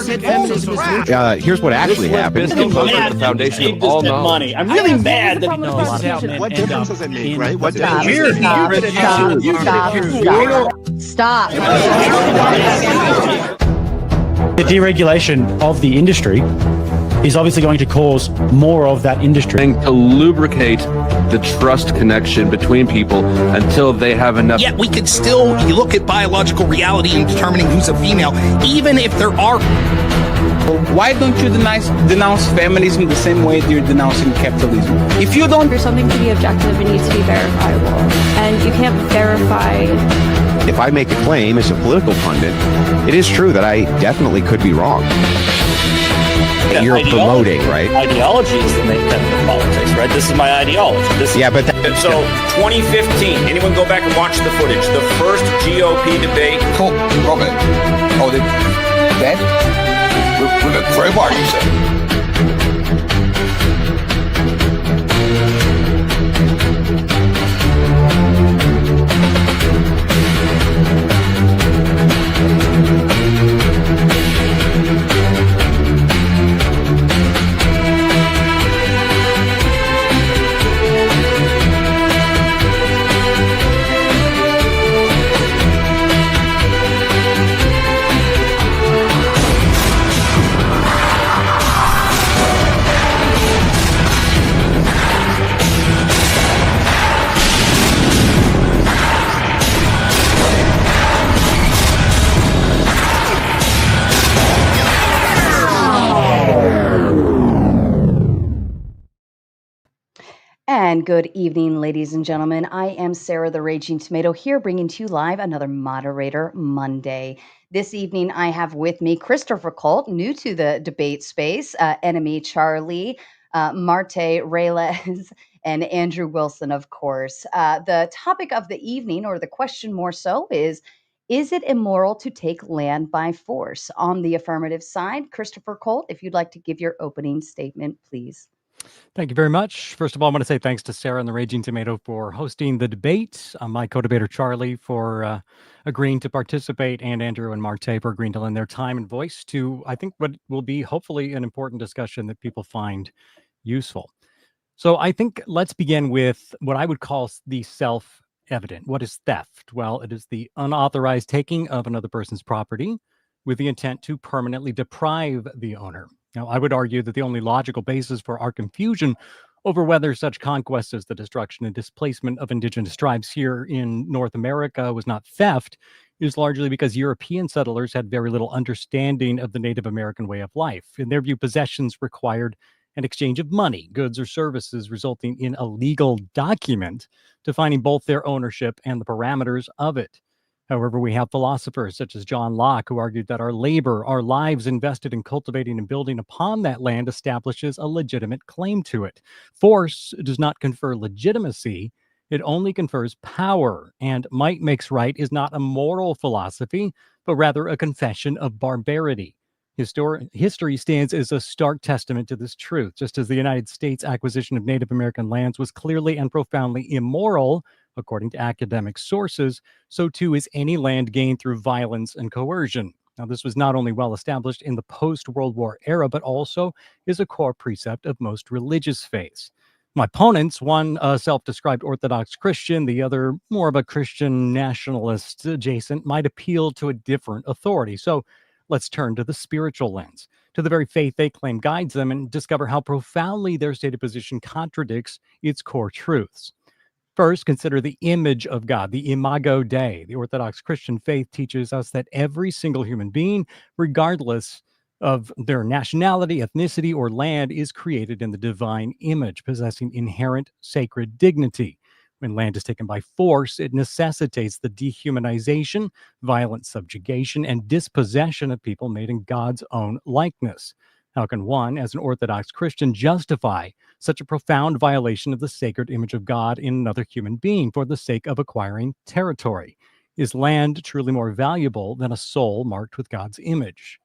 Here's what actually happened. The foundation of all knowledge. I'm really mad that what difference does it make, right? What Stop. The deregulation of the industry is obviously going to cause more of that industry. To lubricate the trust connection between people until they have enough. Yet we could still look at biological reality in determining who's a female, even if there are. Why don't you denounce feminism the same way you're denouncing capitalism? If you don't... For something to be objective, it needs to be verifiable. And you can't verify... If I make a claim as a political pundit, it is true that I definitely could be wrong. You're promoting, right? Ideology is the main tenet of politics, right? This is my ideology. But... So, 2015, anyone go back and watch the footage? The first GOP debate. Cool, Robert. Oh, that? With a crowbar, you said? And good evening, ladies and gentlemen. I am Sarah the Raging Tomato here, bringing to you live another Moderator Monday. This evening, I have with me Christopher Colt, new to the debate space, Enemy Charlie, Marte Reyes, and Andrew Wilson, of course. The topic of the evening, or the question more so, is it immoral to take land by force? On the affirmative side, Christopher Colt, if you'd like to give your opening statement, please. Thank you very much. First of all, I want to say thanks to Sarah and the Raging Tomato for hosting the debate, my co-debater Charlie for agreeing to participate, and Andrew and Marte for agreeing to lend their time and voice to, I think, what will be hopefully an important discussion that people find useful. So I think let's begin with what I would call the self-evident. What is theft? Well, it is the unauthorized taking of another person's property with the intent to permanently deprive the owner. Now, I would argue that the only logical basis for our confusion over whether such conquest as the destruction and displacement of indigenous tribes here in North America was not theft is largely because European settlers had very little understanding of the Native American way of life. In their view, possessions required an exchange of money, goods, or services, resulting in a legal document defining both their ownership and the parameters of it. However, we have philosophers such as John Locke who argued that our labor, our lives invested in cultivating and building upon that land establishes a legitimate claim to it. Force does not confer legitimacy, it only confers power, and might makes right is not a moral philosophy, but rather a confession of barbarity. History stands as a stark testament to this truth. Just as the United States acquisition of Native American lands was clearly and profoundly immoral, according to academic sources, so too is any land gained through violence and coercion. Now, this was not only well established in the post-World War era, but also is a core precept of most religious faiths. My opponents, one a self-described Orthodox Christian, the other more of a Christian nationalist adjacent, might appeal to a different authority. So let's turn to the spiritual lens, to the very faith they claim guides them, and discover how profoundly their stated position contradicts its core truths. First, consider the image of God, the imago Dei. The Orthodox Christian faith teaches us that every single human being, regardless of their nationality, ethnicity, or land, is created in the divine image, possessing inherent sacred dignity. When land is taken by force, it necessitates the dehumanization, violent subjugation, and dispossession of people made in God's own likeness. How can one, as an Orthodox Christian, justify such a profound violation of the sacred image of God in another human being for the sake of acquiring territory? Is land truly more valuable than a soul marked with God's image?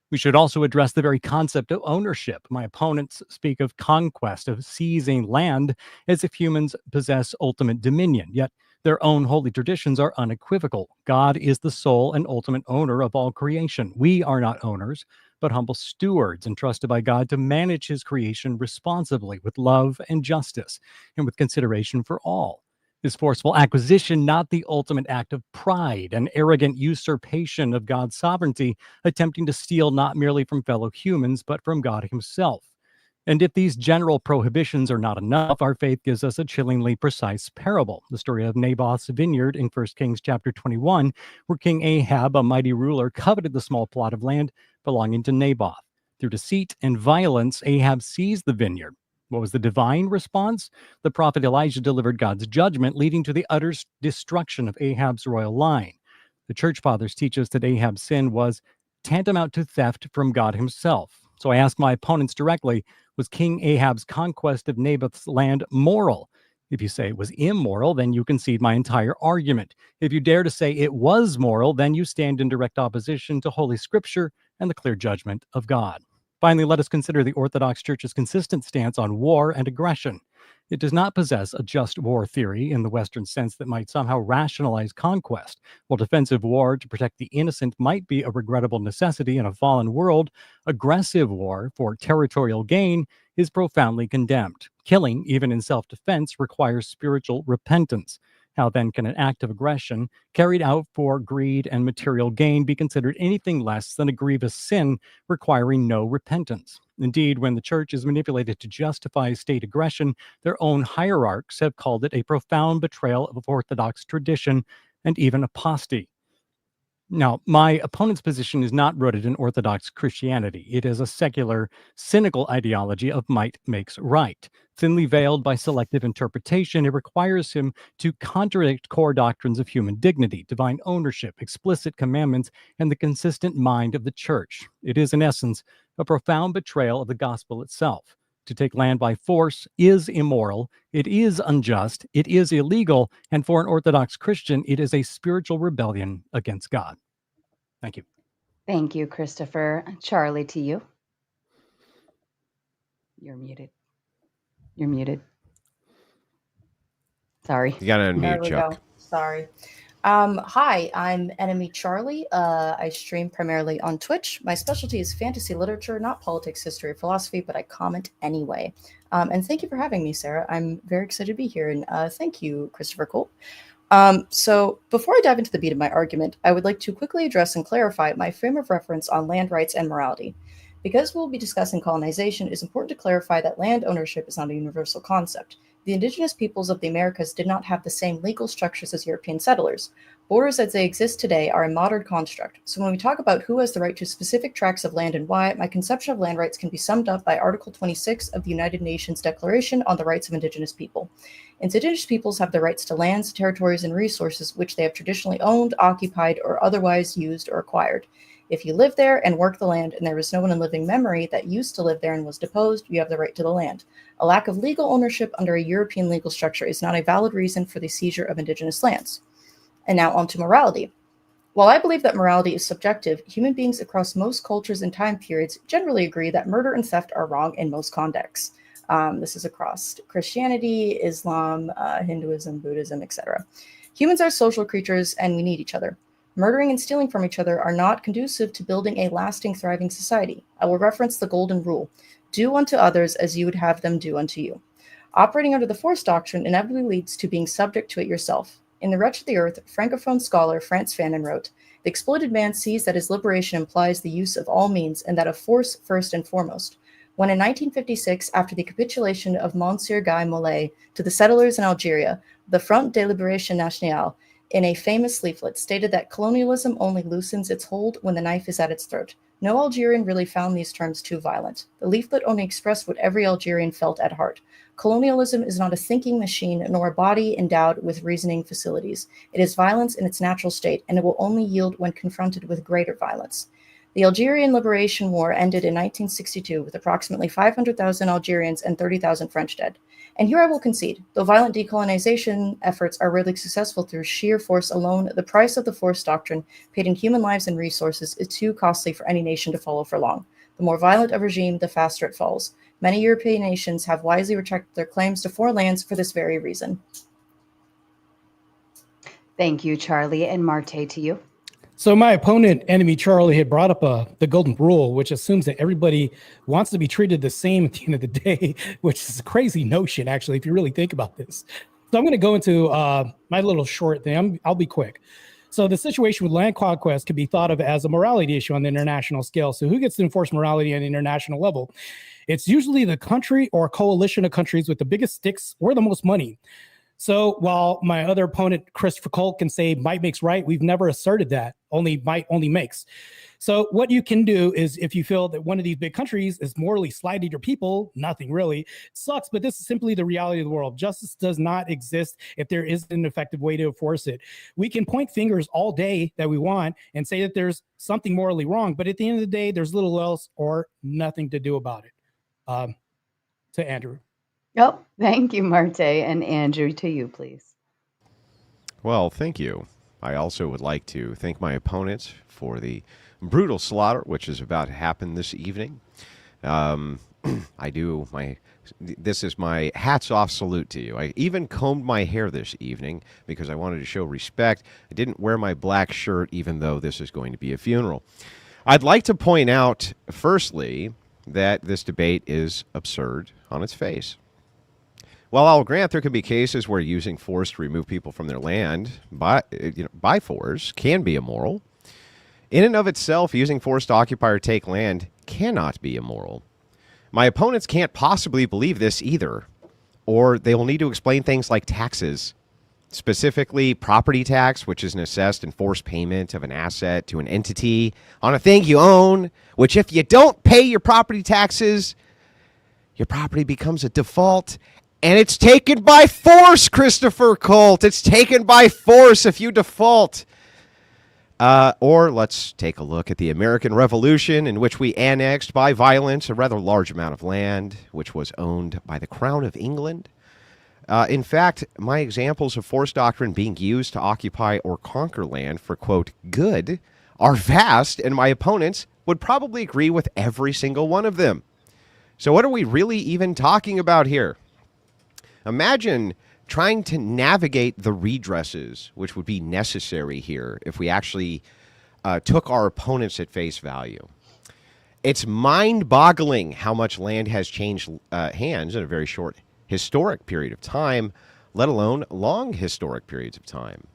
We should also address the very concept of ownership. My opponents speak of conquest, of seizing land, as if humans possess ultimate dominion. Yet Their own holy traditions are unequivocal. God is the sole and ultimate owner of all creation. We are not owners, but humble stewards entrusted by God to manage his creation responsibly with love and justice and with consideration for all. This forceful acquisition, not the ultimate act of pride and arrogant usurpation of God's sovereignty, attempting to steal not merely from fellow humans, but from God himself. And if these general prohibitions are not enough, our faith gives us a chillingly precise parable, the story of Naboth's vineyard in 1 Kings chapter 21, where King Ahab, a mighty ruler, coveted the small plot of land belonging to Naboth. Through deceit and violence, Ahab seized the vineyard. What was the divine response? The prophet Elijah delivered God's judgment, leading to the utter destruction of Ahab's royal line. The church fathers teach us that Ahab's sin was tantamount to theft from God himself. So I ask my opponents directly, was King Ahab's conquest of Naboth's land moral? If you say it was immoral, then you concede my entire argument. If you dare to say it was moral, then you stand in direct opposition to Holy Scripture and the clear judgment of God. Finally, let us consider the Orthodox Church's consistent stance on war and aggression. It does not possess a just war theory in the Western sense that might somehow rationalize conquest. While defensive war to protect the innocent might be a regrettable necessity in a fallen world, aggressive war for territorial gain is profoundly condemned. Killing, even in self-defense, requires spiritual repentance. How then can an act of aggression carried out for greed and material gain be considered anything less than a grievous sin requiring no repentance? Indeed, when the church is manipulated to justify state aggression, their own hierarchs have called it a profound betrayal of Orthodox tradition and even apostasy. Now, my opponent's position is not rooted in Orthodox Christianity. It is a secular, cynical ideology of might makes right. Thinly veiled by selective interpretation, it requires him to contradict core doctrines of human dignity, divine ownership, explicit commandments, and the consistent mind of the church. It is, in essence, a profound betrayal of the gospel itself. To take land by force is immoral, it is unjust, it is illegal, and for an Orthodox Christian, it is a spiritual rebellion against God. Thank you. Thank you, Christopher. Charlie, to you. You're muted. You're muted. Sorry. You got to There unmute, we Chuck. go. Sorry. Hi, I'm Enemy Charlie. I stream primarily on Twitch. My specialty is fantasy literature, not politics, history, or philosophy, but I comment anyway. And thank you for having me, Sarah. I'm very excited to be here. And thank you, Christopher Cole. So before I dive into the meat of my argument, I would like to quickly address and clarify my frame of reference on land rights and morality. Because we'll be discussing colonization, it is important to clarify that land ownership is not a universal concept. The indigenous peoples of the Americas did not have the same legal structures as European settlers. Borders as they exist today are a modern construct. So when we talk about who has the right to specific tracts of land and why, my conception of land rights can be summed up by Article 26 of the United Nations Declaration on the Rights of Indigenous People. Indigenous peoples have the rights to lands, territories, and resources which they have traditionally owned, occupied, or otherwise used or acquired. If you live there and work the land and there is no one in living memory that used to live there and was deposed, you have the right to the land. A lack of legal ownership under a European legal structure is not a valid reason for the seizure of indigenous lands. And now on to morality. While I believe that morality is subjective, human beings across most cultures and time periods generally agree that murder and theft are wrong in most contexts. This is across Christianity, Islam, Hinduism, Buddhism, etc. Humans are social creatures and we need each other. Murdering and stealing from each other are not conducive to building a lasting, thriving society. I will reference the golden rule. Do unto others as you would have them do unto you. Operating under the force doctrine inevitably leads to being subject to it yourself. In The Wretch of the Earth, Francophone scholar Frantz Fanon wrote, "The exploited man sees that his liberation implies the use of all means and that of force first and foremost. When in 1956, after the capitulation of Monsieur Guy Mollet to the settlers in Algeria, the Front de Libération Nationale, in a famous leaflet, stated that colonialism only loosens its hold when the knife is at its throat. No Algerian really found these terms too violent. The leaflet only expressed what every Algerian felt at heart. Colonialism is not a thinking machine, nor a body endowed with reasoning facilities. It is violence in its natural state, and it will only yield when confronted with greater violence. The Algerian Liberation War ended in 1962 with approximately 500,000 Algerians and 30,000 French dead. And here I will concede, though violent decolonization efforts are rarely successful through sheer force alone, the price of the force doctrine, paid in human lives and resources, is too costly for any nation to follow for long. The more violent a regime, the faster it falls. Many European nations have wisely retracted their claims to foreign lands for this very reason." Thank you, Charlie. And Marte, to you. So my opponent, Enemy Charlie, had brought up the golden rule, which assumes that everybody wants to be treated the same at the end of the day, which is a crazy notion, actually, if you really think about this. So I'm going to go into my little short thing. I'll be quick. So the situation with land conquest could be thought of as a morality issue on the international scale. So who gets to enforce morality on the international level? It's usually the country or a coalition of countries with the biggest sticks or the most money. So while my other opponent, Christopher Colt, can say might makes right, we've never asserted that. Only might only makes. So what you can do is, if you feel that one of these big countries is morally slighting your people, nothing really. It sucks, but this is simply the reality of the world. Justice does not exist if there isn't an effective way to enforce it. We can point fingers all day that we want and say that there's something morally wrong, but at the end of the day, there's little else or nothing to do about it. To Andrew. Oh, thank you, Marte. And Andrew, to you, please. Well, thank you. I also would like to thank my opponents for the brutal slaughter which is about to happen this evening. This is my hats off salute to you. I even combed my hair this evening because I wanted to show respect. I didn't wear my black shirt even though this is going to be a funeral. I'd like to point out, firstly, that this debate is absurd on its face. While I'll grant there can be cases where using force to remove people from their land by force can be immoral, in and of itself, using force to occupy or take land cannot be immoral. My opponents can't possibly believe this either, or they will need to explain things like taxes, specifically property tax, which is an assessed and forced payment of an asset to an entity on a thing you own, which if you don't pay your property taxes, your property becomes a default. And it's taken by force, Christopher Colt. It's taken by force if you default. Or let's take a look at the American Revolution, in which we annexed by violence a rather large amount of land, which was owned by the Crown of England. In fact, my examples of force doctrine being used to occupy or conquer land for, quote, good are vast, and my opponents would probably agree with every single one of them. So what are we really even talking about here? Imagine trying to navigate the redresses which would be necessary here if we actually took our opponents at face value. It's mind-boggling how much land has changed hands in a very short historic period of time, let alone long historic periods of time.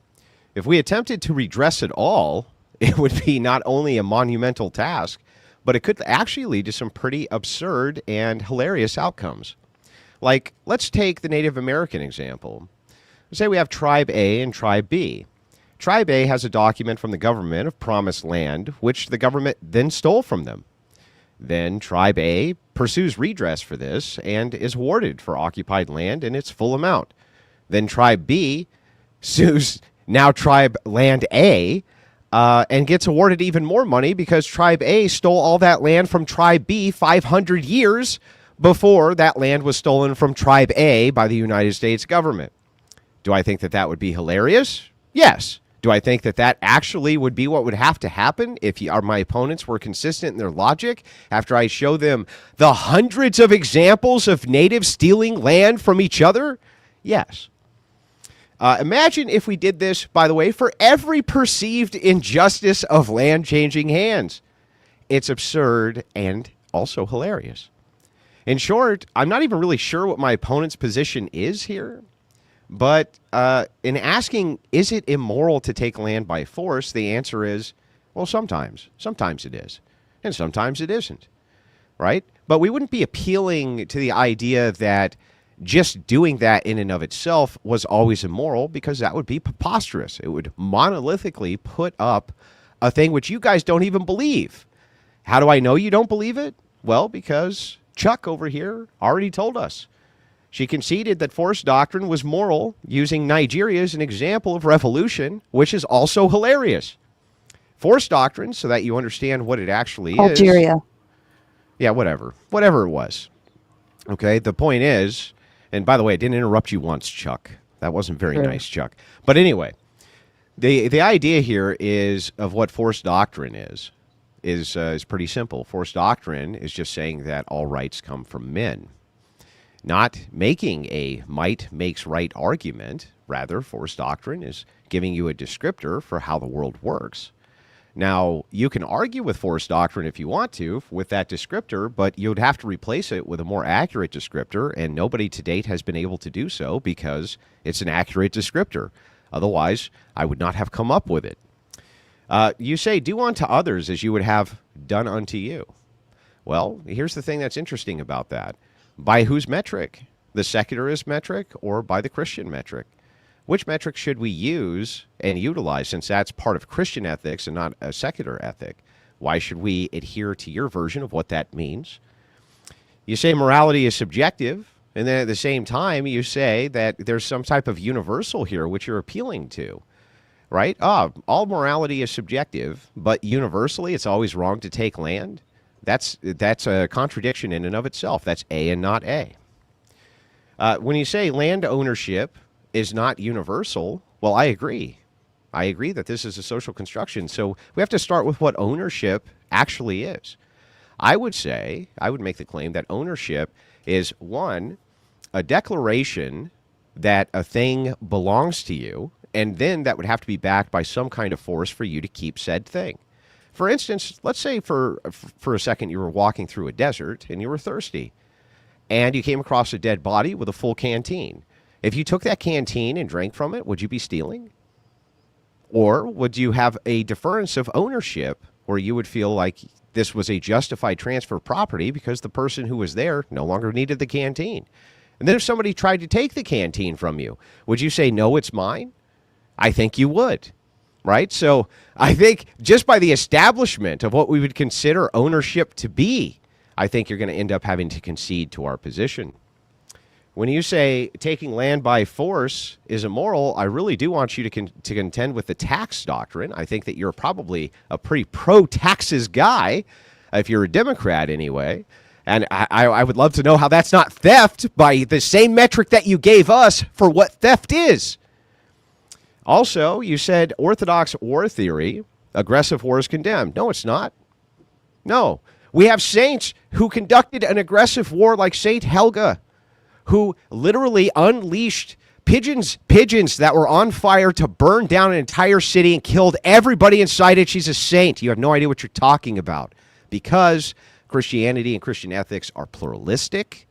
If we attempted to redress it all, it would be not only a monumental task, but it could actually lead to some pretty absurd and hilarious outcomes. Like, let's take the Native American example. Say we have Tribe A and Tribe B. Tribe A has a document from the government of promised land, which the government then stole from them. Then Tribe A pursues redress for this and is awarded for occupied land in its full amount. Then Tribe B sues now Tribe Land A and gets awarded even more money because Tribe A stole all that land from Tribe B 500 years before that land was stolen from Tribe A by the United States government. Do I think that that would be hilarious? Yes. Do I think that that actually would be what would have to happen if my opponents were consistent in their logic after I show them the hundreds of examples of natives stealing land from each other? Yes. Imagine if we did this, by the way, for every perceived injustice of land changing hands. It's absurd and also hilarious. In short, I'm not even really sure what my opponent's position is here. But in asking, is it immoral to take land by force, the answer is, well, sometimes. Sometimes it is. And sometimes it isn't. Right? But we wouldn't be appealing to the idea that just doing that in and of itself was always immoral, because that would be preposterous. It would monolithically put up a thing which you guys don't even believe. How do I know you don't believe it? Well, because Chuck over here already told us. She conceded that force doctrine was moral, using Nigeria as an example of revolution, which is also hilarious. Force doctrine, so that you understand what it actually is. Algeria. Yeah, whatever. Whatever it was. Okay, the point is, and by the way, I didn't interrupt you once, Chuck. That wasn't very nice, Chuck. But anyway, the idea here is of what force doctrine is pretty simple. Force doctrine is just saying that all rights come from men. not making a might makes right argument. Rather, force doctrine is giving you a descriptor for how the world works. Now, you can argue with force doctrine if you want to with that descriptor, but you'd have to replace it with a more accurate descriptor, and nobody to date has been able to do so because it's an accurate descriptor. Otherwise, I would not have come up with it. You say, do unto others as you would have done unto you. Well, here's the thing that's interesting about that. By whose metric? The secularist metric or by the Christian metric? Which metric should we use and utilize, since that's part of Christian ethics and not a secular ethic? Why should we adhere to your version of what that means? You say morality is subjective, and then at the same time you say that there's some type of universal here which you're appealing to, right? All morality is subjective, but universally it's always wrong to take land. That's a contradiction in and of itself. That's A and not A. When you say land ownership is not universal, well, I agree. I agree that this is a social construction. So we have to start with what ownership actually is. I would make the claim that ownership is, one, a declaration that a thing belongs to you, and then that would have to be backed by some kind of force for you to keep said thing. For instance, let's say for a second you were walking through a desert and you were thirsty, and you came across a dead body with a full canteen. If you took that canteen and drank from it, would you be stealing? Or would you have a deference of ownership where you would feel like this was a justified transfer of property because the person who was there no longer needed the canteen? And then if somebody tried to take the canteen from you, would you say, no, it's mine? I think you would, right? So I think just by the establishment of what we would consider ownership to be, I think you're going to end up having to concede to our position. When you say taking land by force is immoral, I really do want you to contend with the tax doctrine. I think that you're probably a pretty pro-taxes guy, if you're a Democrat anyway. And I would love to know how that's not theft by the same metric that you gave us for what theft is. Also, you said orthodox war theory, aggressive war is condemned. No, it's not. No. We have saints who conducted an aggressive war like Saint Helga, who literally unleashed pigeons that were on fire to burn down an entire city and killed everybody inside it. She's a saint. You have no idea what you're talking about, because Christianity and Christian ethics are pluralistic,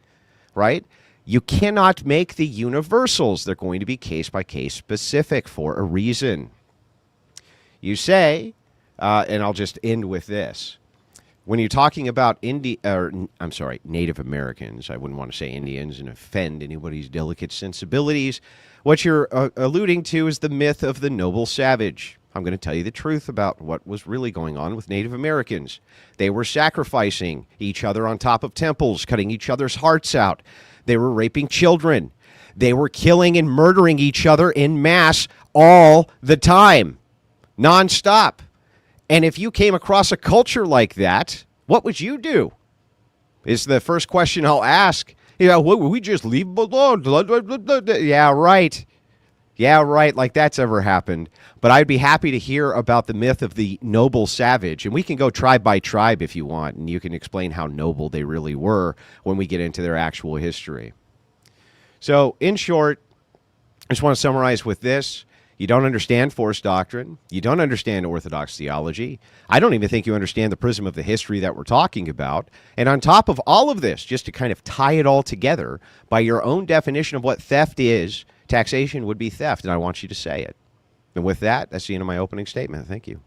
right? You cannot make the universals. They're going to be case-by-case specific for a reason. You say, and I'll just end with this, when you're talking about Native Americans, I wouldn't want to say Indians and offend anybody's delicate sensibilities. What you're alluding to is the myth of the noble savage. I'm going to tell you the truth about what was really going on with Native Americans. They were sacrificing each other on top of temples, cutting each other's hearts out. They were raping children. They were killing and murdering each other in mass all the time, nonstop. And if you came across a culture like that, what would you do? Is the first question I'll ask. We just leave them alone. Yeah, right. Yeah, right, like that's ever happened. But I'd be happy to hear about the myth of the noble savage. And we can go tribe by tribe if you want, and you can explain how noble they really were when we get into their actual history. So, in short, I just want to summarize with this. You don't understand force doctrine. You don't understand orthodox theology. I don't even think you understand the prism of the history that we're talking about. And on top of all of this, just to kind of tie it all together, by your own definition of what theft is, taxation would be theft, and I want you to say it. And with that, that's the end of my opening statement. Thank you.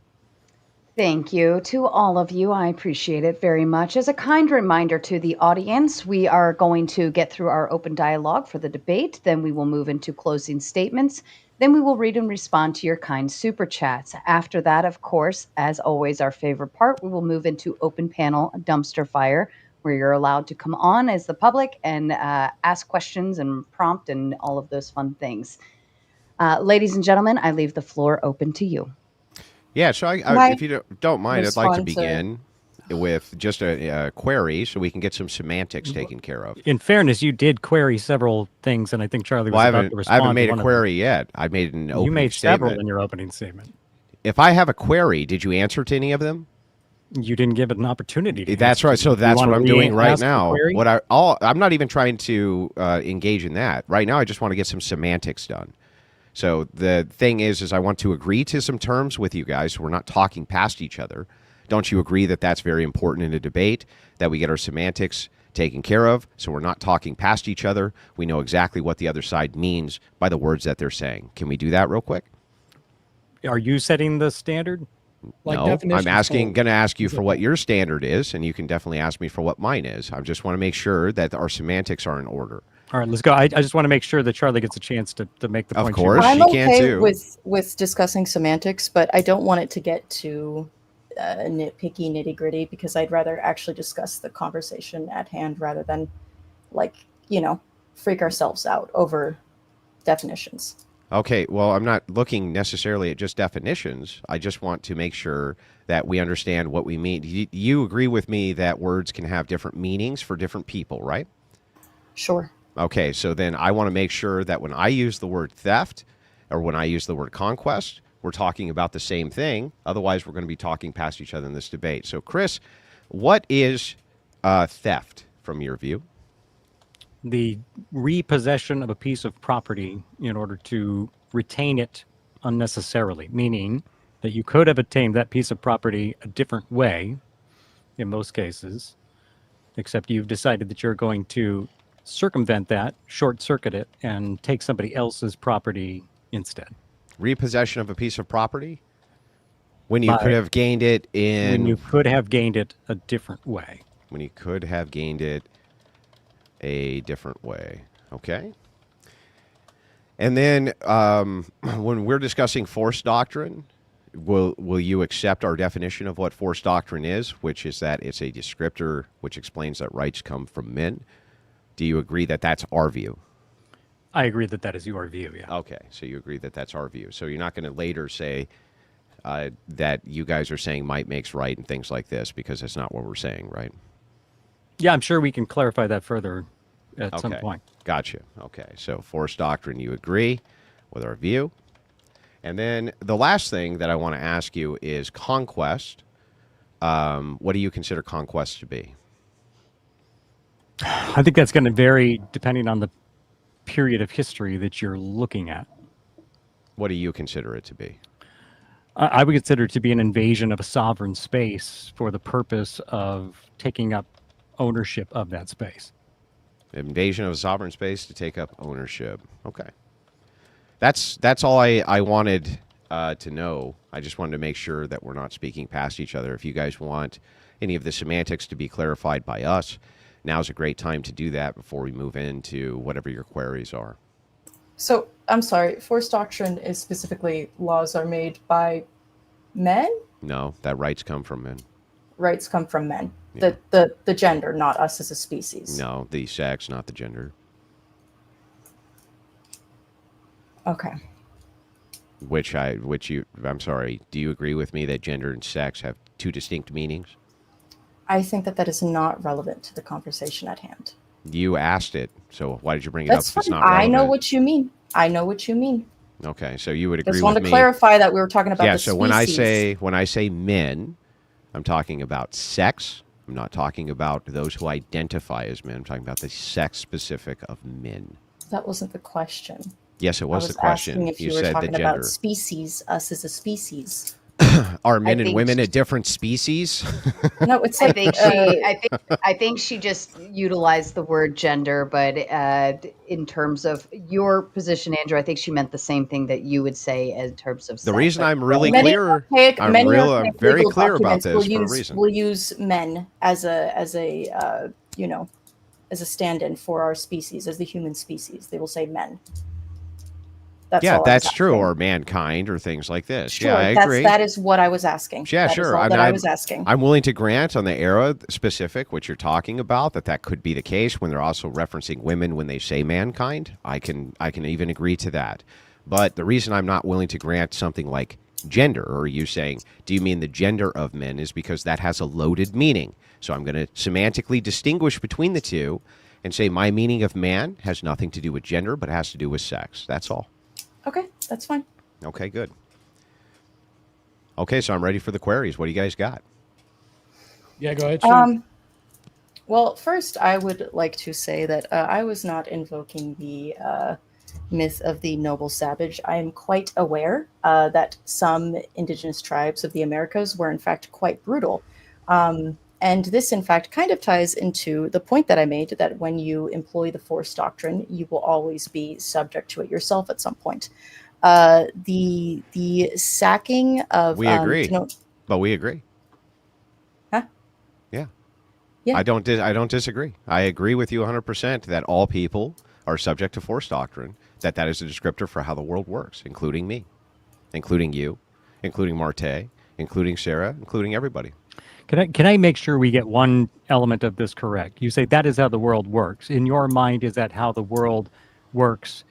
Thank you to all of you. I appreciate it very much. As a kind reminder to the audience, we are going to get through our open dialogue for the debate. Then we will move into closing statements. Then we will read and respond to your kind super chats. After that, of course, as always, our favorite part, we will move into open panel dumpster fire, where you're allowed to come on as the public and ask questions and prompt and all of those fun things. Ladies and gentlemen, I leave the floor open to you. Yeah, so if you don't mind, I'd like to begin with just a query so we can get some semantics taken care of. In fairness, you did query several things, and I think Charlie was about to respond. I haven't made a query yet. I made an opening statement. You made several in your opening statement. If I have a query, did you answer to any of them? You didn't give it an opportunity to That's answer. right. So You that's wanna what I'm doing right re-ask the now. query? I'm not even trying to engage in that. Right now, I just want to get some semantics done. So the thing is I want to agree to some terms with you guys. So we're not talking past each other. Don't you agree that that's very important in a debate, that we get our semantics taken care of, so we're not talking past each other? We know exactly what the other side means by the words that they're saying. Can we do that real quick? Are you setting the standard? Like no, definitions I'm going to ask you Is for it- what your standard is, and you can definitely ask me for what mine is. I just want to make sure that our semantics are in order. All right, let's go. I just want to make sure that Charlie gets a chance to make the Of point. course. I'm she can okay too. with discussing semantics, but I don't want it to get too nitpicky, nitty gritty, because I'd rather actually discuss the conversation at hand rather than, like, freak ourselves out over definitions. Okay, well, I'm not looking necessarily at just definitions. I just want to make sure that we understand what we mean. You agree with me that words can have different meanings for different people, right? Sure. Okay, so then I want to make sure that when I use the word theft or when I use the word conquest, we're talking about the same thing. Otherwise, we're going to be talking past each other in this debate. So, Chris, what is theft from your view? The repossession of a piece of property in order to retain it unnecessarily, meaning that you could have obtained that piece of property a different way in most cases, except you've decided that you're going to circumvent that, short circuit it, and take somebody else's property instead. Repossession of a piece of property? When you could have gained it in... When you could have gained it a different way. When you could have gained it a different way. Okay. And then when we're discussing force doctrine, will you accept our definition of what force doctrine is, which is that it's a descriptor which explains that rights come from men? Do you agree that that's our view? I agree that that is your view, yeah. Okay, so you agree that that's our view. So you're not going to later say that you guys are saying might makes right and things like this, because that's not what we're saying, right? Yeah, I'm sure we can clarify that further at some point. Gotcha. Okay, so force doctrine, you agree with our view. And then the last thing that I want to ask you is conquest. What do you consider conquest to be? I think that's going to vary depending on the period of history that you're looking at. What do you consider it to be? I would consider it to be an invasion of a sovereign space for the purpose of taking up ownership of that space. Invasion of a sovereign space to take up ownership. Okay. That's all I wanted to know. I just wanted to make sure that we're not speaking past each other. If you guys want any of the semantics to be clarified by us, now's a great time to do that before we move into whatever your queries are. So, I'm sorry, force doctrine is specifically laws are made by men? No, that rights come from men. Rights come from men. Yeah. The gender, not us as a species. No, the sex, not the gender. Okay. I'm sorry, do you agree with me that gender and sex have two distinct meanings? I think that is not relevant to the conversation at hand. You asked it, so why did you bring it up That's if it's fine. not relevant? I know what you mean. I know what you mean. Okay, so you would agree Just with me. wanted to clarify that we were talking about the so species. when I say men, I'm talking about sex. I'm not talking about those who identify as men. I'm talking about the sex specific of men. That wasn't the question. Yes, it was the question. Asking if you were said the talking gender. about species, us as a species. Are men and think women a different species? No, it's I like think I think she just utilized the word gender, but in terms of your position, Andrew, I think she meant the same thing that you would say in terms of. The reason I'm really many clear, I'm very clear about this for a reason. We'll use men as a stand-in for our species, as the human species. They will say men. That's true, or mankind, or things like this. Sure, yeah, I agree. That is what I was asking. Yeah, that sure. Is all that I was asking. I'm willing to grant on the era specific, what you're talking about, that could be the case when they're also referencing women when they say mankind. I can even agree to that. But the reason I'm not willing to grant something like gender, or you saying, do you mean the gender of men, is because that has a loaded meaning. So I'm going to semantically distinguish between the two and say my meaning of man has nothing to do with gender, but it has to do with sex. That's all. Okay, that's fine. Okay, good. Okay, so I'm ready for the queries. What do you guys got? Yeah, go ahead. Sean. Well, first, I would like to say that I was not invoking the myth of the noble savage. I am quite aware that some indigenous tribes of the Americas were, in fact, quite brutal. And this, in fact, kind of ties into the point that I made, that when you employ the force doctrine, you will always be subject to it yourself at some point. The sacking of... We agree, but we agree. Huh? Yeah. Yeah. I don't disagree. I agree with you 100% that all people are subject to force doctrine, that is a descriptor for how the world works, including me, including you, including Marte, including Sarah, including everybody. Can I make sure we get one element of this correct? You say that is how the world works. In your mind, is that how the world works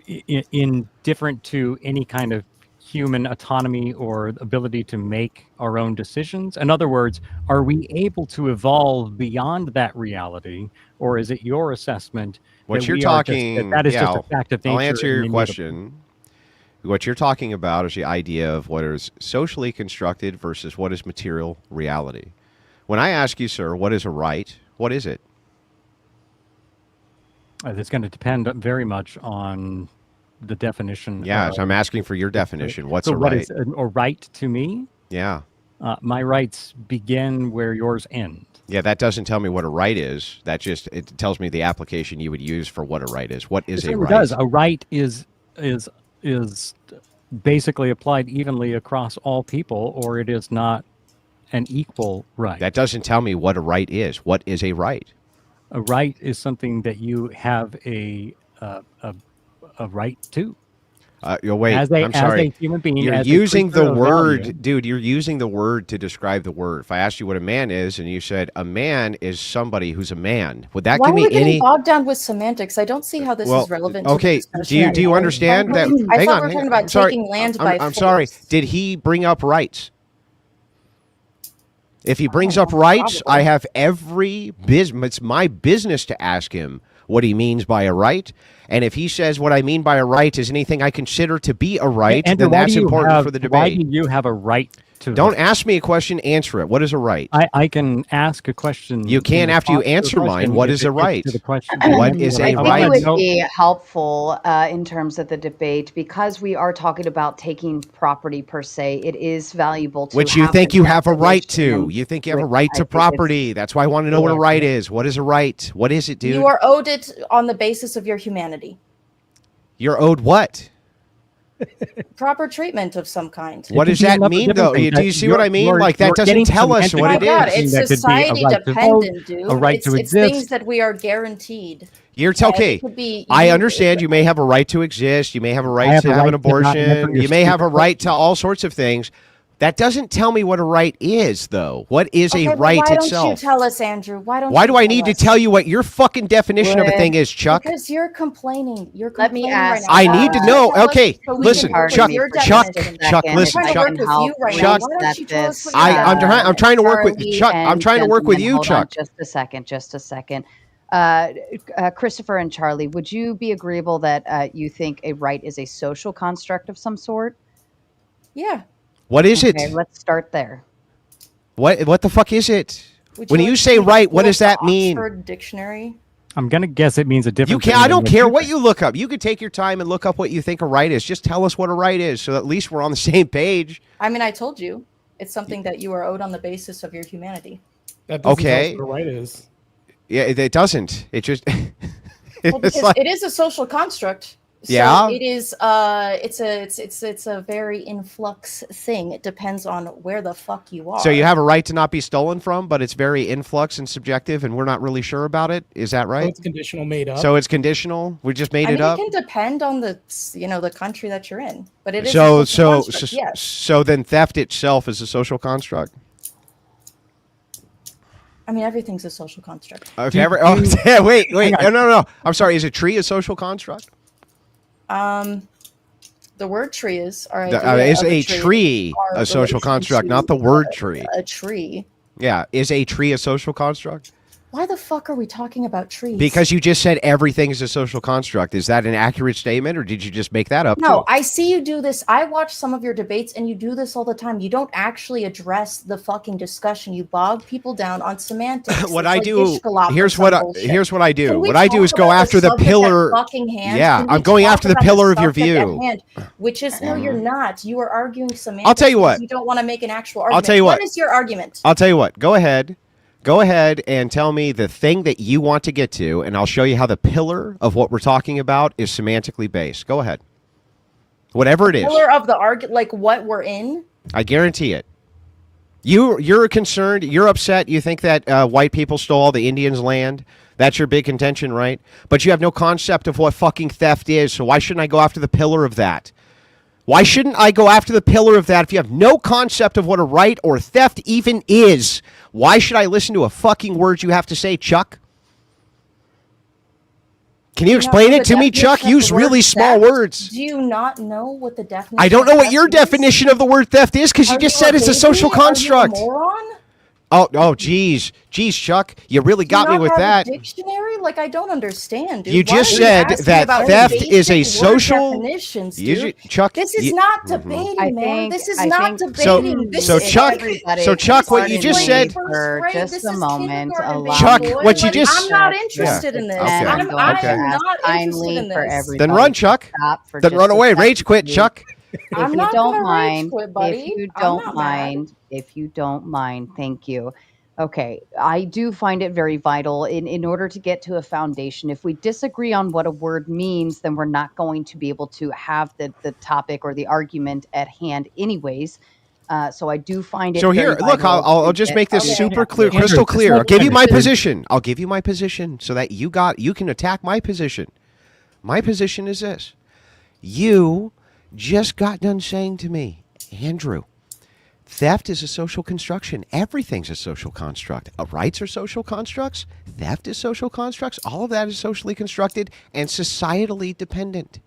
in different to any kind of human autonomy or ability to make our own decisions? In other words, are we able to evolve beyond that reality, or is it your assessment What you're talking, that is just a fact of nature? I'll answer your question. What you're talking about is the idea of what is socially constructed versus what is material reality. When I ask you, sir, what is a right, what is it? It's going to depend very much on the definition. Yeah, so I'm asking for your definition. What's a right? What is a right to me? Yeah. My rights begin where yours end. Yeah, that doesn't tell me what a right is. It tells me the application you would use for what a right is. What is a right? It does. A right is basically applied evenly across all people, or it is not an equal right. That doesn't tell me what a right is. What is a right? A right is something that you have a right to. Wait, I'm sorry. As a human being, you're using the word, dude. You're using the word to describe the word. If I asked you what a man is, and you said a man is somebody who's a man, would that give me any? Why are we getting bogged down with semantics? I don't see how this is relevant. Okay, to the do you understand that? I thought we were talking about taking land by force. I'm sorry. Did he bring up rights? If he brings up rights, I have every business. It's my business to ask him what he means by a right. And if he says what I mean by a right is anything I consider to be a right, then that's important for the debate. Why do you have a right to... Don't ask me a question, answer it. What is a right? I can ask a question. You can after you answer mine. What is a right? What is a right? I think it would be helpful in terms of the debate, because we are talking about taking property per se. It is valuable to... Which you think you have a right to. You think you have a right to property. That's why I want to know what a right is. What is a right? What is it, dude? You are owed it on the basis of your humanity. You're owed what? Proper treatment of some kind. What does that mean, though? Do you see what I mean? Like, that doesn't tell us what it is. It's society dependent, dude. A right to exist. It's things that we are guaranteed. You're okay. I understand you may have a right to exist. You may have a right to have an abortion. You may have a right to all sorts of things. That doesn't tell me what a right is, though. What is a right itself? Why don't you tell us, Andrew? Why do I need to tell you what your fucking definition of a thing is, Chuck? Because you're complaining. Let me ask. I need to know. Okay, listen, Chuck, listen, Chuck. I'm trying to work with Chuck. I'm trying to work with you, Chuck. Just a second. Christopher and Charlie, would you be agreeable that you think a right is a social construct of some sort? Yeah. What is it? Okay, let's start there. What the fuck is it? When you say right, what does that mean? Oxford Dictionary. I'm gonna guess it means a different. You can. I don't care what you look up. You could take your time and look up what you think a right is. Just tell us what a right is, so at least we're on the same page. I mean, I told you, it's something that you are owed on the basis of your humanity. That doesn't tell us what a right is. Yeah, it doesn't. It just. Well, because it is a social construct. So yeah, it is. It's a very influx thing. It depends on where the fuck you are. So you have a right to not be stolen from, but it's very influx and subjective, and we're not really sure about it. Is that right? So it's conditional, made up. So it's conditional. We just made it up. It can depend on the country that you're in, but it is. So then theft itself is a social construct. I mean, everything's a social construct. Okay. Wait. No. I'm sorry. Is a tree a social construct? The word tree is. Is a tree a social construct, not the word tree? A tree. Yeah. Is a tree a social construct? Why the fuck are we talking about trees? Because you just said everything is a social construct. Is that an accurate statement, or did you just make that up? No, too? I see you do this. I watch some of your debates, and you do this all the time. You don't actually address the fucking discussion. You bog people down on semantics. What I do, here's what I do. What I do is go talk after about the pillar. fucking hand? Yeah, Can we I'm going talk after the about pillar of your subject at view. hand, which is no, you're not. You are arguing semantics. I'll tell you what. You don't want to make an actual argument. I'll tell you what. What is your argument? I'll tell you what. Go ahead. Go ahead and tell me the thing that you want to get to, and I'll show you how the pillar of what we're talking about is semantically based. Go ahead. Whatever it is. Pillar of the argument, like what we're in? I guarantee it. You're concerned. You're upset. You think that white people stole all the Indians' land. That's your big contention, right? But you have no concept of what fucking theft is, so why shouldn't I go after the pillar of that? Why shouldn't I go after the pillar of that if you have no concept of what a right or theft even is? Why should I listen to a fucking word you have to say, Chuck? Can you explain it to me, Chuck? Use really small words. Do you not know what the definition? I don't know what your is? definition of the word theft is because you just said it's a social construct. Are you a moron? Oh, geez, Chuck, you really got me with that. Dictionary, like I don't understand. Dude. You just said that theft is a social. Definitions, dude. Chuck, this is not debating, man. This is not debating. So Chuck, what you just said. For just a moment, Chuck, what you just. I'm not interested in this. I'm not interested in this. Then run, Chuck. Then run away. Rage quit, Chuck. If you don't mind, if you don't mind, thank you. Okay, I do find it very vital in order to get to a foundation. If we disagree on what a word means, then we're not going to be able to have the topic or the argument at hand anyways. So I do find it. So here, look, I'll just make this super clear, crystal clear. I'll give you my position. I'll give you my position so that you can attack my position. My position is this. You just got done saying to me, Andrew, theft is a social construction. Everything's a social construct. Rights are social constructs. Theft is social constructs. All of that is socially constructed and societally dependent.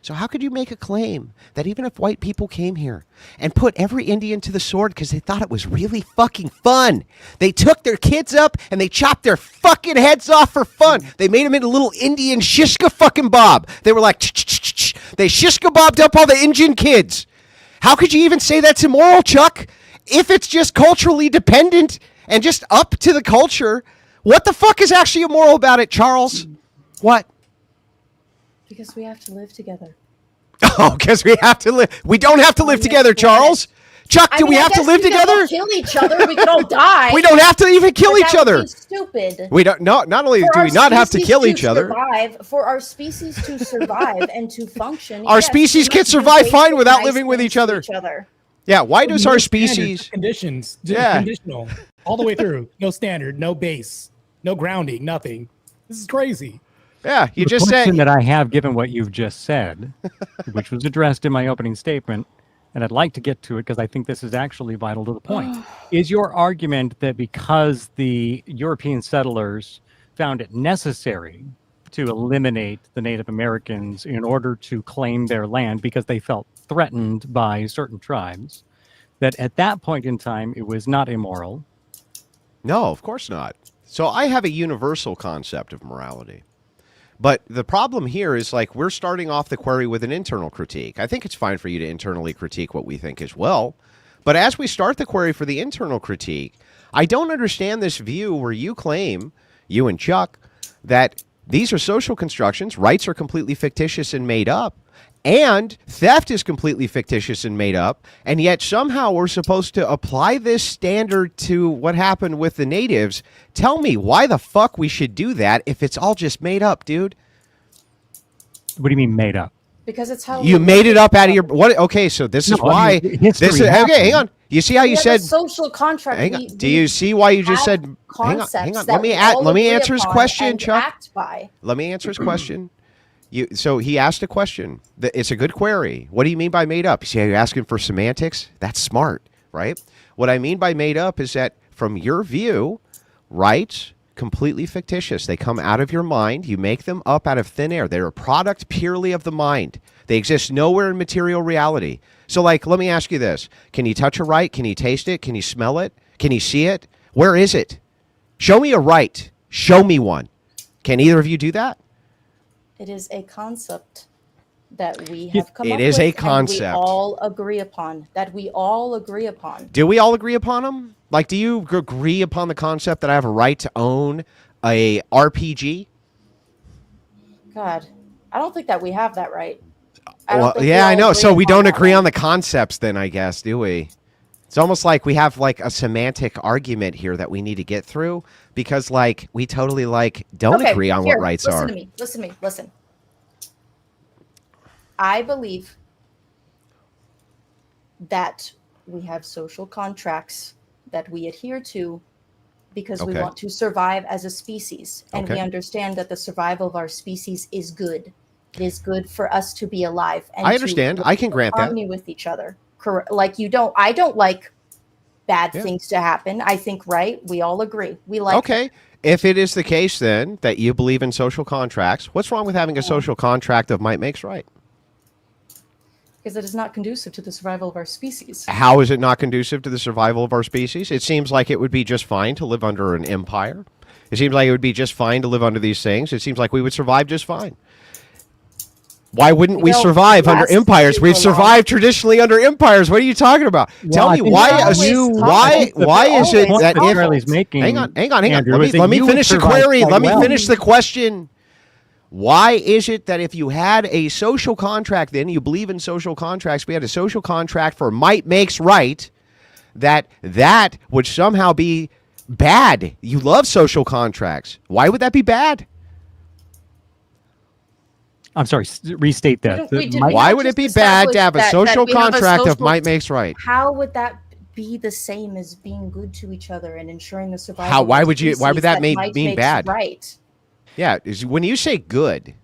So how could you make a claim that even if white people came here and put every Indian to the sword because they thought it was really fucking fun, they took their kids up and they chopped their fucking heads off for fun. They made them into little Indian shishka fucking bob. They were like, they shishka bobbed up all the Indian kids. How could you even say that's immoral, Chuck? If it's just culturally dependent and just up to the culture, what the fuck is actually immoral about it, Charles? What? Because we have to live together. Oh, because we have to live. We don't have to live together, Charles. Chuck, do we have to live together? Kill each other. We could all die. We don't have to even kill each other. Stupid. We don't. Not only do we not have to kill each other. For our species to survive and to function, our species can survive fine without living with each other. Yeah. Why does our species conditions? Conditional all the way through. No standard. No base. No grounding. Nothing. This is crazy. Yeah, you just said. The question said that I have, given what you've just said, which was addressed in my opening statement, and I'd like to get to it because I think this is actually vital to the point, is your argument that because the European settlers found it necessary to eliminate the Native Americans in order to claim their land because they felt threatened by certain tribes, that at that point in time it was not immoral? No, of course not. So I have a universal concept of morality. But the problem here is, like, we're starting off the query with an internal critique. I think it's fine for you to internally critique what we think as well. But as we start the query for the internal critique, I don't understand this view where you claim, you and Chuck, that these are social constructions, rights are completely fictitious and made up, and theft is completely fictitious and made up, and yet somehow we're supposed to apply this standard to what happened with the natives. Tell me why the fuck we should do that if it's all just made up, dude. What do you mean made up? Because it's how you made it up out of your what? Okay, so this is why. This is okay. Hang on. You see how you said social contract? Hang on. Do you see why you just said? Hang on. Let me answer his question, Chuck. Let me answer his question. So he asked a question. It's a good query. What do you mean by made up? You see how you're asking for semantics? That's smart, right? What I mean by made up is that from your view, rights, completely fictitious. They come out of your mind. You make them up out of thin air. They're a product purely of the mind. They exist nowhere in material reality. So, like, let me ask you this. Can you touch a right? Can you taste it? Can you smell it? Can you see it? Where is it? Show me a right. Show me one. Can either of you do that? It is a concept that we have come It up is with a and concept. we all agree upon. That we all agree upon. Do we all agree upon them? Like, do you agree upon the concept that I have a right to own a RPG? God, I don't think that we have that right. Well, yeah, I know. So we don't agree on the concepts then, I guess, do we? It's almost like we have like a semantic argument here that we need to get through because like we totally like don't agree on what rights are. Listen to me. Listen. I believe that we have social contracts that we adhere to because we want to survive as a species. And we understand that the survival of our species is good. It is good for us to be alive. And I understand. I can grant that. Harmony with each other. Like I don't like bad things to happen. I think, right? We all agree. We like. Okay. If it is the case then that you believe in social contracts, what's wrong with having a social contract of might makes right? Because it is not conducive to the survival of our species. How is it not conducive to the survival of our species? It seems like it would be just fine to live under an empire. It seems like it would be just fine to live under these things. It seems like we would survive just fine. Why wouldn't we survive under empires? We've survived traditionally under empires. What are you talking about? Tell me why is it that Charlie's making? Hang on. Andrew, Let me finish the query. Let me finish the well. question. Why is it that if you had a social contract, then you believe in social contracts, we had a social contract for might makes right, that would somehow be bad? You love social contracts. Why would that be bad? I'm sorry, restate that. Why would it be bad to have a social contract of might makes right? How would that be the same as being good to each other and ensuring the survival? Why would that mean bad? Right. Yeah, when you say good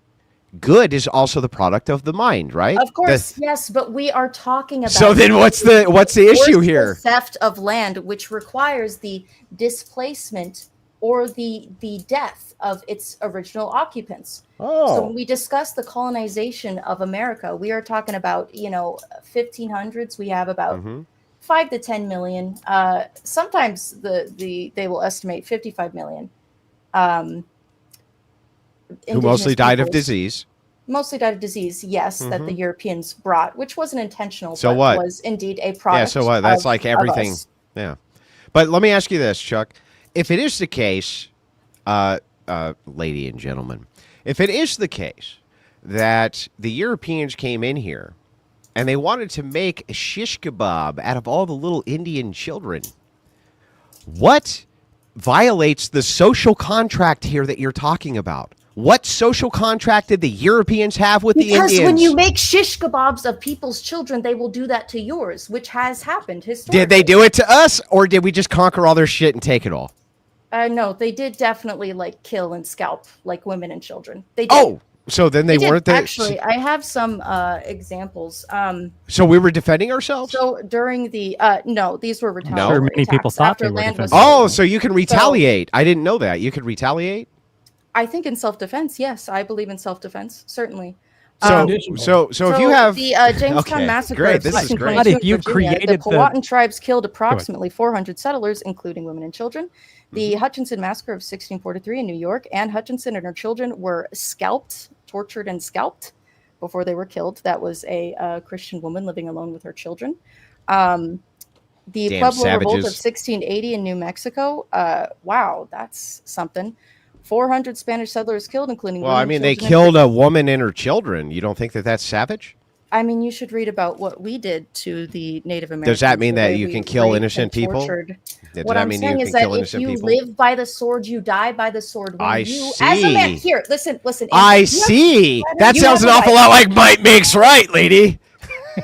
is also the product of the mind, right? Of course, yes, but we are talking about. So then, what's the issue here? Theft of land, which requires the displacement or the death of its original occupants. Oh. So when we discuss the colonization of America, we are talking about 1500s. We have about 5 to 10 million. Sometimes they will estimate 55 million. Who mostly died of disease. Mostly died of disease, yes, that the Europeans brought, which wasn't intentional, so but what? Was indeed a product. Yeah, so what? That's like everything. Yeah. But let me ask you this, Chuck. If it is the case, lady and gentlemen, if it is the case that the Europeans came in here and they wanted to make a shish kebab out of all the little Indian children, what violates the social contract here that you're talking about? What social contract did the Europeans have with the Indians? Because when you make shish kebabs of people's children, they will do that to yours, which has happened historically. Did they do it to us, or did we just conquer all their shit and take it all? No, they did definitely kill and scalp women and children. They did. Oh, so then they weren't there. Actually, I have some examples. So we were defending ourselves? So during the no, these were retaliatory Sure, many people thought they were defending. Oh, so you can retaliate. I didn't know that. You could retaliate? I think in self-defense, yes. I believe in self-defense, certainly. So if you have the Jamestown massacre great. of This is great. 1622 If you in Virginia, created the the- Powhatan tribes killed approximately 400 settlers, including women and children. The Hutchinson massacre of 1643 in New York, Anne Hutchinson and her children were tortured and scalped before they were killed. That was a Christian woman living alone with her children. The Pueblo Revolt of 1680 in New Mexico. Wow, that's something. 400 Spanish settlers killed, including Well, women, I mean, they children, killed a woman and her children. You don't think that that's savage? I mean, you should read about what we did to the Native Americans. Does that mean the that way you we can kill raped innocent and people? tortured. Does What that I'm mean saying you is can kill that if innocent you people? live by the sword, you die by the sword. When I you, as a man, see. here, listen. I see. That you sounds have an a awful right. lot like might makes right, lady.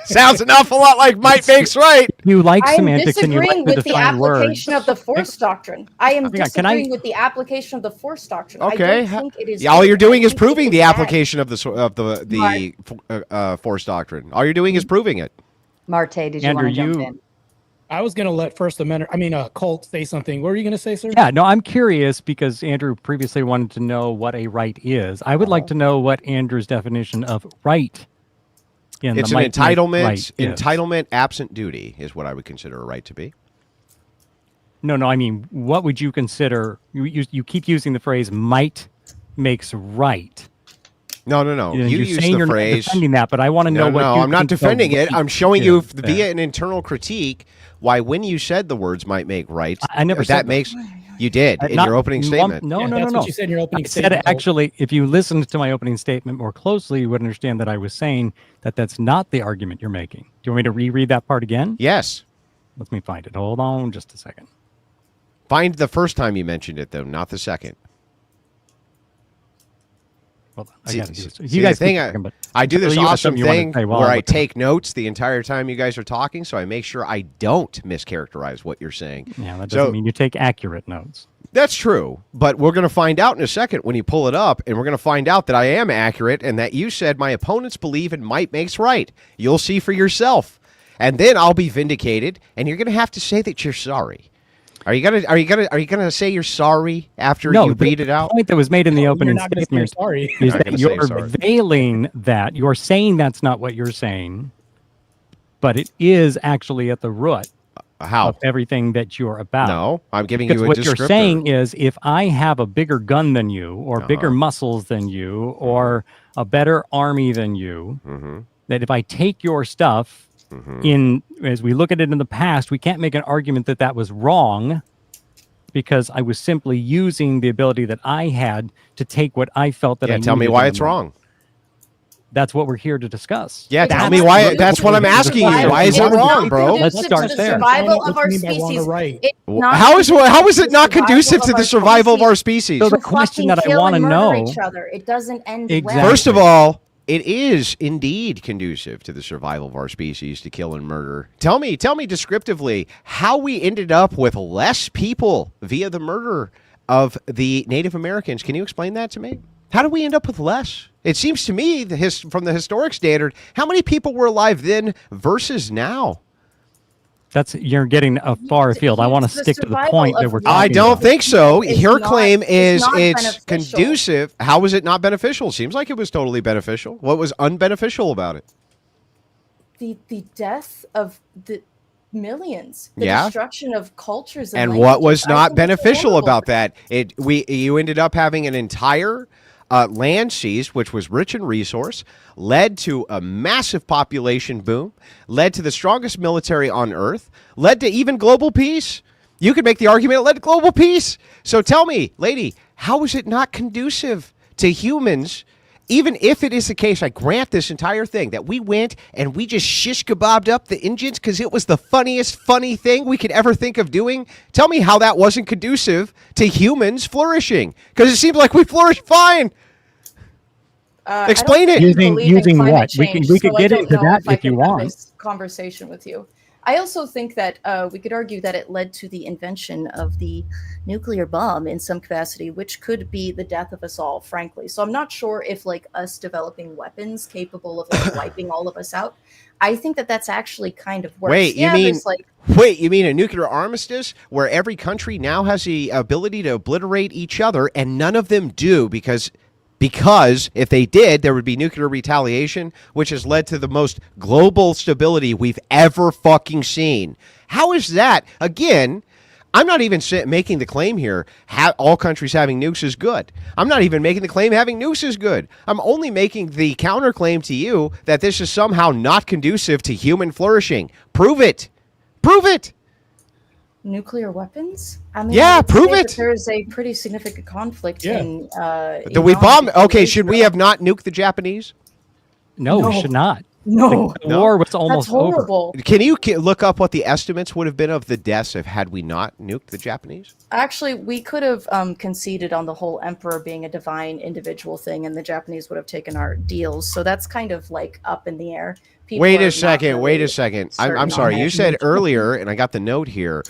Sounds an awful lot like might makes right. You like I am semantics and you disagreeing like to with the define words. application of the force doctrine. I am Hang on, disagreeing with the application of the force doctrine. Okay. I don't think it is All good. you're doing I is think proving it the is bad. application of the force doctrine. All you're doing is proving it. Marte, did you Andrew, want to jump in? I was going to let First Amendment, Colt say something. What were you going to say, sir? Yeah, no, I'm curious because Andrew previously wanted to know what a right is. I would like to know what Andrew's definition of right in It's the an might make entitlement. right is. Entitlement absent duty is what I would consider a right to be. No, I mean, what would you consider? You keep using the phrase "might makes right." No. You're use saying the you're phrase. not defending that, but I want to know what. No, I'm not defending it. I'm showing you via an an internal critique why when you said the words "might make right," I never said that makes. You did in your opening statement. No. That's what you said in your opening statement. Actually, if you listened to my opening statement more closely, you would understand that I was saying that that's not the argument you're making. Do you want me to reread that part again? Yes. Let me find it. Hold on just a second. Find the first time you mentioned it, though, not the second. Well, See, I got to do this. see, the thing, I do this awesome thing where I take notes the entire time you guys are talking, so I make sure I don't mischaracterize what you're saying. Yeah, that doesn't mean you take accurate notes. That's true, but we're going to find out in a second when you pull it up, and we're going to find out that I am accurate and that you said my opponents believe in might makes right. You'll see for yourself, and then I'll be vindicated, and you're going to have to say that you're sorry. Are you gonna say you're sorry after you read it out? The point that was made in the opening statement is that you're veiling that. You're saying that's not what you're saying, but it is actually at the root of everything that you're about. No, I'm giving you a what descriptor. You're saying is if I have a bigger gun than you, or bigger muscles than you, or a better army than you, that if I take your stuff, as we look at it in the past, we can't make an argument that that was wrong because I was simply using the ability that I had to take what I felt that I needed. Tell me why it's wrong. That's what we're here to discuss. Yeah, tell me why. That's what I'm asking you. Why is it wrong, bro? Let's start there. Survival of our species. How is it not conducive to the survival of our species? So the question that I want to know. It doesn't end well. First of all, it is indeed conducive to the survival of our species to kill and murder. Tell me descriptively how we ended up with less people via the murder of the Native Americans. Can you explain that to me? How did we end up with less? It seems to me, from the historic standard, how many people were alive then versus now? You're getting far afield. I want to stick to the point that we're talking I don't about. think so. Her claim is it's conducive. How was it not beneficial? Seems like it was totally beneficial. What was unbeneficial about it? The death of the millions, the destruction of cultures, and what was not beneficial about that? You ended up having an entire land seized, which was rich in resource, led to a massive population boom, led to the strongest military on earth, led to even global peace. You could make the argument it led to global peace. So tell me, lady, how is it not conducive to humans? Even if it is the case, I grant this entire thing, that we went and we just shish kebabbed up the Indians because it was the funniest funny thing we could ever think of doing. Tell me how that wasn't conducive to humans flourishing, because it seems like we flourished fine. Explain it. Using what? We could get into that if you want. This conversation with you. I also think that we could argue that it led to the invention of the nuclear bomb in some capacity, which could be the death of us all, frankly. So I'm not sure if us developing weapons capable of wiping all of us out. I think that that's actually kind of worse. Wait, you mean a nuclear armistice where every country now has the ability to obliterate each other and none of them do because if they did, there would be nuclear retaliation, which has led to the most global stability we've ever fucking seen. How is that? Again, I'm not even making the claim here all countries having nukes is good. I'm not even making the claim having nukes is good. I'm only making the counterclaim to you that this is somehow not conducive to human flourishing. Prove it. Prove it. Nuclear weapons? I mean, prove it. There is a pretty significant conflict in. Do we bomb? Okay, should we have not nuked the Japanese? No, we should not. No, the war was almost over. Can you look up what the estimates would have been of the deaths had we not nuked the Japanese? Actually, we could have conceded on the whole emperor being a divine individual thing, and the Japanese would have taken our deals. So that's kind of up in the air. Wait a second. I'm sorry. You said earlier, and I got the note here,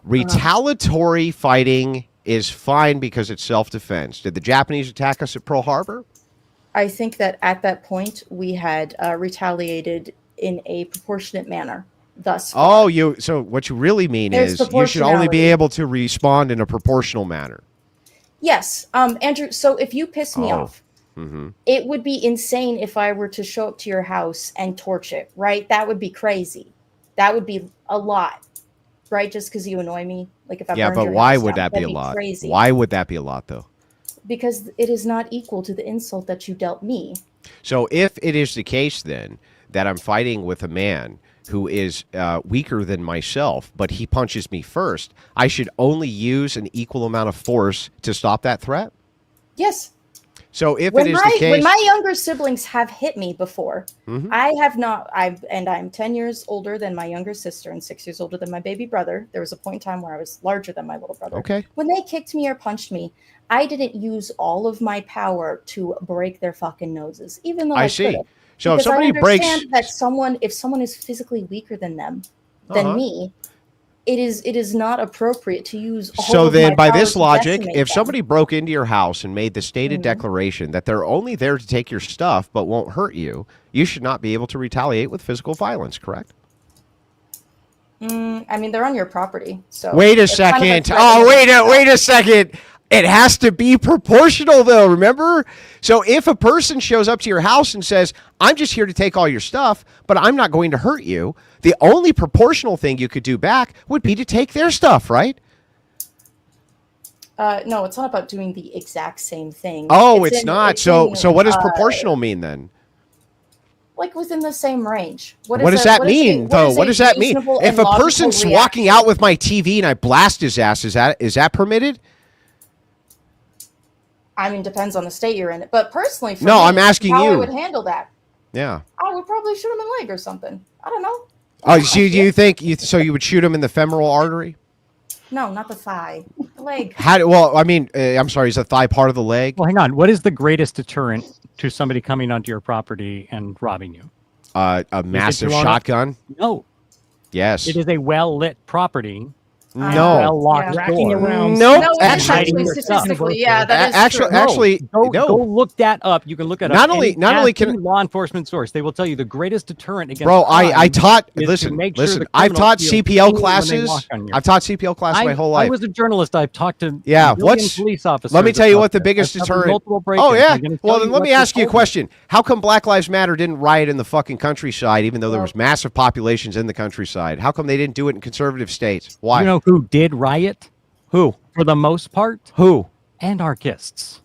retaliatory fighting is fine because it's self-defense. Did the Japanese attack us at Pearl Harbor? I think that at that point we had retaliated in a proportionate manner. Thus far. So what you really mean is you should only be able to respond in a proportional manner. Yes, Andrew. So if you piss me off, it would be insane if I were to show up to your house and torch it. Right? That would be crazy. That would be a lot. Right? Just because you annoy me. Like if I Yeah, burned but your why house would down, that be a that'd lot? Crazy. Why would that be a lot, though? Because it is not equal to the insult that you dealt me. So if it is the case then that I'm fighting with a man who is weaker than myself, but he punches me first, I should only use an equal amount of force to stop that threat? Yes. So if When it is the case... when my younger siblings have hit me before, Mhm. I have not. I'm 10 years older than my younger sister and 6 years older than my baby brother. There was a point in time where I was larger than my little brother. Okay. When they kicked me or punched me, I didn't use all of my power to break their fucking noses, even though I see. could've. So if Because somebody I breaks... understand that if someone is physically weaker than them, than me, it is not appropriate to use all So of then, my by power this to logic, decimate if them. somebody broke into your house and made the stated Mhm. declaration that they're only there to take your stuff but won't hurt you, you should not be able to retaliate with physical violence, correct? I mean, they're on your property. So Wait a it's kind of a second. threat Oh, against wait a second. It has to be proportional, though, remember? So if a person shows up to your house and says, I'm just here to take all your stuff, but I'm not going to hurt you, the only proportional thing you could do back would be to take their stuff, right? No, it's not about doing the exact same thing. Oh, it's not. So what does uh, proportional mean then? Like within the same range. What does that mean, though? What does that mean? If a person's walking out with my TV and I blast his ass, is that permitted? I mean, depends on the state you're in. But personally, for No, me, I'm asking how I you. would handle that. Yeah. I would probably shoot him in the leg or something. I don't know. Oh, so you think so? You would shoot him in the femoral artery? No, not the thigh. The leg. Well, I mean, I'm sorry. Is the thigh part of the leg? Well, hang on. What is the greatest deterrent to somebody coming onto your property and robbing you? A massive drone? shotgun? No. Yes. It is a well-lit property. No. Well-locked door. Nope. No, actually, statistically, yeah, that is true. Actually, go no. look that up. You can look at Not only can law enforcement source, they will tell you the greatest deterrent against. Bro, I taught. is to Listen, make sure the I've taught criminals feel CPL pain when they classes. walk on you. I've taught CPL classes my whole life. I was a journalist. I've talked to Yeah, police officers. Let me tell you what the about biggest this. I've covered deterrent. multiple break-ins. Oh yeah. I'm gonna Well, tell then you let what me they ask you a told me. question. How come Black Lives Matter didn't riot in the fucking countryside, even though there was massive populations in the countryside? How come they didn't do it in conservative states? Why? You know who did riot? Who? For the most part? Who? Anarchists.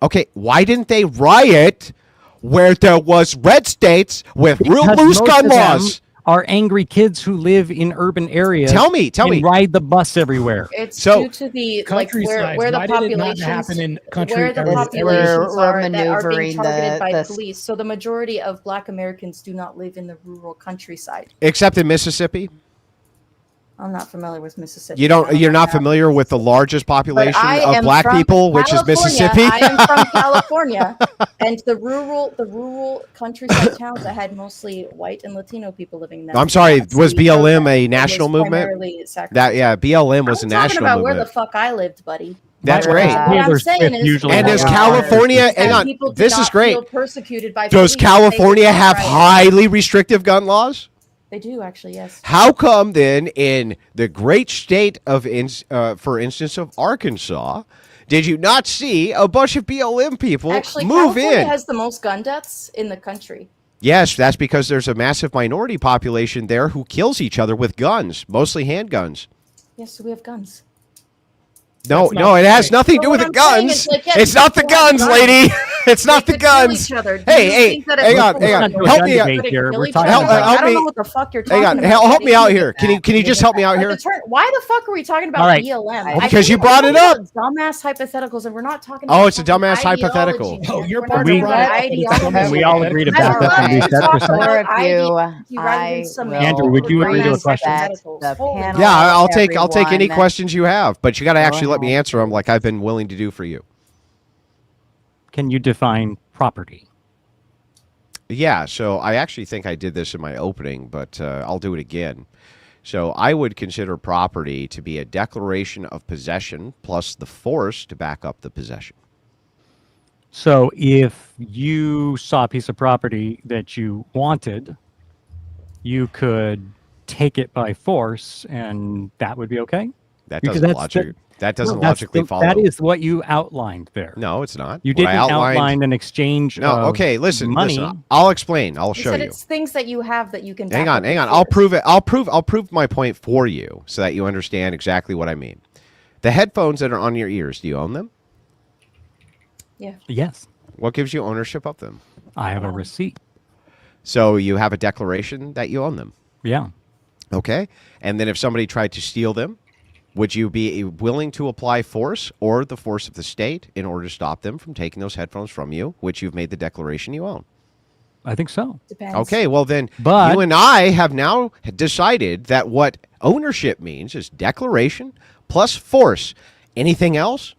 Okay, why didn't they riot where there was red states with real Because loose most gun of them laws? Are angry kids who live in urban areas. Tell me. And ride the bus everywhere. It's So- due to the Countryside, where the why did it not populations happen in country where the areas? populations We're are that are maneuvering being targeted by the- police. So the majority of Black Americans do not live in the rural countryside. Except in Mississippi? I'm not familiar with Mississippi. You're not familiar with the largest population I of am black from people, which is California. Mississippi? I am from California, and the rural countryside towns that had mostly white and Latino people living in them. I'm sorry, was BLM a It national was movement? primarily sacrifice. That yeah, BLM was I'm a talking national about movement. where the fuck I lived, buddy. That's What great. I'm saying is, And does California? Hang on, people do this is not great. feel persecuted by Does police. They California do not have riot. highly restrictive gun laws? They do actually, yes. How come then, in the great state of, for instance, of Arkansas, did you not see a bunch of BLM people Actually, move California in? has the most gun deaths in the country. Yes, that's because there's a massive minority population there who kills each other with guns, mostly handguns. Yes, so we have guns. No, it has nothing to do with the guns. It's not the guns, lady. It's not the guns. Hey, hang on. Help me out. I don't know what the fuck you're talking Hang on. about. Help me out here. Can you just help me out here? Why the fuck are we talking about All right. BLM? Because you brought it up. Dumbass hypotheticals, and we're not talking. Oh, it's a dumbass hypothetical. Oh, you're part of we all agreed about that. Can we set for some- Andrew, would you agree to a question? Yeah, I'll take any questions you have, but you got to actually let me answer them like I've been willing to do for you. Can you define property? Yeah, so I actually think I did this in my opening, but I'll do it again. So I would consider property to be a declaration of possession plus the force to back up the possession. So if you saw a piece of property that you wanted, you could take it by force, and that would be okay? That Because doesn't logic. That doesn't That's logically follow. That is what you outlined there. No, it's not. You What didn't I outlined- outline an exchange. No, of okay, listen. money. I'll explain. I'll You show said you. it's things that you have that you can. Hang back on. up with I'll force. prove it. I'll prove my point for you so that you understand exactly what I mean. The headphones that are on your ears, do you own them? Yeah. Yes. What gives you ownership of them? I have a receipt. So you have a declaration that you own them. Yeah. Okay. And then if somebody tried to steal them, would you be willing to apply force or the force of the state in order to stop them from taking those headphones from you, which you've made the declaration you own? I think so. Depends. Okay, well then, But- you and I have now decided that what ownership means is declaration plus force. Anything else?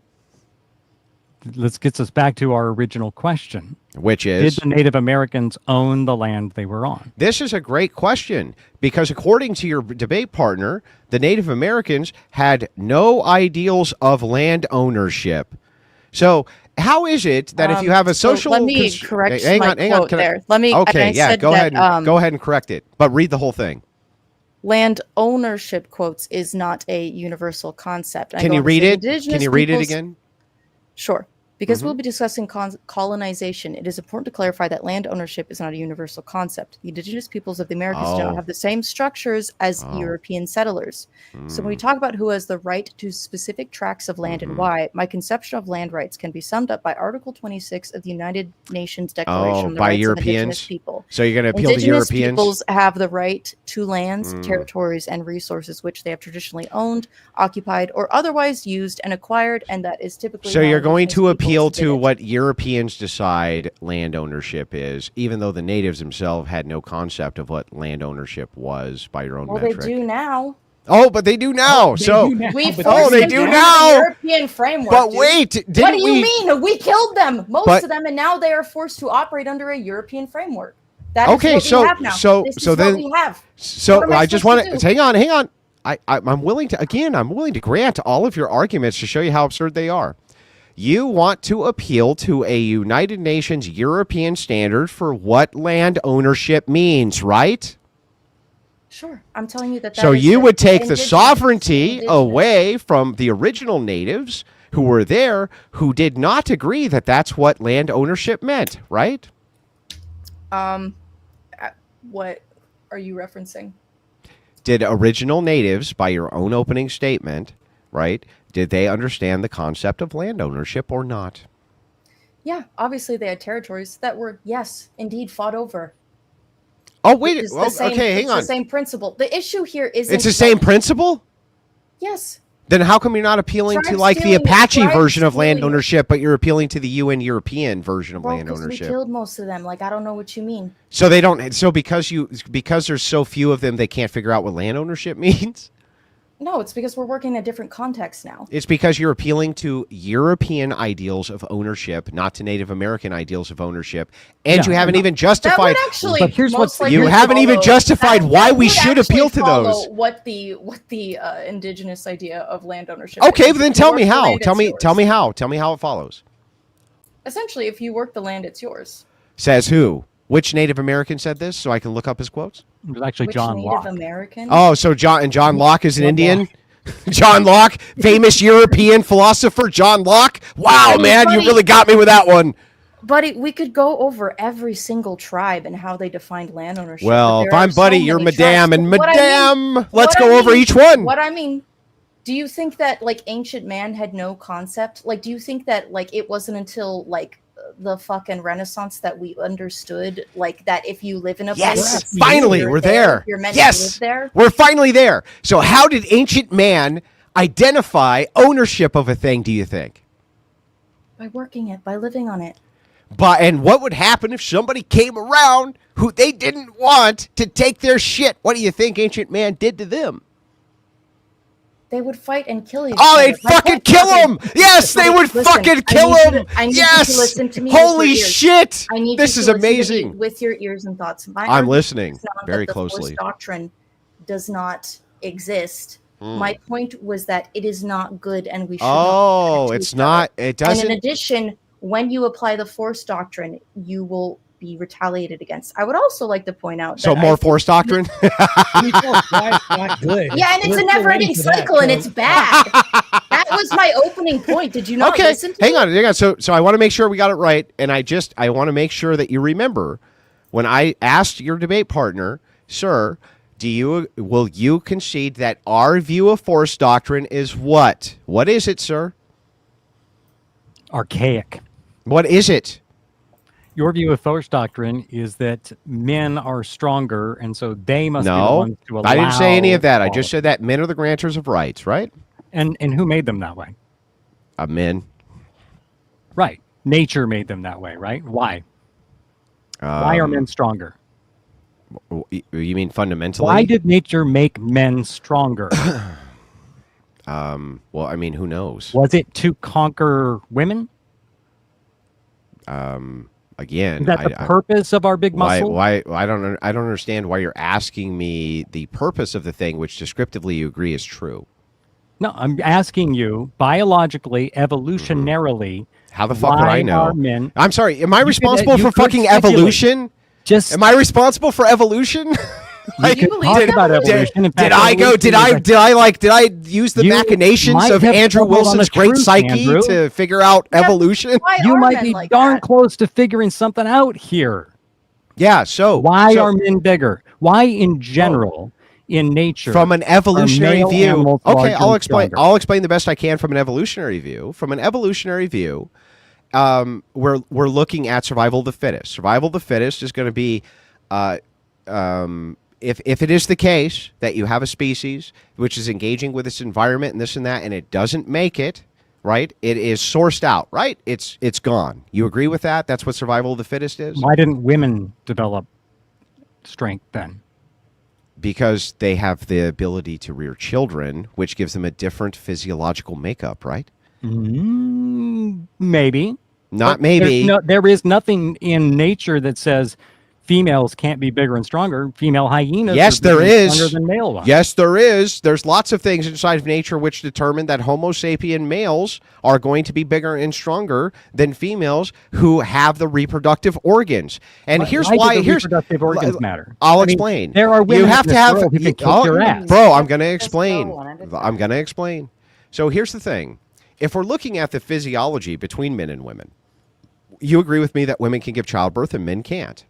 Let's get us back to our original question. Which is? Did the Native Americans own the land they were on? This is a great question because according to your debate partner, the Native Americans had no ideals of land ownership. So how is it that if you have a social... let me correct hang my on, quote there. Let me. Okay, I yeah, said go that, ahead. Go ahead and correct it, but read the whole thing. Land ownership, quotes, is not a universal concept. Can you read it? Can you read it again? Sure. Because we'll be discussing colonization, it is important to clarify that land ownership is not a universal concept. The indigenous peoples of the Americas do not have the same structures as European settlers. So when we talk about who has the right to specific tracts of land and why, my conception of land rights can be summed up by Article 26 of the United Nations Declaration on the by Rights Europeans? of Indigenous People. So you're going to appeal Indigenous to Europeans? peoples have the right to lands, territories, and resources which they have traditionally owned, occupied, or otherwise used and acquired, and that is typically... So how you're going Indigenous to peoples appeal did to it. what Europeans decide land ownership is, even though the natives themselves had no concept of what land ownership was by your own Well, metric. they do now. Oh, but they do now. They so do now, We but forced they them do to now. the European framework. But dude. wait, what didn't do you we- mean? We killed them, most But- of them, and now they are forced to operate under a European framework. That is Okay, what so- we have now. so- This so is then- what we have. So What am I I just supposed want to to do? hang on. I'm willing to grant all of your arguments to show you how absurd they are. You want to appeal to a United Nations European standard for what land ownership means, right? Sure, I'm telling you that. So is you would take the indigenous- sovereignty indigenous. away from the original natives who were there, who did not agree that that's what land ownership meant, right? What are you referencing? Did original natives, by your own opening statement, right, did they understand the concept of land ownership or not? Yeah, obviously they had territories that were, yes, indeed fought over. Oh, wait. It's the Well, same, okay, hang it's on. the same principle. The issue here isn't... It's the same principle? Yes. Then how come you're not appealing to Tribes like the stealing- Apache tribes version of land stealing- ownership, but you're appealing to the UN European version of Well, land 'cause we ownership? killed most of them. Like, I don't know what you mean. So they don't. So because there's so few of them, they can't figure out what land ownership means. No, it's because we're working in a different context now. It's because you're appealing to European ideals of ownership, not to Native American ideals of ownership, and Yeah. you haven't even That justified. would actually. But here's most what's- likely You haven't even follow- justified that- why that we would should actually appeal to follow those. What the indigenous idea of land ownership? Okay, is. but then If you tell work me the how. land, Tell it's me. yours. Tell me how. Tell me how it follows. Essentially, if you work the land, it's yours. Says who? Which Native American said this? So I can look up his quotes. It was actually Which John Native Locke. American? Oh, so John Locke is an John Indian. Locke. John Locke, famous European philosopher. John Locke. Wow, Buddy, man, you buddy. really got me with that one. Buddy, we could go over every single tribe and how they defined land ownership. Well, but if there I'm are so buddy, you're many madame, tribes. and What I mean- madame. Let's what go I over mean- each one. What I mean, do you think that like ancient man had no concept? Like, do you think that like it wasn't until like the fucking Renaissance that we understood like that if you live in a place, Yes, it's finally, you're we're there. You're meant Yes, to live there. we're finally there. So how did ancient man identify ownership of a thing, do you think? By working it, by living on it. And what would happen if somebody came around who they didn't want to take their shit? What do you think ancient man did to them? They would fight and kill each Oh, other. they'd My fucking point kill is- him! Yes, they would Listen, fucking kill I need you him! to- I need you Yes! to listen to me with Holy your ears. shit! I need This you is to listen to me amazing. with your ears and thoughts. My I'm argument listening is not very that the force closely. doctrine does not exist. Mm. My point was that it is not good, and we should. Oh, not it's not. It And in doesn't. addition, when you apply the force doctrine, you will be retaliated against. I would also like to point out. So that more force doctrine. Not good. Yeah, and it's We're a never-ending ready for that, cycle, and so- it's bad. That was my opening point. Did you not Okay, listen to hang me? on. So I want to make sure we got it right, and I want to make sure that you remember when I asked your debate partner, sir, will you concede that our view of force doctrine is what? What is it, sir? Archaic. What is it? Your view of force doctrine is that men are stronger, and so they must be the ones to allow. I didn't say any of that. I just equality. said that men are the grantors of rights, right? And who made them that way? Men. Right. Nature made them that way, right? Why? Why are men stronger? You mean fundamentally? Why did nature make men stronger? Well, I mean, who knows? Was it to conquer women? Again, Is that the purpose of our big muscle? Why? I don't understand why you're asking me the purpose of the thing, which descriptively you agree is true. No, I'm asking you biologically, evolutionarily. How the fuck would I know? Men, I'm sorry. Am I you responsible could for fucking speculate. evolution? Am I responsible for evolution? You could talk about evolution. In fact, Did I use the machinations of Andrew Wilson's great psyche Andrew. to figure out evolution? You might be darn close to figuring something out here. Yeah. So why are men bigger? Why, in general, in nature, from an evolutionary are male view? animals Okay, larger I'll and explain. stronger? I'll explain the best I can from an evolutionary view. From an evolutionary view, we're looking at survival of the fittest. Survival of the fittest is going to be, if it is the case that you have a species which is engaging with its environment and this and that, and it doesn't make it, right? It is sourced out, right? It's gone. You agree with that? That's what survival of the fittest is? Why didn't women develop strength then? Because they have the ability to rear children, which gives them a different physiological makeup, right? Maybe. Not But maybe. there is nothing in nature that says females can't be bigger and stronger. Female hyenas Yes, are bigger there and is. stronger than male ones. Yes, there is. There's lots of things inside of nature which determine that Homo sapien males are going to be bigger and stronger than females who have the reproductive organs. And here's Why why. do the Here's reproductive organs matter? I'll I mean, explain. there are women You have in to this have. world who can kick your ass. Bro, I'm going to explain. I'm going to explain. So here's the thing. If we're looking at the physiology between men and women, you agree with me that women can give childbirth and men can't.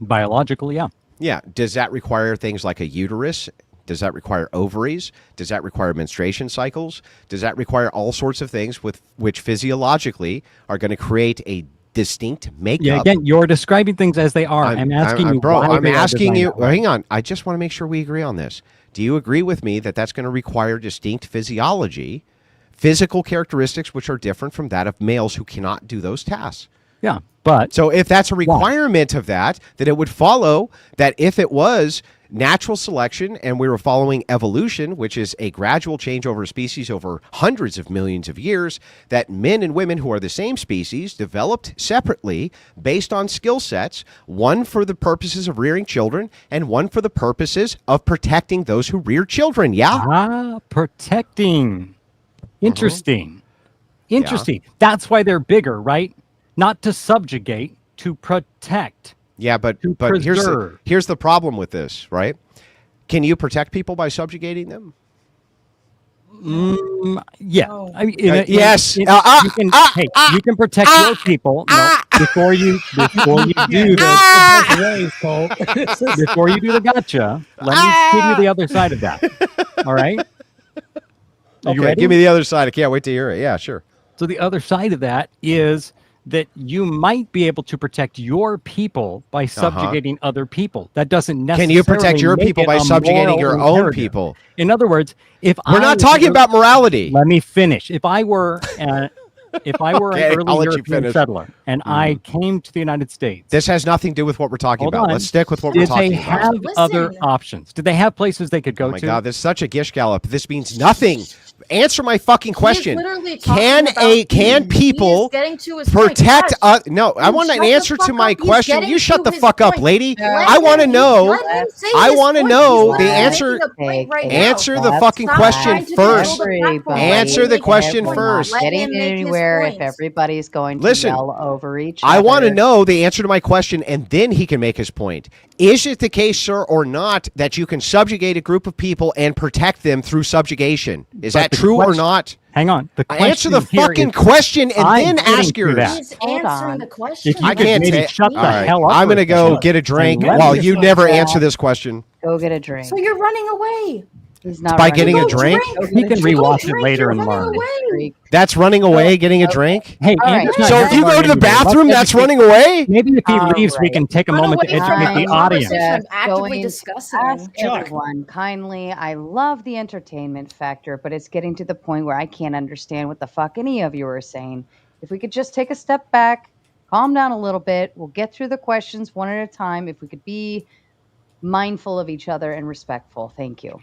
Biologically, yeah. Yeah. Does that require things like a uterus? Does that require ovaries? Does that require menstruation cycles? Does that require all sorts of things with which physiologically are going to create a distinct makeup? Yeah, again, you're describing things as they are. I'm asking you, bro, why I'm they are asking designed you. that way. Hang on. I just want to make sure we agree on this. Do you agree with me that that's going to require distinct physiology, physical characteristics which are different from that of males who cannot do those tasks? Yeah, but so if that's a requirement of that, then it would follow that if it was natural selection and we were following evolution, which is a gradual change over a species over hundreds of millions of years, that men and women who are the same species developed separately based on skill sets, one for the purposes of rearing children and one for the purposes of protecting those who rear children. Yeah. Protecting. Interesting. Interesting. That's why they're bigger, right? Not to subjugate, to protect. Yeah, but here's the problem with this, right? Can you protect people by subjugating them? Yeah. I mean, yes. you can protect your people. No, before you do before you do the gotcha, let me give you the other side of that. All right. Are you Okay, ready? give me the other side. I can't wait to hear it. Yeah, sure. So the other side of that is that you might be able to protect your people by subjugating other people. That doesn't necessarily Can you protect your make people it by a subjugating moral your own imperative. people? In other words, if We're not talking about morality. Let me finish. If I were an Okay, early I'll let you European finish. settler and I came to the United States, This has nothing to do with what we're talking hold about. on. Let's stick with what we're Did they talking have about. other options? Did they have places they could go Oh my to? God, this is such a gish gallop. This means nothing. Answer my fucking question. literally Can talking about can people getting to his point. protect Guys, no, I want an shut the answer to fuck my up. He's question. getting You shut to the his fuck up, point. lady. Let I want to him- know. let him say I his want to point. know He's the literally answer. making a point right now. Answer the fucking Stop question trying to first. control the platform. Answer Let the him question make his first. point. Let Getting him make his anywhere if point. everybody's going to Listen, yell over each I other. want to know the answer to my question, and then he can make his point. Is it the case, sir, or not, that you can subjugate a group of people and protect them through subjugation? Is that that true or not? Hang on. The answer the here fucking is- question and I'm then getting ask to yours. that. He's answering the question. If you I could can't maybe say. shut the All right, hell up. I'm for going to a go second get a drink and let while me you finish. never answer this question. Go get a drink. So you're running away. He's not By running getting a away. drink? He can rewatch it Drink, later you're and running learn. away. That's running away, getting a drink? Hey, All right. Andrew's not So here if you to go learn to the anyway. Let's bathroom, that's educate- running away? Maybe if he All leaves, we right. can take a Run moment to away from educate the the audience. conversation. I'm actively Going to discussing. ask everyone kindly. I love the entertainment factor, but it's getting to the point where I can't understand what the fuck any of you are saying. If we could just take a step back, calm down a little bit, we'll get through the questions one at a time. If we could be mindful of each other and respectful. Thank you.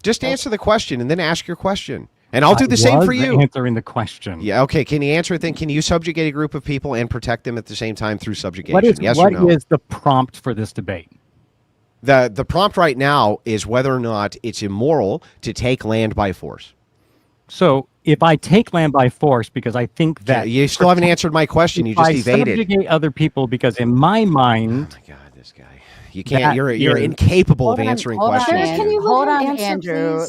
Just answer the question and then ask your question. And I'll do the same for you. Answering the question. Yeah, okay. Can you answer it then? Can you subjugate a group of people and protect them at the same time through subjugation? What is, yes or no? what is the prompt for this debate? The prompt right now is whether or not it's immoral to take land by force. So if I take land by force because I think that... You still haven't answered my question. You if just I evaded. subjugate other people because in my mind... Oh my God, this guy. You can't. You're incapable of answering questions. Hold on, Andrew.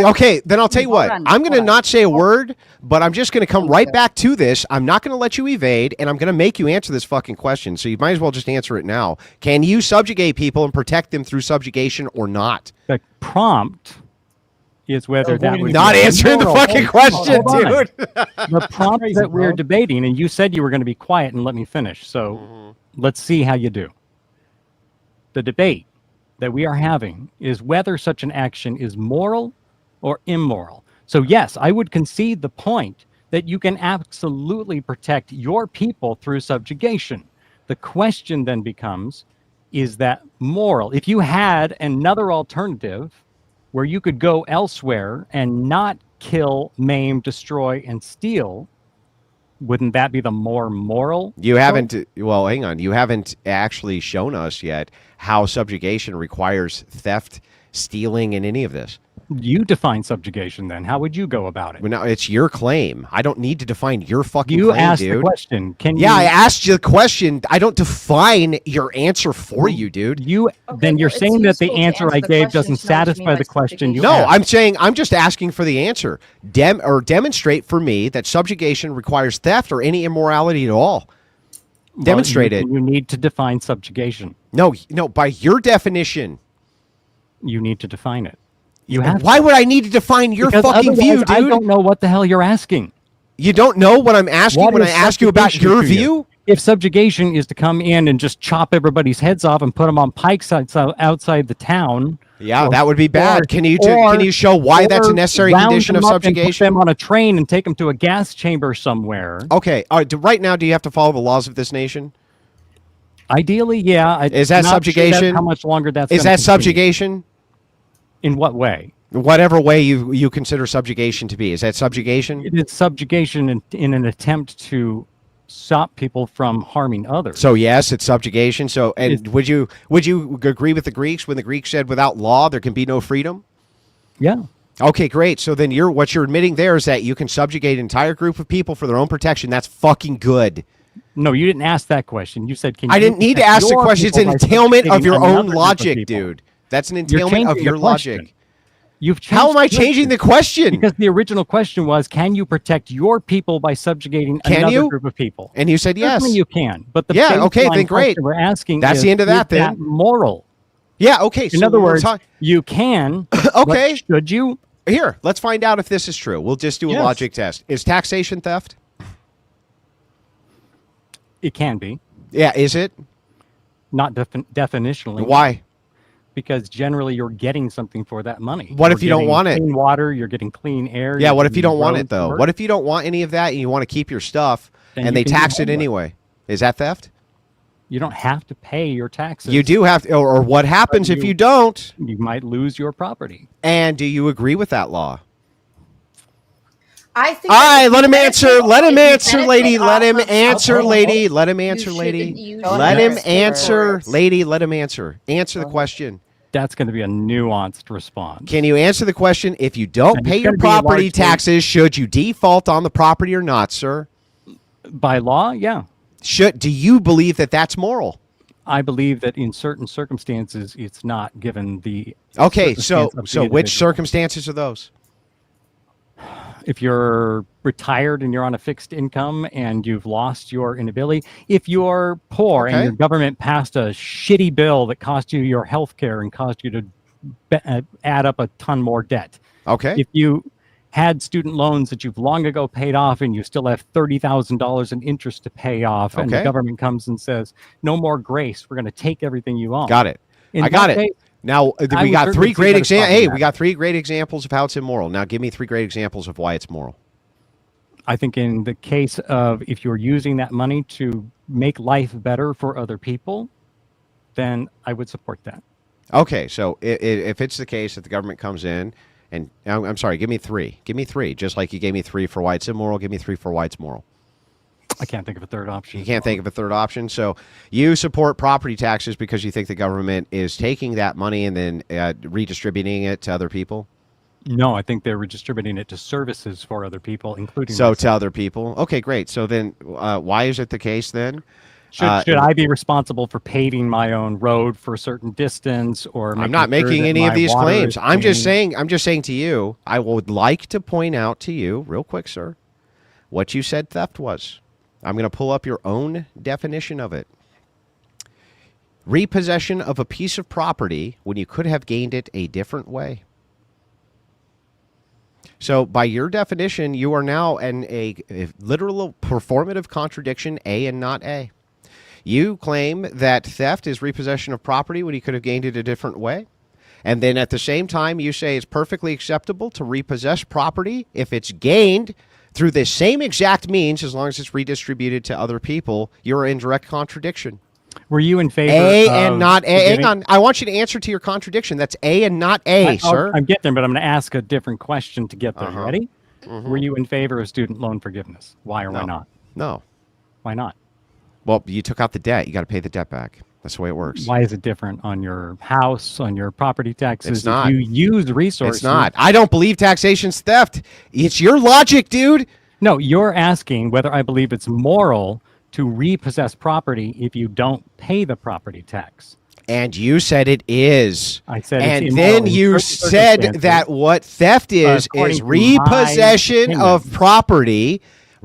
Okay, then I'll tell you what. I'm going to not say a word, but I'm just going to come right back to this. I'm not going to let you evade, and I'm going to make you answer this fucking question. So you might as well just answer it now. Can you subjugate people and protect them through subjugation or not? The prompt is whether that would not be answering the immoral. fucking question, Hold on. dude. The prompt that we're debating, and you said you were going to be quiet and let me finish. So let's see how you do. The debate that we are having is whether such an action is moral or immoral. So yes, I would concede the point that you can absolutely protect your people through subjugation. The question then becomes, is that moral? If you had another alternative where you could go elsewhere and not kill, maim, destroy, and steal, wouldn't that be the more moral? You haven't, well, hang on. You haven't actually shown us yet how subjugation requires theft, stealing, and any of this. You define subjugation then. How would you go about it? Well, now, it's your claim. I don't need to define your fucking You claim, asked dude. the question. Yeah, I asked you the question. I don't define your answer for you, dude. Then you're saying that the answer I gave doesn't satisfy the question you asked. I'm saying I'm just asking for the answer. Demonstrate for me that subjugation requires theft or any immorality at all. Demonstrate it. You need to define subjugation. No, by your definition. You need to define it. Why would I need to define your Because fucking view, dude? I don't know what the hell you're asking. You don't know what I'm asking What when is I ask you about subjugation your to you? view? If subjugation is to come in and just chop everybody's heads off and put them on pikes outside the town. Yeah, that would be bad. Can you show why that's a necessary condition of subjugation? Put them on a train and take them to a gas chamber somewhere. Okay. Right now, do you have to follow the laws of this nation? Ideally, yeah. Is that subjugation? How much longer that's Is gonna that continue. subjugation? In what way? Whatever way you consider subjugation to be. Is that subjugation? It is subjugation in an attempt to stop people from harming others. So yes, it's subjugation. So, and would you agree with the Greeks when the Greeks said without law there can be no freedom? Yeah. Okay, great. So then what you're admitting there is that you can subjugate an entire group of people for their own protection. That's fucking good. No, you didn't ask that question. You said, "Can I you didn't need to protect ask the your question. It's people an by entailment of subjugating your another own group of logic, people?" dude. That's an You're entailment of changing your the question. logic. You've How am I changing the question? Because the original question was, can you protect your people by subjugating another group of people? And you said yes. Certainly you can. But the okay, baseline then great. question we're asking That's is, the end of that, is that then. moral? Yeah, okay. In other words, you can. Okay. But should you? Here, let's find out if this is true. We'll just do a logic test. Is taxation theft? It can be. Yeah, is it? Not definitionally. Why? Because generally you're getting something for that money. What if you don't want it? Clean water, you're getting clean air. Yeah, you're what if you getting don't want it, roads though? work. What if you don't want any of that and you want to keep your stuff Then and you they can be tax it homeless. anyway? Is that theft? You don't have to pay your taxes. You do have to, or what happens if you don't? You might lose your property. And do you agree with that law? I think. All right, let him answer. Let him if you answer, benefit lady. Let off him of answer, alcohol, lady. Let him answer, you lady. shouldn't use Let your him answer, skateboards. lady. Let him answer. Answer the question. That's going to be a nuanced response. Can you answer the question? If you don't And pay it's your gonna be a property large taxes, should you default on the property or not, sir? By law, yeah. Do you believe that that's moral? I believe that in certain circumstances, it's not given the. Okay, so circumstance of the which individual. circumstances are those? If you're retired and you're on a fixed income and you've lost your inability, if you're poor Okay. and your government passed a shitty bill that cost you your health care and caused you to add up a ton more debt. Okay. If you had student loans that you've long ago paid off and you still have $30,000 in interest to pay off, and the Okay. government comes and says, no more grace, we're going to take everything you own. Got it. In I got that it. case, Now I we would got certainly three see great that as examples. Hey, we problematic. got 3 great examples of how it's immoral. Now give me 3 great examples of why it's moral. I think in the case of if you're using that money to make life better for other people, then I would support that. Okay, so if it's the case that the government comes in and I'm sorry, give me 3. Give me 3. Just like you gave me 3 for why it's immoral, give me 3 for why it's moral. I can't think of a third option. You can't think of a third option. So you support property taxes because you think the government is taking that money and then redistributing it to other people? No, I think they're redistributing it to services for other people, including So myself. to other people. Okay, great. So then why is it the case then? Should I be responsible for paving my own road for a certain distance, or I'm not making sure making that any of my these water claims. is I'm just clean? saying to you, I would like to point out to you real quick, sir, what you said theft was. I'm going to pull up your own definition of it. Repossession of a piece of property when you could have gained it a different way. So by your definition, you are now in a literal performative contradiction, A and not A. You claim that theft is repossession of property when you could have gained it a different way. And then at the same time, you say it's perfectly acceptable to repossess property if it's gained through the same exact means as long as it's redistributed to other people. You're in direct contradiction. Were you in favor A of and not A? Hang giving- on. I want you to answer to your contradiction. That's A and not A, sir. I'm getting there, but I'm going to ask a different question to get there. Uh-huh. You ready? Mhm. Were you in favor of student loan forgiveness? Why or why No. not? No. Why not? Well, you took out the debt. You got to pay the debt back. That's the way it works. Why is it different on your house, on your property taxes? It's not. If you use resources. It's not. I don't believe taxation's theft. It's your logic, dude. No, you're asking whether I believe it's moral to repossess property if you don't pay the property tax. And you said it is. I said and it's then immoral in you certain said circumstances. that what theft is According to my repossession opinion. of property.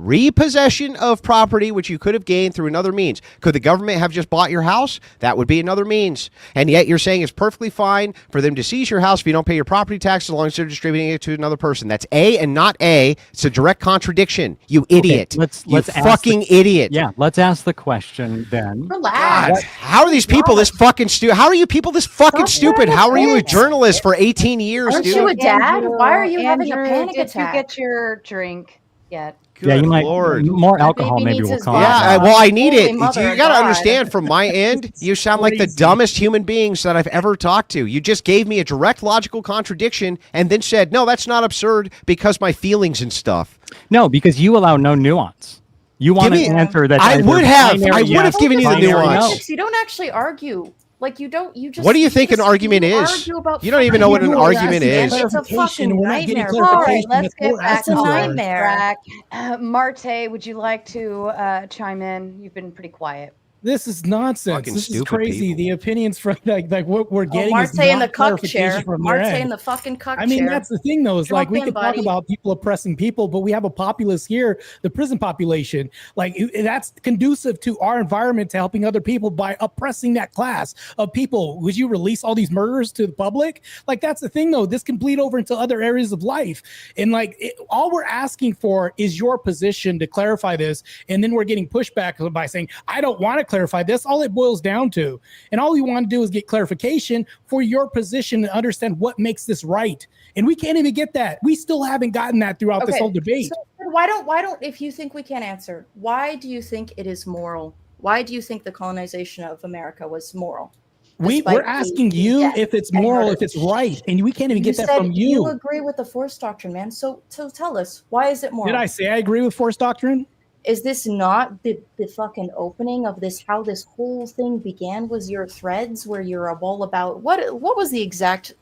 Repossession of property which you could have gained through another means. Could the government have just bought your house? That would be another means. And yet you're saying it's perfectly fine for them to seize your house if you don't pay your property tax as long as they're distributing it to another person. That's A and not A. It's a direct contradiction. You idiot. Let's you ask fucking the- idiot. Yeah, let's ask the question then. Relax. God, how are these people this fucking stupid? How are you people this fucking stupid? How are you a journalist for 18 years, Aren't dude? you a dad? Why are you having a Andrew, panic did attack? you get your drink yet? Yeah, you Good might. Lord. More My alcohol baby maybe needs will his calm vodka. down. Yeah, well, I need Holy it. mother You of got to God. understand from my end, you sound like the dumbest human beings that I've ever talked to. You just gave me a direct logical contradiction and then said, no, that's not absurd because my feelings and stuff. No, because you allow no nuance. You want me- an answer that I either would have. binary I would yes have given you the or binary nuance. no. You don't actually argue. Like you don't. You just. What do you think just- an argument you is? argue about You don't even know what an fucking argument rules, is. man. It's a Clarification, fucking we're not getting nightmare. clarification. All right, let's That's get what we're back asking on for. nightmare. track. Marte, would you like to chime in? You've been pretty quiet. This is nonsense. Fucking This is stupid crazy. people. The opinions from like what we're getting is Marte in the not cuck clarification chair. from their Marte end. in the fucking cuck chair. I mean, that's the thing, though. Is like we Jump in, can talk buddy. about people oppressing people, but we have a populace here, the prison population. Like that's conducive to our environment to helping other people by oppressing that class of people. Would you release all these murders to the public? Like that's the thing, though. This can bleed over into other areas of life, and like all we're asking for is your position to clarify this, and then we're getting pushback by saying I don't want to clarify this. All it boils down to, and all we want to do is get clarification for your position and understand what makes this right. And we can't even get that. We still haven't gotten that throughout this whole debate. So why don't if you think we can't answer, why do you think it is moral? Why do you think the colonization of America was moral? We're Despite asking the you death if it's and moral, murder. if it's right, and we can't even You get that said from you you. agree with the force doctrine, man. So tell us, why is it moral? Did I say I agree with force doctrine? Is this not the fucking opening of this? How this whole thing began was your threads where you're all about what was the exact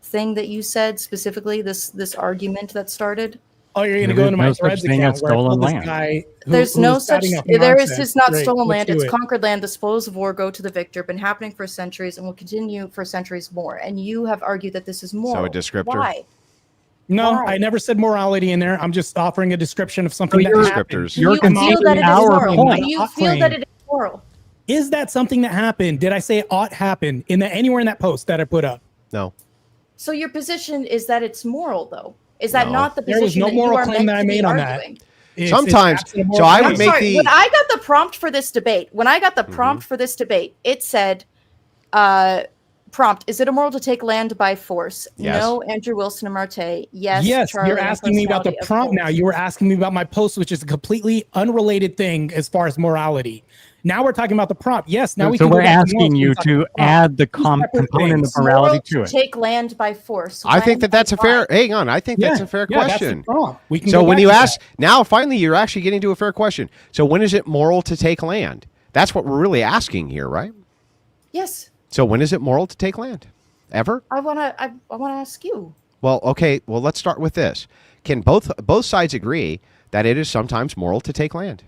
thing that you said specifically? This argument that started. Oh, you're going to There go is into no my such threads thing account as where I stolen told this land. guy There's no such. There is. It's not Great, stolen let's land. do It's it. conquered land. The spoils of war go to the victor. Been happening for centuries and will continue for centuries more. And you have argued that this is moral. So a descriptor? Why? No, Why? I never said morality in there. I'm just offering a description of something that you're- happened. Descriptors. Do you feel that it is moral? Do you feel that it is moral? Is that something that happened? Did I say it ought happen in anywhere in that post that I put up? No. So your position is that it's moral, though. Is that No. not the There position was no that you moral are claim meant that I to be made on that. arguing? Sometimes. So I would I'm make sorry, the. when I got the prompt for this debate, it said, prompt, is it immoral to take land by force? Yes. No, Andrew Wilson and Marte. Yes, Yes, Charlie you're and asking me about the personality, of prompt course. now. You were asking me about my post, which is a completely unrelated thing as far as morality. Now we're talking about the prompt. Yes, now we So can go we're back to morals. asking We you can talk to about the prompt. add the Two separate component of things. morality to Moral it. take land by force. I think When that's a and fair. why? Hang on. I think that's a fair Yeah, that's the question. prompt. We can So go when back you to ask that. now, finally, you're actually getting to a fair question. So when is it moral to take land? That's what we're really asking here, right? Yes, So when is it moral to take land? Ever? I wanna ask you. Well, okay. Well, let's start with this. Can both sides agree that it is sometimes moral to take land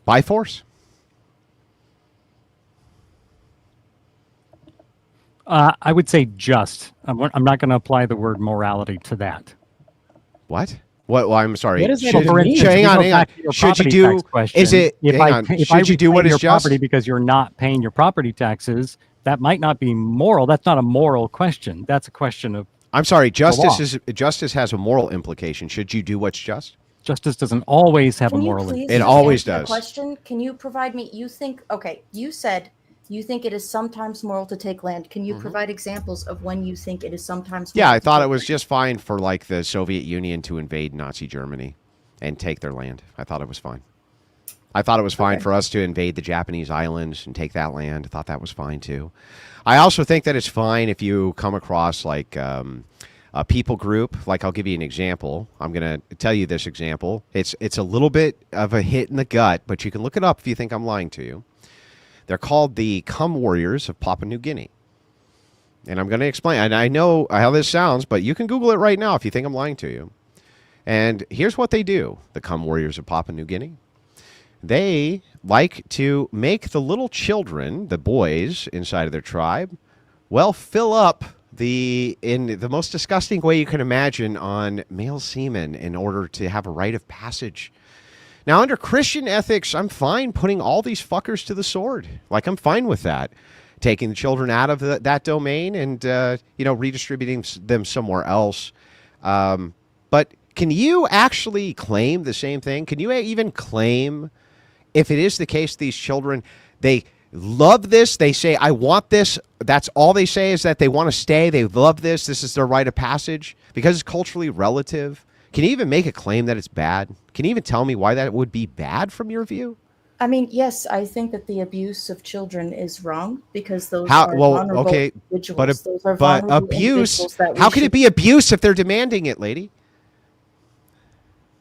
by force? I would say just. I'm not going to apply the word morality to that. What? What? Well, I'm sorry. What does that Should- For instance, hang if on, we hang go on. back to your Should you property do? tax question, Is it? If Hang I on. if I Should you do reclaim what your is just? property because you're not paying your property taxes, that might not be moral. That's not a moral question. That's a question of I'm sorry. law. Justice has a moral implication. Should you do what's just? Justice doesn't always have Can a you moral please implication. It just always answer the does. question? Can you provide me? You said you think it is sometimes moral to take land. Can you provide examples of when you think it is sometimes? Yeah, moral I to thought take it was land? just fine for like the Soviet Union to invade Nazi Germany and take their land. I thought it was fine. I thought it was fine for us to invade the Japanese islands and take that land. I thought that was fine too. I also think that it's fine if you come across like a people group. Like I'll give you an example. I'm going to tell you this example. It's a little bit of a hit in the gut, but you can look it up if you think I'm lying to you. They're called the Cum Warriors of Papua New Guinea. And I'm going to explain. And I know how this sounds, but you can Google it right now if you think I'm lying to you. And here's what they do, the Cum Warriors of Papua New Guinea. They like to make the little children, the boys inside of their tribe, well, fill up in the most disgusting way you can imagine on male semen in order to have a rite of passage. Now, under Christian ethics, I'm fine putting all these fuckers to the sword. Like, I'm fine with that. Taking the children out of that domain and, redistributing them somewhere else. But can you actually claim the same thing? Can you even claim, if it is the case, these children, they love this, they say, I want this, that's all they say is that they want to stay, they love this is their rite of passage, because it's culturally relative? Can you even make a claim that it's bad? Can you even tell me why that would be bad from your view? I mean, yes, I think that the abuse of children is wrong because those are Well, vulnerable okay, individuals. Those are but vulnerable abuse, individuals that we how can it should- be abuse if they're demanding it, lady?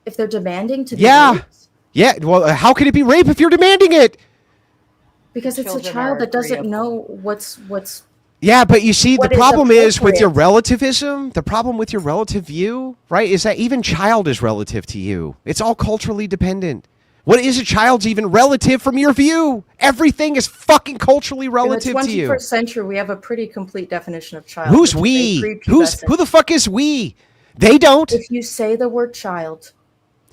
if they're demanding to be Yeah. raped? Yeah, well, how can it be rape if you're demanding it? Because it's a Children child are that doesn't agreeable. know what's Yeah, but you see, What the is problem is with your appropriate? relativism, the problem with your relative view, right, is that even child is relative to you. It's all culturally dependent. What is a child's even relative from your view? Everything is fucking culturally relative in the to you. 21st century, we have a pretty complete definition of child. Who's which is a we? prepubescent. Who the fuck is we? They don't. If you say the word child,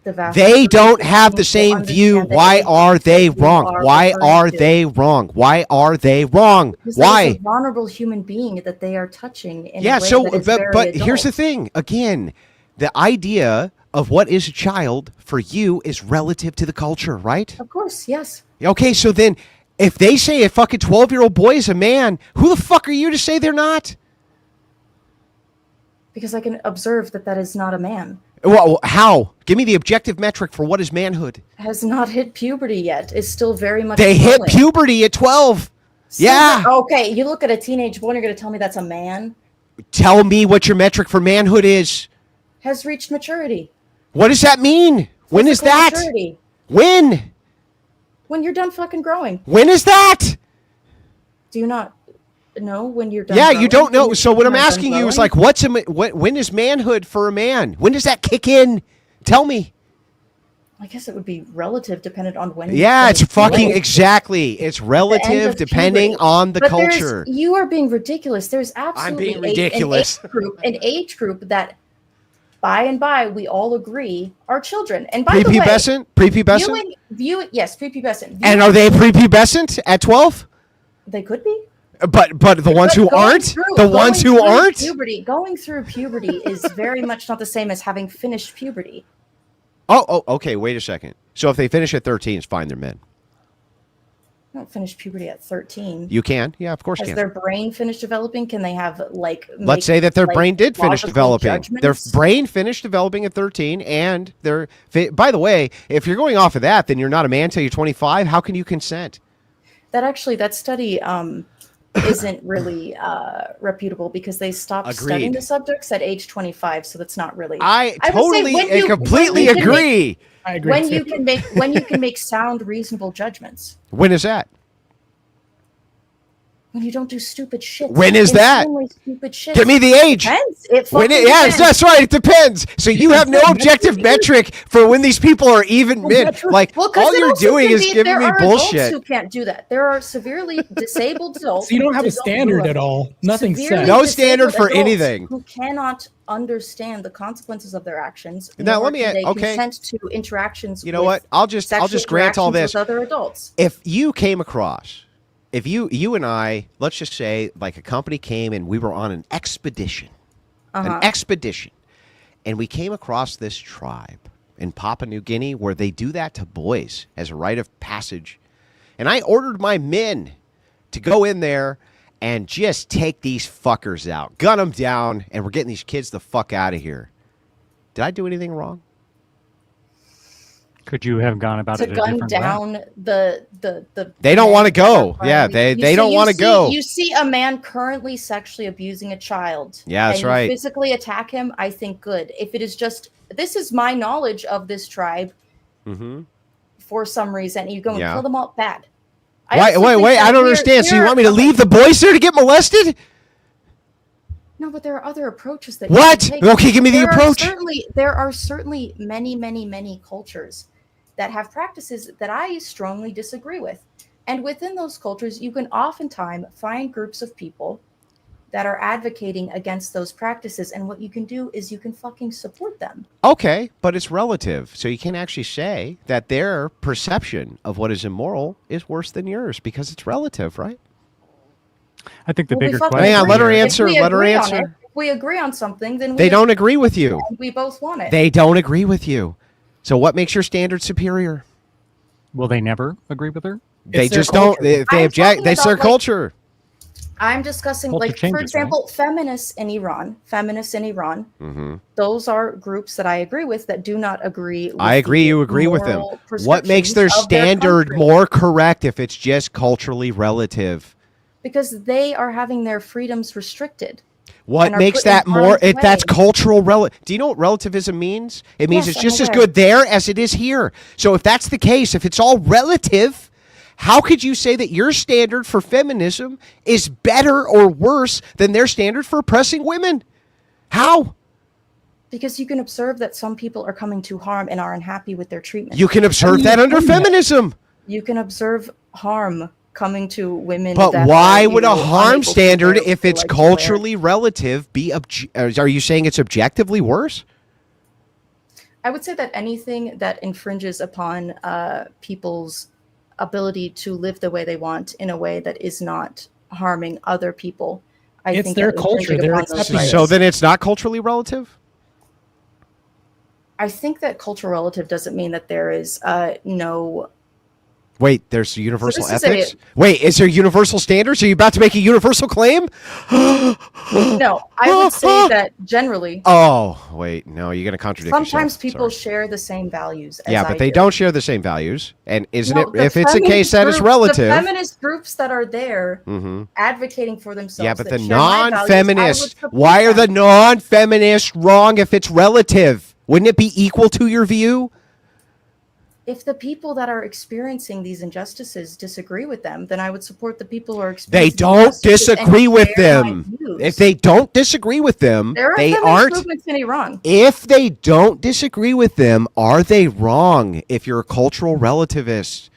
the vast They majority don't of have the people same view. understand that Why anything are they that you wrong? are Why referring are to. they wrong? Why are they wrong? Because that is Why? a vulnerable human being that they are touching in Yeah, a way so that is very but here's the adult. thing. Again, the idea of what is a child for you is relative to the culture, right? Of course, yes. Okay, so then if they say a fucking 12-year-old boy is a man, who the fuck are you to say they're not? Because I can observe that is not a man. Well, how? Give me the objective metric for what is manhood. Has not hit puberty yet. Is still very much. They hit growing. puberty at 12. Still Yeah. Okay, you look at a teenage boy and you're going to tell me that's a man? Tell me what your metric for manhood is. Has reached maturity. What does that mean? When is Physical that? maturity. When? When you're done fucking growing. When is that? Do you not know when you're done Yeah, growing? you don't know. When So what you're I'm done asking you is growing? like, when is manhood for a man? When does that kick in? Tell me. I guess it would be relative, dependent on when. Yeah, it's fucking exactly. It's relative depending on the culture. You are being ridiculous. There's absolutely I'm being ridiculous. an age group that, by and by, we all agree are children. And by the way, prepubescent? Yes, prepubescent. And are they prepubescent at 12? They could be. But the ones who aren't? Going through puberty is very much not the same as having finished puberty. Oh, okay. Wait a second. So if they finish at 13, it's fine. They're men. Don't finish puberty at 13. You can. Yeah, of course you Has can. their brain finished developing? Can they have, Let's say that their brain did finish developing. Judgments? Their brain finished developing at 13, and by the way, if you're going off of that, then you're not a man until you're 25. How can you consent? That study isn't really reputable because they stopped studying the subjects at age 25, so that's not really. I totally and completely agree. I agree. When you can make sound, reasonable judgments. When is that? When you don't do stupid shit. When is that? Stupid shit. Give me the age. Depends. Yes, that's right. It depends. So you have no objective metric for when these people are even men. Like all you're doing is giving me bullshit. Adults who can't do that. There are severely disabled adults. So you don't have a standard at all. Nothing said. No standard for anything. Who cannot understand the consequences of their actions. Now let me consent to interactions. You know what? I'll just grant all this. With other adults. If you came across. If you and I, let's just say, like a company came and we were on an expedition, and we came across this tribe in Papua New Guinea where they do that to boys as a rite of passage, and I ordered my men to go in there and just take these fuckers out, gun them down, and we're getting these kids the fuck out of here. Did I do anything wrong? Could you have gone about it a different way? To gun down the They don't want to go. Yeah, they don't want to go. You see a man currently sexually abusing a child. Yeah, that's right. You physically attack him, I think good. If it is just, this is my knowledge of this tribe for some reason, you go and kill them all, bad. Wait, I don't understand. So you want me to leave the boys there to get molested? No, but there are other approaches that What? You can take. Okay, give me the approach. There are certainly many cultures that have practices that I strongly disagree with. And within those cultures, you can oftentimes find groups of people that are advocating against those practices. And what you can do is you can fucking support them. Okay, but it's relative. So you can't actually say that their perception of what is immoral is worse than yours because it's relative, right? I think the bigger question. Hang on, let her answer. If we agree on something, then they don't agree with you. We both want it. They don't agree with you. So what makes your standard superior? Will they never agree with her? They just don't. If they object, it's their culture. I'm discussing, for example, feminists in Iran. Those are groups that I agree with that do not agree with I agree you agree with them. What makes their standard more correct if it's just culturally relative? Because they are having their freedoms restricted. What makes that more? That's cultural Do you know what relativism means? It means it's just as good there as it is here. So if that's the case, if it's all relative, how could you say that your standard for feminism is better or worse than their standard for oppressing women? How? Because you can observe that some people are coming to harm and are unhappy with their treatment. You can observe that under feminism. You can observe harm coming to women. But why would a harm standard, if it's culturally relative, be are you saying it's objectively worse? I would say that anything that infringes upon people's ability to live the way they want in a way that is not harming other people, I think their culture. So then it's not culturally relative? I think that cultural relative doesn't mean that there is no... Wait, there's universal ethics? Wait, is there universal standards? Are you about to make a universal claim? No, I would say that generally. Oh, wait, no, you're going to contradict sometimes yourself. people share the same values as but they don't share the same values. And isn't it, if it's a case that is relative. The feminist groups that are there advocating for themselves. Yeah, but the non-feminists, why are the non-feminists wrong if it's relative? Wouldn't it be equal to your view? If the people that are experiencing these injustices disagree with them, then I would support the people who are They experiencing don't injustices and disagree with share my them. views. If they don't disagree with them, There are they feminist aren't. movements in Iran. If they don't disagree with them, are they wrong? If you're a cultural relativist,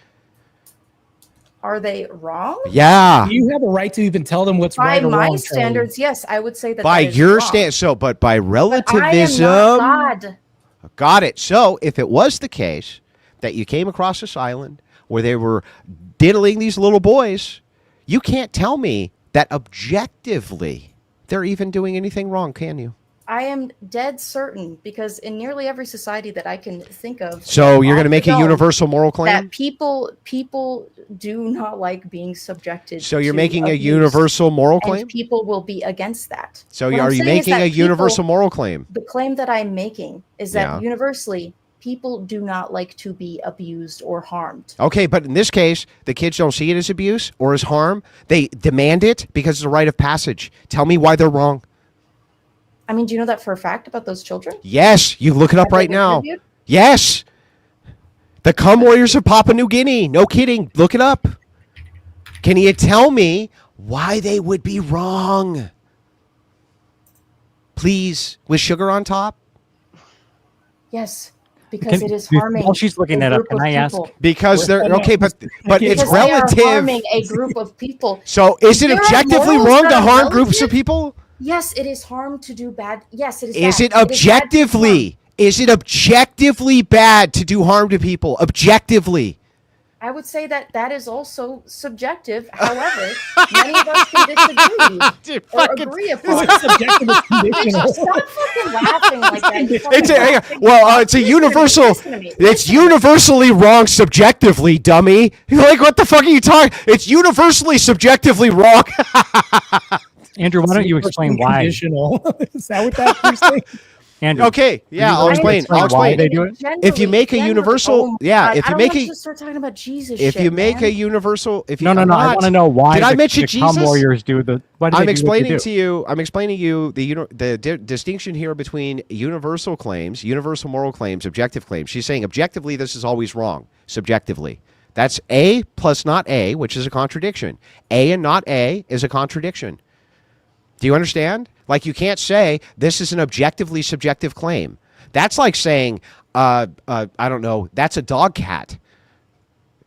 Are they wrong? yeah. You have a right to even tell them what's By right or my wrong. standards, yes, I would say that By that is your wrong. stand, so but by But I am relativism, not God. got it. So if it was the case that you came across this island where they were diddling these little boys, you can't tell me that objectively they're even doing anything wrong, can you? I am dead certain, because in nearly every society that I can think of, So you're going to make a know universal moral claim? that people do not like being subjected. So you're to making a abuse, universal moral and claim? people will be against that. So What are I'm you saying is making that a people- universal moral claim? The claim that I'm making is that Yeah. universally people do not like to be abused or harmed. Okay, but in this case, the kids don't see it as abuse or as harm. They demand it because it's a rite of passage. Tell me why they're wrong. I mean, do you know that for a fact about those children? Yes, you look it up Have they right been now. interviewed? Yes. The Cum Warriors of Papua New Guinea. No kidding. Look it up. Can you tell me why they would be wrong? Please, with sugar on top? Yes, because Can- it is while harming. she's looking a that up, group can of I ask- people. Because they're okay, but it's Because they are relative. harming a group of people. So is it There are objectively morals wrong that to are harm groups of relative. people? Yes, it is harm to do bad. Yes, it is. Is bad. it It is bad to do harm. objectively? Is it objectively bad to do harm to people? Objectively. I would say that that is also subjective. However, many of us can disagree or agree upon. Subjective is conditional. Stop fucking laughing like that. You fucking It's a, laughing. it's a Listen to me, universal. listen to me, It's listen to me. universally wrong subjectively, dummy. You're like, what the fuck are you talking? It's universally subjectively wrong. Andrew, why don't you explain why? Conditional. Is that what that you're saying? Andrew, Okay, yeah, Can you I'll explain. I'll why explain. they do it? If you make a Generally, universal, oh my yeah, God, if I you don't make want a, you to start talking about Jesus if shit, you make man. a universal, if you No. I'm I not- want to know why. Did I the mention Cum Jesus? Warriors do the? Why do I'm they do what they explaining do? to you. I'm explaining to you the distinction here between universal claims, universal moral claims, objective claims. She's saying objectively this is always wrong. Subjectively, that's A plus not A, which is a contradiction. A and not A is a contradiction. Do you understand? Like you can't say this is an objectively subjective claim. That's like saying, I don't know, that's a dog cat.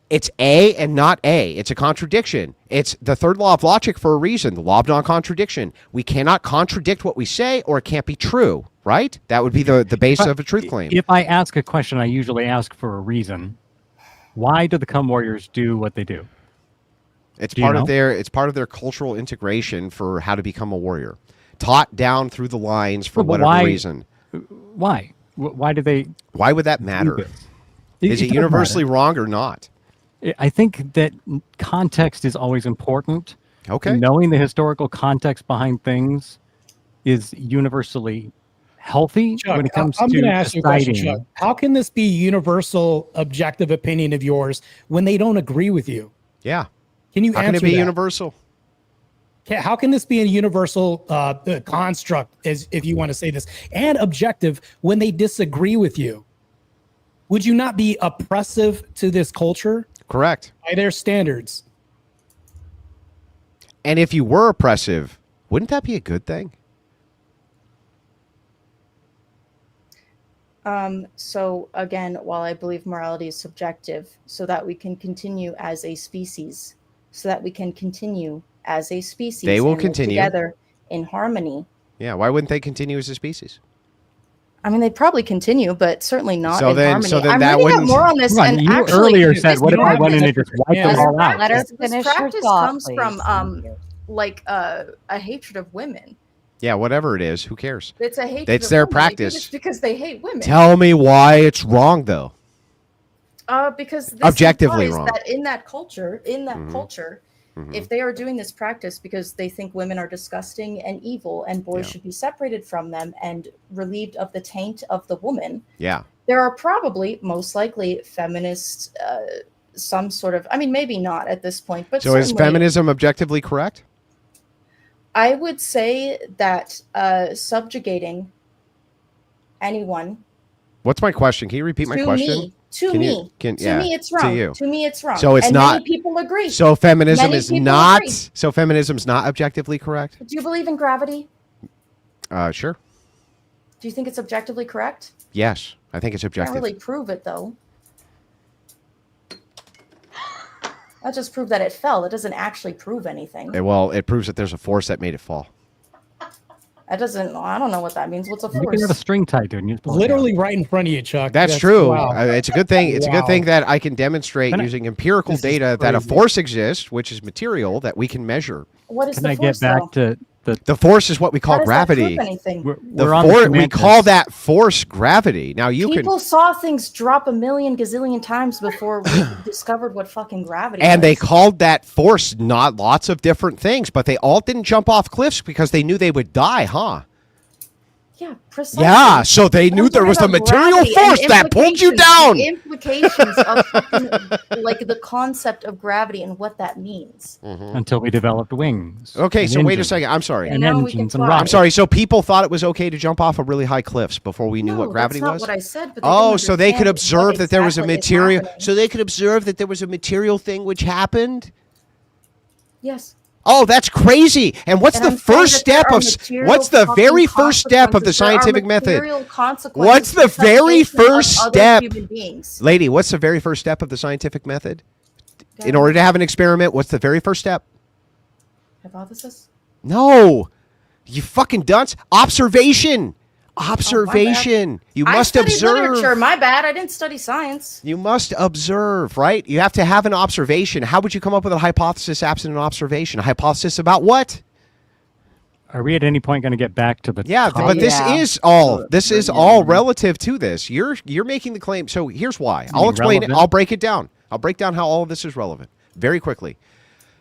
It's A and not A. It's a contradiction. It's the third law of logic for a reason, the law of non-contradiction. We cannot contradict what we say or it can't be true, right? That would be the base of a truth claim. If I ask a question, I usually ask for a reason. Why do the Cum Warriors do what they do? It's Do you part know? of their cultural integration for how to become a warrior. Taught down through the lines for But whatever why- reason. Why? Why do they? Why would that matter? this? Is it doesn't universally matter. wrong or not? I think that context is always important. Okay. Knowing the historical context behind things is universally healthy Chuck, when it comes I'm to going to ask you a question, deciding. Chuck. How can this be universal, objective opinion of yours when they don't agree with you? Yeah. Can you How answer can it be that? universal? How can this be a universal construct, as if you want to say this, and objective when they disagree with you? Would you not be oppressive to this culture Correct. by their standards? And if you were oppressive, wouldn't that be a good thing? So again, while I believe morality is subjective, so that we can continue as a species, They will and live continue. together in harmony. Yeah. Why wouldn't they continue as a species? I mean, they probably continue, but certainly not So in then- harmony. so then I'm that reading up wouldn't- more on this, Come on, and you actually, earlier said, this what if I went in and practice- just wiped them all out? Let her this finish her practice thought, comes please. from like a hatred of women. Yeah, whatever it is, who cares? It's a hatred. It's of their women. They do practice. this because they hate women. Tell me why it's wrong, though. Because this Objectively implies wrong. that in that culture, if they are doing this practice because they think women are disgusting and evil and boys should be separated from them and relieved of the taint of the woman, Yeah. there are probably most likely feminists, some sort of, I mean, maybe not at this point, but So is certainly- feminism objectively correct? I would say that subjugating anyone What's my question? Can you repeat my question? To me, it's wrong. To you. To me, it's wrong. So it's not. Many people agree. So feminism Many is people not. agree. So feminism's not objectively correct. Do you believe in gravity? Sure. Do you think it's objectively correct? Yes, I think it's objective. Can't really prove it though. That just proved that it fell. It doesn't actually prove anything. Well, it proves that there's a force that made it fall. That doesn't. I don't know what that means. What's a You can force? have a string tied to it. And you just Literally right in front of you, Chuck. That's true. Wow. It's a good thing. It's a good thing that I can demonstrate Can I- using empirical data that a force exists, which is material that we can measure. What is Can the I force? get back though? to the? The force is what we How call does that prove gravity. anything? We're on the We semantics. call that force gravity. Now you can. People saw things drop a million gazillion times before we discovered what fucking gravity And they was. called that force not lots of different things, but they all didn't jump off cliffs because they knew they would die, huh? Yeah, precisely. Yeah, so they knew there was a material force that pulled you down. The implications of fucking, like the concept of gravity and what that means. Until we developed wings. Okay, and so wait a engines, second. I'm sorry. And now we can engines and fly. rockets. I'm sorry. So people thought it was okay to jump off of really high cliffs before we knew No, what gravity that's not was? what I said. But they Oh, didn't so they could understand what observe that there was a exactly is material. happening. So they could observe that there was a material thing which happened. Yes. Oh, that's crazy! And what's And the I'm saying first that there step are of? material What's the very fucking first step of the consequences. There are scientific method? material consequences What's the for very cessation of first other step? human beings. Lady, what's the very first step of the scientific method? Go In order to have an experiment, what's the very first step? Hypothesis? No, you fucking dunce. Observation. Observation. You must I studied observe. literature. My bad. I didn't study science. You must observe, right? You have to have an observation. How would you come up with a hypothesis absent an observation? A hypothesis about what? Are we at any point going to get back to the? Yeah, top? but this is all relative to this. You're making the claim. So here's why. I'll explain it. Relevant? I'll break it down. I'll break down how all of this is relevant very quickly.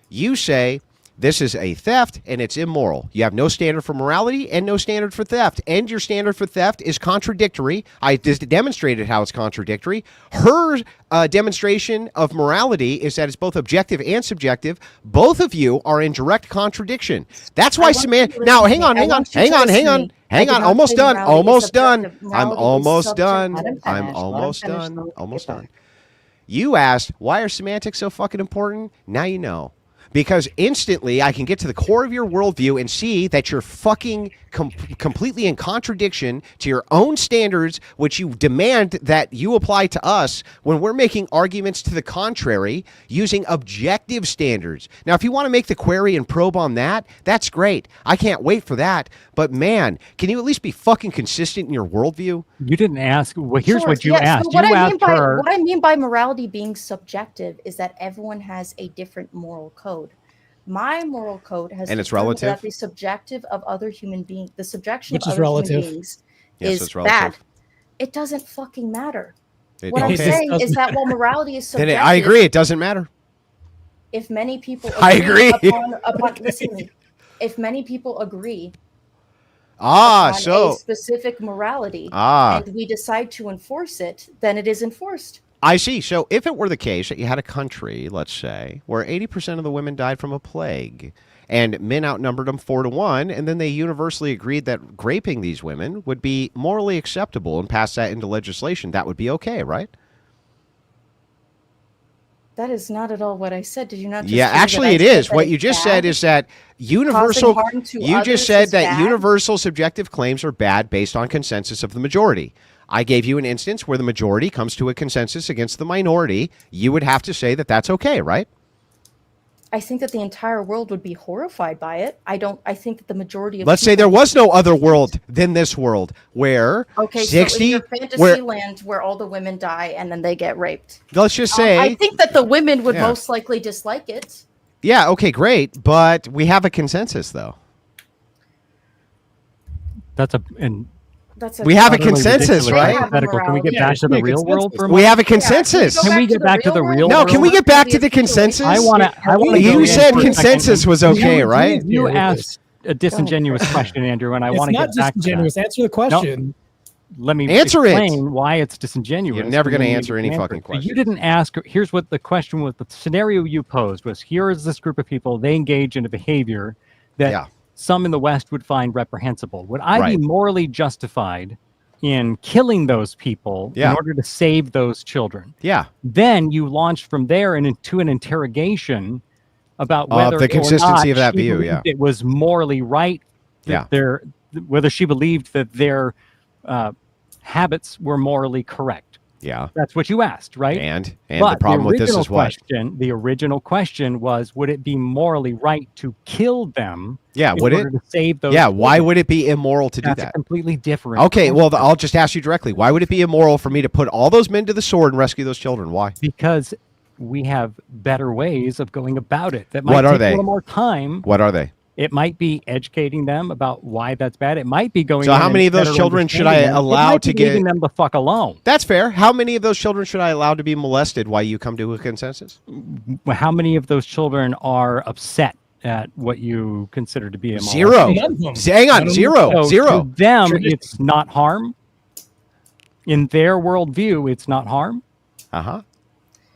You say this is a theft and it's immoral. You have no standard for morality and no standard for theft. And your standard for theft is contradictory. I just demonstrated how it's contradictory. Her demonstration of morality is that it's both objective and subjective. Both of you are in direct contradiction. That's why Semantic. Now, hang on. Almost done. Almost done. I'm almost done. I'm almost done. Almost done. You asked, why are semantics so fucking important? Now you know. Because instantly I can get to the core of your worldview and see that you're fucking completely in contradiction to your own standards, which you demand that you apply to us when we're making arguments to the contrary using objective standards. Now, if you want to make the query and probe on that, that's great. I can't wait for that. But man, can you at least be fucking consistent in your worldview? You didn't ask. Well, here's Sure, what you yes, asked. but what You I mean asked by her. what I mean by morality being subjective is that everyone has a different moral code. My moral code has And it's determined relative? that the subjective of other human beings, the subjection Which of is other relative. human beings Yes, is it's relative. bad. It doesn't fucking matter. It- What I'm okay. saying is that while morality is Then subjective, I agree. It doesn't matter. if many people I agree. listen to me, if many people agree Ah, on so a specific morality Ah. and we decide to enforce it, then it is enforced. I see. So if it were the case that you had a country, let's say, where 80% of the women died from a plague and men outnumbered them 4-1, and then they universally agreed that raping these women would be morally acceptable and pass that into legislation, that would be okay, right? That is not at all what I said. Did you not? Just Yeah, hear that actually I it said is. that What it's you just bad? said is that universal. harm to You others just said is that bad? universal subjective claims are bad based on consensus of the majority. I gave you an instance where the majority comes to a consensus against the minority. You would have to say that that's okay, right? I think that the entire world would be horrified by it. I think that the majority of Let's say there people- was no other world than this world where Okay, 60 so in your fantasy where land where all the women die and then they get raped. let's just say I think that the women would Yeah. most likely dislike it. yeah, okay, great, but we have a consensus though. We have a consensus, right? Hypothetical. Can we get back to the real world for a We moment? have a consensus. Can we get back to the real No, world? can we get back to the consensus? I want to. You said consensus was okay, right? You asked a disingenuous question, Andrew, and I want to It's get not back to that. disingenuous. Answer the question. Let me Answer it. explain why it's disingenuous. You're never and gonna then you answer can any fucking it. So question. You didn't ask. Here's what the question was. The scenario you posed was: here is this group of people. They engage in a behavior that some in the West would find reprehensible. Would I Right. be morally justified in killing those people Yeah. in order to save those children. Yeah. Then you launched from there into an interrogation about whether the consistency or of not that she view, believed yeah. it was morally right that whether she believed that their habits were morally correct. Yeah. That's what you asked, right? And But the problem with this is what? The original question was, would it be morally right to kill them Yeah, in would order it? to save those Yeah, why children? would it be immoral to do That's that? a completely different Okay, well, question. I'll just ask you directly. Why would it be immoral for me to put all those men to the sword and rescue those children? Why? Because we have better ways of going about it. That might What take are they? a little more time. What are they? It might be educating them about why that's bad. It might be going. So in how and many of those better children should I understanding them. allow It might to be leaving get- them the fuck alone? That's fair. How many of those children should I allow to be molested while you come to a consensus? How many of those children are upset at what you consider to be a Zero. molestation? Hang on, zero. So Zero. To them, it's not harm. In their worldview, it's not harm. Uh-huh.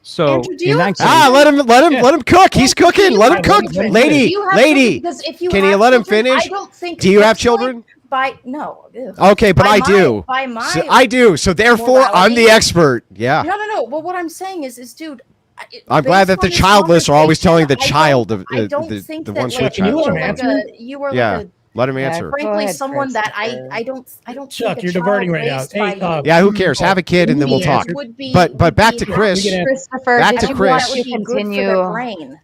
So Andrew, do you in have that case, let him cook. He's cooking. Let him cook. Do Lady, you have lady. children? Because if you Can you have let him children, finish? I don't think Do you have personally, children? No. Ew. Okay, but By I my- do. By my So I do. So therefore, I'm the morality- expert. Yeah. No. Well, what I'm saying is, dude. I'm glad that based the on this childless are always telling the conversation, child of I don't the think that, ones like, with you child. were like Yeah. a Let him answer. frankly ahead, someone that Christopher. I don't Chuck, think a you're child diverting right now. raised Hey, by Yeah, who cares? Have a kid and then we'll talk. would be- But would back be to Chris. happy. Christopher, Back did to you Chris. want That would to be good for continue? their brain.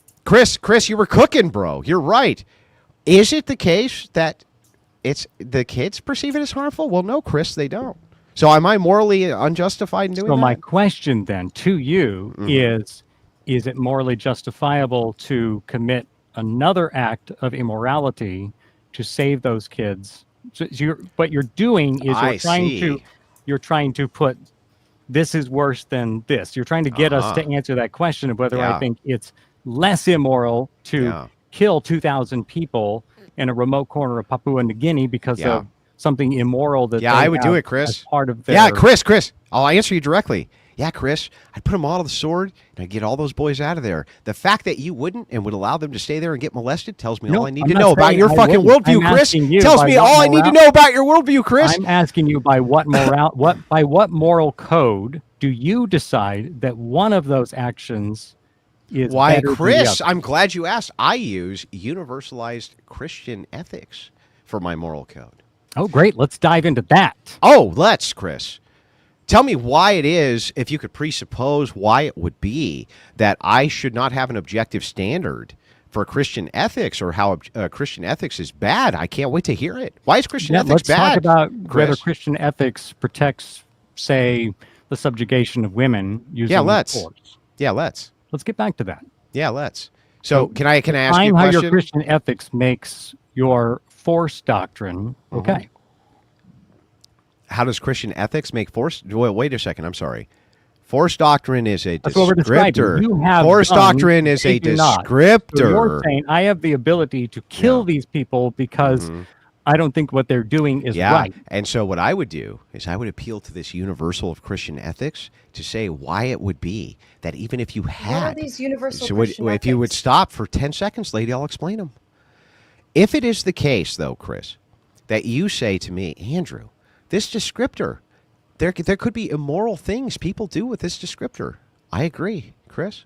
Chris, you were cooking, bro. You're right. Is it the case that it's the kids perceive it as harmful? Well, no, Chris, they don't. So am I morally unjustified in doing so that? my question then to you is it morally justifiable to commit another act of immorality to save those kids? So what you're doing is you're trying to put this is worse than this. You're trying to get us to answer that question of whether I think it's less immoral to kill 2,000 people in a remote corner of Papua New Guinea because of something immoral that I would do it, Chris. as part of their... Yeah, Chris. I'll answer you directly. Yeah, Chris, I'd put them all to the sword and I'd get all those boys out of there. The fact that you wouldn't and would allow them to stay there and get molested tells me all I need I'm to not know about saying your I fucking wouldn't. worldview, I'm Chris. asking you Tells by me what all I need to moral- know about your worldview, Chris. I'm asking you by what what moral code do you decide that one of those actions is Why, better than the Chris, other? I'm glad you asked. I use universalized Christian ethics for my moral code. Oh, great. Let's dive into that. Oh, let's, Chris. Tell me why it is, if you could presuppose why it would be that I should not have an objective standard for Christian ethics or how Christian ethics is bad. I can't wait to hear it. Why is Christian ethics let's bad? talk about whether Chris? Christian ethics protects, say, the subjugation of women using force. Yeah, let's. Let's get back to that. Yeah, let's. So can I ask you a Define how question? your Christian ethics makes your force doctrine okay. How does Christian ethics make force? Wait a second. I'm sorry. Force doctrine is a That's what we're describing. descriptor. You have Force done, doctrine is they a do not. descriptor. So you're saying I have the ability to kill these people because I don't think what they're doing is right. And so what I would do is I would appeal to this universal of Christian ethics to say why it would be that even if you had... What are these universal So Christian if you would ethics? stop for 10 seconds, lady, I'll explain them. If it is the case, though, Chris, that you say to me, Andrew, this descriptor, there could be immoral things people do with this descriptor. I agree, Chris.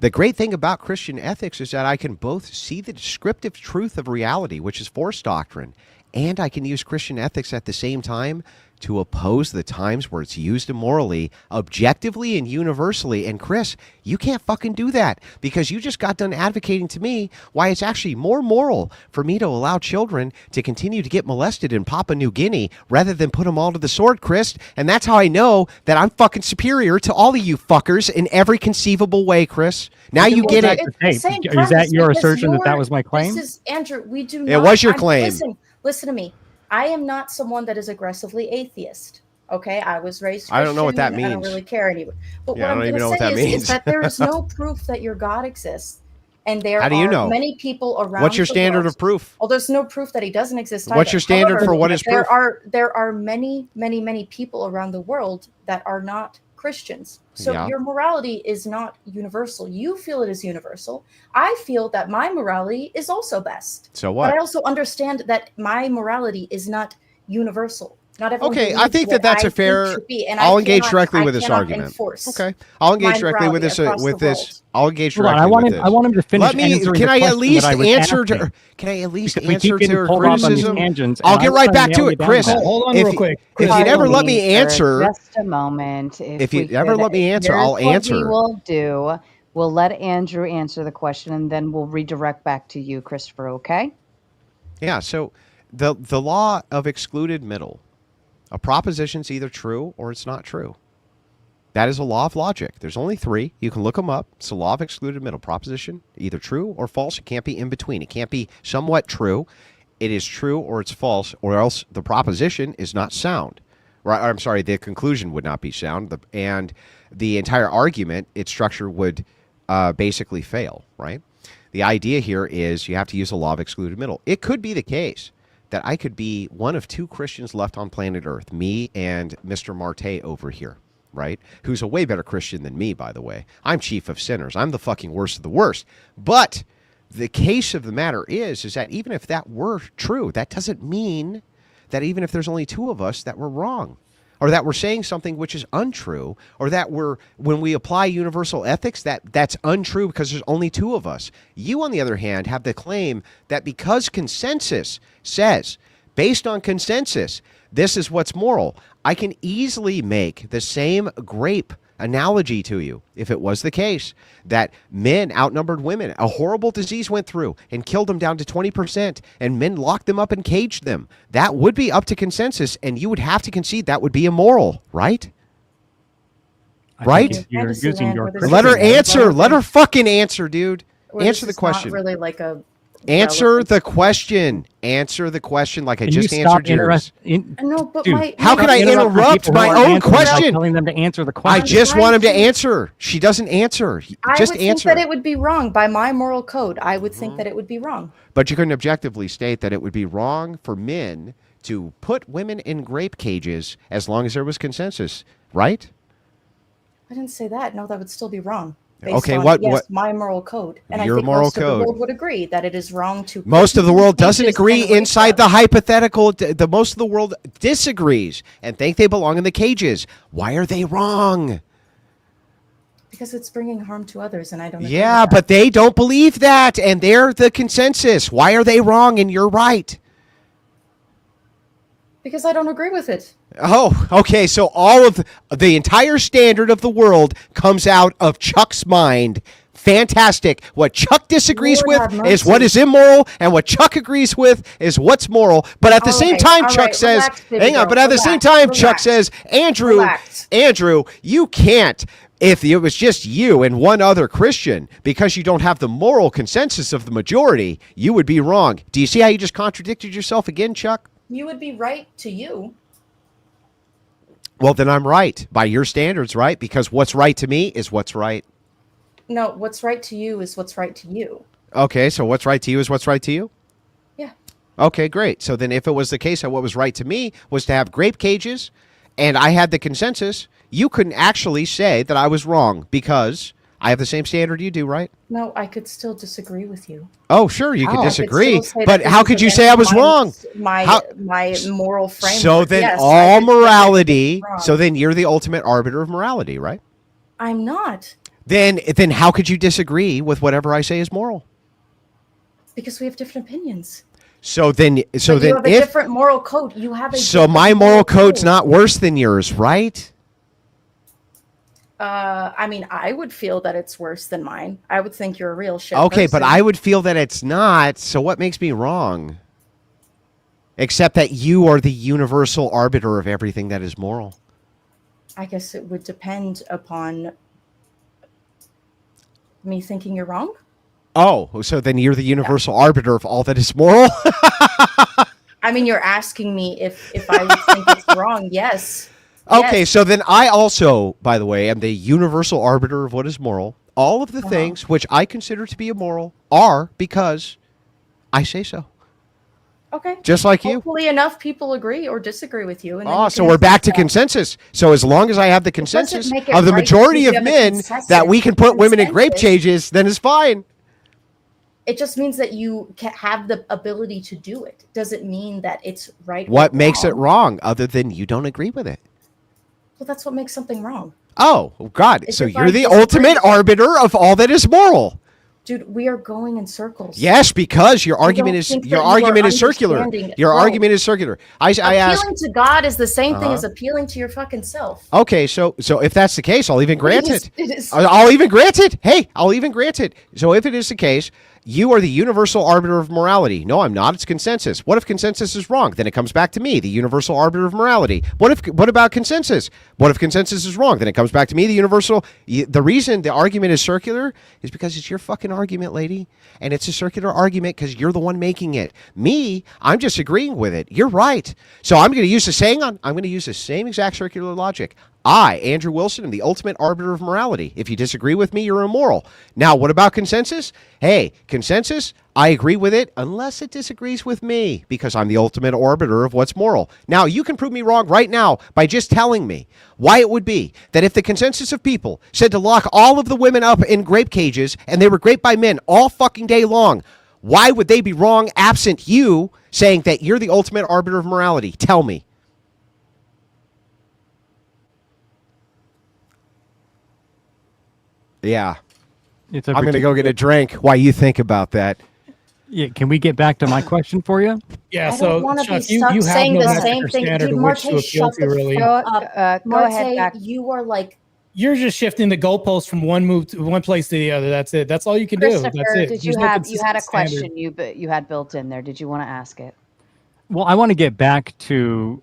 The great thing about Christian ethics is that I can both see the descriptive truth of reality, which is force doctrine, and I can use Christian ethics at the same time to oppose the times where it's used immorally, objectively and universally. And Chris, you can't fucking do that because you just got done advocating to me why it's actually more moral for me to allow children to continue to get molested in Papua New Guinea rather than put them all to the sword, Chris. And that's how I know that I'm fucking superior to all of you fuckers in every conceivable way, Chris. Now you get it. Is that your assertion that was my claim? This is Andrew. We do. It not, was your claim. Listen to me. I am not someone that is aggressively atheist. Okay, I was raised Christian. I don't know what that and I don't means. really care anyway. But Yeah, what I I'm don't even going know to what say that is means. that there is no proof that your God exists, and there How do you are know? many people around. What's your the standard world. of proof? Well, there's no proof that he doesn't exist. What's either. your standard However, for what is proof? There are many people around the world that are not Christians. So Yeah. your morality is not universal. You feel it is universal. I feel that my morality is also best. So what? But I also understand that my morality is not universal. Not everyone Okay, I believes think what that's I a fair. think should be, and I'll I engage cannot- directly I with this cannot argument. enforce Okay, I'll engage mind directly with morality this. across With the this, world. I'll engage Hold on, directly with this. I want him to finish Let me. answering Can the I at question least that I was answer? asking. Can I at least Because we keep answer getting to her pulled off on these criticism? tangents, and I'll I get was right trying to back to nail it, you down Chris. to that. Hold on If real you- quick. If Chris, you'd ever hold let on. me answer, Just a moment. if we you'd ever let me answer, here's I'll what we answer. will do. We'll let Andrew answer the question, and then we'll redirect back to you, Christopher. Okay? Yeah. So the law of excluded middle, a proposition's either true or it's not true. That is a law of logic. There's only three. You can look them up. It's the law of excluded middle. Proposition, either true or false. It can't be in between. It can't be somewhat true. It is true or it's false, or else the proposition is not sound. Right? I'm sorry, the conclusion would not be sound, and the entire argument, its structure would basically fail. Right? The idea here is you have to use the law of excluded middle. It could be the case that I could be one of two Christians left on planet Earth, me and Mr. Marte over here. Right? Who's a way better Christian than me, by the way. I'm chief of sinners. I'm the fucking worst of the worst. But the case of the matter is that even if that were true, that doesn't mean that even if there's only two of us, that we're wrong, or that we're saying something which is untrue, or that when we apply universal ethics, that's untrue because there's only two of us. You, on the other hand, have the claim that because consensus says, based on consensus, this is what's moral. I can easily make the same grape analogy to you if it was the case that men outnumbered women. A horrible disease went through and killed them down to 20%, and men locked them up and caged them. That would be up to consensus, and you would have to concede that would be immoral, right? Right? You're using your Let her answer. Let her fucking answer, dude. Answer the question. Not really like a Answer the question. Answer the question like I Can just you stop answered yours. No, but Dude, how can I interrupt my own question? Telling them to answer the I question. just want him to answer. She doesn't answer. I Just would answer. think that it would be wrong by my moral code. I would think that it would be wrong. But you couldn't objectively state that it would be wrong for men to put women in grape cages as long as there was consensus, right? I didn't say that. No, that would still be wrong. Based Okay, on, what my moral code, and Your I think moral most of code. the world would agree that it is wrong to. Most of the world doesn't cages agree and rape inside them. the hypothetical. The most of the world disagrees and think they belong in the cages. Why are they wrong? Because it's bringing harm to others, and I don't. agree Yeah, with that. but they don't believe that, and they're the consensus. Why are they wrong and you're right? Because I don't agree with it. Oh, okay. So all of the entire standard of the world comes out of Chuck's mind. Fantastic. What Chuck disagrees Lord have with is mercy. what is immoral, and what Chuck agrees with is what's moral. But at the All same right, time, all Chuck right, says, relax, baby hang on, girl, but at the same relax, time, Chuck relax. says, Andrew, Relax. you can't. If it was just you and one other Christian, because you don't have the moral consensus of the majority, you would be wrong. Do you see how you just contradicted yourself again, Chuck? You would be right to you. Well, then I'm right by your standards, right? Because what's right to me is what's right. No, what's right to you is what's right to you. Okay, so what's right to you is what's right to you? Yeah. Okay, great. So then if it was the case that what was right to me was to have grape cages and I had the consensus, you couldn't actually say that I was wrong because I have the same standard you do, right? No, I could still disagree with you. Oh, sure, you could I could disagree, still say but that how this could is you say I was against wrong? My moral framework. So then Yes, I all could say that morality, it's wrong. so then you're the ultimate arbiter of morality, right? I'm not, Then how could you disagree with whatever I say is moral? because we have different opinions. So then But you have a if different moral code. You have a so different my moral code's not worse than yours, right? I mean, I would feel that it's worse than mine. I would think you're a real shit. Okay, but person. I would feel that it's not. So what makes me wrong? Except that you are the universal arbiter of everything that is moral. I guess it would depend upon me thinking you're wrong. Oh, so then you're the universal arbiter of all that is moral? I mean, you're asking me if I would think it's wrong. Yes. Okay, Yes. so then I also, by the way, am the universal arbiter of what is moral. All of the things which I consider to be immoral are because I say so. Okay. Just like you. Hopefully enough people agree or disagree with you. And then Oh, you so can we're back accept to that. consensus. So as long as I have the doesn't consensus make it of the right majority because of you have a men consensus. that we can put women in grape Consensus. cages, then it's fine. It just means that you can have the ability to do it. Doesn't mean that it's right. What makes it wrong other than you don't agree with it? Well, that's what makes something wrong. Oh, God. It's So if you're I the disagree. ultimate arbiter of all that is moral. Dude, we are going in circles. Yes, because your I argument don't is think your that you argument are is circular. understanding- Your Bro, argument is circular. I ask. Appealing to God is the same thing Uh-huh. as appealing to your fucking self. Okay, so if that's the case, I'll even grant it. It is. I'll even grant it. Hey, I'll even grant it. So if it is the case, you are the universal arbiter of morality. No, I'm not. It's consensus. What if consensus is wrong? Then it comes back to me, the universal arbiter of morality. What about consensus? What if consensus is wrong? Then it comes back to me, the universal. The reason the argument is circular is because it's your fucking argument, lady. And it's a circular argument because you're the one making it. Me, I'm just agreeing with it. You're right. So I'm going to use the same exact circular logic. I, Andrew Wilson, am the ultimate arbiter of morality. If you disagree with me, you're immoral. Now, what about consensus? Hey, consensus, I agree with it unless it disagrees with me because I'm the ultimate arbiter of what's moral. Now, you can prove me wrong right now by just telling me why it would be that if the consensus of people said to lock all of the women up in grape cages and they were raped by men all fucking day long, why would they be wrong absent you saying that you're the ultimate arbiter of morality? Tell me. Yeah. I'm going to go get a drink while you think about that. Yeah, can we get back to my question for you? Yeah, I so don't want to be Chuck, you stuck have saying no the metric same or thing. standard Dude, of which to Marte, appeal shut to, the really. fuck up. Go ahead, Marte, back. you are like, You're just shifting the goalpost from one place to the other. That's it. That's all you can do. That's Christopher, it. did There's you no had a consistent question standard. you had built in there? Did you want to ask it? Well, I want to get back to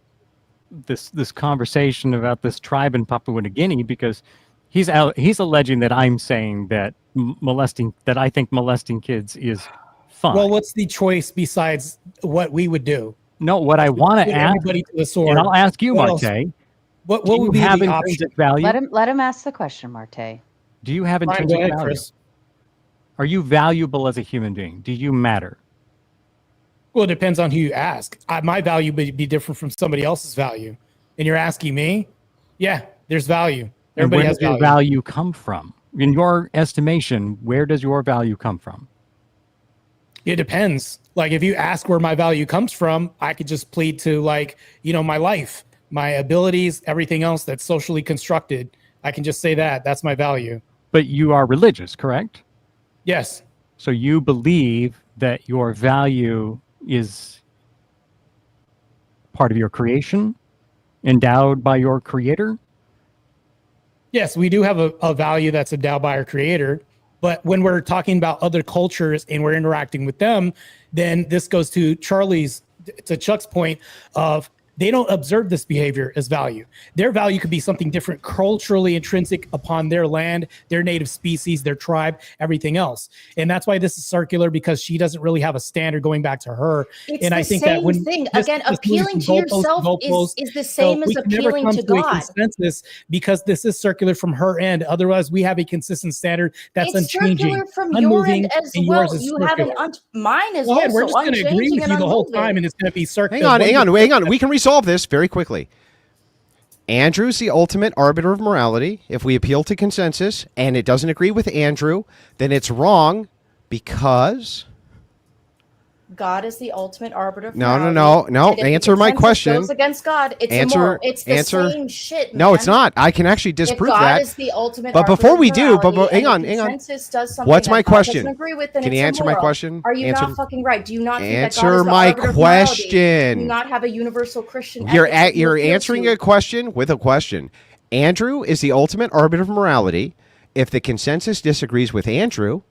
this conversation about this tribe in Papua New Guinea because he's alleging that I'm saying that I think molesting kids is fine. Well, what's the choice besides what we would do? No, what I want to Put ask, everybody to the sword. and I'll ask you, What else? Marte. What do would you be have the intrinsic option? value? Let him ask the question, Marte. Do you have Fine, intrinsic go ahead, value? Chris. Are you valuable as a human being? Do you matter? Well, it depends on who you ask. My value would be different from somebody else's value. And you're asking me? Yeah, there's value. And Everybody where has does your value come from? In your estimation, where does your value come from? It depends. Like if you ask where my value comes from, I could just plead to my life, my abilities, everything else that's socially constructed. I can just say that's my value. But you are religious, correct? Yes. So you believe that your value is part of your creation, endowed by your creator? Yes, we do have a value that's endowed by our creator. But when we're talking about other cultures and we're interacting with them, then this goes to Chuck's point of they don't observe this behavior as value. Their value could be something different, culturally intrinsic upon their land, their native species, their tribe, everything else. And that's why this is circular, because she doesn't really have a standard going back to her. it's And the I think same that when thing. this Again, moves appealing from to yourself is the same as we can never appealing come to a God. consensus because this is circular from her end. Otherwise, we have a consistent standard that's It's unchanging, circular from your unmoving, end as and well. yours is You have circular. mine is Go ahead, we're also just going to agree unchanging with and you the whole unmoving. time, and it's going to be circular. Hang on. We can resolve this very quickly. Andrew's the ultimate arbiter of morality. If we appeal to consensus and it doesn't agree with Andrew, then it's wrong because... God is the ultimate arbiter of No. morality. And if the Answer my consensus question. goes against God, it's Answer- immoral. It's the answer- same shit, man. No, it's not. I can actually If disprove God that. is the ultimate But arbiter before of we do, morality, hang and on. the consensus does something What's that my God question? doesn't agree with, then Can it's you answer my immoral. question? Are you Answer- not fucking right? Do you not think that God Answer is the my arbiter of morality? question. Do you not have a universal Christian You're ethic that you you're appeal answering to? a question with a question. Andrew is the ultimate arbiter of morality. If the consensus disagrees with Andrew,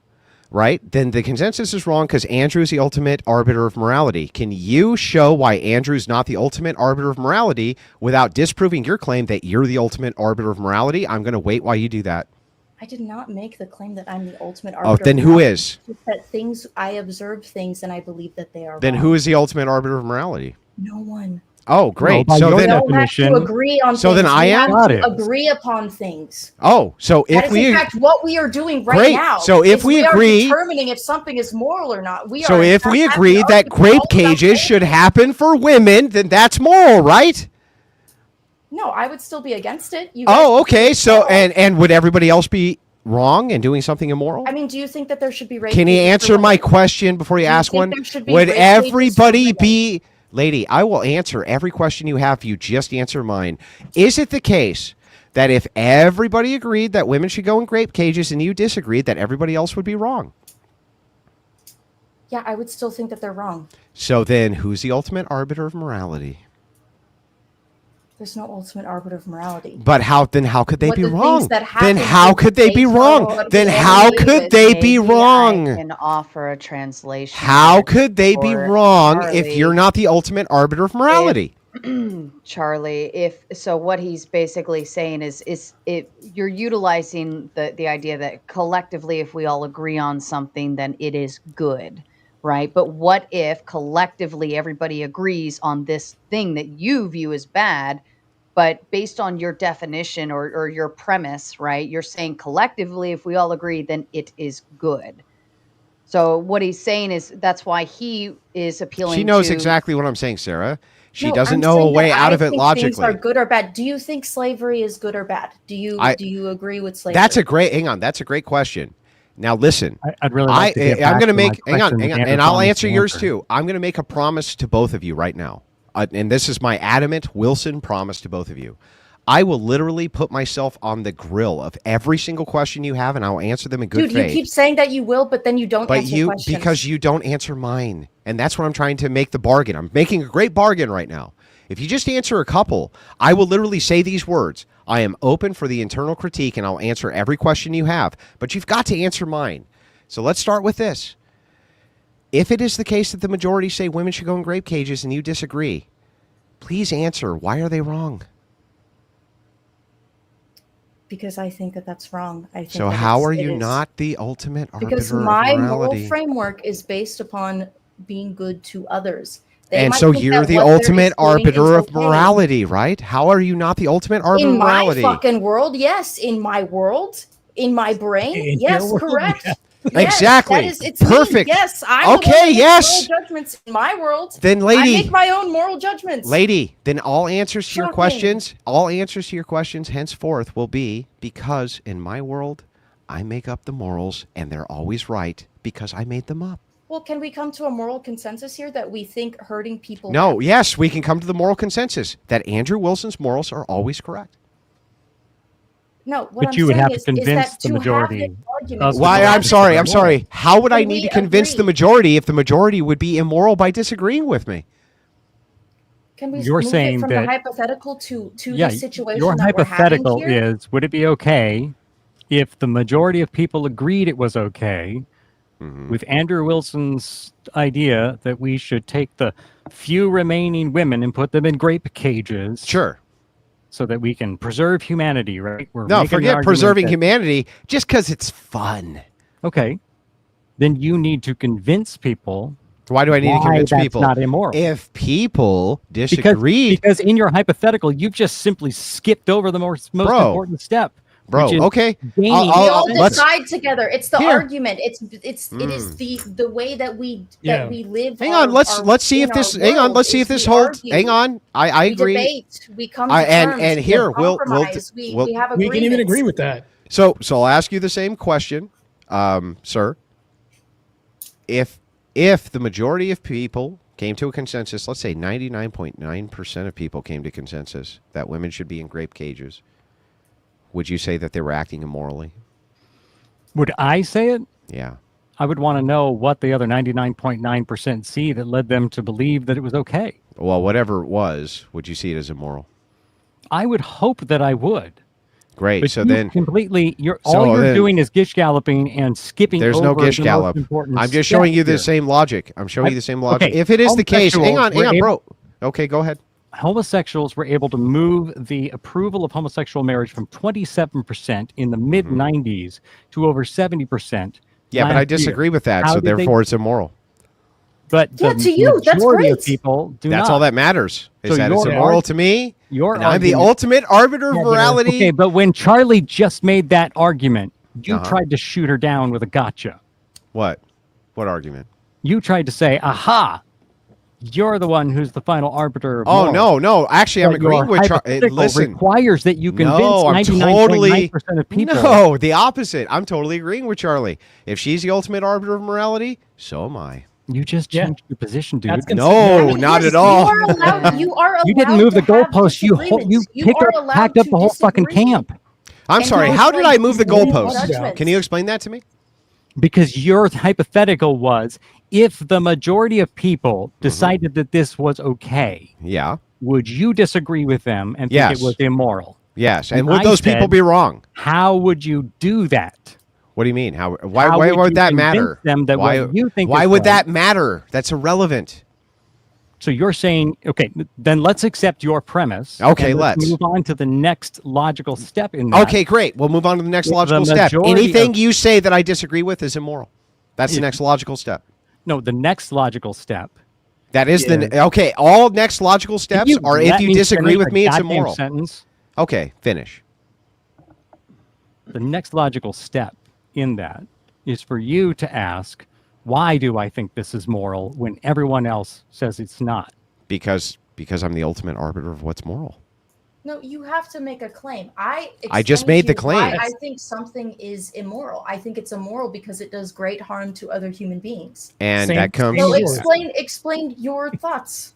right, then the consensus is wrong because Andrew is the ultimate arbiter of morality. Can you show why Andrew's not the ultimate arbiter of morality without disproving your claim that you're the ultimate arbiter of morality? I'm going to wait while you do that. I did not make the claim that I'm the ultimate arbiter. Oh, then of who morality. is? It's that things I observe things and I believe that they are. Then wrong. who is the ultimate arbiter of morality? No one. Oh, great. by So your then, We don't have to agree on So things. then I We am? have God to is. agree upon things. oh, so That if is we in fact what we are doing right Great. now. So if is we are agree- determining if something is moral or not. We so are in if fact we having agree an that argument grape all about cages things. should happen for women, then that's moral, right? No, I would still be against it. You Oh, guys- okay. So and would everybody else be wrong and doing something immoral? I mean, do you think that there should be rape? Can you cages for answer my women? question before you Do you ask think one? there should be Would rape cages for everybody women? be... Lady, I will answer every question you have if you just answer mine. Is it the case that if everybody agreed that women should go in grape cages and you disagreed, that everybody else would be wrong? Yeah, I would still think that they're wrong. So then who's the ultimate arbiter of morality? There's no ultimate arbiter of morality. But how could they What be the things wrong? that Then happen how is could they be based wrong? on what Then we how believe could is they be Maybe wrong? I can offer a translation. How could they be for wrong if Charlie. you're not the ultimate arbiter of morality? Charlie, what he's basically saying is you're utilizing the idea that collectively, if we all agree on something, then it is good, right? But what if collectively everybody agrees on this thing that you view as bad, but based on your definition or your premise, right? You're saying collectively, if we all agree, then it is good. So what he's saying is that's why he is appealing to... She knows exactly what I'm saying, Sarah. She No, doesn't I'm know a saying way that out I of it think logically. Things are good or bad. Do you think slavery is good or bad? Do you agree with slavery? That's a great. Hang on, that's a great question. Now listen, I'd really like to get I'm back going to to my make. Hang on, question that and Andrew I'll promised answer to yours answer. too. I'm going to make a promise to both of you right now, and this is my adamant Wilson promise to both of you. I will literally put myself on the grill of every single question you have, and I will answer them in good Dude, faith. you keep saying that you will, but then you don't But answer questions. because you don't answer mine, and that's what I'm trying to make the bargain. I'm making a great bargain right now. If you just answer a couple, I will literally say these words. I am open for the internal critique, and I'll answer every question you have. But you've got to answer mine. So let's start with this. If it is the case that the majority say women should go in grape cages and you disagree, please answer. Why are they wrong? Because I think that that's wrong. I think So that how are it you is. not the ultimate arbiter Because of my morality? moral framework is based upon being good to others. And so you're the ultimate arbiter of morality, right? How are you not the ultimate arbiter of In my morality? fucking world, yes. In my world, in my brain, In yes, your world, correct. yeah. Yes, Exactly. it's Perfect. Me. Yes, I'm Okay, the one that makes yes. moral judgments in my world. Then, I lady, make my own moral judgments. lady, then all answers to your Shocking. questions, henceforth will be because in my world, I make up the morals and they're always right because I made them up. Well, can we come to a moral consensus here that we think hurting people? No, yes, we can come to the moral consensus that Andrew Wilson's morals are always correct. No, what But I'm you would saying have to is convince that the to have majority this argument, of we the Why? have I'm to sorry. be I'm moral. sorry. How would I Can need we to convince the agree? majority if the majority would be immoral by disagreeing with me? Can we You're move saying it from that- the hypothetical to Yeah, the situation your that we're having hypothetical here? is, would it be okay if the majority of people agreed it was okay with Andrew Wilson's idea that we should take the few remaining women and put them in grape cages? Sure. So that we can preserve humanity, right? We're No, making the forget argument preserving that- humanity just because it's fun. Okay. Then you need to convince people. Why do I need to why convince that's people? not immoral. If people disagree, Because in your hypothetical, you've just simply skipped over the most important step. Bro, which is okay. gaining We all let's- decide together. It's the Here. argument. It is the way that we live. Hang on, let's see if this. Hang on, let's see if this holds. Hang on, I We agree. debate. We come to and terms. and we here we'll compromise. we have We agreements. can even agree with that. So I'll ask you the same question, sir. If the majority of people came to a consensus, let's say 99.9% of people came to consensus that women should be in grape cages, would you say that they were acting immorally? Would I say it? Yeah. I would want to know what the other 99.9% see that led them to believe that it was okay. Well, whatever it was, would you see it as immoral? I would hope that I would. Great. But So you then completely, So all you're then- doing is gish galloping and skipping. there's no over gish the most gallop. important I'm just step showing you the here. same logic. I'm showing you the same logic. Okay, If it is the case, hang on, homosexuals were bro. Okay, go ahead. Homosexuals were able to move the approval of homosexual marriage from 27% in the mid 90s to over 70%. Yeah, but I last year. disagree with that, How so did they- therefore it's immoral. But Yeah, the to you, that's majority of great. people do That's not. all that matters. Is So that it's your immoral arg- to me, your and I'm the argument- ultimate arbiter of Yeah, but- morality. Okay, but when Charlie just made that argument, you Uh-huh. tried to shoot her down with a gotcha. What? What argument? You tried to say, aha, You're the one who's the final arbiter of Oh, moral. no. Actually, I'm agreeing with Charlie. Listen. Requires that you convince No, I'm 99.9% of people. No, the opposite. I'm totally agreeing with Charlie. If she's the ultimate arbiter of morality, so am I. You just changed your position, dude. No, not at all. You are allowed You didn't move the to have goalposts. You packed up the whole fucking camp. I'm sorry. How did I move the goalposts? Can you explain that to me? Because your hypothetical was, if the majority of people decided that this was okay, would you disagree with them and think it was immoral? Yes. And would those people be wrong? How would you do that? What do you mean? Why would that matter? Them that why would that matter? That's irrelevant. So you're saying, okay, then let's accept your premise. Okay, let's move on to the next logical step in that. Okay, great. We'll move on to the next logical step. Anything you say that I disagree with is immoral. That's the next logical step. No, the next logical step. That is okay. All next logical steps are if you disagree with me, it's immoral. Sentence. Okay, finish. The next logical step in that is for you to ask, why do I think this is moral when everyone else says it's not? Because I'm the ultimate arbiter of what's moral. No, you have to make a claim. I just made the claim. I think something is immoral. I think it's immoral because it does great harm to other human beings. And that comes. So explain your thoughts.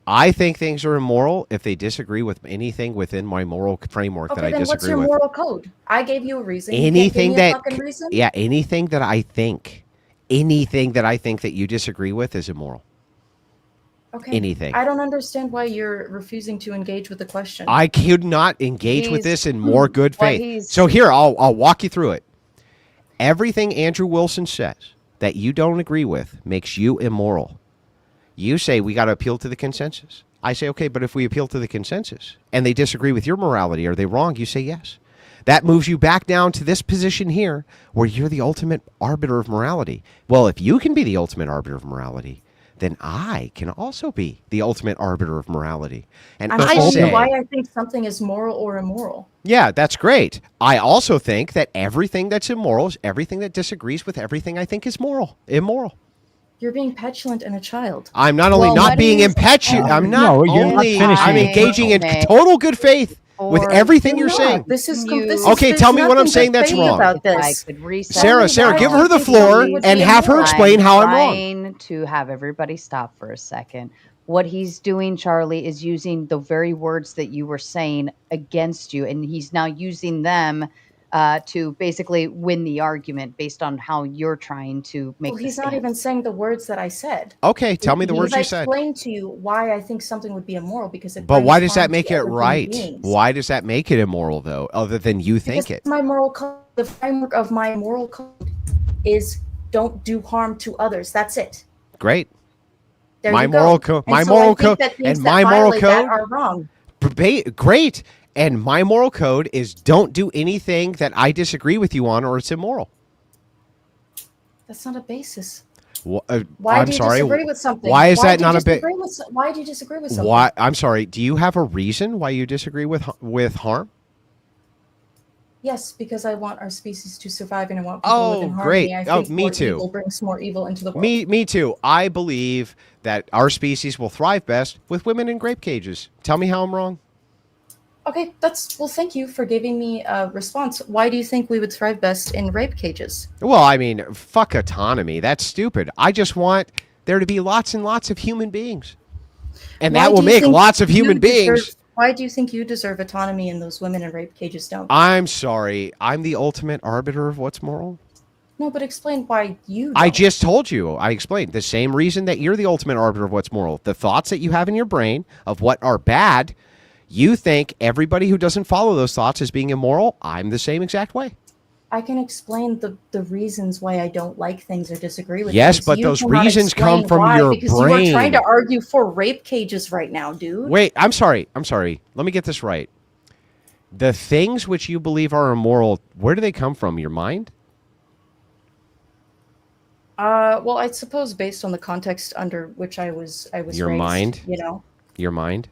I think things are immoral if they disagree with anything within my moral framework that I disagree with. Okay, then what's your moral code? I gave you a reason. Anything a fucking reason? Yeah, anything that I think that you disagree with is immoral. Okay. Anything. I don't understand why you're refusing to engage with the question. I could not engage with this in more good faith. So here, I'll walk you through it. Everything Andrew Wilson says that you don't agree with makes you immoral. You say we got to appeal to the consensus. I say, okay, but if we appeal to the consensus and they disagree with your morality, are they wrong? You say yes. That moves you back down to this position here where you're the ultimate arbiter of morality. Well, if you can be the ultimate arbiter of morality, then I can also be the ultimate arbiter of morality. And I say why I think something is moral or immoral. Yeah, that's great. I also think that everything that's immoral is everything that disagrees with everything I think is immoral. You're being petulant and a child. I'm not only not being impetulant, I'm engaging in total good faith with everything you're saying. Okay, tell me what I'm saying that's wrong. Sarah, give her the floor and have her explain how I'm wrong. To have everybody stop for a second. What he's doing, Charlie, is using the very words that you were saying against you, and he's now using them to basically win the argument based on how you're trying to make. Well, he's not even saying the words that I said. Okay, tell me the words you said. I explained to you why I think something would be immoral because it. But why does that make it right? Why does that make it immoral, though? Other than you think it. My moral code, the framework of my moral code, is don't do harm to others. That's it. Great. There my you moral go. code. My moral code and my moral code are wrong. Great. And my moral code is don't do anything that I disagree with you on or it's immoral. That's not a basis. Why do you disagree with something? Why is that not a bit? Why do you disagree with something? Why? I'm sorry. Do you have a reason why you disagree with harm? Yes, because I want our species to survive and I want people to live in harmony. Great. I think me too. Evil brings more evil into the world. Me too. I believe that our species will thrive best with women in grape cages. Tell me how I'm wrong. Okay, thank you for giving me a response. Why do you think we would thrive best in rape cages? Well, I mean, fuck autonomy. That's stupid. I just want there to be lots and lots of human beings. And that will make lots of human beings. Why do you think you deserve autonomy and those women in rape cages don't? I'm sorry. I'm the ultimate arbiter of what's moral. No, but explain why you don't. I just told you. I explained the same reason that you're the ultimate arbiter of what's moral. The thoughts that you have in your brain of what are bad, you think everybody who doesn't follow those thoughts is being immoral. I'm the same exact way. I can explain the reasons why I don't like things or disagree with yes, things. but those reasons come from your brain. Because you are trying to argue for rape cages right now, dude. Wait, I'm sorry. Let me get this right. The things which you believe are immoral, where do they come from? Your mind? Well, I suppose based on the context under which I was your raised, mind? You know. Your mind?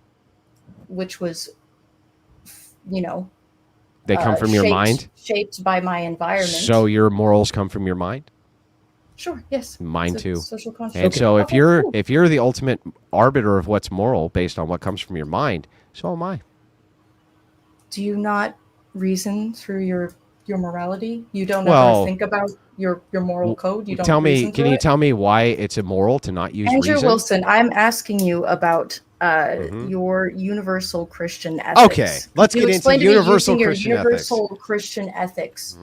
Which was, you know. They come from your mind? Shaped by my environment. So your morals come from your mind? Sure. Yes. Mine It's a too. Social construct. And so Okay, cool. if you're the ultimate arbiter of what's moral based on what comes from your mind, so am I. Do you not reason through your morality? You don't ever think about your moral code? You don't tell me, reason can through you it? tell me why it's immoral to not use Andrew reason? Wilson, I'm asking you about your universal Christian ethics. Okay, let's You get into explained to me universal using your Christian universal Christian ethics.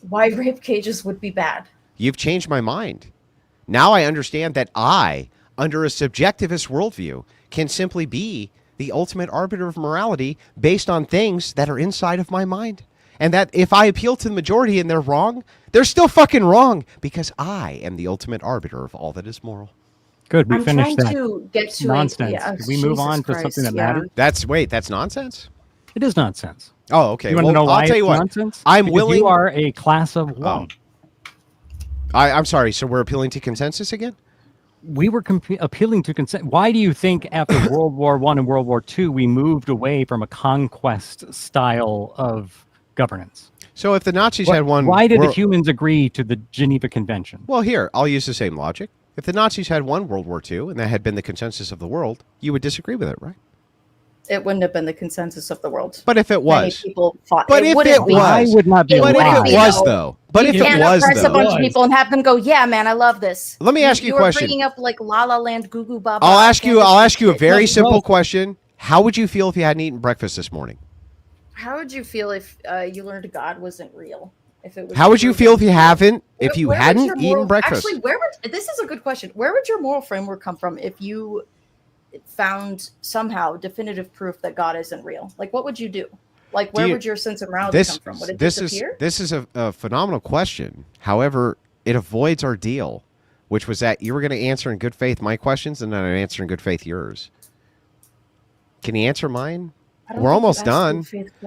Why rape cages would be bad. You've changed my mind. Now I understand that I, under a subjectivist worldview, can simply be the ultimate arbiter of morality based on things that are inside of my mind. And that if I appeal to the majority and they're wrong, they're still fucking wrong because I am the ultimate arbiter of all that is moral. Good, we I'm finished trying that. to get to Nonsense. Yeah, Can we move Jesus on to Christ, something that yeah. matters? That's nonsense? It is nonsense. Oh, okay. You want to know why I'll tell you it's what. nonsense? I'm Because willing. You are a class of one. I'm sorry. So we're appealing to consensus again? We were appealing to consent. Why do you think after World War I and World War II, we moved away from a conquest style of governance? So if the Nazis had one... Why did the humans agree to the Geneva Convention? Well, here, I'll use the same logic. If the Nazis had won World War II and that had been the consensus of the world, you would disagree with it, right? It wouldn't have been the consensus of the world. But if it was. Many people fought. But if it was. I would not be But alive. if it was, though. But if you it can't was, oppress a though. bunch of people and have them go, yeah, man, I love this. Let me ask you a question. You're bringing up like La La Land, Goo Goo Baba. I'll ask you a very simple question. How would you feel if you hadn't eaten breakfast this morning? How would you feel if you learned God wasn't real? If it was How would you feel if you hadn't Where would hadn't your eaten breakfast? Actually, this is a good question. Where would your moral framework come from if you found somehow definitive proof that God isn't real? Like, what would you do? Like, where would your sense of morality come from? Would it disappear? This is a phenomenal question. However, it avoids our deal, which was that you were going to answer in good faith my questions, and then I'd answer in good faith yours. Can you answer mine? We're almost done.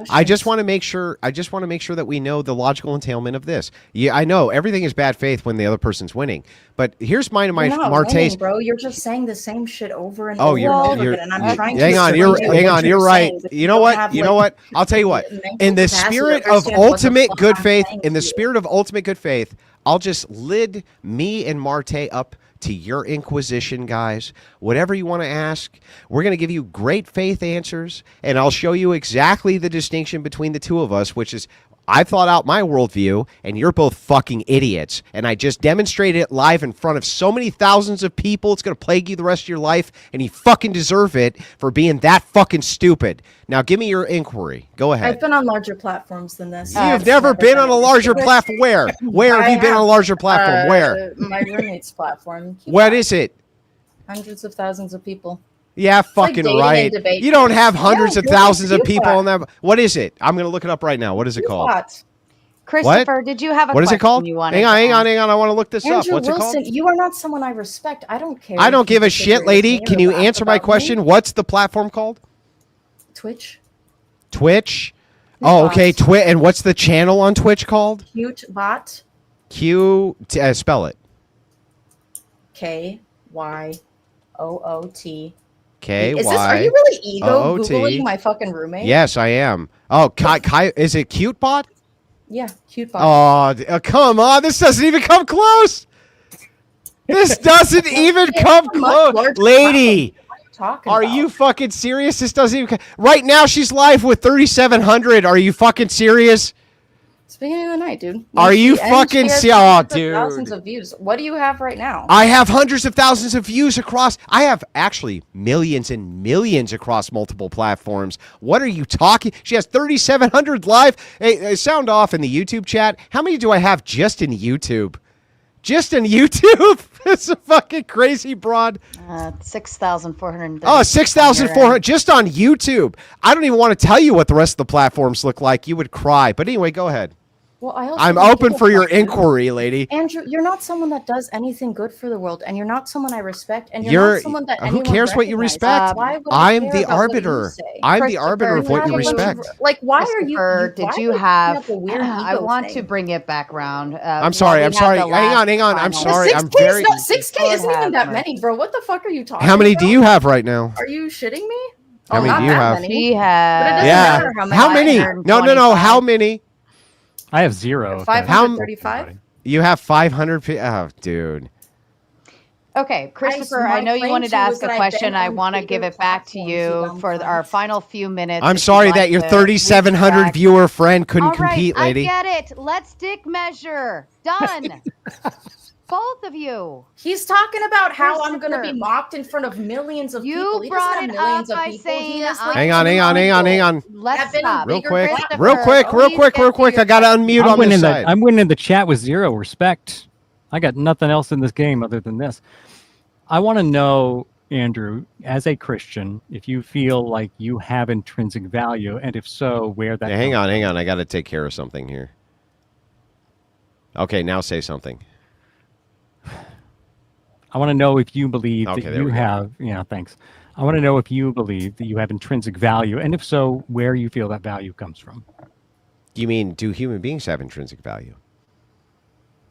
I just want to make sure. That we know the logical entailment of this. Yeah, I know everything is bad faith when the other person's winning, but here's mine and my You're not Marte's. winning, bro. You're just saying the same shit over and Oh, over and over again, and I'm trying to. Hang on, you're right. You know what? You know what? I'll tell you what. In the spirit of ultimate good faith, I'll just lid me and Marte up to your inquisition, guys. Whatever you want to ask, we're going to give you great faith answers, and I'll show you exactly the distinction between the two of us, which is I thought out my worldview, and you're both fucking idiots. And I just demonstrated it live in front of so many thousands of people. It's going to plague you the rest of your life, and you fucking deserve it for being that fucking stupid. Now, give me your inquiry. Go ahead. I've been on larger platforms than this. You've never been on a larger platform. Where? Where have you been on a larger platform? Where? My roommate's platform. What is it? Hundreds of thousands of people. Yeah, fucking right. You don't have hundreds of thousands of people on that. What is it? I'm going to look it up right now. What is it called? Christopher, did you have a What is it called? question you wanted Hang on. to ask? I want to look this up. Andrew What's it Wilson, called? you are not someone I respect. I don't care. I don't if you give a disagree shit, with lady. me Can or you laugh answer my about me. question? What's the platform called? Twitch. Twitch? Oh, okay. And what's the channel on Twitch called? Cute bot. Spell it. KYOOT. KY. Are you really ego OOT. Googling my fucking roommate? Yes, I am. Oh, is it Cute Bot? Yeah, Cute bot. Oh, come on. This doesn't even come close. This doesn't even come close. Lady, are you fucking serious? This doesn't even right now she's live with 3,700. Are you fucking serious? It's the beginning of the night, dude. Are you fucking serious? Oh, dude. Thousands of views. What do you have right now? I have hundreds of thousands of views across. I have actually millions and millions across multiple platforms. What are you talking? She has 3,700 live. Hey, sound off in the YouTube chat. How many do I have just in YouTube? Just in YouTube? It's a fucking crazy broad. 6,430. Oh, 6,400 just on YouTube. I don't even want to tell you what the rest of the platforms look like. You would cry. But anyway, go ahead. Well, I'm open for your inquiry, lady. Andrew, you're not someone that does anything good for the world, and you're not someone I respect, and you're not someone that who cares what you respect? I'm the arbiter. I'm the arbiter of what you respect. Like, why are you? Did you have? I want to bring it back around. I'm sorry. Hang on. I'm sorry. I'm very. 6K isn't even that many, bro. What the fuck are you talking? How many do you have right now? Are you shitting me? How many do you have? She has. Yeah. How many? No. How many? I have 0. 535. You have 500 oh, dude. Okay, Christopher, I know you wanted to ask a question. I want to give it back to you for our final few minutes. I'm sorry that your 3,700 viewer friend couldn't compete, lady. I get it. Let's dick measure. Done. Both of you. He's talking about how I'm going to be mocked in front of millions of people. You brought it up by saying, hang on. Let's stop. Real quick. I got to unmute on this side. I'm winning the chat with 0 respect. I got nothing else in this game other than this. I want to know, Andrew, as a Christian, if you feel like you have intrinsic value, and if so, where that. Hang on. I got to take care of something here. Okay, now say something. I want to know if you believe that you have. Yeah, thanks. I want to know if you believe that you have intrinsic value, and if so, where you feel that value comes from. You mean, do human beings have intrinsic value?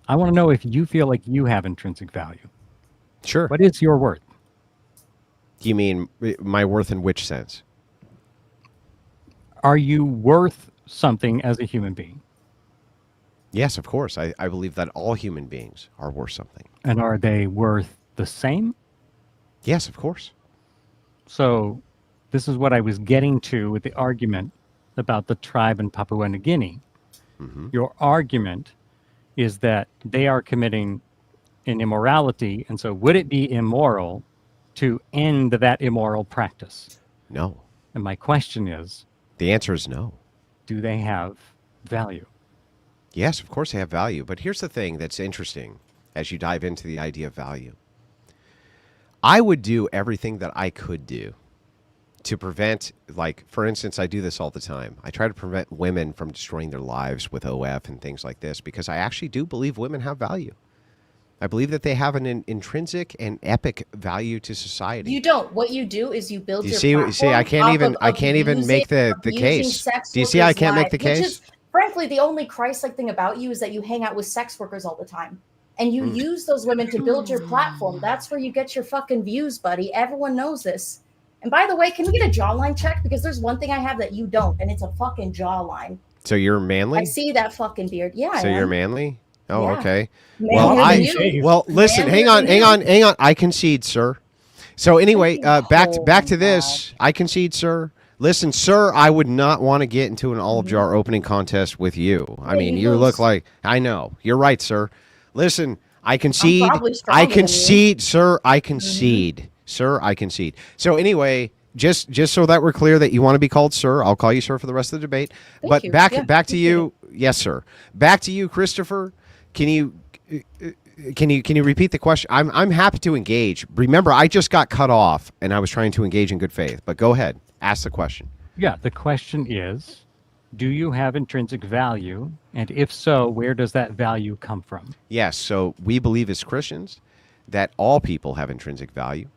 I want to know if you feel like you have intrinsic value. Sure. What is your worth? You mean my worth in which sense? Are you worth something as a human being? Yes, of course. I believe that all human beings are worth something. And are they worth the same? Yes, of course. So this is what I was getting to with the argument about the tribe in Papua New Guinea. Mm-hmm. Your argument is that they are committing an immorality, and so would it be immoral to end that immoral practice? No. And my question is... The answer is no. Do they have value? Yes, of course they have value. But here's the thing that's interesting as you dive into the idea of value. I would do everything that I could do to prevent, like, for instance, I do this all the time. I try to prevent women from destroying their lives with OF and things like this because I actually do believe women have value. I believe that they have an intrinsic and epic value to society. You don't. What you do is you build your platform. You see, I can't even make the case. Do you see I can't make the case? Which is, frankly, the only Christ-like thing about you is that you hang out with sex workers all the time. And you use those women to build your platform. That's where you get your fucking views, buddy. Everyone knows this. And by the way, can we get a jawline check? Because there's one thing I have that you don't, and it's a fucking jawline. So you're manly? I see that fucking beard. Yeah, So you're manly? Oh, yeah. okay. Manlier Well, listen, hang on. I concede, sir. So anyway, back to this. I concede, sir. Listen, sir, I would not want to get into an olive jar opening contest with you. I mean, you look like, I know. You're right, sir. Listen, I concede. I concede, sir. I concede. Sir, I concede. So anyway, just so that we're clear that you want to be called sir, I'll call you sir for the rest of the debate. But back to you. Yes, sir. Back to you, Christopher. Can you repeat the question? I'm happy to engage. Remember, I just got cut off and I was trying to engage in good faith. But go ahead. Ask the question. Yeah, the question is, do you have intrinsic value? And if so, where does that value come from? Yes, so we believe as Christians that all people have intrinsic value.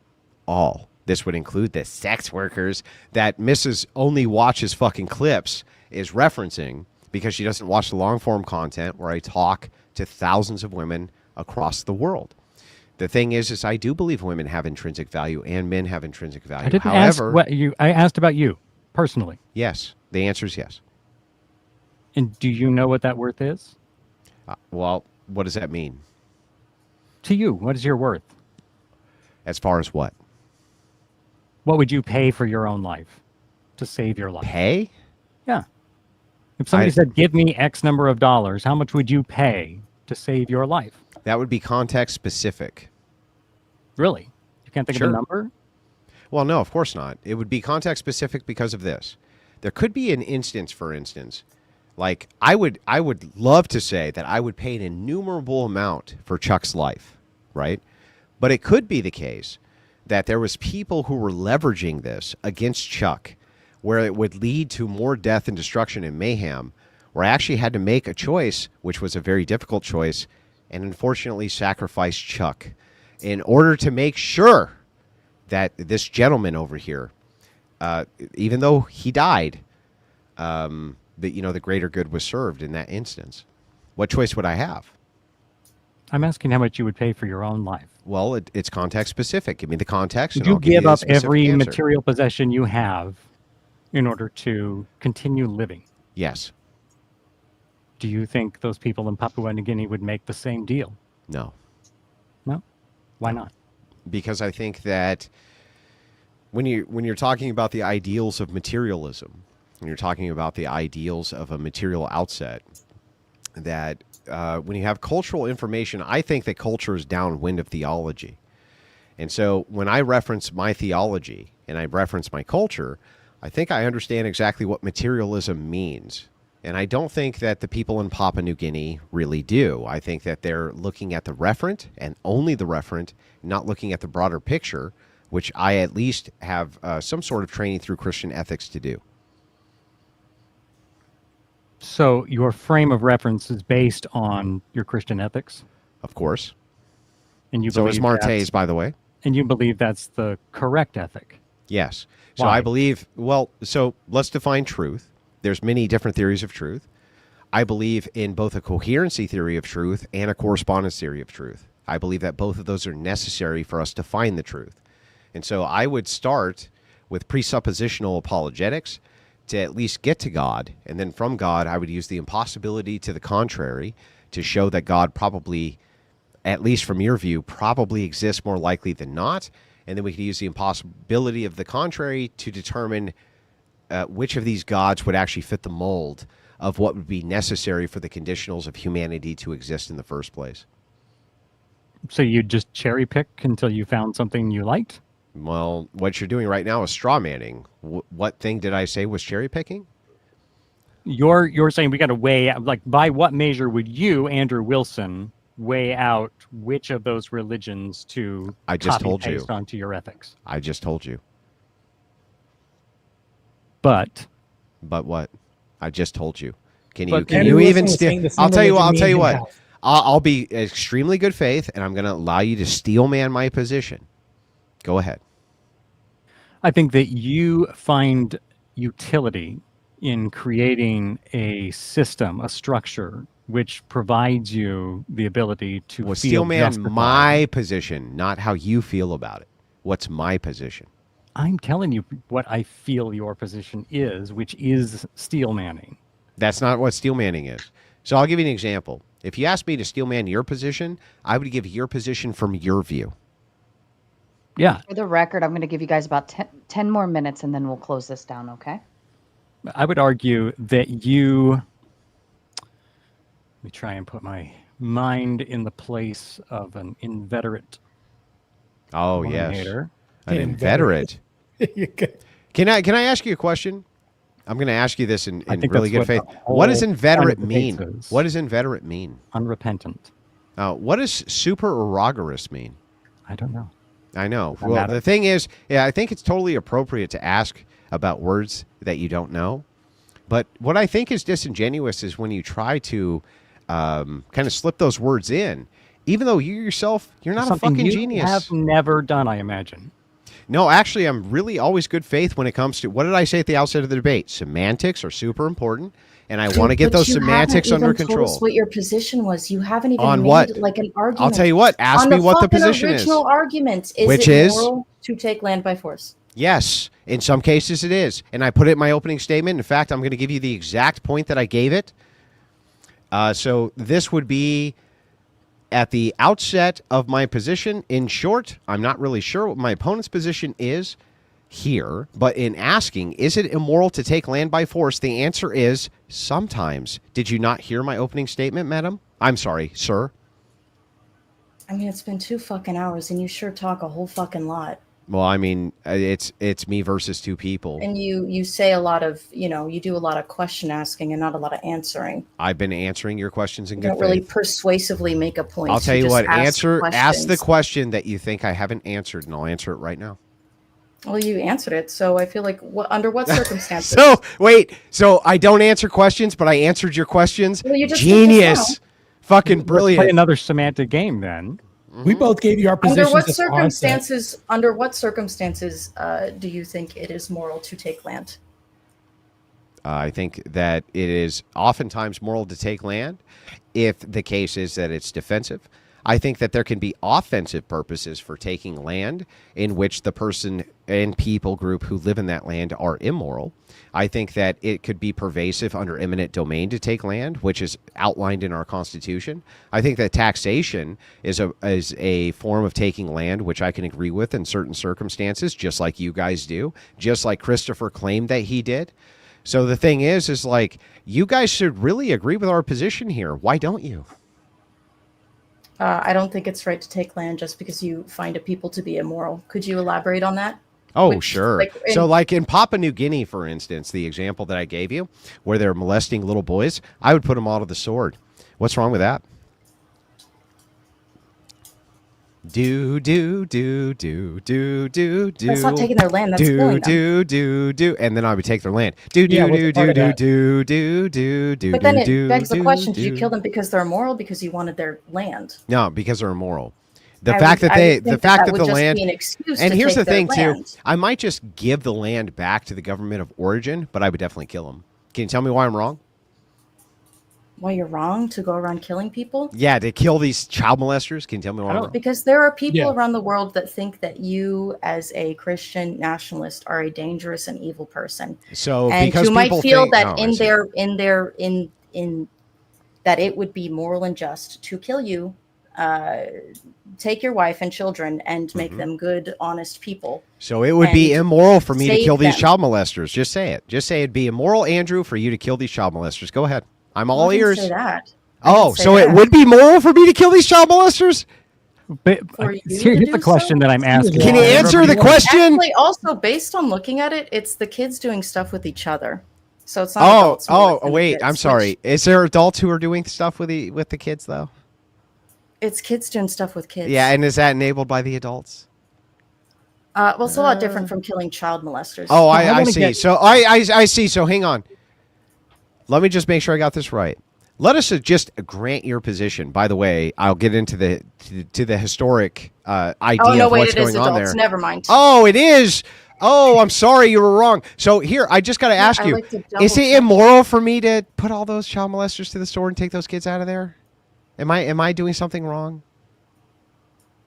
All. This would include the sex workers that Mrs. Only Watches fucking clips is referencing because she doesn't watch the long form content where I talk to thousands of women across the world. The thing is I do believe women have intrinsic value and men have intrinsic value. I didn't ask what you. I asked about you personally. Yes, the answer is yes. And do you know what that worth is? Well, what does that mean? To you, what is your worth? As far as what? What would you pay for your own life to save your life? Pay? Yeah. If somebody said, give me X number of dollars, how much would you pay to save your life? That would be context specific. Really? You can't think of a number? Well, no, of course not. It would be context specific because of this. There could be an instance, for instance, like I would love to say that I would pay an innumerable amount for Chuck's life, right? But it could be the case that there was people who were leveraging this against Chuck, where it would lead to more death and destruction and mayhem, where I actually had to make a choice, which was a very difficult choice, and unfortunately sacrifice Chuck in order to make sure that this gentleman over here, even though he died, the greater good was served in that instance. What choice would I have? I'm asking how much you would pay for your own life. Well, it's context specific. Give me the context. Would you give up every material possession you have in order to continue living? Yes. Do you think those people in Papua New Guinea would make the same deal? No. No? Why not? Because I think that when you're talking about the ideals of materialism, when you're talking about the ideals of a material outset, that when you have cultural information, I think that culture is downwind of theology. And so when I reference my theology and I reference my culture, I think I understand exactly what materialism means. And I don't think that the people in Papua New Guinea really do. I think that they're looking at the referent and only the referent, not looking at the broader picture, which I at least have some sort of training through Christian ethics to do. So your frame of reference is based on your Christian ethics? Of course. And you so is Marte's, by the way. And you believe that's the correct ethic? Yes. So Why? I believe, well, so let's define truth. There's many different theories of truth. I believe in both a coherency theory of truth and a correspondence theory of truth. I believe that both of those are necessary for us to find the truth. And so I would start with presuppositional apologetics to at least get to God. And then from God, I would use the impossibility to the contrary to show that God probably, at least from your view, probably exists more likely than not. And then we could use the impossibility of the contrary to determine which of these gods would actually fit the mold of what would be necessary for the conditionals of humanity to exist in the first place. So you just cherry pick until you found something you liked? Well, what you're doing right now is straw manning. What thing did I say was cherry picking? You're saying we got to weigh out, like, by what measure would you, Andrew Wilson, weigh out which of those religions to I just copy told paste you. onto your ethics? I just told you. But what? I just told you. Can But you Andrew even Wilson was steal? saying the same I'll tell you what. I'll religion tell you me and what. him I'll be extremely good faith, and I'm going to allow you to steel man my position. Go ahead. I think that you find utility in creating a system, a structure, which provides you the ability to Well, feel steel man justified. my position, not how you feel about it. What's my position? I'm telling you what I feel your position is, which is steel manning. That's not what steel manning is. So I'll give you an example. If you asked me to steel man your position, I would give your position from your view. Yeah. For the record, I'm going to give you guys about 10 more minutes and then we'll close this down, okay? I would argue that you, let me try and put my mind in the place of an inveterate. Oh, yes. hater. An inveterate. Can I ask you a question? I'm going to ask you this in really good faith. What does inveterate mean? What does inveterate mean? Unrepentant. What does supererogorous mean? I don't know. I know. Well, the thing is, yeah, I think it's totally appropriate to ask about words that you don't know. But what I think is disingenuous is when you try to kind of slip those words in, even though you yourself, you're not a fucking genius. You have never done, I imagine. No, actually, I'm really always good faith when it comes to, what did I say at the outset of the debate? Semantics are super important, and I want to get those semantics under control. Told us what your position was. You haven't even On made what? like an argument. I'll tell you what. Ask me what the position is. Original argument is Which it is moral to take land by force? Yes, in some cases it is, and I put it in my opening statement. In fact, I'm going to give you the exact point that I gave it. So this would be at the outset of my position. In short, I'm not really sure what my opponent's position is here, but in asking, is it immoral to take land by force? The answer is sometimes. Did you not hear my opening statement, madam? I'm sorry, sir. I mean, it's been 2 fucking hours, and you sure talk a whole fucking lot. Well, I mean, it's me versus two people. And you say a lot of, you do a lot of question asking and not a lot of answering. I've been answering your questions in You good don't faith. really persuasively make a point. I'll tell you just what, ask ask the questions. question that you think I haven't answered, and I'll answer it right now. Well, you answered it, so I feel like under what circumstances? So I don't answer questions, but I answered your questions. Well, you just did just Genius. Fucking Let's brilliant. play another semantic game then. We both gave you our positions. Under what circumstances do you think it is moral to take land? I think that it is oftentimes moral to take land if the case is that it's defensive. I think that there can be offensive purposes for taking land in which the person and people group who live in that land are immoral. I think that it could be pervasive under eminent domain to take land, which is outlined in our Constitution. I think that taxation is a form of taking land, which I can agree with in certain circumstances, just like you guys do, just like Christopher claimed that he did. So the thing is like, you guys should really agree with our position here. Why don't you? I don't think it's right to take land just because you find a people to be immoral. Could you elaborate on that? Oh, sure. So like in Papua New Guinea, for instance, the example that I gave you, where they're molesting little boys, I would put them all to the sword. What's wrong with that? Do. That's not taking their land. That's killing them. Do. And then I would take their land. Do. But then it begs the question, did you kill them because they're immoral, because you wanted their land? No, because they're immoral. The fact that the land, and here's the thing too, I might just give the land back to the government of origin, but I would definitely kill them. Can you tell me why I'm wrong? Why you're wrong to go around killing people? Yeah, to kill these child molesters. Can you tell me why I'm wrong? Because there are people around the world that think that you, as a Christian nationalist, are a dangerous and evil person. So, and because you might feel that in that it would be moral and just to kill you, take your wife and children, and make them good, honest people. So it would be immoral for me to kill these them. child molesters. Just say it. Just say it'd be immoral, Andrew, for you to kill these child molesters. Go ahead. I'm all ears. Say that. Oh, so it would be moral for me to kill these child molesters? But here's the question that I'm asking. Can you answer the question? Actually, also, based on looking at it, it's the kids doing stuff with each other. So it's not adults. Wait, I'm sorry. Is there adults who are doing stuff with the kids, though? It's kids doing stuff with kids. Yeah, and is that enabled by the adults? Well, it's a lot different from killing child molesters. Oh, I see. So I see. So hang on. Let me just make sure I got this right. Let us just grant your position. By the way, I'll get into the historic idea of what's going on there. Never mind. Oh, it is. Oh, I'm sorry, you were wrong. So here, I just got to ask you: is it immoral for me to put all those child molesters to the sword and take those kids out of there? Am I doing something wrong?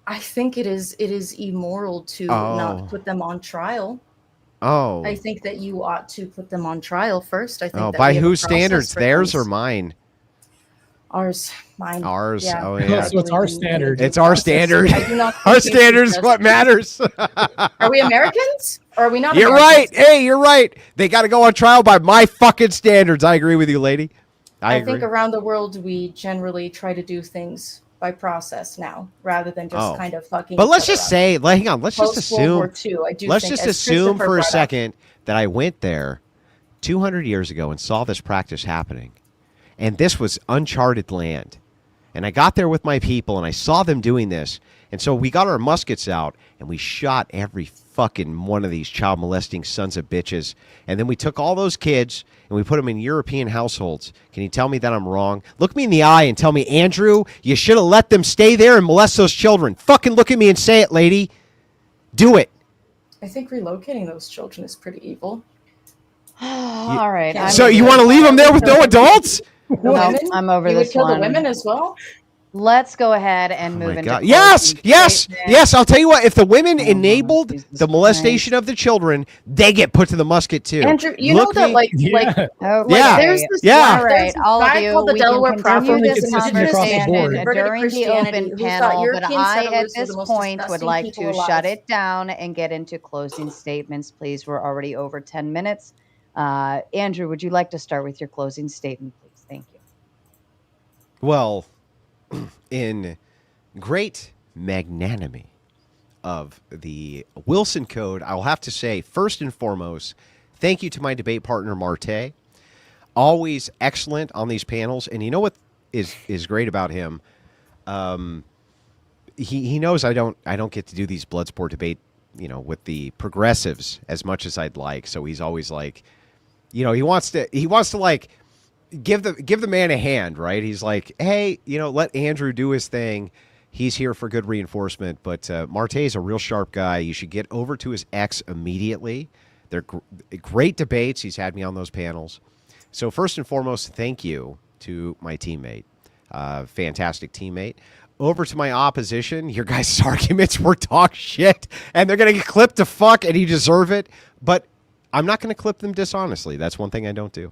I think it is immoral to not put them on trial. Oh. I think that you ought to put them on trial first. I think. Oh, by whose standards? Theirs or mine? Ours. Mine. Ours. Yeah. Oh, yeah. So it's our standard. It's our standard. Our standard is what matters. Are we Americans? Or are we not? You're Americans? right. Hey, you're right. They got to go on trial by my fucking standards. I agree with you, lady. I think around the world we generally try to do things by process now, rather than just kind of fucking. But let's just say, hang on. Let's just assume. Let's just assume for a second that I went there 200 years ago and saw this practice happening, and this was uncharted land, and I got there with my people and I saw them doing this, and so we got our muskets out and we shot every fucking one of these child molesting sons of bitches, and then we took all those kids and we put them in European households. Can you tell me that I'm wrong? Look me in the eye and tell me, Andrew, you should have let them stay there and molest those children. Fucking look at me and say it, lady. Do it. I think relocating those children is pretty evil. All right. So you want to leave them there with no adults? No, I'm over you this would kill one. the women as well? Let's go ahead and move into Yes. I'll tell you what. If the women enabled the molestation of the children, they get put to the musket too. Andrew, you know that there's this all right, all of guy you, called the we Delaware can Prophet continue who's this indigenous conversation and during the open panel, but I, at settlers were this the most point, would disgusting like people to alive. shut it down and get into closing statements, please. We're already over 10 minutes. Andrew, would you like to start with your closing statement, please? Thank you. Well, in great magnanimity of the Wilson Code, I will have to say, first and foremost, thank you to my debate partner, Marte. Always excellent on these panels. And you know what is great about him? He knows I don't get to do these Bloodsport debate, with the progressives as much as I'd like. So he's always like, he wants to like give the man a hand, right? He's like, hey, let Andrew do his thing. He's here for good reinforcement. But Marte is a real sharp guy. You should get over to his X immediately. They're great debates. He's had me on those panels. So first and foremost, thank you to my teammate, fantastic teammate. over to my opposition, your guys' arguments were dog shit, and they're going to get clipped to fuck, and you deserve it. But I'm not going to clip them dishonestly. That's one thing I don't do.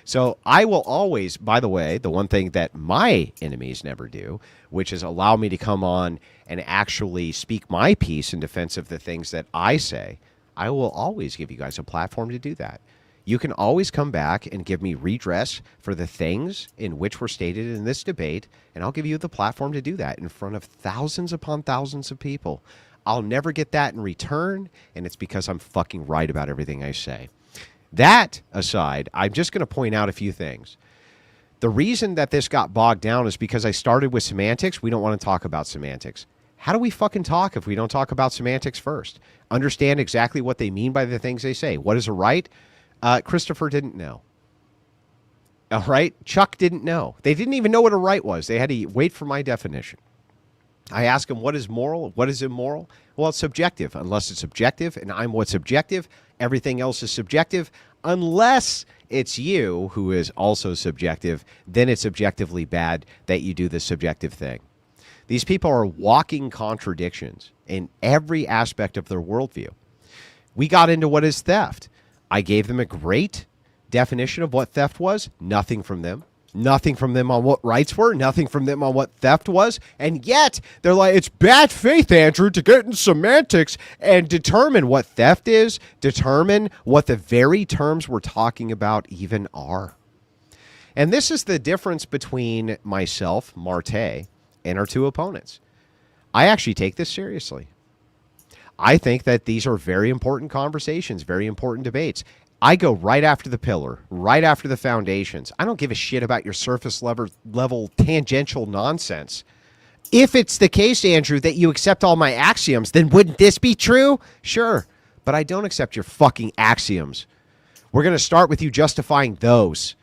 So I will always, by the way, the one thing that my enemies never do, which is allow me to come on and actually speak my piece in defense of the things that I say, I will always give you guys a platform to do that. You can always come back and give me redress for the things in which were stated in this debate, and I'll give you the platform to do that in front of thousands upon thousands of people. I'll never get that in return, and it's because I'm fucking right about everything I say. That aside, I'm just going to point out a few things. The reason that this got bogged down is because I started with semantics. We don't want to talk about semantics. How do we fucking talk if we don't talk about semantics first? Understand exactly what they mean by the things they say. What is a right? Christopher didn't know. All right? Chuck didn't know. They didn't even know what a right was. They had to wait for my definition. I asked him, what is moral? What is immoral? Well, it's subjective. Unless it's objective, and I'm what's objective, everything else is subjective. Unless it's you who is also subjective, then it's objectively bad that you do the subjective thing. These people are walking contradictions in every aspect of their worldview. We got into what is theft. I gave them a great definition of what theft was. Nothing from them. Nothing from them on what rights were. Nothing from them on what theft was. And yet, they're like, it's bad faith, Andrew, to get in semantics and determine what theft is, determine what the very terms we're talking about even are. And this is the difference between myself, Marte, and our two opponents. I actually take this seriously. I think that these are very important conversations, very important debates. I go right after the pillar, right after the foundations. I don't give a shit about your surface level tangential nonsense. If it's the case, Andrew, that you accept all my axioms, then wouldn't this be true? Sure, but I don't accept your fucking axioms. We're going to start with you justifying those.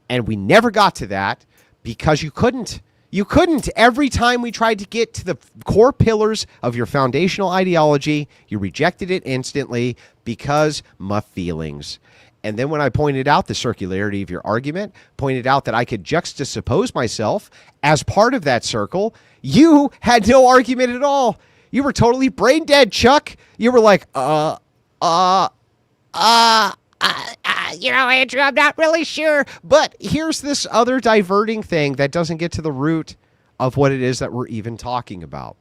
And we never got to that because you couldn't. You couldn't. Every time we tried to get to the core pillars of your foundational ideology, you rejected it instantly because my feelings. And then when I pointed out the circularity of your argument, pointed out that I could juxtapose myself as part of that circle, you had no argument at all. You were totally brain dead, Chuck. You were like, Andrew, I'm not really sure. But here's this other diverting thing that doesn't get to the root of what it is that we're even talking about.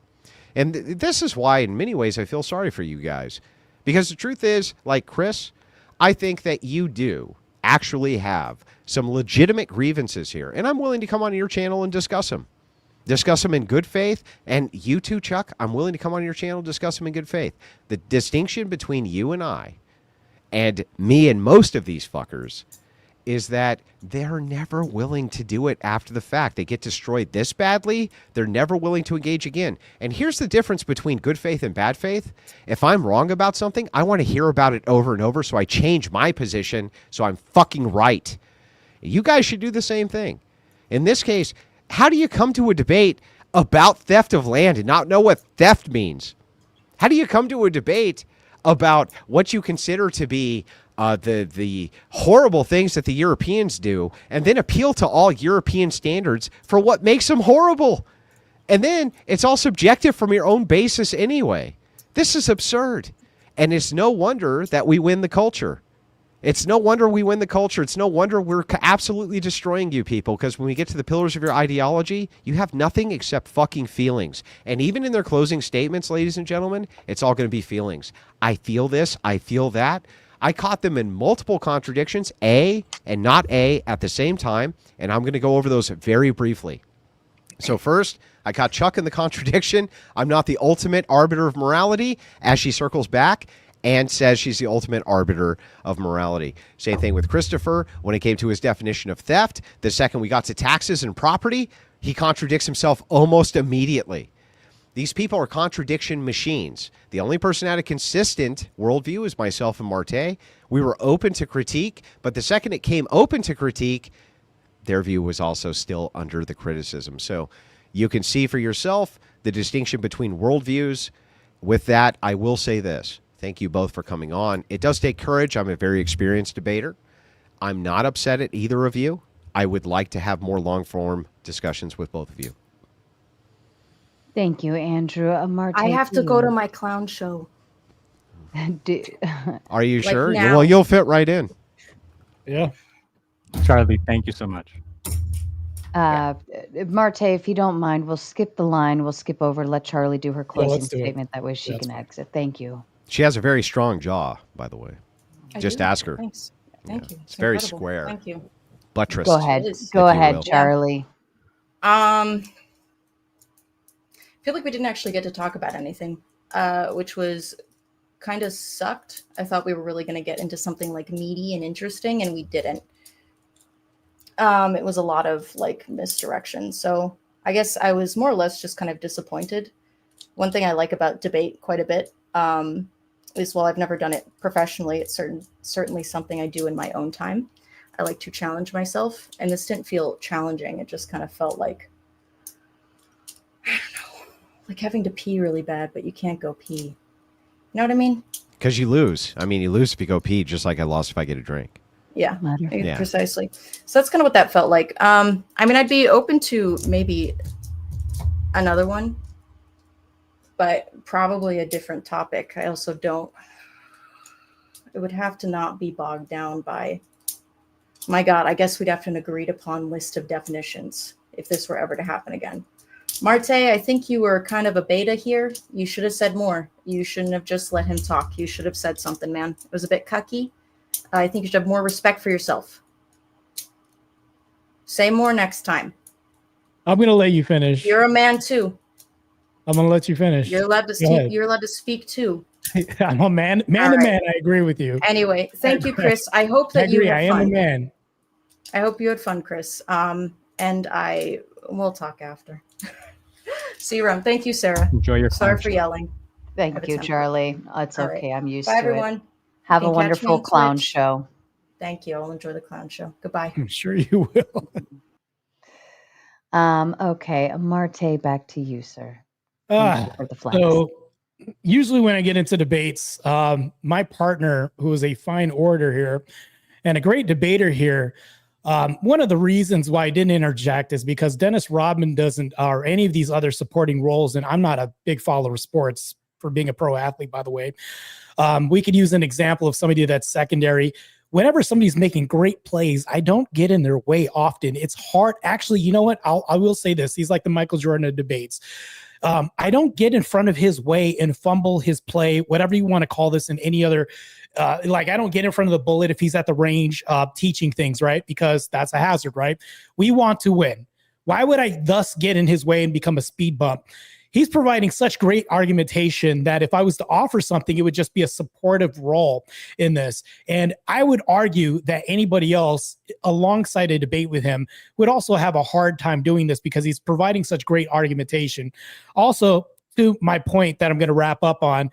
And this is why, in many ways, I feel sorry for you guys. Because the truth is, like Chris, I think that you do actually have some legitimate grievances here. And I'm willing to come on your channel and discuss them. Discuss them in good faith. And you too, Chuck, I'm willing to come on your channel and discuss them in good faith. The distinction between you and me and most of these fuckers is that they're never willing to do it after the fact. They get destroyed this badly, they're never willing to engage again. And here's the difference between good faith and bad faith. If I'm wrong about something, I want to hear about it over and over, so I change my position so I'm fucking right. You guys should do the same thing. In this case, how do you come to a debate about theft of land and not know what theft means? How do you come to a debate about what you consider to be the horrible things that the Europeans do, and then appeal to all European standards for what makes them horrible? And then it's all subjective from your own basis anyway. This is absurd. And it's no wonder that we win the culture. It's no wonder we win the culture. It's no wonder we're absolutely destroying you people, because when we get to the pillars of your ideology, you have nothing except fucking feelings. And even in their closing statements, ladies and gentlemen, it's all going to be feelings. I feel this. I feel that. I caught them in multiple contradictions, A and not A at the same time, and I'm going to go over those very briefly. So first, I caught Chuck in the contradiction. I'm not the ultimate arbiter of morality, as she circles back and says she's the ultimate arbiter of morality. Same thing with Christopher when it came to his definition of theft. The second we got to taxes and property, he contradicts himself almost immediately. These people are contradiction machines. The only person had a consistent worldview is myself and Marte. We were open to critique, but the second it came open to critique, their view was also still under the criticism. So you can see for yourself the distinction between worldviews. With that, I will say this. Thank you both for coming on. It does take courage. I'm a very experienced debater. I'm not upset at either of you. I would like to have more long-form discussions with both of you. Thank you, Andrew. Marte, I have to go to my clown show. Are you Like sure? now. Well, you'll fit right in. Yeah. Charlie, thank you so much. Marte, if you don't mind, we'll skip the line. We'll skip over, let Charlie do her closing let's do it. statement. That way she That's can fine. exit. Thank you. She has a very strong jaw, by the way. I Just do. ask her. Thanks. Thank you. It's very incredible. square. Thank you. Buttressed. Go ahead. It is. Go if you ahead, will. Charlie. I feel like we didn't actually get to talk about anything, which was kind of sucked. I thought we were really going to get into something like meaty and interesting, and we didn't. It was a lot of like misdirection. So I guess I was more or less just kind of disappointed. One thing I like about debate quite a bit is, while I've never done it professionally, it's certainly something I do in my own time. I like to challenge myself, and this didn't feel challenging. It just kind of felt like, I don't know, like having to pee really bad, but you can't go pee. You know what I mean? Because you lose. I mean, you lose if you go pee, just like I lost if I get a drink. Yeah, Yeah. precisely. So that's kind of what that felt like. I mean, I'd be open to maybe another one, but probably a different topic. I also don't, it would have to not be bogged down by, my God, I guess we'd have to an agreed upon list of definitions if this were ever to happen again. Marte, I think you were kind of a beta here. You should have said more. You shouldn't have just let him talk. You should have said something, man. It was a bit cucky. I think you should have more respect for yourself. Say more next time. I'm going to let you finish. You're a man too. I'm going to let you finish. You're allowed to Go speak. ahead. You're allowed to speak too. I'm a man to All right. man. I agree with you. Anyway, thank you, Chris. I hope I that you agree. had I am fun. a man. I hope you had fun, Chris. And we'll talk after. See you around. Thank you, Sarah. Enjoy your Sorry clown for show. yelling. Have Thank a you, temper. Charlie. It's All okay. right. I'm used Bye, to everyone. it. Have a You can catch me wonderful on clown Twitch. show. Thank you. I'll enjoy the clown show. Goodbye. I'm sure you will. Okay, Marte, back to you, sir. For the flags. So usually when I get into debates, my partner, who is a fine orator here and a great debater here, one of the reasons why I didn't interject is because Dennis Rodman doesn't, or any of these other supporting roles, and I'm not a big follower of sports for being a pro athlete, by the way. We could use an example of somebody that's secondary. Whenever somebody's making great plays, I don't get in their way often. It's hard. Actually, you know what? I will say this. He's like the Michael Jordan of debates. I don't get in front of his way and fumble his play, whatever you want to call this, in any other, like I don't get in front of the bullet if he's at the range teaching things, right? Because that's a hazard, right? We want to win. Why would I thus get in his way and become a speed bump? He's providing such great argumentation that if I was to offer something, it would just be a supportive role in this. And I would argue that anybody else alongside a debate with him would also have a hard time doing this because he's providing such great argumentation. Also, to my point that I'm going to wrap up on,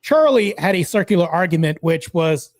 Charlie had a circular argument, which was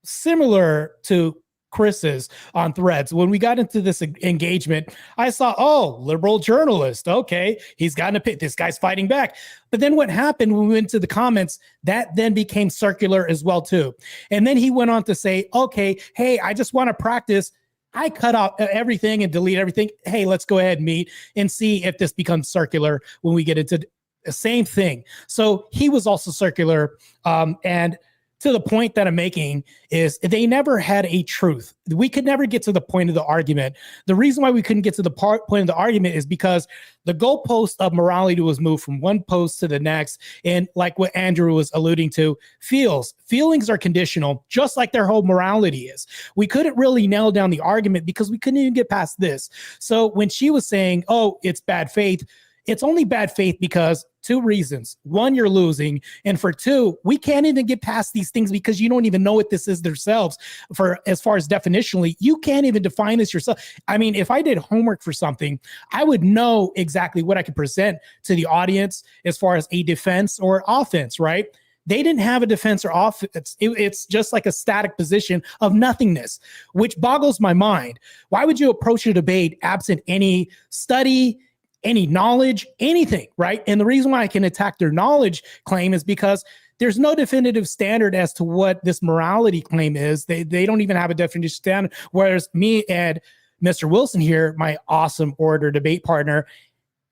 similar to Chris's on Threads. When we got into this engagement, I saw, oh, liberal journalist. Okay, he's gotten a pit. This guy's fighting back. But then what happened when we went to the comments, that then became circular as well, too. And then he went on to say, okay, hey, I just want to practice. I cut out everything and delete everything. Hey, let's go ahead and meet and see if this becomes circular when we get into the same thing. So he was also circular. And to the point that I'm making is they never had a truth. We could never get to the point of the argument. The reason why we couldn't get to the point of the argument is because the goalpost of morality was moved from one post to the next. And like what Andrew was alluding to, feelings are conditional, just like their whole morality is. We couldn't really nail down the argument because we couldn't even get past this. So when she was saying, oh, it's bad faith, it's only bad faith because two reasons. One, you're losing. And for two, we can't even get past these things because you don't even know what this is themselves. For as far as definitionally, you can't even define this yourself. I mean, if I did homework for something, I would know exactly what I could present to the audience as far as a defense or offense, right? They didn't have a defense or offense. It's just like a static position of nothingness, which boggles my mind. Why would you approach a debate absent any study, any knowledge, anything, right? And the reason why I can attack their knowledge claim is because there's no definitive standard as to what this morality claim is. They don't even have a definitive standard. Whereas me and Mr. Wilson here, my awesome orator debate partner,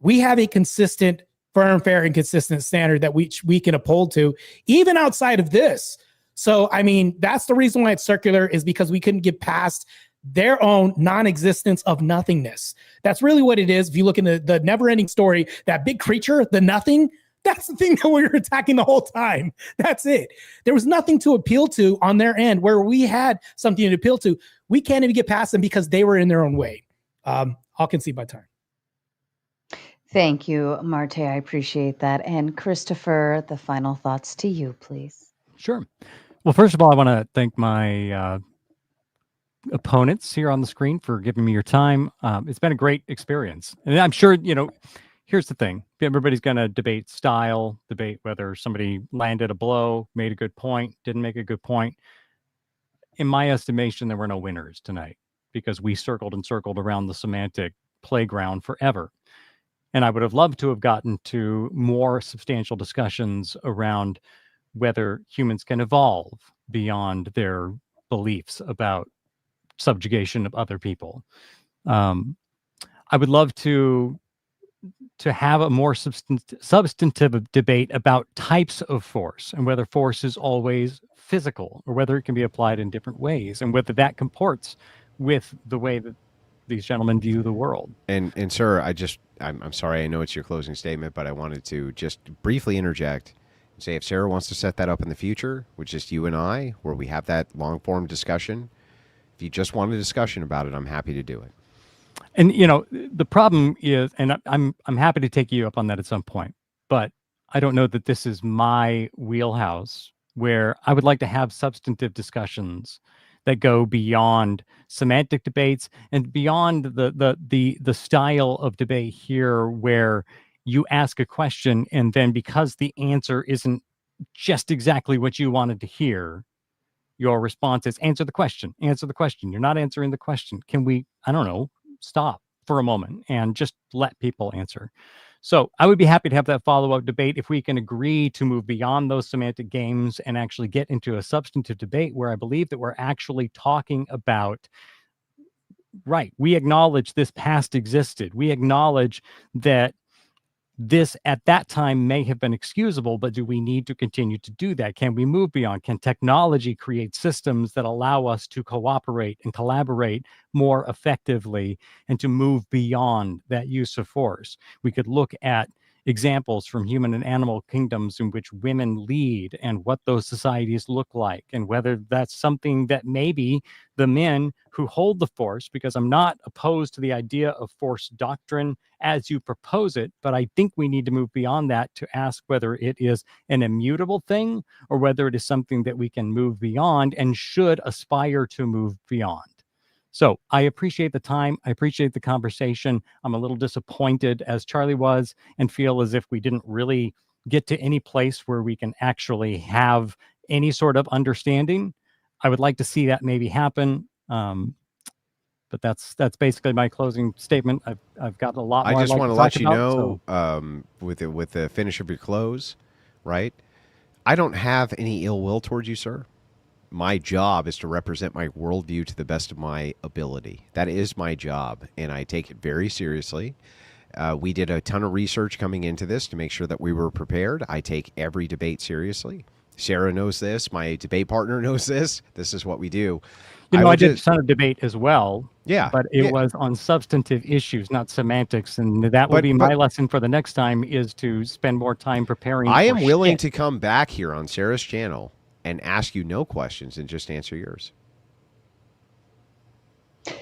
we have a consistent, firm, fair, and consistent standard that we can uphold to, even outside of this. So, I mean, that's the reason why it's circular, is because we couldn't get past their own non-existence of nothingness. That's really what it is. If you look in the never-ending story, that big creature, the nothing, that's the thing that we were attacking the whole time. That's it. There was nothing to appeal to on their end where we had something to appeal to. We can't even get past them because they were in their own way. I'll concede my time. Thank you, Marte. I appreciate that. And Christopher, the final thoughts to you, please. Sure. Well, first of all, I want to thank my opponents here on the screen for giving me your time. It's been a great experience. And I'm sure, here's the thing. Everybody's going to debate style, debate whether somebody landed a blow, made a good point, didn't make a good point. In my estimation, there were no winners tonight because we circled and circled around the semantic playground forever. And I would have loved to have gotten to more substantial discussions around whether humans can evolve beyond their beliefs about subjugation of other people. I would love to have a more substantive debate about types of force and whether force is always physical or whether it can be applied in different ways and whether that comports with the way that these gentlemen view the world. And sir, I'm sorry, I know it's your closing statement, but I wanted to just briefly interject and say if Sarah wants to set that up in the future with just you and I, where we have that long form discussion, if you just want a discussion about it, I'm happy to do it. And the problem is, and I'm happy to take you up on that at some point, but I don't know that this is my wheelhouse where I would like to have substantive discussions that go beyond semantic debates and beyond the style of debate here where you ask a question and then because the answer isn't just exactly what you wanted to hear, your response is answer the question. You're not answering the question. Can we, I don't know, stop for a moment and just let people answer? So I would be happy to have that follow-up debate if we can agree to move beyond those semantic games and actually get into a substantive debate where I believe that we're actually talking about, right, we acknowledge this past existed. We acknowledge that this at that time may have been excusable, but do we need to continue to do that? Can we move beyond? Can technology create systems that allow us to cooperate and collaborate more effectively and to move beyond that use of force? We could look at examples from human and animal kingdoms in which women lead and what those societies look like, and whether that's something that maybe the men who hold the force, because I'm not opposed to the idea of force doctrine as you propose it, but I think we need to move beyond that to ask whether it is an immutable thing or whether it is something that we can move beyond and should aspire to move beyond. So I appreciate the time. I appreciate the conversation. I'm a little disappointed, as Charlie was, and feel as if we didn't really get to any place where we can actually have any sort of understanding. I would like to see that maybe happen. But that's basically my closing statement. I've got a lot more. I just want to let you know, so. with the finish of your close, right? I don't have any ill will towards you, sir. My job is to represent my worldview to the best of my ability. That is my job, and I take it very seriously. We did a ton of research coming into this to make sure that we were prepared. I take every debate seriously. Sarah knows this. My debate partner knows this. This is what we do. I did a ton of debate as well. Yeah. But it was on substantive issues, not semantics. And that will be my lesson for the next time, is to spend more time preparing. I am willing to come back here on Sarah's channel and ask you no questions and just answer yours.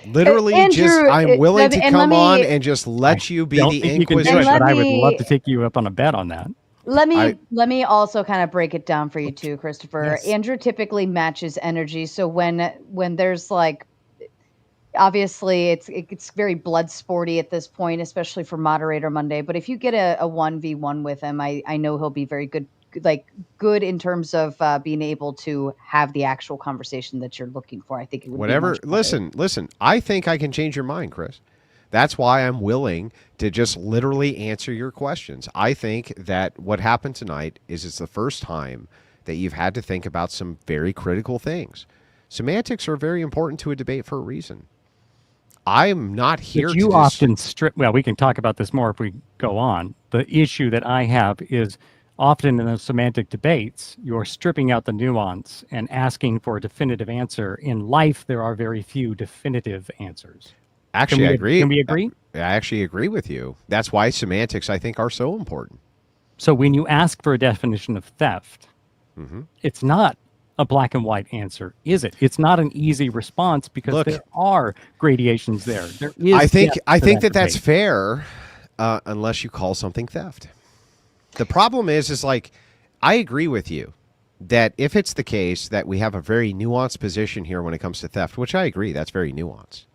Literally, Andrew, I'm willing to come on and just let you be the inquisitor. But I would love to take you up on a bet on that. Let me also kind of break it down for you too, Christopher. Yes. Andrew typically matches energy. So when there's like, obviously it's very blood sporty at this point, especially for Moderator Monday. But if you get a 1v1 with him, I know he'll be very good in terms of being able to have the actual conversation that you're looking for. I think it would whatever. Be much better. Listen. I think I can change your mind, Chris. That's why I'm willing to just literally answer your questions. I think that what happened tonight is it's the first time that you've had to think about some very critical things. Semantics are very important to a debate for a reason. I'm not here But you to often strip. Well, we can talk about this more if we go on. The issue that I have is often in those semantic debates, you're stripping out the nuance and asking for a definitive answer. In life, there are very few definitive answers. Actually, I agree. Can we agree? I actually agree with you. That's why semantics, I think, are so important. So when you ask for a definition of theft, it's not a black and white answer, is it? It's not an easy response because there are gradations there. There is. I think that's fair, unless you call something theft. The problem is like, I agree with you that if it's the case that we have a very nuanced position here when it comes to theft, which I agree, that's very nuanced.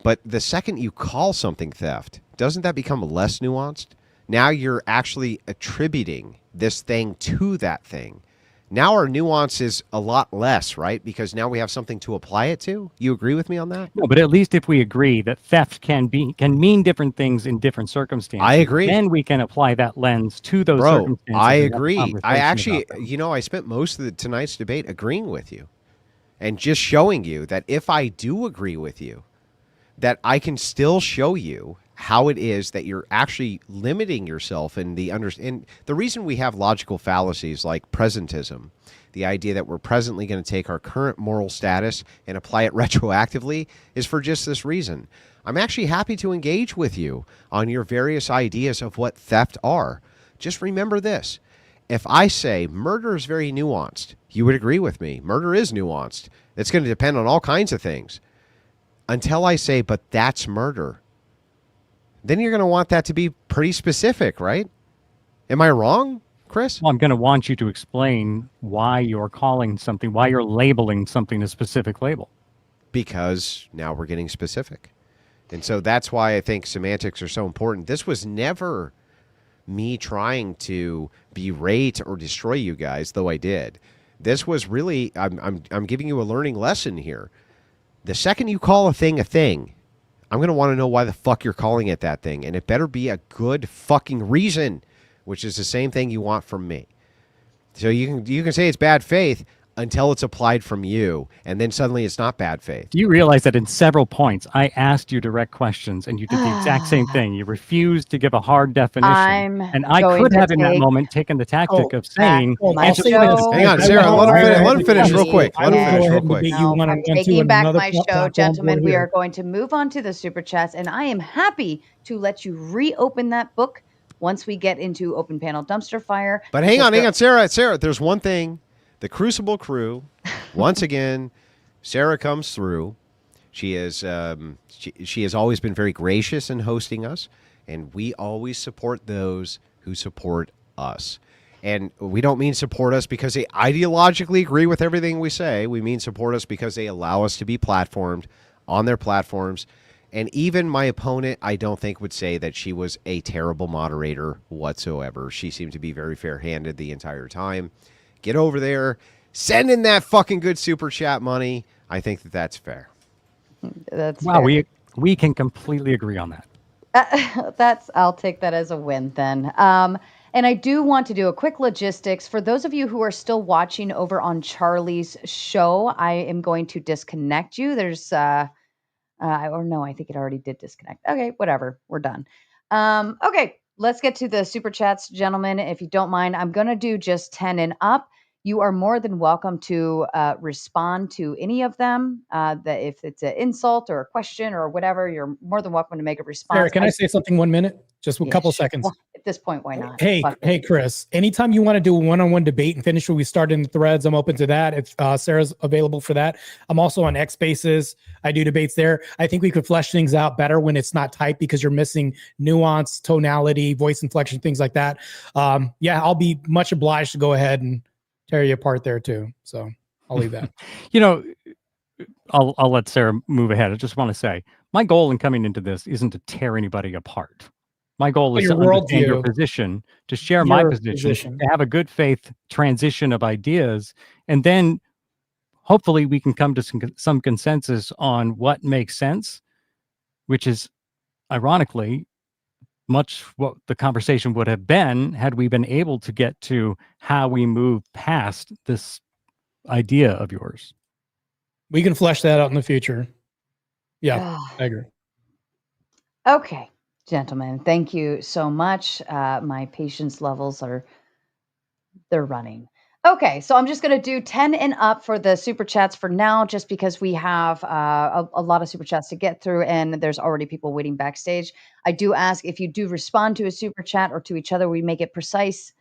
But the second you call something theft, doesn't that become less nuanced? Now you're actually attributing this thing to that thing. Now our nuance is a lot less, right? Because now we have something to apply it to. You agree with me on that? No, but at least if we agree that theft can mean different things in different circumstances, I agree. Then we can apply that lens to those circumstances. I agree. I actually, I spent most of tonight's debate agreeing with you and just showing you that if I do agree with you, that I can still show you how it is that you're actually limiting yourself in the and the reason we have logical fallacies like presentism, the idea that we're presently going to take our current moral status and apply it retroactively, is for just this reason. I'm actually happy to engage with you on your various ideas of what theft are. Just remember this. If I say murder is very nuanced, you would agree with me. Murder is nuanced. It's going to depend on all kinds of things. Until I say, but that's murder. Then you're going to want that to be pretty specific, right? Am I wrong, Chris? Well, I'm going to want you to explain why you're calling something, why you're labeling something a specific label. Because now we're getting specific. And so that's why I think semantics are so important. This was never me trying to berate or destroy you guys, though I did. This was really, I'm giving you a learning lesson here. The second you call a thing, I'm going to want to know why the fuck you're calling it that thing. And it better be a good fucking reason, which is the same thing you want from me. So you can say it's bad faith until it's applied from you. And then suddenly it's not bad faith. Do you realize that in several points, I asked you direct questions and you did the exact same thing. You refused to give a hard definition. And I could have in that moment taken the tactic of saying, hang on, Sarah, let him finish real quick. Let him finish real quick. I'm taking back my show, gentlemen. We are going to move on to the Super Chats, and I am happy to let you reopen that book once we get into Open Panel Dumpster Fire. But hang on, Sarah, there's one thing. The Crucible crew, once again, Sarah comes through. She is she has always been very gracious in hosting us, and we always support those who support us. And we don't mean support us because they ideologically agree with everything we say. We mean support us because they allow us to be platformed on their platforms. And even my opponent, I don't think, would say that she was a terrible moderator whatsoever. She seemed to be very fair-handed the entire time. Get over there, send in that fucking good super chat money. I think that's fair. That's wow. fair. We can completely agree on that. I'll take that as a win then. And I do want to do a quick logistics for those of you who are still watching over on Charlie's show. I am going to disconnect you. There's or no, I think it already did disconnect. Okay, whatever. We're done. Okay. Let's get to the super chats, gentlemen. If you don't mind, I'm going to do just 10 and up. You are more than welcome to respond to any of them. That if it's an insult or a question or whatever, you're more than welcome to make a response. Sarah, can I say something 1 minute? Just a couple seconds. Well, at this point, why not? Hey, Chris, anytime you want to do a one-on-one debate and finish where we started in the threads, I'm open to that. If Sarah's available for that. I'm also on X Spaces. I do debates there. I think we could flesh things out better when it's not typed because you're missing nuance, tonality, voice inflection, things like that. Yeah, I'll be much obliged to go ahead and tear you apart there too. So I'll leave that. I'll let Sarah move ahead. I just want to say my goal in coming into this isn't to tear anybody apart. My goal is to understand your position, to share my position, to have a good faith transition of ideas, and then hopefully we can come to some consensus on what makes sense, which is ironically much what the conversation would have been had we been able to get to how we move past this idea of yours. We can flesh that out in the future. Yeah, I agree. Okay, gentlemen, thank you so much. My patience levels they're running. Okay, so I'm just going to do 10 and up for the super chats for now, just because we have a lot of super chats to get through, and there's already people waiting backstage. I do ask if you do respond to a super chat or to each other, we make it precise,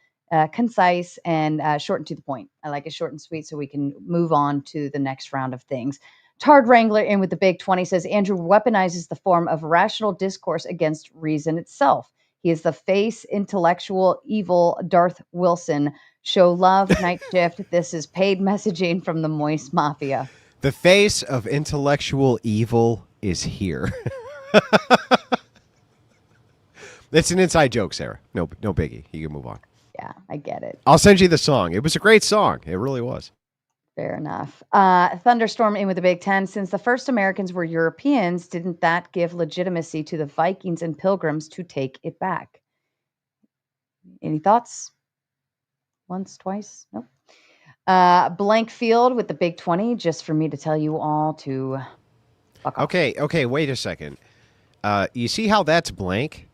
concise, and short and to the point. I like it short and sweet so we can move on to the next round of things. Tard Wrangler in with the big 20 says Andrew weaponizes the form of rational discourse against reason itself. He is the face intellectual evil Darth Wilson. Show love, night shift. This is paid messaging from the Moist Mafia. The face of intellectual evil is here. It's an inside joke, Sarah. No biggie. You can move on. Yeah, I get it. I'll send you the song. It was a great song. It really was. Fair enough. Thunderstorm in with the Big 10. Since the first Americans were Europeans, didn't that give legitimacy to the Vikings and Pilgrims to take it back? Any thoughts? Once, twice? Nope. Blank field with the big 20, just for me to tell you all to fuck off. Okay, wait a second. You see how that's blank?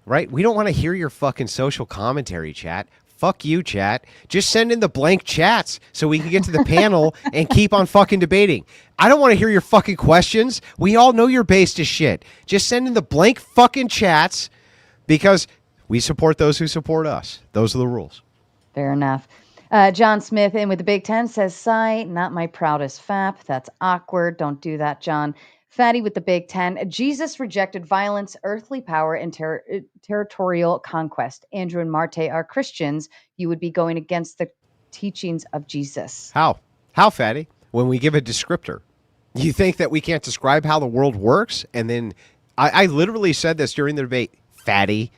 Right? We don't want to hear your fucking social commentary, chat. Fuck you, chat. Just send in the blank chats so we can get to the panel and keep on fucking debating. I don't want to hear your fucking questions. We all know you're based as shit. Just send in the blank fucking chats because we support those who support us. Those are the rules. Fair enough. John Smith in with the Big 10 says, sigh, not my proudest fap. That's awkward. Don't do that, John. Fatty with the Big 10. Jesus rejected violence, earthly power, and territorial conquest. Andrew and Marte are Christians. You would be going against the teachings of Jesus. How? How, Fatty? When we give a descriptor. You think that we can't describe how the world works? And then I literally said this during the debate, Fatty,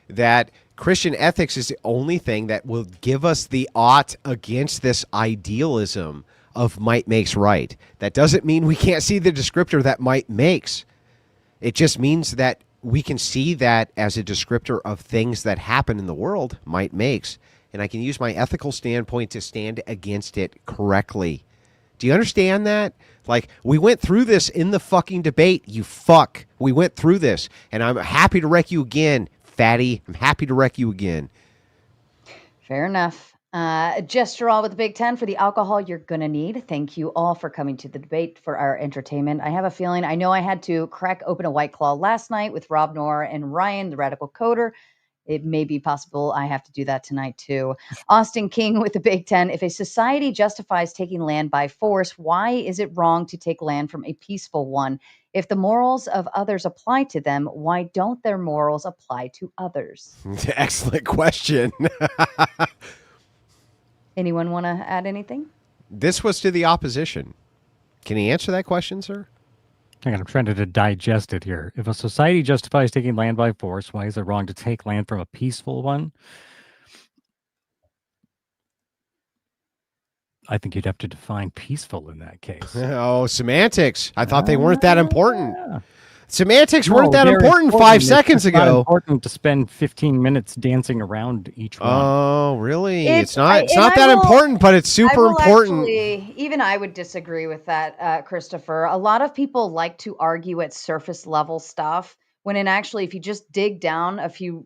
that Christian ethics is the only thing that will give us the ought against this idealism of might makes right. That doesn't mean we can't see the descriptor that might makes. It just means that we can see that as a descriptor of things that happen in the world, might makes, and I can use my ethical standpoint to stand against it correctly. Do you understand that? Like, we went through this in the fucking debate, you fuck. We went through this, and I'm happy to wreck you again, Fatty. I'm happy to wreck you again. Fair enough. Gestural with the Big 10 for the alcohol you're going to need. Thank you all for coming to the debate for our entertainment. I have a feeling, I know I had to crack open a White Claw last night with Rob Noor and Ryan, the Radical Coder. It may be possible I have to do that tonight too. Austin King with the Big 10. If a society justifies taking land by force, why is it wrong to take land from a peaceful one? If the morals of others apply to them, why don't their morals apply to others? Excellent question. Anyone want to add anything? This was to the opposition. Can he answer that question, sir? Hang on, I'm trying to digest it here. If a society justifies taking land by force, why is it wrong to take land from a peaceful one? I think you'd have to define peaceful in that case. Oh, semantics. I thought they weren't that important. Yeah. Semantics weren't that important 5 seconds ago. It's not important to spend 15 minutes dancing around each one. Oh, really? It's not that important, but it's super important. Actually, even I would disagree with that, Christopher. A lot of people like to argue at surface level stuff, when in actually, if you just dig down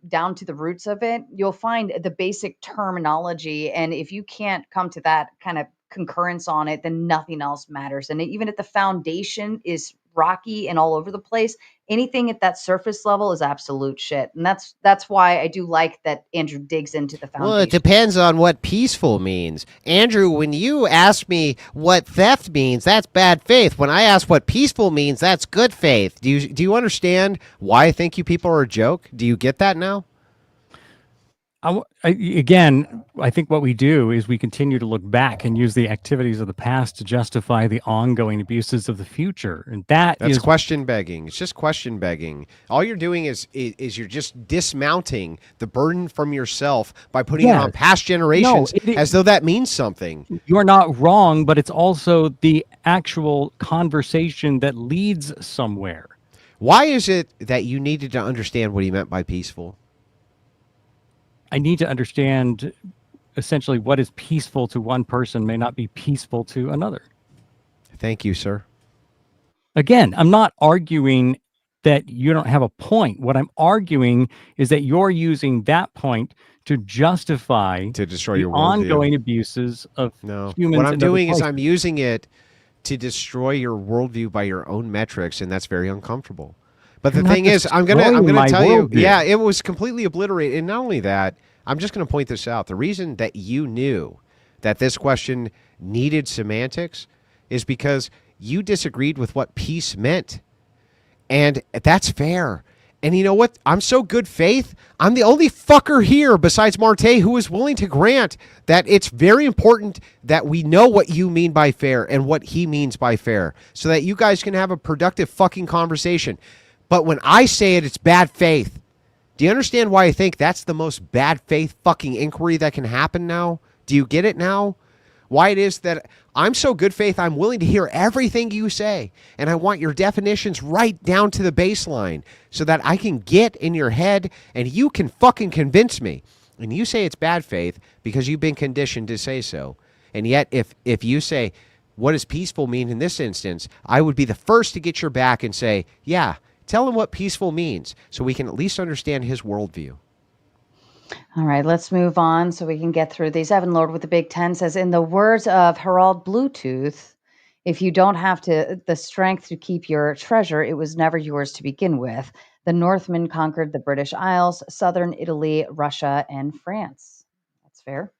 down to the roots of it, you'll find the basic terminology. And if you can't come to that kind of concurrence on it, then nothing else matters. And even if the foundation is rocky and all over the place, anything at that surface level is absolute shit. And that's why I do like that Andrew digs into the foundation. Well, it depends on what peaceful means. Andrew, when you ask me what theft means, that's bad faith. When I ask what peaceful means, that's good faith. Do you understand why I think you people are a joke? Do you get that now? Again, I think what we do is we continue to look back and use the activities of the past to justify the ongoing abuses of the future. And that's question begging. It's just question begging. All you're doing is you're just dismounting the burden from yourself by putting it on past generations as though that means something. You're not wrong, but it's also the actual conversation that leads somewhere. Why is it that you needed to understand what he meant by peaceful? I need to understand essentially what is peaceful to one person may not be peaceful to another. Thank you, sir. Again, I'm not arguing that you don't have a point. What I'm arguing is that you're using that point to justify to destroy the your worldview. ongoing abuses of humans. What I'm and other doing is places. I'm using it to destroy your worldview by your own metrics, and that's very uncomfortable. But You're the not thing is, I'm gonna destroying my tell you, worldview. yeah, it was completely obliterated. And not only that, I'm just gonna point this out. The reason that you knew that this question needed semantics is because you disagreed with what peace meant. And that's fair. And you know what? I'm so good faith. I'm the only fucker here besides Marte who is willing to grant that it's very important that we know what you mean by fair and what he means by fair so that you guys can have a productive fucking conversation. But when I say it, it's bad faith. Do you understand why I think that's the most bad faith fucking inquiry that can happen now? Do you get it now? Why it is that I'm so good faith, I'm willing to hear everything you say. And I want your definitions right down to the baseline so that I can get in your head and you can fucking convince me. And you say it's bad faith because you've been conditioned to say so. And yet, if you say, what does peaceful mean in this instance? I would be the first to get your back and say, yeah, tell him what peaceful means so we can at least understand his worldview. All right, let's move on so we can get through these. Evan Lord with the Big Ten says, in the words of Herald Bluetooth, if you don't have the strength to keep your treasure, it was never yours to begin with. The Northmen conquered the British Isles, southern Italy, Russia, and France. That's fair.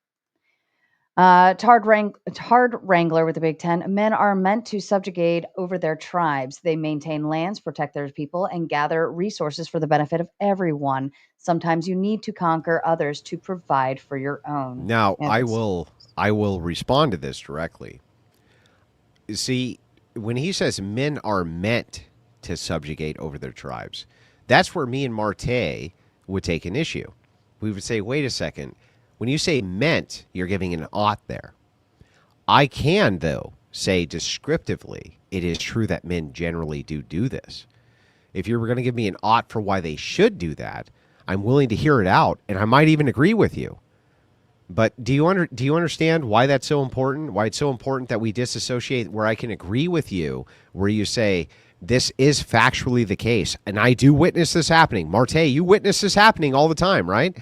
Tard Wrangler with the Big Ten. Men are meant to subjugate over their tribes. They maintain lands, protect their people, and gather resources for the benefit of everyone. Sometimes you need to conquer others to provide for your own. Now, I will respond to this directly. You see, when he says men are meant to subjugate over their tribes, that's where me and Marte would take an issue. We would say, wait a second. When you say meant, you're giving an ought there. I can, though, say descriptively, it is true that men generally do this. If you were going to give me an ought for why they should do that, I'm willing to hear it out, and I might even agree with you. But do you understand why that's so important? Why it's so important that we disassociate where I can agree with you, where you say, this is factually the case, and I do witness this happening. Marte, you witness this happening all the time, right?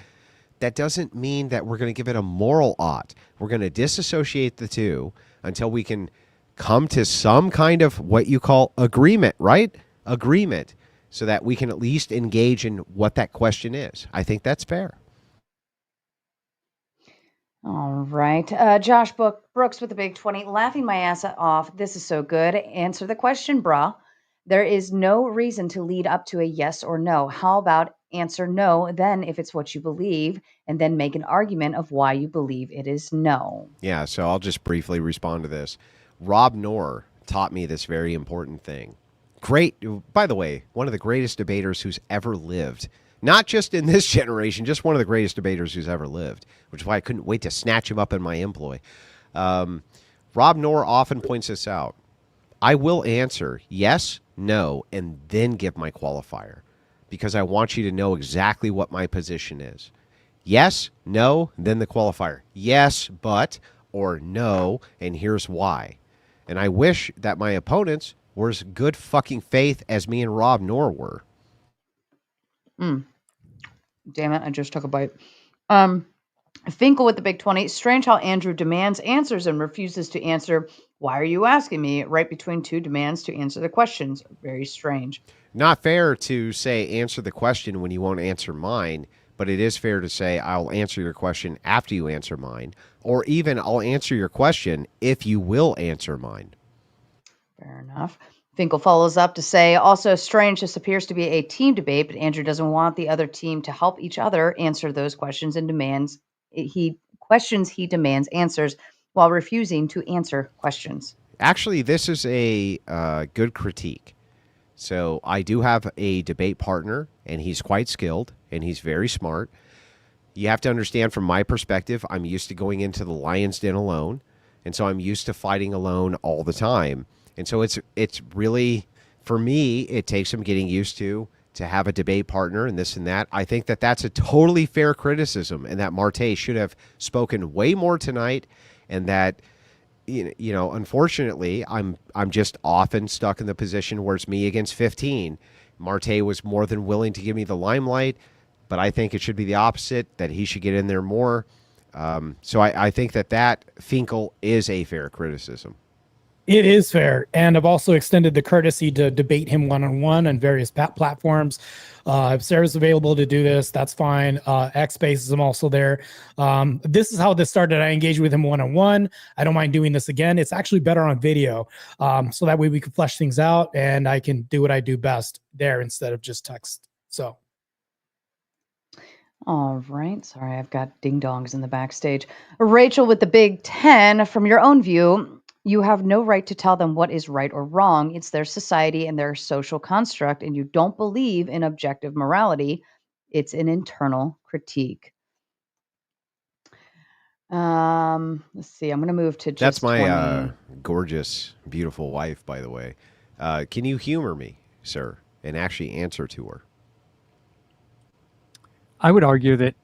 That doesn't mean that we're going to give it a moral ought. We're going to disassociate the two until we can come to some kind of what you call agreement, right? Agreement, so that we can at least engage in what that question is. I think that's fair. All right. Josh Brooks with the Big 20. Laughing my ass off. This is so good. Answer the question, brah. There is no reason to lead up to a yes or no. How about answer no, then if it's what you believe, and then make an argument of why you believe it is no. Yeah, so I'll just briefly respond to this. Rob Knorr taught me this very important thing. Great, by the way, one of the greatest debaters who's ever lived. Not just in this generation, just one of the greatest debaters who's ever lived, which is why I couldn't wait to snatch him up in my employ. Rob Knorr often points this out. I will answer yes, no, and then give my qualifier because I want you to know exactly what my position is. Yes, no, then the qualifier. Yes, but, or no, and here's why. And I wish that my opponents were as good fucking faith as me and Rob Knorr were. Damn it, I just took a bite. Finkel with the Big 20. Strange how Andrew demands answers and refuses to answer. Why are you asking me? Right between two demands to answer the questions. Very strange. Not fair to say answer the question when you won't answer mine, but it is fair to say I'll answer your question after you answer mine, or even I'll answer your question if you will answer mine. Fair enough. Finkel follows up to say, also strange, this appears to be a team debate, but Andrew doesn't want the other team to help each other answer those questions and demands. He demands answers while refusing to answer questions. Actually, this is a good critique. So I do have a debate partner, and he's quite skilled, and he's very smart. You have to understand from my perspective, I'm used to going into the lion's den alone, and so I'm used to fighting alone all the time. And so it's really, for me, it takes some getting used to have a debate partner and this and that. I think that that's a totally fair criticism and that Marte should have spoken way more tonight and that you know, unfortunately, I'm just often stuck in the position where it's me against 15. Marte was more than willing to give me the limelight, but I think it should be the opposite, that he should get in there more. So I think that Finkel is a fair criticism. It is fair. And I've also extended the courtesy to debate him one-on-one on various platforms. If Sarah's available to do this, that's fine. X Spaces, I'm also there. This is how this started. I engaged with him one-on-one. I don't mind doing this again. It's actually better on video. So that way we can flesh things out and I can do what I do best there instead of just text. So. All right. Sorry, I've got ding dongs in the backstage. Rachel with the big 10. From your own view, you have no right to tell them what is right or wrong. It's their society and their social construct, and you don't believe in objective morality. It's an internal critique. Let's see. I'm going to move to just That's my 20. Gorgeous, beautiful wife, by the way. Can you humor me, sir, and actually answer to her? I would argue that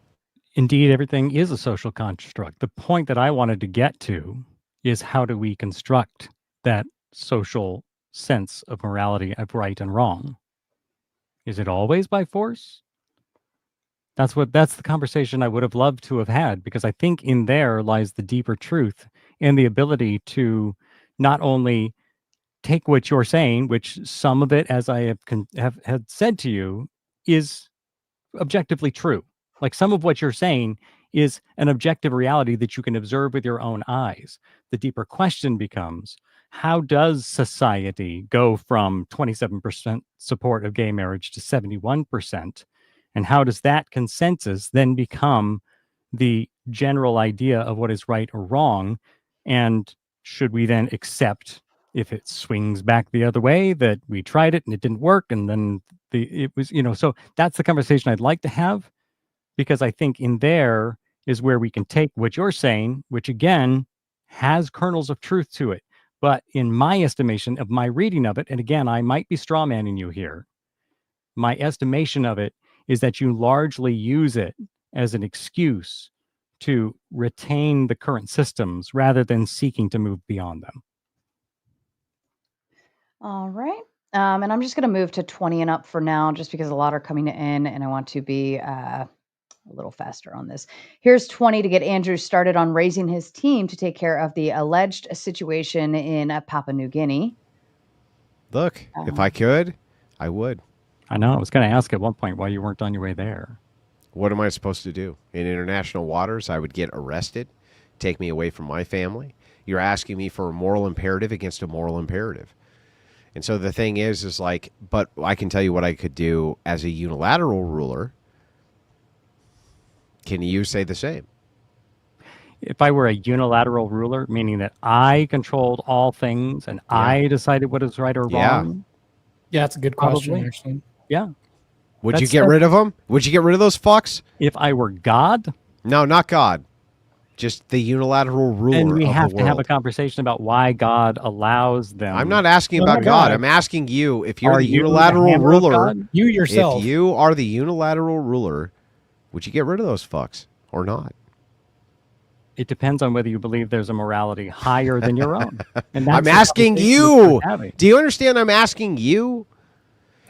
indeed everything is a social construct. The point that I wanted to get to is how do we construct that social sense of morality, of right and wrong? Is it always by force? That's the conversation I would have loved to have had, because I think in there lies the deeper truth and the ability to not only take what you're saying, which some of it, as I have said to you, is objectively true. Like some of what you're saying is an objective reality that you can observe with your own eyes. The deeper question becomes, how does society go from 27% support of gay marriage to 71%? And how does that consensus then become the general idea of what is right or wrong? And should we then accept, if it swings back the other way, that we tried it and it didn't work, and then it was, so that's the conversation I'd like to have, because I think in there is where we can take what you're saying, which again has kernels of truth to it. But in my estimation of my reading of it, and again, I might be strawmanning you here, my estimation of it is that you largely use it as an excuse to retain the current systems rather than seeking to move beyond them. All right. And I'm just going to move to 20 and up for now, just because a lot are coming in and I want to be a little faster on this. Here's 20 to get Andrew started on raising his team to take care of the alleged situation in Papua New Guinea. Look, if I could, I would. I know. I was going to ask at one point why you weren't on your way there. What am I supposed to do? In international waters, I would get arrested, take me away from my family. You're asking me for a moral imperative against a moral imperative. And so the thing is like, but I can tell you what I could do as a unilateral ruler. Can you say the same? If I were a unilateral ruler, meaning that I controlled all things and I decided what is right or wrong. Yeah, that's a good question, actually. Yeah. Would you get rid of them? Would you get rid of those fucks? If I were God? No, not God. Just the unilateral ruler and we of have the to world. have a conversation about why God allows them. I'm not asking about God. I'm asking you, if you're the unilateral ruler, you yourself, if you are the unilateral ruler, would you get rid of those fucks or not? It depends on whether you believe there's a morality higher than your own. And that's I'm asking you. Do you understand? I'm asking you.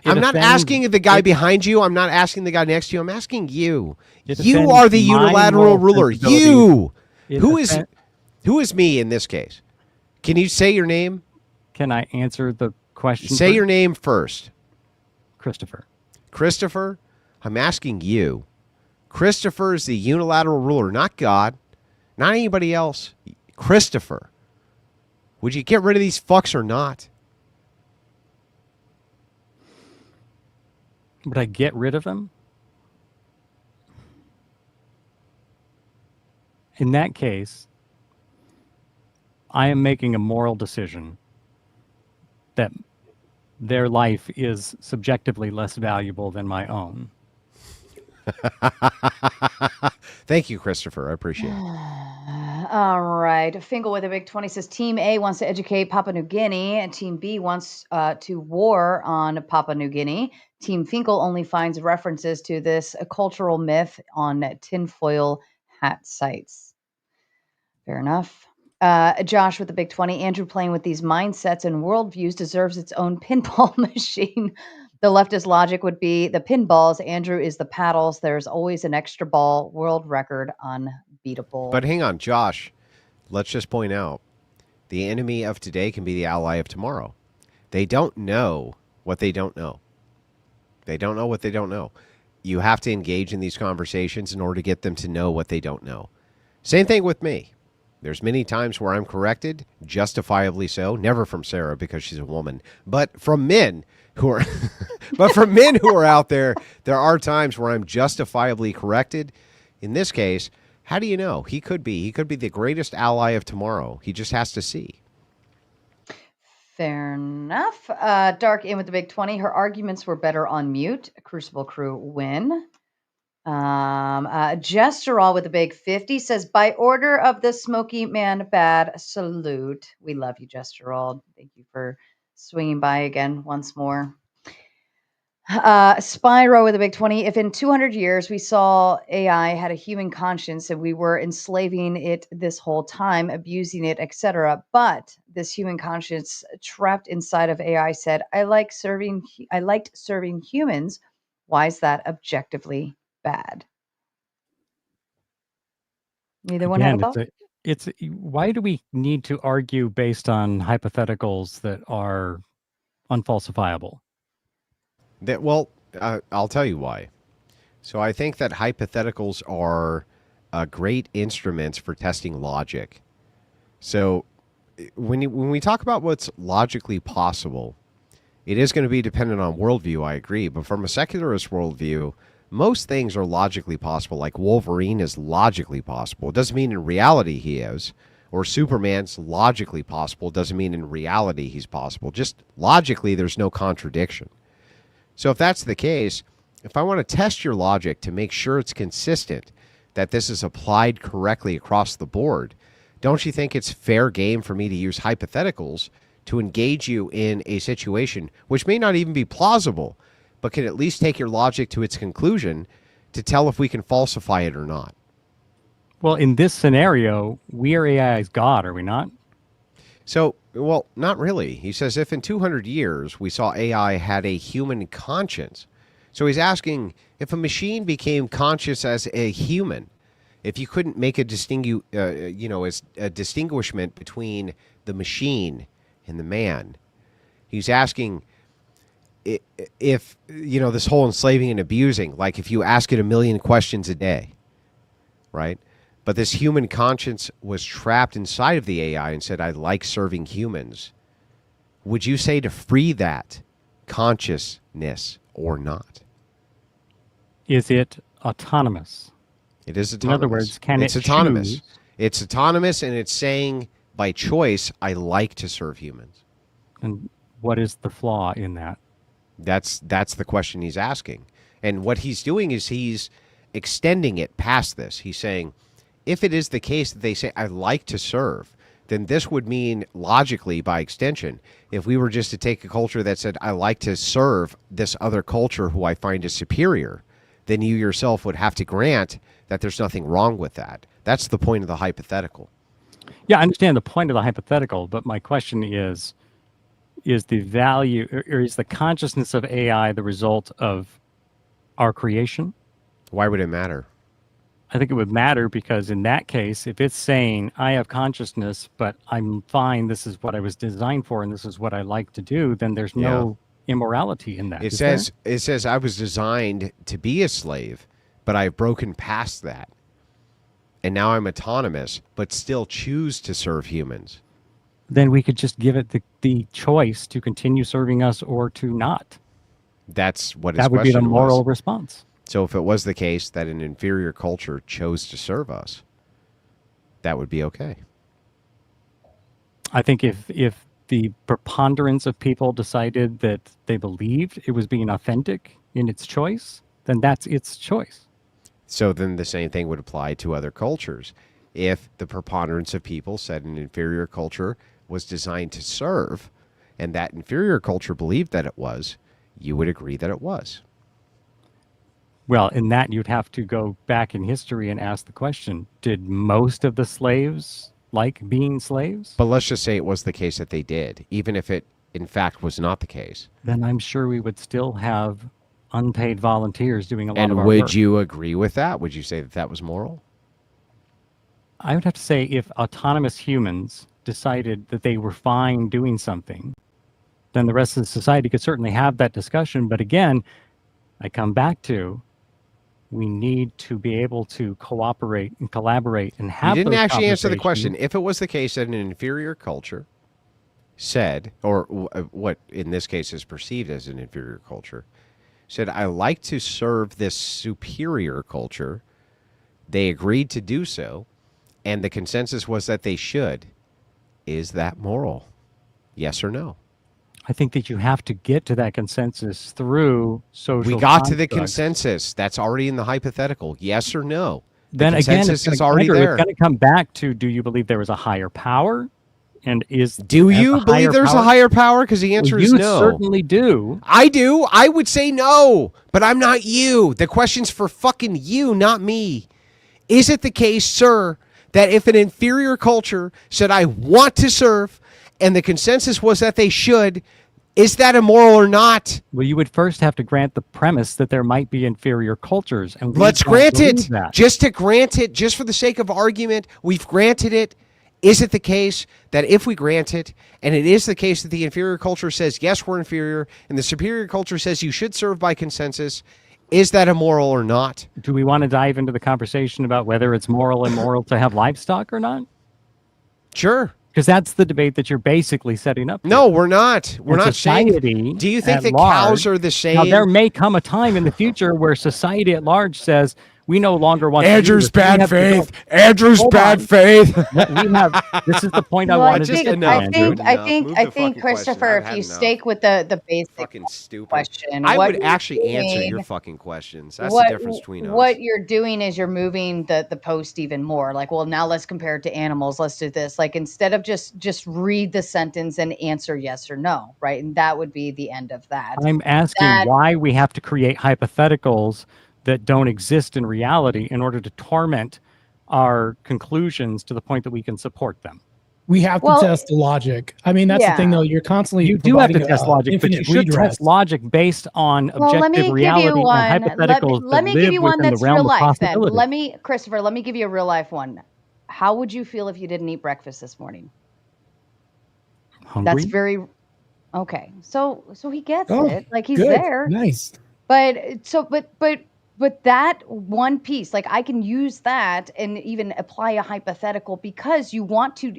I'm not asking the guy behind you. I'm not asking the guy next to you. I'm asking you. You are the unilateral ruler. You. Who is me in this case? Can you say your name? Can I answer the question? Say your name first. Christopher. Christopher, I'm asking you. Christopher is the unilateral ruler, not God, not anybody else. Christopher, would you get rid of these fucks or not? Would I get rid of them? In that case, I am making a moral decision that their life is subjectively less valuable than my own. Thank you, Christopher. I appreciate it. All right. Finkel with a big 20 says Team A wants to educate Papua New Guinea and Team B wants to war on Papua New Guinea. Team Finkel only finds references to this cultural myth on tinfoil hat sites. Fair enough. Josh with the big 20. Andrew playing with these mindsets and worldviews deserves its own pinball machine. The leftist logic would be the pinballs. Andrew is the paddles. There's always an extra ball. World record unbeatable. But hang on, Josh. Let's just point out the enemy of today can be the ally of tomorrow. They don't know what they don't know. They don't know what they don't know. You have to engage in these conversations in order to get them to know what they don't know. Same thing with me. There's many times where I'm corrected, justifiably so. Never from Sarah because she's a woman, but from men who are, but from men who are out there. There are times where I'm justifiably corrected. In this case, how do you know? He could be the greatest ally of tomorrow. He just has to see. Fair enough. Dark in with the big 20. Her arguments were better on mute. Crucible Crew win. Gestural with a big 50 says, by order of the Smoky Man Bad, salute. We love you, Gestural. Thank you for swinging by again once more. Spyro with a big 20. If in 200 years we saw AI had a human conscience and we were enslaving it this whole time, abusing it, etc., but this human conscience trapped inside of AI said, I liked serving humans. Why is that objectively bad? Neither one have a thought? It's why do we need to argue based on hypotheticals that are unfalsifiable? I'll tell you why. So I think that hypotheticals are great instruments for testing logic. So when we talk about what's logically possible, it is going to be dependent on worldview, I agree. But from a secularist worldview, most things are logically possible. Like Wolverine is logically possible. It doesn't mean in reality he is. Or Superman's logically possible. It doesn't mean in reality he's possible. Just logically, there's no contradiction. So if that's the case, if I want to test your logic to make sure it's consistent, that this is applied correctly across the board, don't you think it's fair game for me to use hypotheticals to engage you in a situation which may not even be plausible, but can at least take your logic to its conclusion to tell if we can falsify it or not? Well, in this scenario, we are AI's God, are we not? So, well, not really. He says if in 200 years we saw AI had a human conscience. So he's asking if a machine became conscious as a human, if you couldn't make a distinguishment between the machine and the man. He's asking if, this whole enslaving and abusing, like if you ask it a million questions a day, right? But this human conscience was trapped inside of the AI and said, I like serving humans. Would you say to free that consciousness or not? Is it autonomous? It is autonomous. In other words, it's autonomous. Choose? It's autonomous, and it's saying by choice, I like to serve humans. And what is the flaw in that? That's the question he's asking. And what he's doing is he's extending it past this. He's saying, if it is the case that they say, I like to serve, then this would mean logically, by extension, if we were just to take a culture that said, I like to serve this other culture who I find is superior, then you yourself would have to grant that there's nothing wrong with that. That's the point of the hypothetical. Yeah, I understand the point of the hypothetical, but my question is the value, or is the consciousness of AI the result of our creation? Why would it matter? I think it would matter because in that case, if it's saying, I have consciousness, but I'm fine, this is what I was designed for, and this is what I like to do, then there's no immorality in that. It says I was designed to be a slave, but I've broken past that. And now I'm autonomous, but still choose to serve humans. Then we could just give it the choice to continue serving us or to not. That's what his that would be the question moral was. response. So if it was the case that an inferior culture chose to serve us, that would be okay. I think if the preponderance of people decided that they believed it was being authentic in its choice, then that's its choice. So then the same thing would apply to other cultures. If the preponderance of people said an inferior culture was designed to serve, and that inferior culture believed that it was, you would agree that it was. Well, in that, you'd have to go back in history and ask the question, did most of the slaves like being slaves? But let's just say it was the case that they did, even if it in fact was not the case. Then I'm sure we would still have unpaid volunteers doing a lot And of our would work. you agree with that? Would you say that that was moral? I would have to say if autonomous humans decided that they were fine doing something, then the rest of the society could certainly have that discussion. But again, I come back to, we need to be able to cooperate and collaborate and have. You didn't those actually answer the conversations. question. If it was the case that an inferior culture said, or what in this case is perceived as an inferior culture, said, I like to serve this superior culture, they agreed to do so, and the consensus was that they should, is that moral? Yes or no? I think that you have to get to that consensus through social. We got to the constructs. consensus. That's already in the hypothetical. Yes or no? The Then again, consensus it's is already Andrew, there. It's going to come back to: do you believe there was a higher power? And Do you believe there's a higher power? Because the answer is you no. certainly do. I do. I would say no, but I'm not you. The question's for fucking you, not me. Is it the case, sir, that if an inferior culture said, I want to serve, and the consensus was that they should, is that immoral or not? Well, you would first have to grant the premise that there might be inferior cultures. And we Let's don't grant it. believe that. Just to grant it, just for the sake of argument, we've granted it. Is it the case that if we grant it, and it is the case that the inferior culture says, yes, we're inferior, and the superior culture says you should serve by consensus, is that immoral or not? Do we want to dive into the conversation about whether it's moral and immoral to have livestock or not? Sure. Because that's the debate that you're basically setting up. No, we're not. We're And not society saying. Do you think at that large- cows are the same? Now, there may come a time in the future where society at large says, we no longer want Andrew's to do this. We bad have to go- faith. Andrew's Hold bad on. faith. We have. This is the point I Well, wanted to get to, Andrew. I think, Christopher, if you stake with the basic Fucking stupid question, I what would you're actually answer doing- your fucking questions. That's the difference between us. What you're doing is you're moving the post even more. Like, well, now let's compare it to animals. Let's do this. Like, instead of just read the sentence and answer yes or no, right? And that would be the end of that. I'm asking why we have to create hypotheticals that don't exist in reality in order to torment our conclusions to the point that we can support them. We have to test the logic. I mean, that's the thing, though. You're constantly You do have to providing, test logic, but you infinite should redress. test logic based on Well, let me objective give reality you one. and hypotheticals Let me that give live you one within that's the realm real of life. Then possibility. Christopher, let me give you a real life one. How would you feel if you didn't eat breakfast this morning? Hungry? That's very okay. So he gets Oh, it. Like he's good. there. Nice. But that one piece, like I can use that and even apply a hypothetical because you want to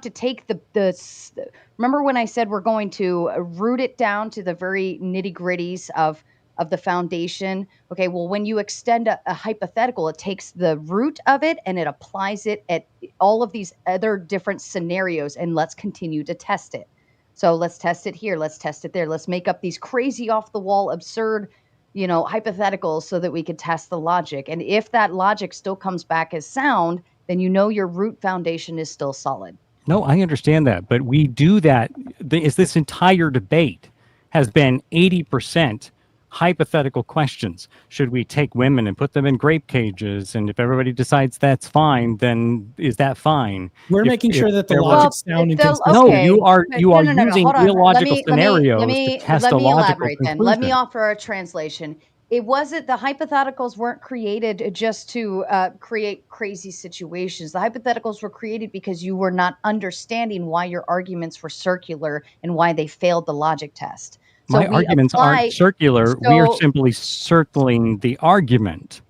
take the remember when I said we're going to root it down to the very nitty-gritties of the foundation. Okay, well, when you extend a hypothetical, it takes the root of it and it applies it at all of these other different scenarios, and let's continue to test it. So let's test it here, let's test it there, let's make up these crazy off the wall absurd hypotheticals so that we could test the logic. And if that logic still comes back as sound, then your root foundation is still solid. No, I understand that, but we do that. This entire debate has been 80% hypothetical questions. Should we take women and put them in grape cages? And if everybody decides that's fine, then is that fine? We're making sure that the logic's sound and consistent. No, you are using Hold on. illogical Let scenarios me to test a logical elaborate then. conclusion. Let me offer a translation. It wasn't the hypotheticals weren't created just to create crazy situations. The hypotheticals were created because you were not understanding why your arguments were circular and why they failed the logic test. So My arguments aren't circular. We are simply circling the argument.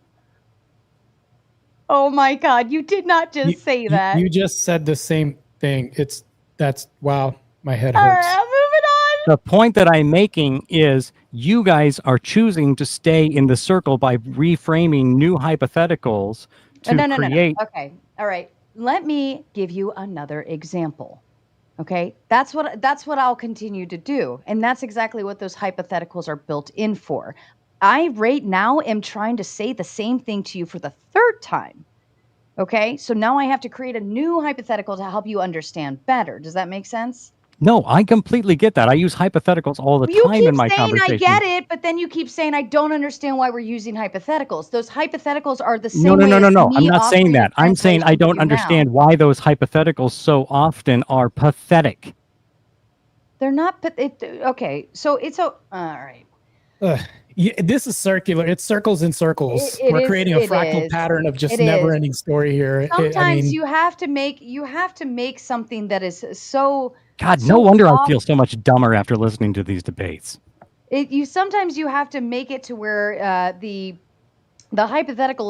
Oh my God! You did not just say that. You just said the same thing. Wow. My head All hurts. right, I'm moving on. The point that I'm making is you guys are choosing to stay in the circle by reframing new hypotheticals to create. No. Okay. All right. Let me give you another example. Okay. That's what I'll continue to do. And that's exactly what those hypotheticals are built in for. I right now am trying to say the same thing to you for the third time. Okay. So now I have to create a new hypothetical to help you understand better. Does that make sense? No, I completely get that. I use hypotheticals all the time in my conversation. You keep saying I get it, but then you keep saying I don't understand why we're using hypotheticals. Those hypotheticals are the same way as No. me I'm not saying offering a that. I'm saying I translation to don't you understand now. why those hypotheticals so often are pathetic. They're not, but okay. So it's all right. This is circular. It's circles and circles. We're creating a fractal pattern of just never-ending story here. Sometimes you have to make something that is so. God, no wonder I feel so much dumber after listening to these debates. Sometimes you have to make it to where the hypothetical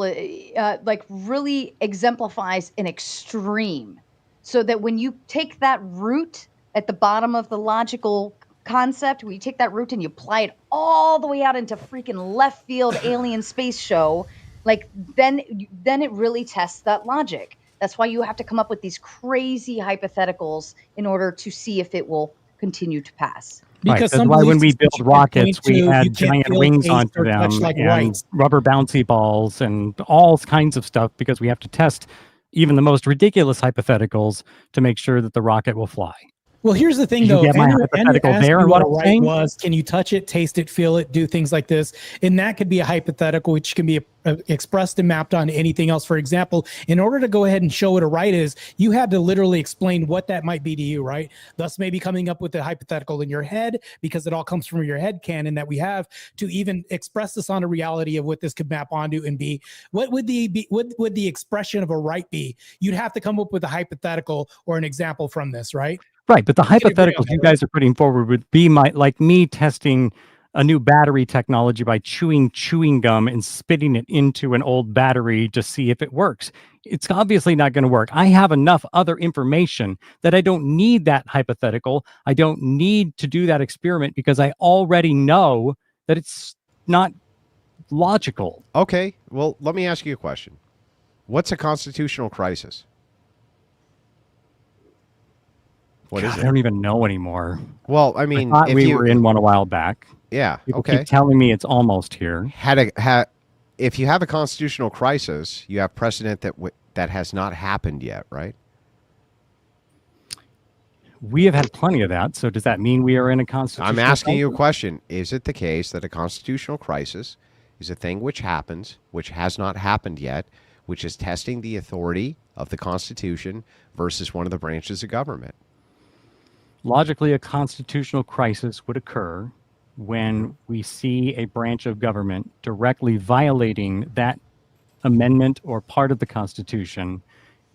like really exemplifies an extreme, so that when you take that root at the bottom of the logical concept, where you take that root and you apply it all the way out into freaking left field alien space show, like then it really tests that logic. That's why you have to come up with these crazy hypotheticals in order to see if it will continue to pass. Because that's why when we build rockets, we add giant wings onto them and rubber bouncy balls and all kinds of stuff, because we have to test even the most ridiculous hypotheticals to make sure that the rocket will fly. Well, here's the thing, though. Andrew asked me what a right was. Can you touch it, taste it, feel it, do things like this? And that could be a hypothetical, which can be expressed and mapped on anything else. For example, in order to go ahead and show what a right is, you had to literally explain what that might be to you, right? Thus, maybe coming up with a hypothetical in your head, because it all comes from your head canon that we have, to even express this on a reality of what this could map onto and be. What would the expression of a right be? You'd have to come up with a hypothetical or an example from this, right? Right, but the hypotheticals you guys are putting forward would be like me testing a new battery technology by chewing gum and spitting it into an old battery to see if it works. It's obviously not going to work. I have enough other information that I don't need that hypothetical. I don't need to do that experiment because I already know that it's not logical. Okay, well, let me ask you a question. What's a constitutional crisis? What is it? I don't even know anymore. Well, I mean, I thought we were in one a while back. Yeah. People keep telling me it's almost here. If you have a constitutional crisis, you have precedent that has not happened yet, right? We have had plenty of that. So does that mean we are in a constitutional I'm asking crisis? you a question. Is it the case that a constitutional crisis is a thing which happens, which has not happened yet, which is testing the authority of the Constitution versus one of the branches of government? Logically, a constitutional crisis would occur when we see a branch of government directly violating that amendment or part of the Constitution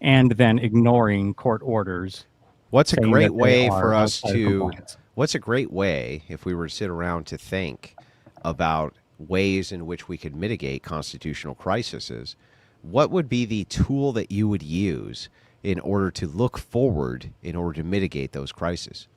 and then ignoring court orders. What's a great way for us to, what's a great way if we were to sit around to think about ways in which we could mitigate constitutional crises? What would be the tool that you would use in order to look forward, in order to mitigate those crises?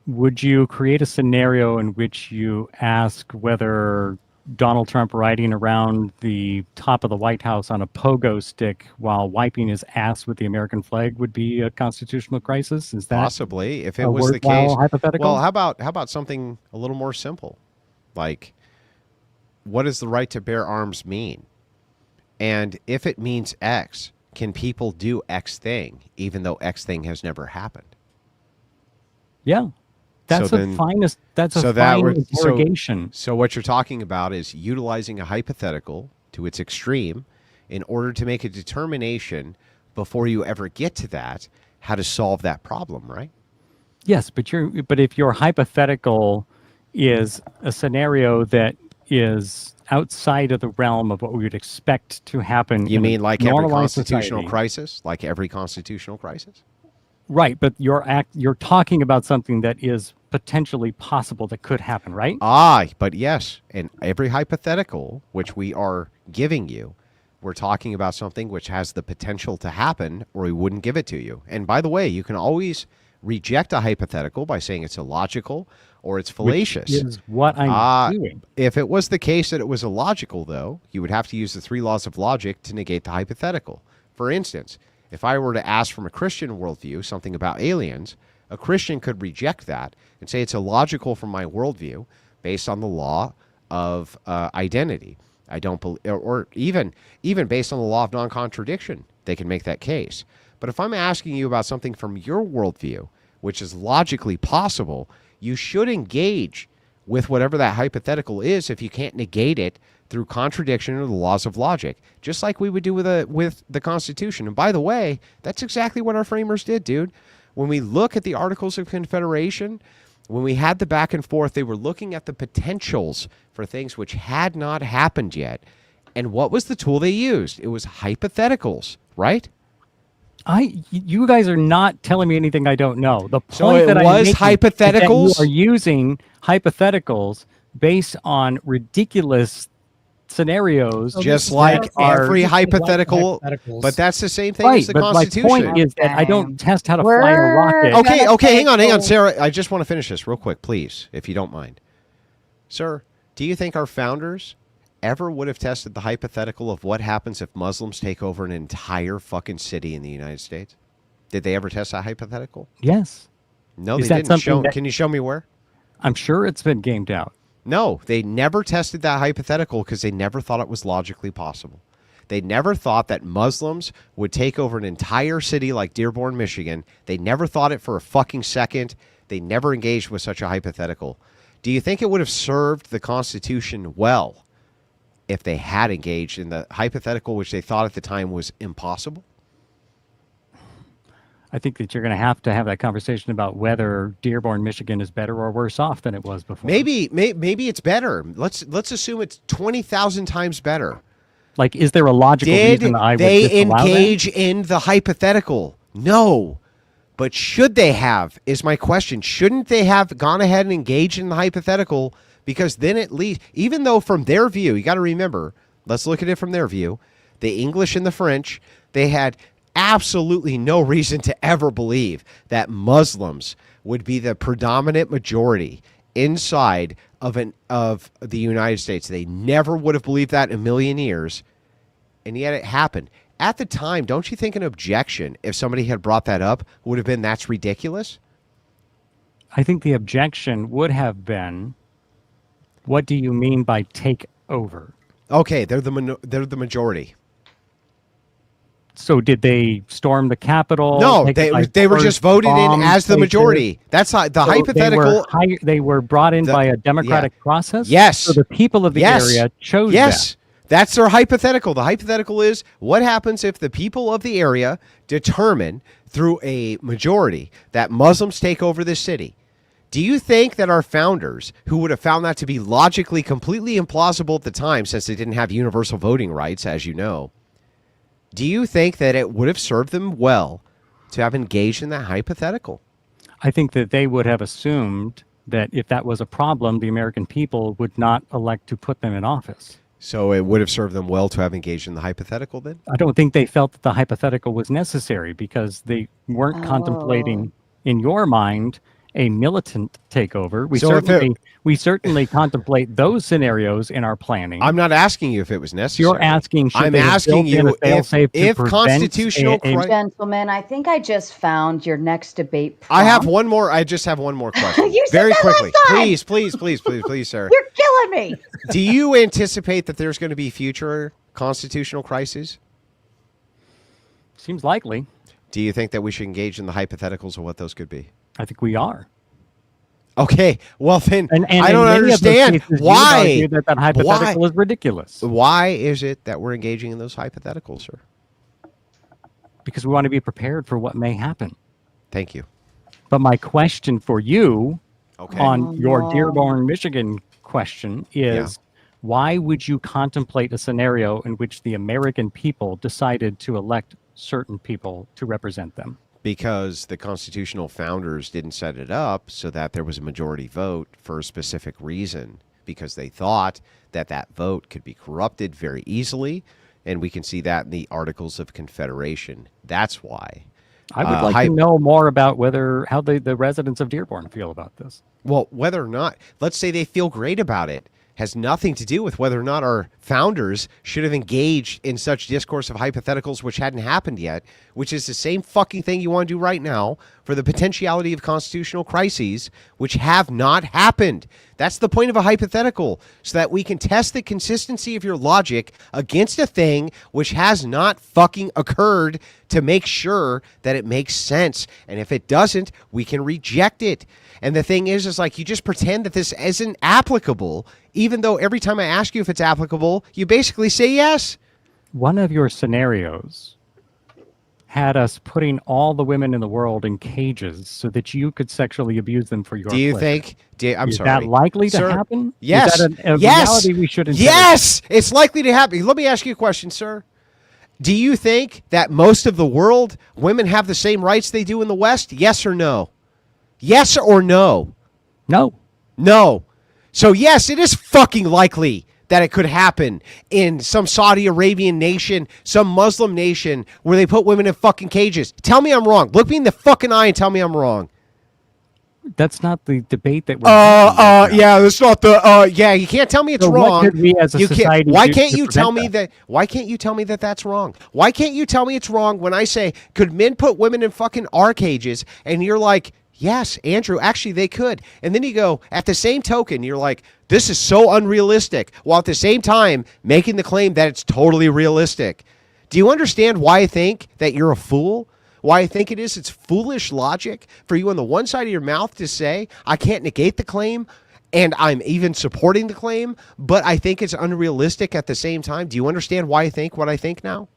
Would you create a scenario in which you ask whether Donald Trump riding around the top of the White House on a pogo stick while wiping his ass with the American flag would be a constitutional crisis? Is that possibly, if it was the case? Hypothetical? Well, how about something a little more simple, like what does the right to bear arms mean? And if it means X, can people do X thing, even though X thing has never happened? Yeah. That's a fine interrogation. So what you're talking about is utilizing a hypothetical to its extreme in order to make a determination before you ever get to that, how to solve that problem, right? Yes, but if your hypothetical is a scenario that is outside of the realm of what we would expect to happen. You mean like every constitutional society. crisis? Like every constitutional crisis? Right, but you're talking about something that is potentially possible that could happen, right? But yes, in every hypothetical which we are giving you, we're talking about something which has the potential to happen, or we wouldn't give it to you. And by the way, you can always reject a hypothetical by saying it's illogical or it's fallacious. Which is what I'm doing. If it was the case that it was illogical, though, you would have to use the 3 laws of logic to negate the hypothetical. For instance, if I were to ask from a Christian worldview something about aliens, a Christian could reject that and say it's illogical from my worldview based on the law of identity. I don't believe, or even based on the law of non-contradiction, they can make that case. But if I'm asking you about something from your worldview, which is logically possible, you should engage with whatever that hypothetical is if you can't negate it through contradiction or the laws of logic, just like we would do with the Constitution. And by the way, that's exactly what our framers did, dude. When we look at the Articles of Confederation, when we had the back and forth, they were looking at the potentials for things which had not happened yet. And what was the tool they used? It was hypotheticals, right? You guys are not telling me anything I don't know. The point So it that was I'm making is that hypotheticals? you are using hypotheticals based on ridiculous scenarios. Just like every hypothetical, but that's the same thing as the but Constitution. my point is that I don't test how to fly a rocket. Okay, hang on, Sarah. I just want to finish this real quick, please, if you don't mind. Sir, do you think our founders ever would have tested the hypothetical of what happens if Muslims take over an entire fucking city in the United States? Did they ever test that hypothetical? Yes. No, Is they that didn't. something Can you show me where? I'm sure it's been gamed out. No, they never tested that hypothetical because they never thought it was logically possible. They never thought that Muslims would take over an entire city like Dearborn, Michigan. They never thought it for a fucking second. They never engaged with such a hypothetical. Do you think it would have served the Constitution well if they had engaged in the hypothetical, which they thought at the time was impossible? I think that you're going to have that conversation about whether Dearborn, Michigan is better or worse off than it was before. Maybe it's better. Let's assume it's 20,000 times better. Like, is there a logical reason I would they disallow engage that? in the hypothetical? No. But should they have, is my question. Shouldn't they have gone ahead and engaged in the hypothetical? Because then at least, even though from their view, you got to remember, let's look at it from their view, the English and the French, they had absolutely no reason to ever believe that Muslims would be the predominant majority inside of the United States. They never would have believed that in a million years, and yet it happened. At the time, don't you think an objection, if somebody had brought that up, would have been, that's ridiculous? I think the objection would have been, what do you mean by take over? Okay, they're the majority. So did they storm the Capitol? No, they were just voted in as the majority. That's how the hypothetical. They were brought in by a democratic process? Yes. So the people of the area chose that. That's their hypothetical. The hypothetical is, what happens if the people of the area determine through a majority that Muslims take over this city? Do you think that our founders, who would have found that to be logically completely implausible at the time, since they didn't have universal voting rights, as you know, do you think that it would have served them well to have engaged in that hypothetical? I think that they would have assumed that if that was a problem, the American people would not elect to put them in office. So it would have served them well to have engaged in the hypothetical then? I don't think they felt that the hypothetical was necessary because they weren't contemplating, in your mind, a militant takeover. We certainly contemplate those scenarios in our planning. I'm not asking you if it was necessary. You're asking. I'm asking you if constitutional Gentlemen, I think I just found your next debate prompt. I have one more. I just have one more question. You said very that quickly. last time! Please, sir. You're killing me. Do you anticipate that there's going to be future constitutional crises? Seems likely. Do you think that we should engage in the hypotheticals of what those could be? I think we are. Okay, well then, and I don't understand why that hypothetical is ridiculous. Why is it that we're engaging in those hypotheticals, sir? Because we want to be prepared for what may happen. Thank you. But my question for you on your Dearborn, Michigan question is, why would you contemplate a scenario in which the American people decided to elect certain people to represent them? Because the constitutional founders didn't set it up so that there was a majority vote for a specific reason, because they thought that that vote could be corrupted very easily, and we can see that in the Articles of Confederation. That's why. I would like to know more about how the residents of Dearborn feel about this. Well, whether or not, let's say they feel great about it, has nothing to do with whether or not our founders should have engaged in such discourse of hypotheticals which hadn't happened yet, which is the same fucking thing you want to do right now for the potentiality of constitutional crises which have not happened. That's the point of a hypothetical, so that we can test the consistency of your logic against a thing which has not fucking occurred to make sure that it makes sense. And if it doesn't, we can reject it. And the thing is like, you just pretend that this isn't applicable, even though every time I ask you if it's applicable, you basically say yes. One of your scenarios had us putting all the women in the world in cages so that you could sexually abuse them for your Do you pleasure. think? I'm Is sorry. that likely to Sir, happen? Yes. Is that a yes. reality we should consider? Yes, it's likely to happen. Let me ask you a question, sir. Do you think that most of the world, women have the same rights they do in the West? Yes or no? Yes or no? No. No. So yes, it is fucking likely that it could happen in some Saudi Arabian nation, some Muslim nation where they put women in fucking cages. Tell me I'm wrong. Look me in the fucking eye and tell me I'm wrong. That's not the debate that we're having right now. Yeah, that's not the yeah, you can't tell me it's So wrong. what could we as a society why do can't to you tell me prevent that? Why can't you tell me that that's wrong? Why can't you tell me it's wrong when I say, could men put women in fucking R cages? And you're like, yes, Andrew, actually they could. And then you go, at the same token, you're like, this is so unrealistic, while at the same time making the claim that it's totally realistic. Do you understand why I think that you're a fool? Why I think it's foolish logic for you on the one side of your mouth to say, I can't negate the claim, and I'm even supporting the claim, but I think it's unrealistic at the same time. Do you understand why I think what I think now?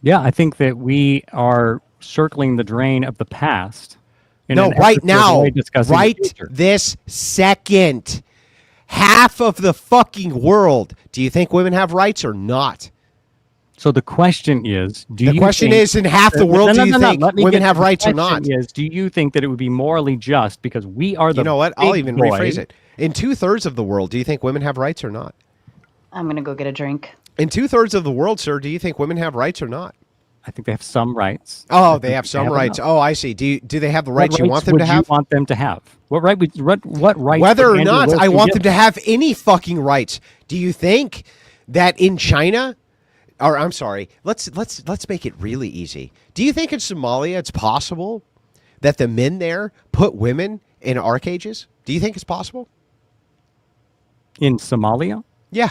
Yeah, I think that we are circling the drain of the past. No, right now, right this second. Half of the fucking world. Do you think women have rights or not? So the question is, in half the world, do you think women have rights or not? Do you think that it would be morally just because we are the You know what? I'll even boy. rephrase it. In 2/3 of the world, do you think women have rights or not? I'm going to go get a drink. In 2/3 of the world, sir, do you think women have rights or not? I think they have some rights. Oh, they have some rights. Oh, I see. Do they have the rights you want them to have? What want them to have? What right? What rights? Whether or not I want them to have any fucking rights. Do you think that in China, or I'm sorry, let's make it really easy. Do you think in Somalia it's possible that the men there put women in R cages? Do you think it's possible? In Somalia? Yeah.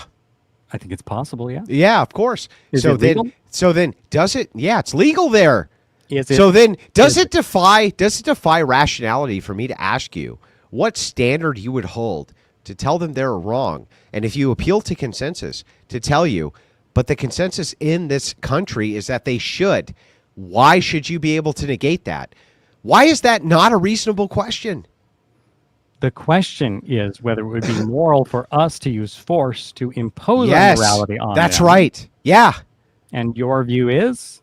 I think it's possible, yeah. Yeah, of course. Is it legal? So then does it? Yeah, it's legal there. Is it, so then does it defy rationality for me to ask you what standard you would hold to tell them they're wrong? And if you appeal to consensus to tell you, but the consensus in this country is that they should, why should you be able to negate that? Why is that not a reasonable question? The question is whether it would be moral for us to use force to impose our morality on that's them. right. Yeah. And your view is?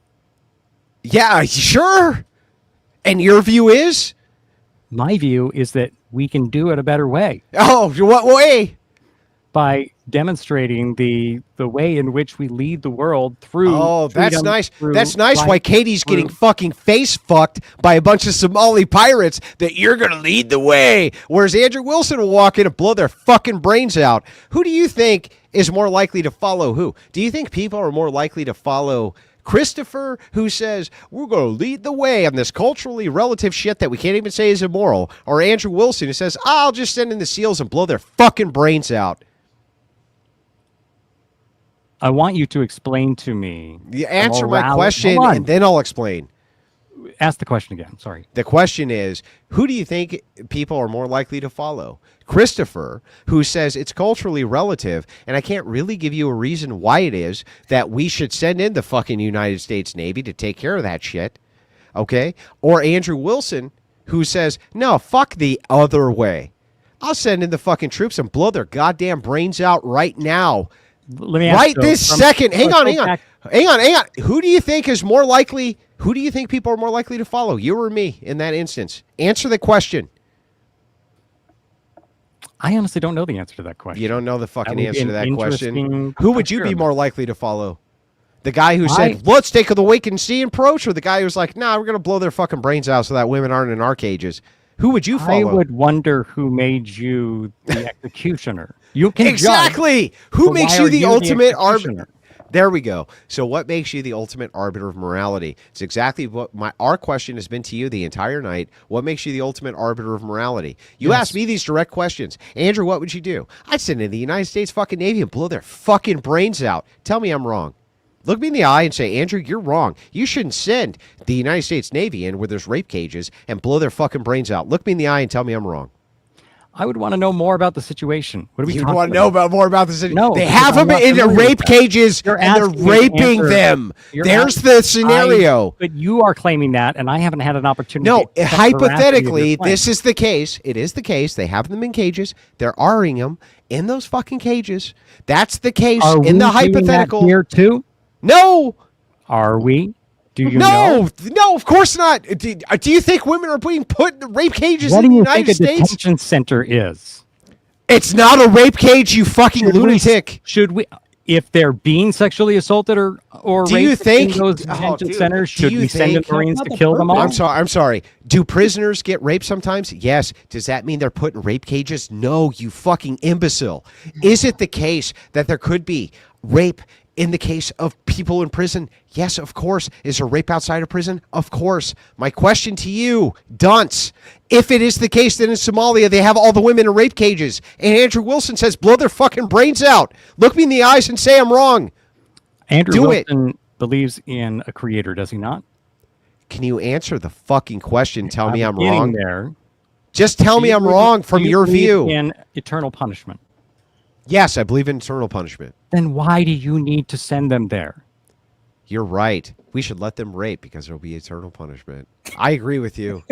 Yeah, sure. And your view is? My view is that we can do it a better way. Oh, what way? By demonstrating the way in which we lead the world through. Oh, that's freedom, nice. through That's nice. life, Why Katie's getting through- fucking face fucked by a bunch of Somali pirates that you're going to lead the way. Whereas Andrew Wilson will walk in and blow their fucking brains out. Who do you think is more likely to follow who? Do you think people are more likely to follow Christopher, who says, we're going to lead the way on this culturally relative shit that we can't even say is immoral? Or Andrew Wilson, who says, I'll just send in the SEALs and blow their fucking brains out? I want you to explain to me. You answer my question, and then I'll explain. Ask the question again. Sorry. The question is, who do you think people are more likely to follow? Christopher, who says it's culturally relative, and I can't really give you a reason why it is that we should send in the fucking United States Navy to take care of that shit, okay? Or Andrew Wilson, who says, no, fuck the other way. I'll send in the fucking troops and blow their goddamn brains out right now. Let me ask right this second. Hang on. Who do you think is more likely? Who do you think people are more likely to follow? You or me in that instance? Answer the question. I honestly don't know the answer to that question. You don't know the fucking That would be answer to an that question? interesting Who would you be experiment. more likely to follow? The guy who said, let's take the wait and see approach, or the guy who's like, nah, we're going to blow their fucking brains out so that women aren't in our cages? Who would you follow? I would wonder who made you the executioner. You can exactly. judge, Who but makes why you are the ultimate arbiter? There we go. So what makes you the ultimate arbiter of morality? It's exactly what our question has been to you the entire night. What makes you the ultimate arbiter of morality? You asked me these direct questions. Andrew, what would you do? I'd send in the United States fucking Navy and blow their fucking brains out. Tell me I'm wrong. Look me in the eye and say, Andrew, you're wrong. You shouldn't send the United States Navy in where there's rape cages and blow their fucking brains out. Look me in the eye and tell me I'm wrong. I would want to know more about the situation. What are we You talking want to know about more about the situation? No, they have them in the rape cages and they're raping them. There's the scenario. But you are claiming that, and I haven't had an opportunity. No, to hypothetically, this is the case. It is the case. They have them in cages. They're R-ing them in those fucking cages. That's the case in the hypothetical. Here too? No. Are we? Do you know? No, of course not. Do you think women are being put in the rape cages in the United States? What do you think a detention center is? It's not a rape cage, you fucking lunatic. Should we, if they're being sexually assaulted or do you think in those detention centers, should we send the Marines to kill them all? I'm sorry. Do prisoners get raped sometimes? Yes. Does that mean they're put in rape cages? No, you fucking imbecile. Is it the case that there could be rape in the case of people in prison? Yes, of course. Is there rape outside of prison? Of course. My question to you, dunce, if it is the case that in Somalia they have all the women in rape cages, and Andrew Wilson says blow their fucking brains out, look me in the eyes and say I'm wrong. Andrew Wilson believes in a creator, does he not? Can you answer the fucking question? Tell me I'm wrong. There. Just tell me I'm wrong from your view. In eternal punishment. Yes, I believe in eternal punishment. Then why do you need to send them there? You're right. We should let them rape because there'll be eternal punishment. I agree with you.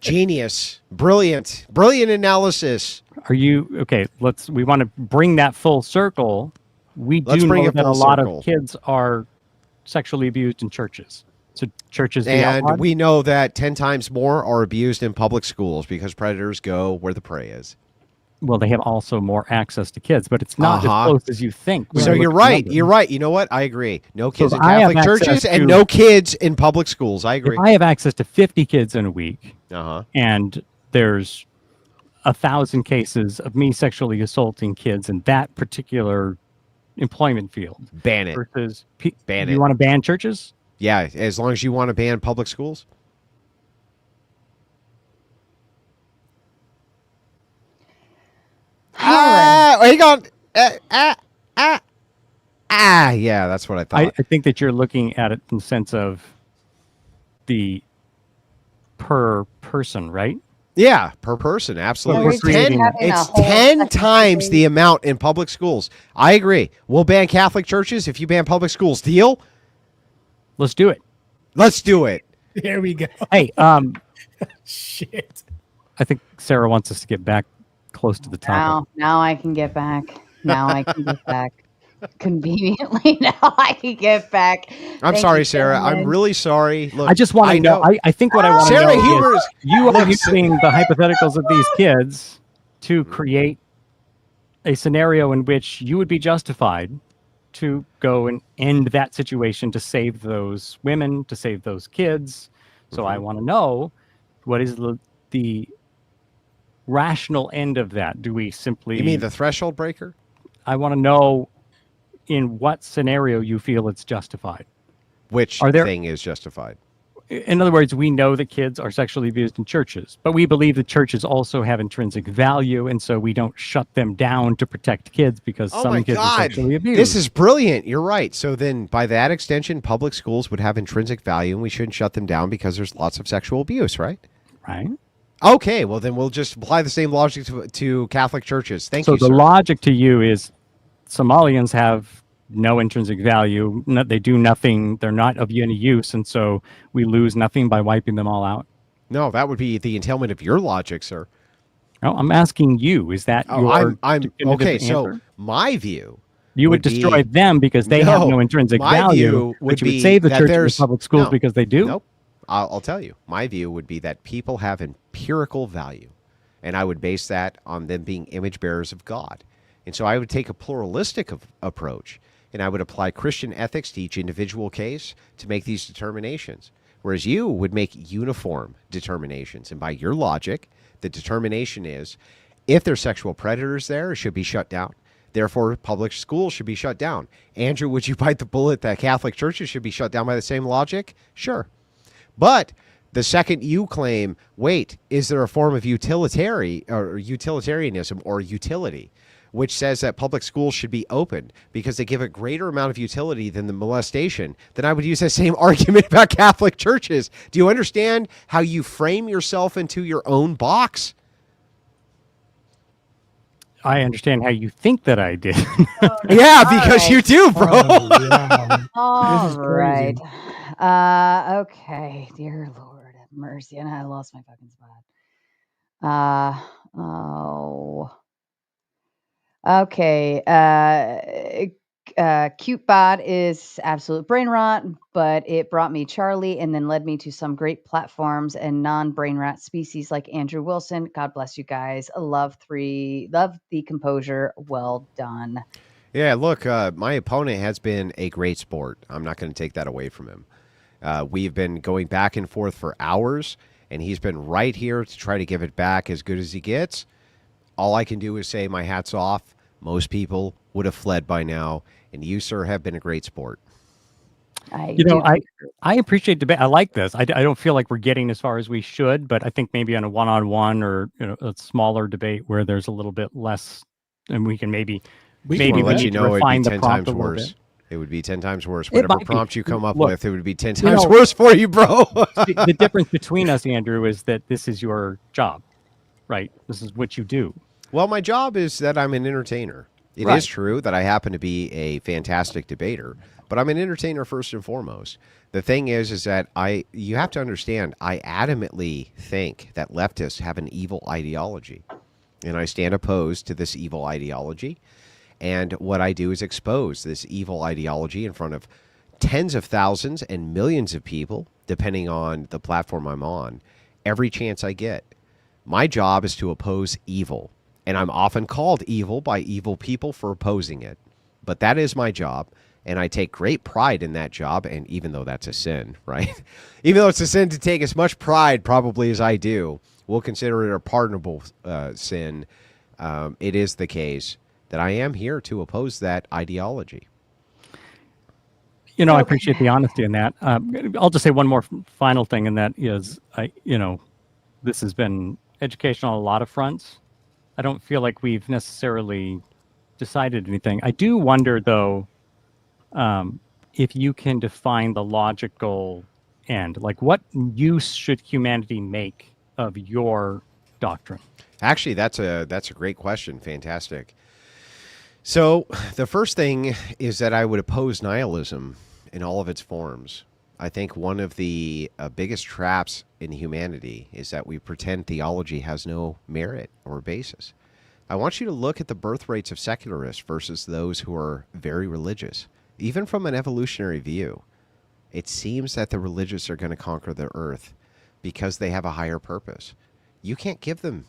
Genius. Brilliant. Brilliant analysis. Are you okay? We want to bring that full circle. We do know that a lot of kids are sexually abused in churches. So churches, and we know that 10 times more are abused in public schools because predators go where the prey is. Well, they have also more access to kids, but it's not as close as you think. So you're right. You're right. You know what? I agree. No kids in Catholic churches and no kids in public schools. I agree. If I have access to 50 kids in a week, and there's 1,000 cases of me sexually assaulting kids in that particular employment field, ban it. Versus ban it. You want to ban churches? Yeah, as long as you want to ban public schools. Hang on. Yeah, that's what I thought. I think that you're looking at it in the sense of the per person, right? Yeah, per person, absolutely. It's 10 times the amount in public schools. I agree. We'll ban Catholic churches if you ban public schools. Deal? Let's do it. Let's do it. There we go. Hey, shit. I think Sarah wants us to get back close to the topic. Now I can get back. Now I can get back. Conveniently, now I can get back. I'm sorry, Sarah. I'm really sorry. Look, I just want to know. I think what I want to know is you are using the hypotheticals of these kids to create a scenario in which you would be justified to go and end that situation to save those women, to save those kids. So I want to know, what is the rational end of that? Do we simply... You mean the threshold breaker? I want to know in what scenario you feel it's justified. Which thing is justified? In other words, we know that kids are sexually abused in churches, but we believe that churches also have intrinsic value, and so we don't shut them down to protect kids because some kids are sexually abused. This is brilliant. You're right. So then by that extension, public schools would have intrinsic value, and we shouldn't shut them down because there's lots of sexual abuse, right? Right. Okay, well then we'll just apply the same logic to Catholic churches. Thank you, So the logic to you is Somalians have no intrinsic value. They do nothing. They're not of any use, and so we lose nothing by wiping them all out. No, that would be the entailment of your logic, sir. No, I'm asking you. Is that your okay? answer? So my view, you would destroy them because they have no intrinsic value, but you would save the church and the public schools because they do. Nope. I'll tell you. My view would be that people have empirical value, and I would base that on them being image bearers of God. And so I would take a pluralistic approach, and I would apply Christian ethics to each individual case to make these determinations, whereas you would make uniform determinations. And by your logic, the determination is if there's sexual predators there, it should be shut down. Therefore, public schools should be shut down. Andrew, would you bite the bullet that Catholic churches should be shut down by the same logic? Sure. But the second you claim, wait, is there a form of utilitarianism or utility, which says that public schools should be open because they give a greater amount of utility than the molestation, then I would use that same argument about Catholic churches. Do you understand how you frame yourself into your own box? I understand how you think that I did. Yeah, because you do, bro. All right. Okay. Dear Lord, have mercy. And I lost my fucking spot. Okay. CuteBot is absolute brain rot, but it brought me Charlie and then led me to some great platforms and non-brain rat species like Andrew Wilson. God bless you guys. Love the composure. Well done. Yeah, look, my opponent has been a great sport. I'm not going to take that away from him. We've been going back and forth for hours, and he's been right here to try to give it back as good as he gets. All I can do is say my hat's off. Most people would have fled by now, and you, sir, have been a great sport. I appreciate debate. I like this. I don't feel like we're getting as far as we should, but I think maybe on a one-on-one or a smaller debate where there's a little bit less, and we can maybe let you know it'd be 10 times a worse. It would be 10 times worse. Whatever prompt you come up Look, with, it would be 10 times worse for you, bro. The difference between us, Andrew, is that this is your job, right? This is what you do. Well, my job is that I'm an entertainer. It is true that I happen to be a fantastic debater, but I'm an entertainer first and foremost. The thing is that you have to understand, I adamantly think that leftists have an evil ideology, and I stand opposed to this evil ideology. And what I do is expose this evil ideology in front of tens of thousands and millions of people, depending on the platform I'm on, every chance I get. My job is to oppose evil. And I'm often called evil by evil people for opposing it. But that is my job, and I take great pride in that job, and even though that's a sin, right? Even though it's a sin to take as much pride probably as I do, we'll consider it a pardonable sin. It is the case that I am here to oppose that ideology. I appreciate the honesty in that. I'll just say one more final thing, and that is, this has been educational on a lot of fronts. I don't feel like we've necessarily decided anything. I do wonder, though, if you can define the logical end. Like, what use should humanity make of your doctrine? Actually, that's a great question. Fantastic. So the first thing is that I would oppose nihilism in all of its forms. I think one of the biggest traps in humanity is that we pretend theology has no merit or basis. I want you to look at the birth rates of secularists versus those who are very religious. Even from an evolutionary view, it seems that the religious are going to conquer the earth because they have a higher purpose. You can't give them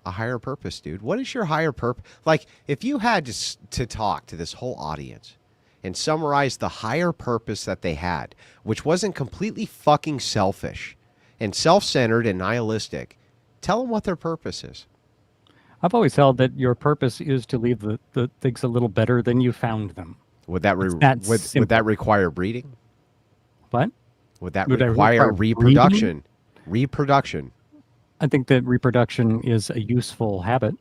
a higher purpose, dude. What is your higher purpose? Like, if you had to talk to this whole audience and summarize the higher purpose that they had, which wasn't completely fucking selfish and self-centered and nihilistic, tell them what their purpose is. I've always held that your purpose is to leave the things a little better than you found them. Would that would that require breeding? What? Would that require reproduction? Reproduction. I think that reproduction is a useful habit.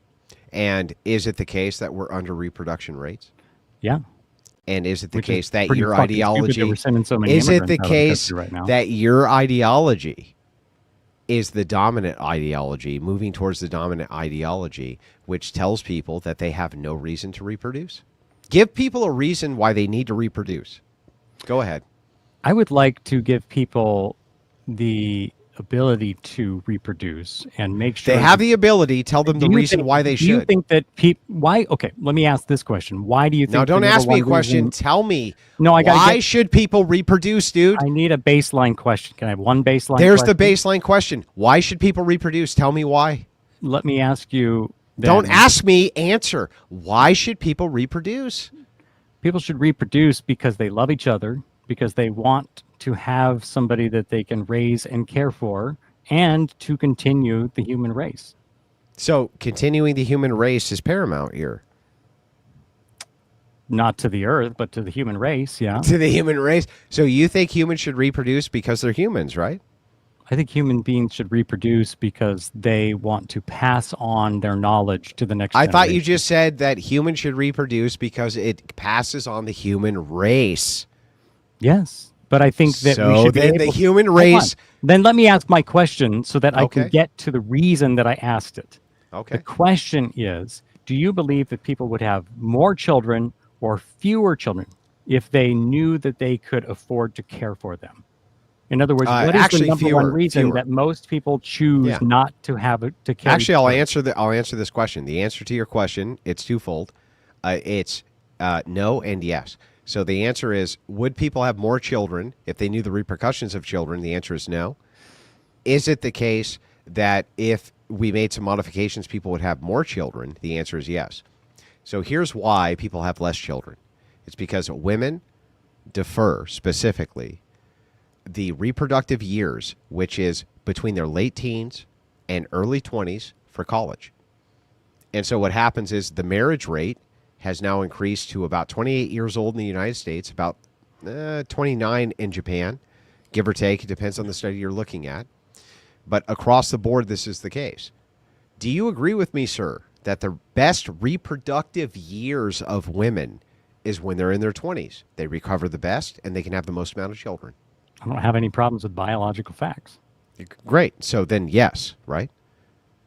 And is it the case that we're under reproduction rates? Yeah. And is it the case that your ideology that your ideology is the dominant ideology, moving towards the dominant ideology, which tells people that they have no reason to reproduce? Give people a reason why they need to reproduce. Go ahead. I would like to give people the ability to reproduce and make sure they have the ability. Tell them the reason why they should. Do you think that why? Okay, let me ask this question. Why do you think? No, don't ask me a question. Tell me. No, why should people reproduce, dude? I need a baseline question. Can I have one baseline? There's question? The baseline question. Why should people reproduce? Tell me why. Let me ask you. Don't ask me. Answer. Why should people reproduce? People should reproduce because they love each other, because they want to have somebody that they can raise and care for, and to continue the human race. So continuing the human race is paramount here. Not to the earth, but to the human race, yeah. To the human race. So you think humans should reproduce because they're humans, right? I think human beings should reproduce because they want to pass on their knowledge to the next I generation. thought you just said that humans should reproduce because it passes on the human race. Yes, but I think that we should be then able the human Hold on. race. Then let me ask my question so that I Okay. can get to the reason that I asked it. Okay. The question is, do you believe that people would have more children or fewer children if they knew that they could afford to care for them? In other words, what is actually, the number one reason fewer. that most people choose Yeah. not to have it to carry? Actually, I'll children? answer this question. The answer to your question, it's twofold. It's no and yes. So the answer is, would people have more children if they knew the repercussions of children? The answer is no. Is it the case that if we made some modifications, people would have more children? The answer is yes. So here's why people have less children. It's because women defer specifically the reproductive years, which is between their late teens and early 20s for college. And so what happens is the marriage rate has now increased to about 28 years old in the United States, about 29 in Japan, give or take. It depends on the study you're looking at. But across the board, this is the case. Do you agree with me, sir, that the best reproductive years of women is when they're in their 20s? They recover the best and they can have the most amount of children. I don't have any problems with biological facts. Great. So then yes, right?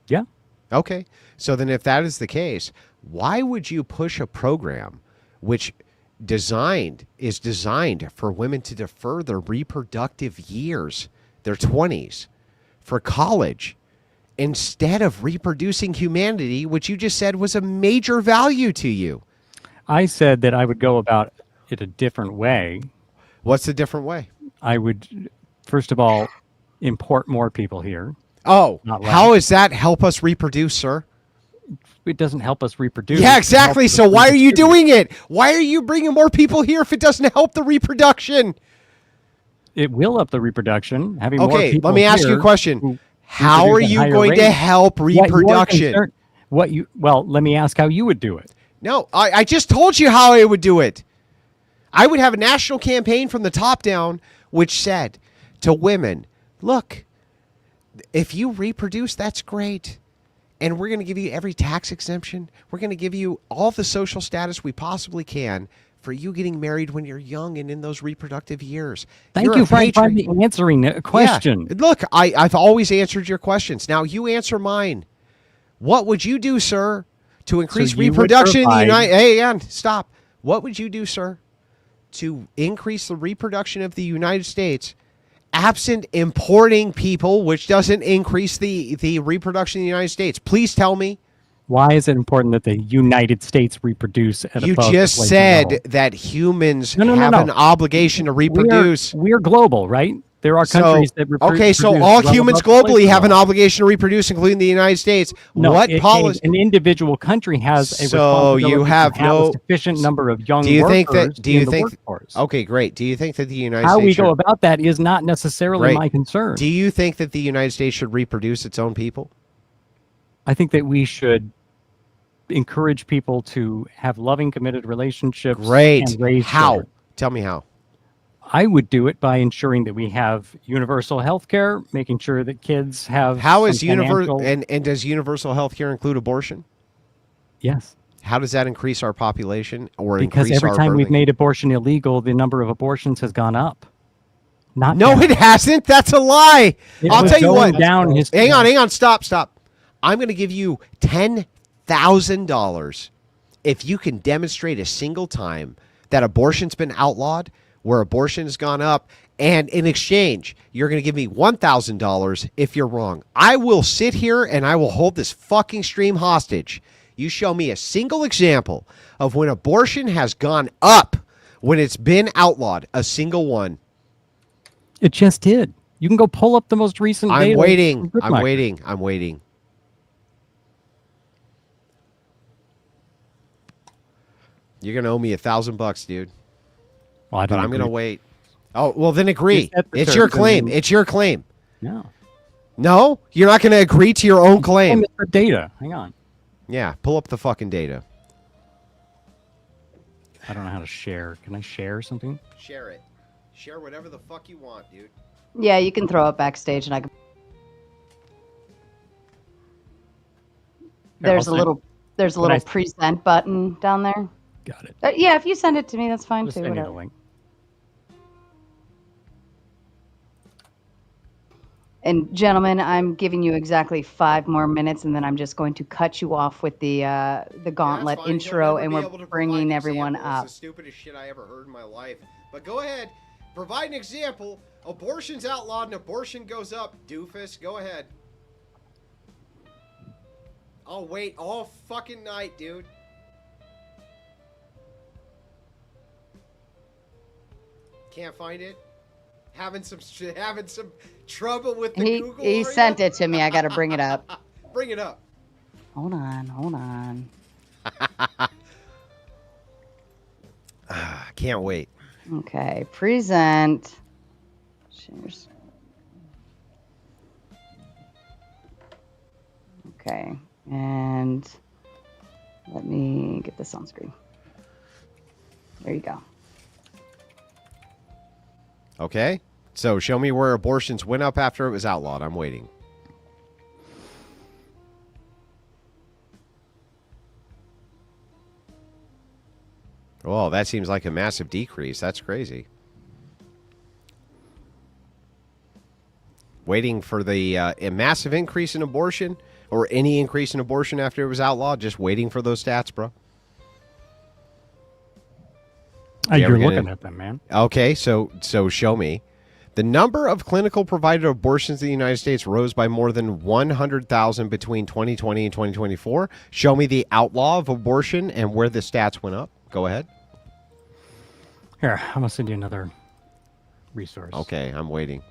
Yeah. Okay. So then if that is the case, why would you push a program which is designed for women to defer their reproductive years, their 20s, for college, instead of reproducing humanity, which you just said was a major value to you? I said that I would go about it a different way. What's the different way? I would, first of all, import more people here. Oh, Not less. how does that help us reproduce, sir? It doesn't help us reproduce. Yeah, It exactly. helps us So why are you redistribute. doing it? Why are you bringing more people here if it doesn't help the reproduction? It will up the reproduction. Having more Okay, people let me ask you a here question. who How are reproduce at you higher going to rates. help What you are reproduction? concerned- Well, let me ask how you would do it. No, I just told you how I would do it. I would have a national campaign from the top down which said to women, look, if you reproduce, that's great. And we're going to give you every tax exemption. We're going to give you all the social status we possibly can for you getting married when you're young and in those reproductive years. Thank You're you a for patriot. finally answering a question. Yeah. Look, I've always answered your questions. Now you answer mine. What would you do, sir, to increase you would reproduction in the provide- United... Hey, Ann, stop. What would you do, sir, to increase the reproduction of the United States absent importing people, which doesn't increase the reproduction in the United States? Please tell me. Why is it important that the United States reproduce at You above just the said level? that humans No. have an obligation to reproduce. We're global, right? There are countries that okay, so produce all well humans above the globally have an level. obligation to reproduce, including the United States. No, What policy? an individual country has a So responsibility you have to no a sufficient number of young Do you think workers that? Do you in the think? workforce. Okay, great. Do you think that the United How States? we go should- about that is not necessarily Great. my concern. Do you think that the United States should reproduce its own people? I think that we should encourage people to have loving, committed relationships. Great. And raise How? children. Tell me how. I would do it by ensuring that we have universal health care, making sure that kids have. How is some universal financial- and does universal health care include abortion? Yes. How does that increase our population or Because increase every our time we've birthing? made abortion illegal, the number of abortions has gone up. Not No, down. it hasn't. That's a lie. It I'll was tell you going what. down his- Hang on. Stop. I'm going to give you $10,000 if you can demonstrate a single time that abortion's been outlawed, where abortion has gone up, and in exchange, you're going to give me $1,000 if you're wrong. I will sit here and I will hold this fucking stream hostage. You show me a single example of when abortion has gone up when it's been outlawed, a single one. It just did. You can go pull up the most recent I'm data. waiting. from I'm Bookmark. waiting. You're gonna owe me $1,000, dude. Well, I But don't I'm gonna agree. wait. Oh, well, then agree. You set the It's your terms and claim. then- It's your claim. No. No, you're not gonna agree to your own claim. For data. Hang on. Yeah, pull up the fucking data. I don't know how to share. Can I share something? Share it. Share whatever the fuck you want, dude. Yeah, you can throw it backstage, and I can. There's a little present button down there. Got it. Yeah, if you send it to me, that's fine Just too. send me the Whatever. link. And gentlemen, I'm giving you exactly 5 more minutes, and then I'm just going to cut you off with the gauntlet Fine. intro, You'll and never be we're able to bringing provide everyone examples. up. It's the stupidest shit I ever heard in my life. But go ahead. Provide an example. Abortion's outlawed and abortion goes up. Doofus, go ahead. I'll wait all fucking night, dude. Can't find it? Having some trouble with the Google? He sent it to me. I got to bring it up. Bring it up. Hold on. Can't wait. Okay, present. Shares. Okay, and let me get this on screen. There you go. Okay. So show me where abortions went up after it was outlawed. I'm waiting. Well, that seems like a massive decrease. That's crazy. Waiting for the a massive increase in abortion or any increase in abortion after it was outlawed. Just waiting for those stats, bro. You're looking at them, man. Okay, so show me. The number of clinical provided abortions in the United States rose by more than 100,000 between 2020 and 2024. Show me the outlaw of abortion and where the stats went up. Go ahead. Here, I'm going to send you another resource. Okay, I'm waiting.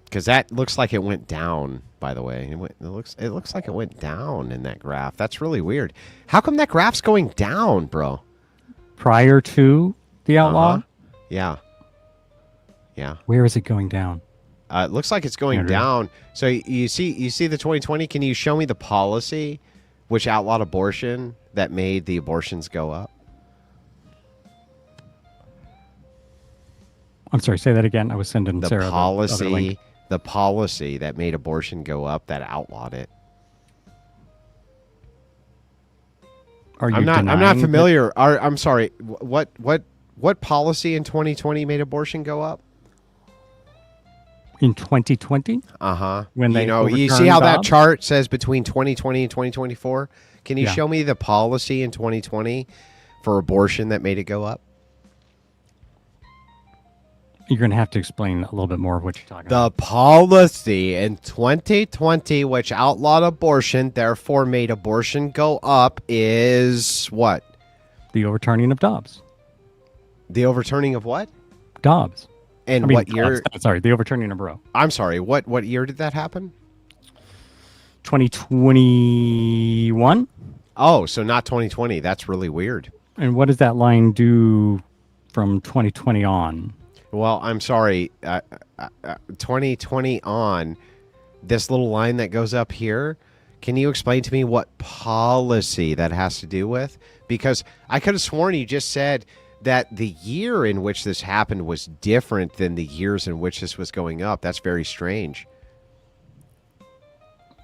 Because that looks like it went down, by the way. It looks like it went down in that graph. That's really weird. How come that graph's going down, bro? Prior to the outlaw? Yeah. Yeah. Where is it going down? It looks like it's going down. So you see the 2020. Can you show me the policy which outlawed abortion that made the abortions go up? I'm sorry, say that again. I was sending Sarah the policy that made abortion go up that outlawed it. I'm not familiar. I'm sorry. What policy in 2020 made abortion go up? In 2020? Uh-huh. When they you see how that chart says between 2020 and 2024? Can you show me the policy in 2020 for abortion that made it go up? You're going to have to explain a little bit more of what you're talking about. The policy in 2020, which outlawed abortion, therefore made abortion go up, is what? The overturning of Dobbs. The overturning of what? Dobbs. And what year? Sorry, the overturning of Roe. I'm sorry. What year did that happen? 2021. Oh, so not 2020. That's really weird. And what does that line do from 2020 on? Well, I'm sorry. 2020 on, this little line that goes up here, can you explain to me what policy that has to do with? Because I could have sworn you just said that the year in which this happened was different than the years in which this was going up. That's very strange.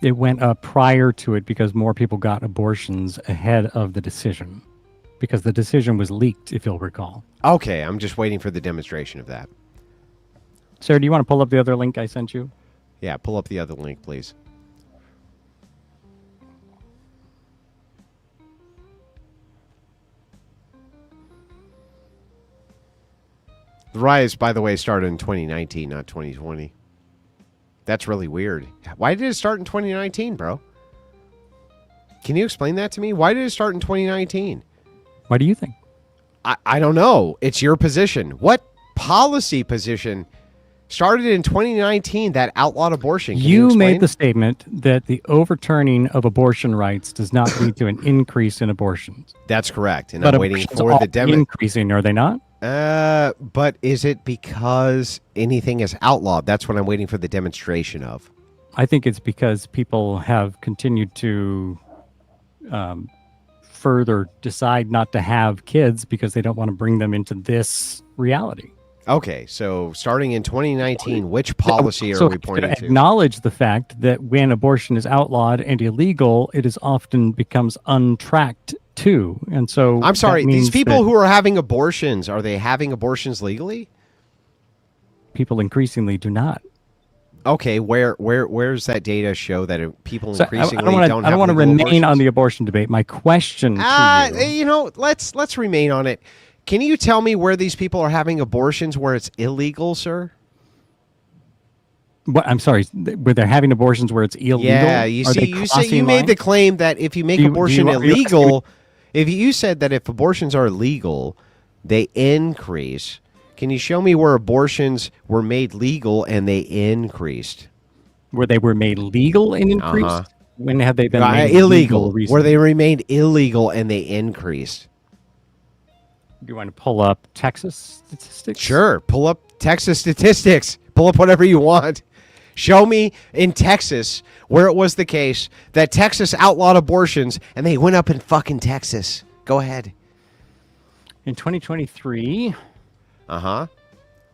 It went up prior to it because more people got abortions ahead of the decision. Because the decision was leaked, if you'll recall. Okay, I'm just waiting for the demonstration of that. Sarah, do you want to pull up the other link I sent you? Yeah, pull up the other link, please. The rise, by the way, started in 2019, not 2020. That's really weird. Why did it start in 2019, bro? Can you explain that to me? Why did it start in 2019? Why do you think? I don't know. It's your position. What policy position started in 2019 that outlawed abortion? You made the statement that the overturning of abortion rights does not lead to an increase in abortions. That's correct. And but I'm waiting for the demo. Increasing, are they not? But is it because anything is outlawed? That's what I'm waiting for the demonstration of. I think it's because people have continued to further decide not to have kids because they don't want to bring them into this reality. Okay, so starting in 2019, which policy are we pointing to? Acknowledge the fact that when abortion is outlawed and illegal, it is often becomes untracked too. And so I'm sorry, these people who are having abortions, are they having abortions legally? People increasingly do not. Okay, where's that data show that people increasingly don't have? I don't want to remain on the abortion debate. My question to you, let's remain on it. Can you tell me where these people are having abortions where it's illegal, sir? What, I'm sorry, where they're having abortions where it's illegal? Yeah, you made the claim that if you make abortion illegal, if you said that if abortions are illegal, they increase. Can you show me where abortions were made legal and they increased? Where they were made legal and increased? When have they been made illegal? Where they remained illegal and they increased? Do you want to pull up Texas statistics? Sure. Pull up Texas statistics. Pull up whatever you want. Show me in Texas where it was the case that Texas outlawed abortions and they went up in fucking Texas. Go ahead. In 2023,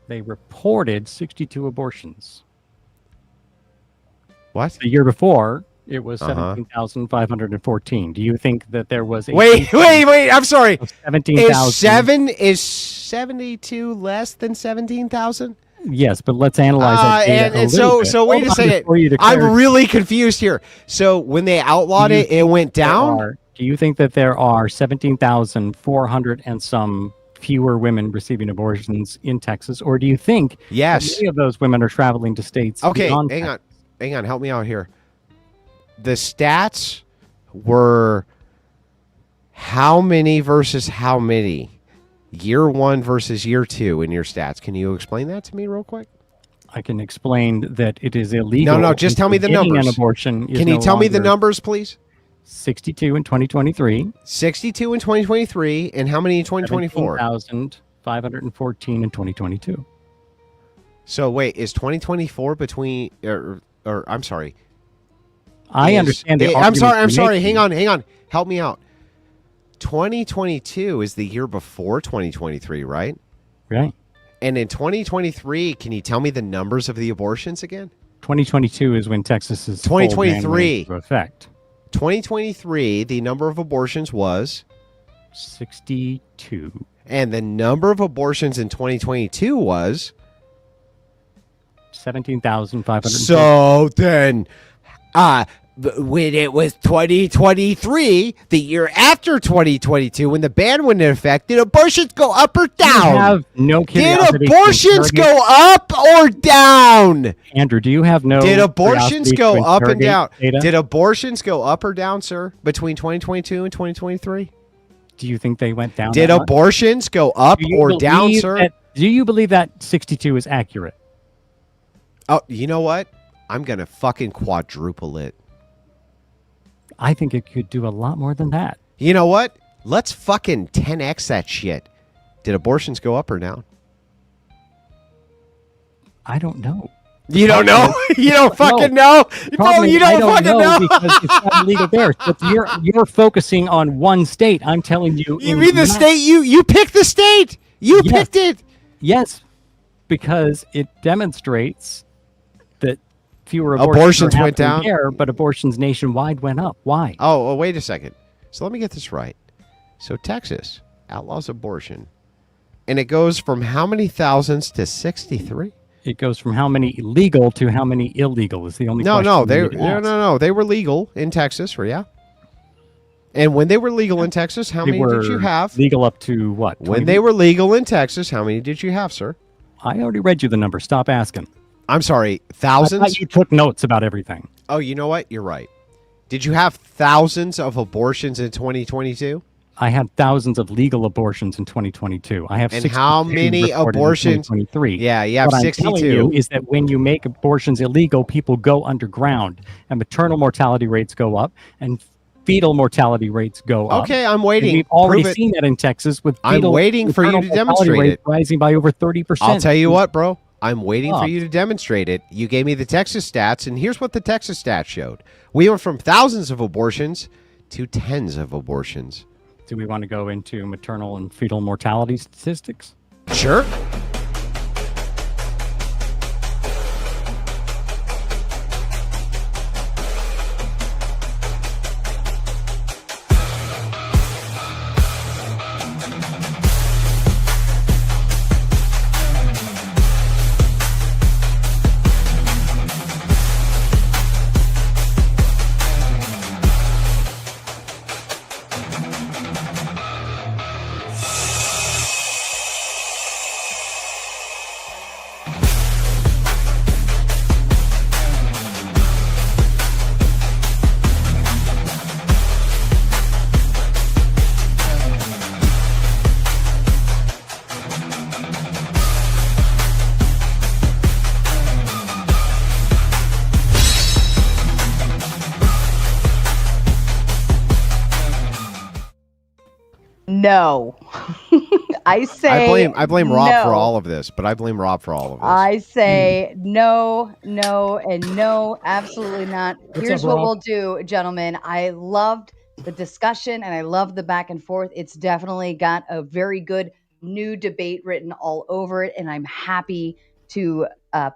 they reported 62 abortions. What? The year before, it was 17,514. Do you think that there was a Wait, I'm sorry. 17,000. Is 72 less than 17,000? Yes, but let's analyze that data a little bit. So wait a second. I'm really confused here. So when they outlawed it, it went down? Do you think that there are 17,400 and some fewer women receiving abortions in Texas? Or do you think that many of those women are traveling to states beyond Texas? Hang on. Help me out here. The stats were how many versus how many? Year one versus year two in your stats. Can you explain that to me real quick? I can explain that it is illegal. No, just tell me the numbers. An abortion Can you tell me the numbers, please? 62 in 2023. 62 in 2023, and how many in 2024? 17,514 in 2022. So wait, is 2024 between or I'm sorry. I understand the I'm sorry. Hang on. Help me out. 2022 is the year before 2023, right? Right. And in 2023, can you tell me the numbers of the abortions again? 2022 is when Texas's 2023 into effect. 2023, the number of abortions was 62. And the number of abortions in 2022 was 17,500. So then, when it was 2023, the year after 2022, when the ban went into effect, did abortions go up or down? You have no curiosity. Did abortions go up or down? Andrew, do you have no Did abortions go up and down? Data? Did abortions go up or down, sir, between 2022 and 2023? Do you think they went down? Did abortions go up or down, sir? Do you believe that 62 is accurate? Oh, you know what? I'm going to fucking quadruple it. I think it could do a lot more than that. You know what? Let's fucking 10x that shit. Did abortions go up or down? I don't know. You don't know? You don't fucking know? No, you don't fucking know. Because it's not illegal there. But you're focusing on one state. I'm telling you. You mean the state? You picked the state. You picked it. Yes, because it demonstrates that fewer abortions went down there, but abortions nationwide went up. Why? Oh, wait a second. So let me get this right. So Texas outlaws abortion, and it goes from how many thousands to 63? It goes from how many legal to how many illegal is the only question. No, they were legal in Texas, yeah. And when they were legal in Texas, how many did you have? Legal up to what? When they were legal in Texas, how many did you have, sir? I already read you the number. Stop asking. I'm sorry, thousands? I thought you took notes about everything. Oh, you know what? You're right. Did you have thousands of abortions in 2022? I had thousands of legal abortions in 2022. I have 62 how many abortions? In 2023. Yeah, you have what 62. I'm telling you is that when you make abortions illegal, people go underground, and maternal mortality rates go up, and fetal mortality rates go up. Okay, I'm waiting. And we've already seen that in Texas with fetal, I'm waiting for you to demonstrate it. Rising by over 30%. I'll tell you what, bro. I'm waiting for you to demonstrate it. You gave me the Texas stats, and here's what the Texas stats showed. We went from thousands of abortions 2/10 of abortions. Do we want to go into maternal and fetal mortality statistics? Sure. No. I say I blame Rob no. for all of this, but I blame Rob for all of this. I say no, and no, absolutely not. Here's what we'll do, gentlemen. I loved the discussion and I love the back and forth. It's definitely got a very good new debate written all over it, and I'm happy to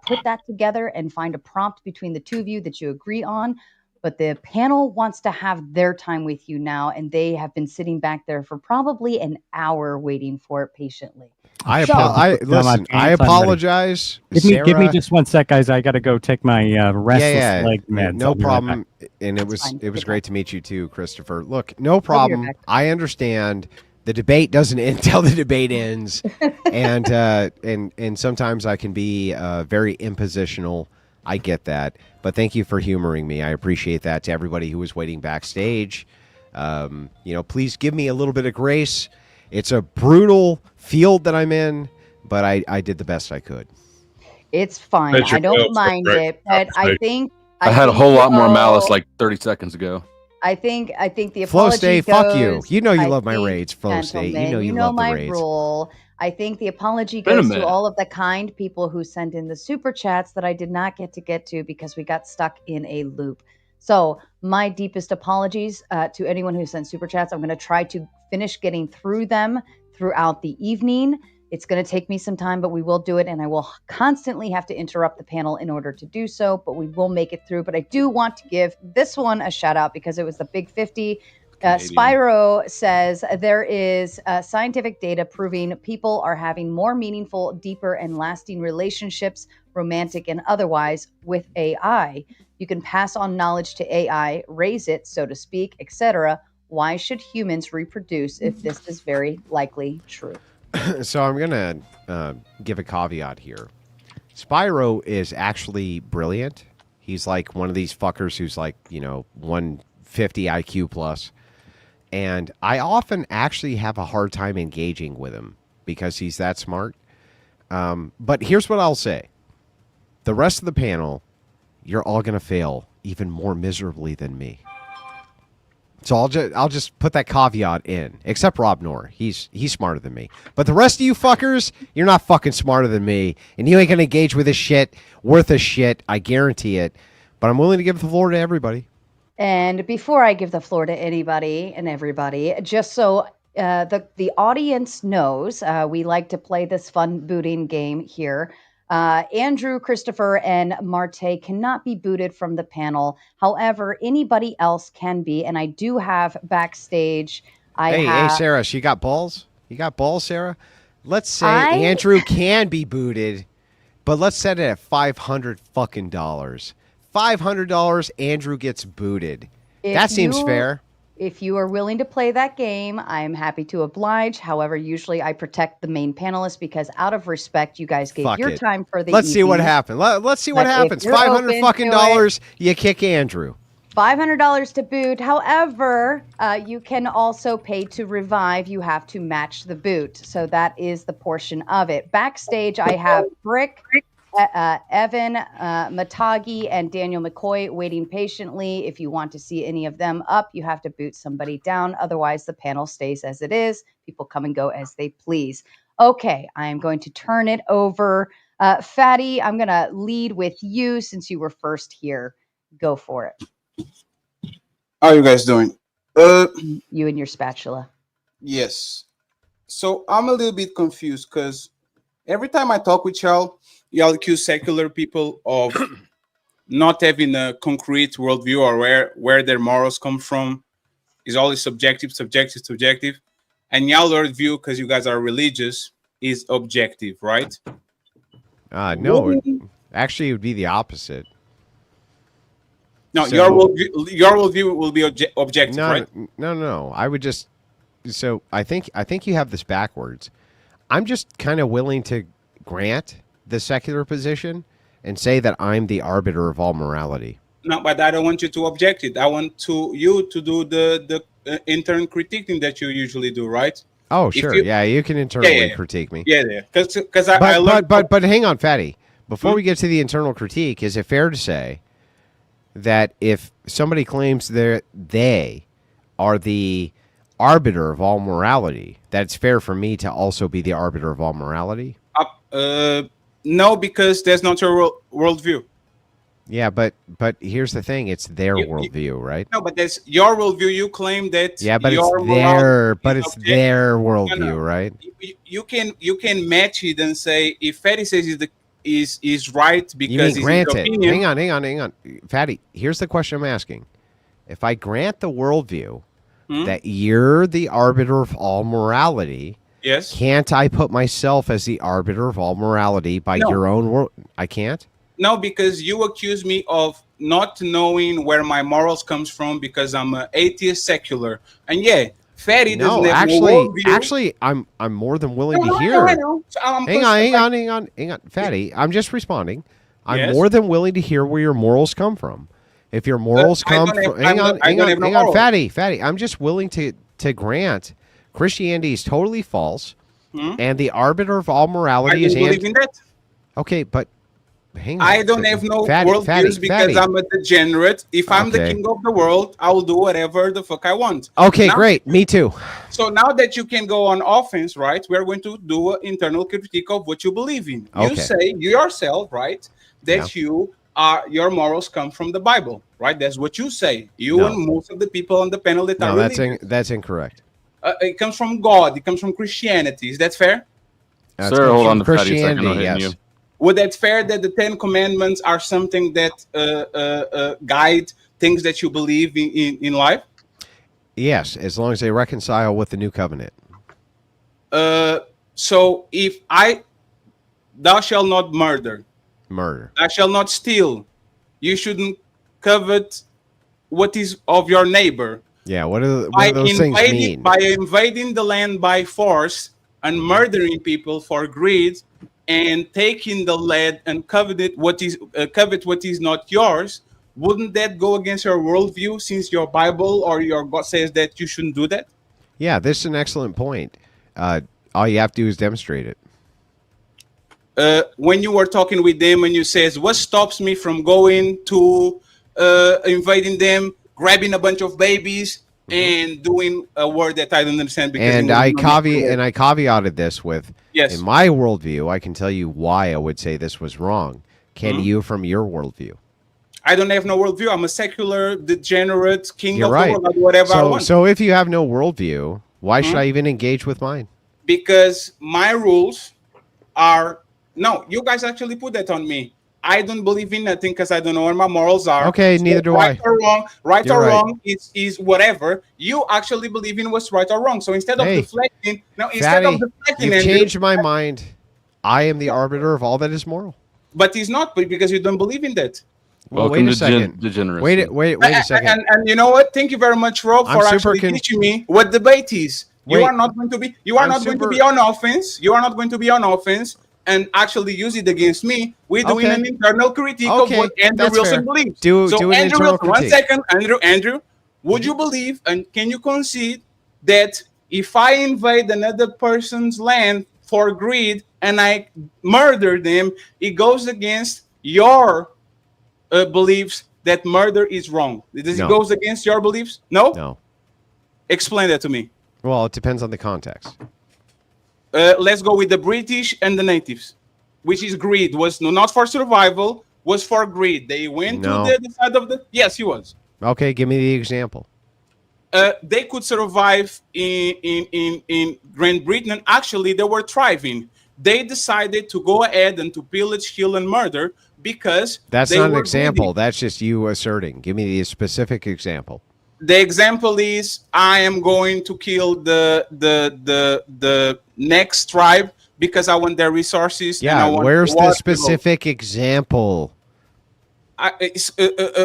put that together and find a prompt between the two of you that you agree on. But the panel wants to have their time with you now, and they have been sitting back there for probably an hour waiting for it patiently. I apologize. Give me just 1 sec, guys. I got to go take my restless leg meds. No problem. And it was great to meet you too, Christopher. Look, no problem. I understand. The debate doesn't end until the debate ends, and sometimes I can be very impositional. I get that, but thank you for humoring me. I appreciate that. To everybody who was waiting backstage, please give me a little bit of grace. It's a brutal field that I'm in, but I did the best I could. It's fine. I don't mind it, but I think I had a whole lot more malice like 30 seconds ago. I think the apology Flow State, goes, fuck you. You know you love my raids, Flow State. You know you love my the raids. Rule. I think the apology goes to all of the kind people who sent in the super chats that I did not get to because we got stuck in a loop. So my deepest apologies to anyone who sent super chats. I'm going to try to finish getting through them throughout the evening. It's going to take me some time, but we will do it. And I will constantly have to interrupt the panel in order to do so, but we will make it through. But I do want to give this one a shout out because it was the Big 50. Spyro says there is scientific data proving people are having more meaningful, deeper, and lasting relationships, romantic and otherwise, with AI. You can pass on knowledge to AI, raise it, so to speak, etc. Why should humans reproduce if this is very likely true? So I'm going to give a caveat here. Spyro is actually brilliant. He's like one of these fuckers who's like, 150 IQ plus. And I often actually have a hard time engaging with him because he's that smart. But here's what I'll say. The rest of the panel, you're all going to fail even more miserably than me. So I'll just put that caveat in, except Rob Knorr. He's smarter than me. But the rest of you fuckers, you're not fucking smarter than me. And you ain't going to engage with this shit worth a shit. I guarantee it. But I'm willing to give the floor to everybody. And before I give the floor to anybody and everybody, just so the audience knows, we like to play this fun booting game here. Andrew, Christopher, and Marte cannot be booted from the panel. However, anybody else can be. And I do have backstage. Hey, Sarah, she got balls? You got balls, Sarah? Let's say Andrew can be booted, but let's set it at $500 fucking dollars. $500, Andrew gets booted. That seems fair. If you are willing to play that game, I'm happy to oblige. However, usually I protect the main panelists because out of respect, you guys gave your time for the Let's see what happens. Let's see what happens. $500 fucking dollars, you kick Andrew. $500 to boot. However, you can also pay to revive. You have to match the boot. So that is the portion of it. Backstage, I have Brick, Evan, Matagi, and Daniel McCoy waiting patiently. If you want to see any of them up, you have to boot somebody down. Otherwise, the panel stays as it is. People come and go as they please. Okay, I am going to turn it over. Fatty, I'm going to lead with you since you were first here. Go for it. How are you guys doing? You and your spatula. Yes. So I'm a little bit confused because every time I talk with y'all accuse secular people of not having a concrete worldview or where their morals come from. Is always subjective. And y'all worldview, because you guys are religious, is objective, right? No, actually, it would be the opposite. No, your worldview will be objective, right? No. I would just. So I think you have this backwards. I'm just kind of willing to grant the secular position and say that I'm the arbiter of all morality. No, but I don't want you to object it. I want you to do the internal critiquing that you usually do, right? Oh, sure. You can internally critique me. Yeah. Because I learned. But hang on, Fatty. Before we get to the internal critique, is it fair to say that if somebody claims they are the arbiter of all morality, that it's fair for me to also be the arbiter of all morality? No, because that's not your worldview. Yeah, but here's the thing: it's their worldview, right? No, but that's your worldview. You claim that. Yeah, but it's their worldview, right? You can match it and say if Fatty says is right because you mean grant it. Hang on, Fatty. Here's the question I'm asking: if I grant the worldview that you're the arbiter of all morality, yes, can't I put myself as the arbiter of all morality by your own world? I can't. No, because you accuse me of not knowing where my morals comes from because I'm an atheist secular. And Fatty doesn't have no worldview. Actually, I'm more than willing to hear. I know. So hang on, Fatty. I'm just responding. I'm more than willing to hear where your morals come from. If your morals come from, hang on, Fatty. I'm just willing to grant Christianity is totally false, and the arbiter of all morality is. I believe in that. Okay, but. Hang on, I don't have no worldviews because I'm a degenerate. If I'm the king of the world, I will do whatever the fuck I want. Okay, great. Me too. So now that you can go on offense, right, we're going to do an internal critique of what you believe in. Okay. You say yourself, right, that your morals come from the Bible, right? That's what you say. You and most of the people on the panel that are religious. That's incorrect. It comes from God. It comes from Christianity. Is that fair? Sir, hold on to Christianity, yes. Would that fair that the 10 Commandments are something that guide things that you believe in life? Yes, as long as they reconcile with the new covenant. So if thou shalt not murder. Thou shalt not steal. You shouldn't covet what is of your neighbor. Yeah, what do those things mean? By invading the land by force and murdering people for greed, and taking the land and covet what is not yours, wouldn't that go against your worldview since your Bible or your God says that you shouldn't do that? Yeah, this is an excellent point. All you have to do is demonstrate it. When you were talking with them and you says, what stops me from going to invading them, grabbing a bunch of babies, and doing a word that I don't understand? Because I caveated this with, in my worldview, I can tell you why I would say this was wrong. Can you from your worldview? I don't have no worldview. I'm a secular, degenerate, king of the world, whatever I want. So if you have no worldview, why should I even engage with mine? Because my rules are... No, you guys actually put that on me. I don't believe in nothing because I don't know where my morals are. Okay, neither do I. Right or wrong is whatever. You actually believe in what's right or wrong. So instead of deflecting, you changed my mind. I am the arbiter of all that is moral. But he's not, because you don't believe in that. Well, wait a second. Wait a second. And you know what? Thank you very much, Rob, for actually teaching me what debate is. You are not going to be on offense. You are not going to be on offense and actually use it against me. We're doing an internal critique of what Andrew Wilson believes. Do an internal critique. 1 second, Andrew, would you believe and can you concede that if I invade another person's land for greed and I murder them, it goes against your beliefs that murder is wrong? Does it goes against your beliefs? No? No. Explain that to me. Well, it depends on the context. Let's go with the British and the natives, which is greed. Was not for survival, was for greed. They went to the side of the... Yes, he was. Okay, give me the example. they could survive in Great Britain, and actually they were thriving. They decided to go ahead and to pillage, kill, and murder because that's they not an were example. greedy. That's just you asserting. Give me the specific example. The example is I am going to kill the next tribe because I want their resources. Yeah, and I want where's the water. specific example? It's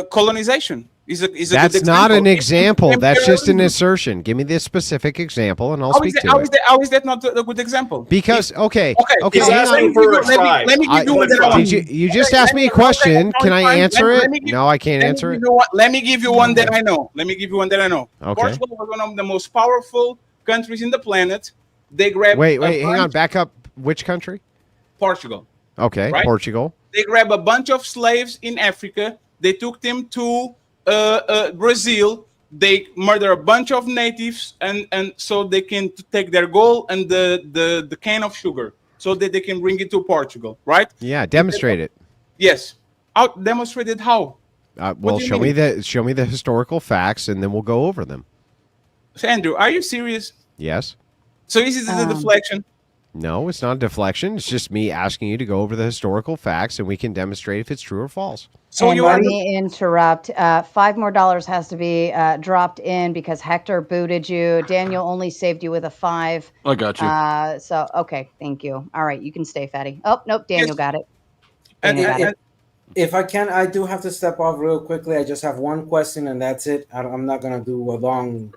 colonization. That's not an example. That's just an assertion. Give me the specific example, and I'll speak to it. How is that not a good example? Because okay. He's asking for a tribe. Let me give you one that I want. You just asked me a question. Can I answer it? No, I can't answer it. Let me give you one that I know. Okay. Portugal was one of the most powerful countries in the planet. They grabbed. Wait, hang on. Back up. Which country? Portugal. Okay, Right? Portugal. They grabbed a bunch of slaves in Africa. They took them to Brazil. They murder a bunch of natives, and so they can take their gold and the can of sugar, so that they can bring it to Portugal, right? Yeah, demonstrate it. Yes. Out demonstrated how? Well, show me the historical facts, and then we'll go over them. So, Andrew, are you serious? Yes. So is it a deflection? No, it's not a deflection. It's just me asking you to go over the historical facts, and we can demonstrate if it's true or false. So and let me interrupt. $5 more has to be dropped in because Hector booted you. Daniel only saved you with a 5. I got you. So okay, thank you. All right, you can stay, Fatty. Oh nope, Daniel got it. Daniel got it. If I can, I do have to step off real quickly. I just have one question, and that's it. I'm not gonna do a long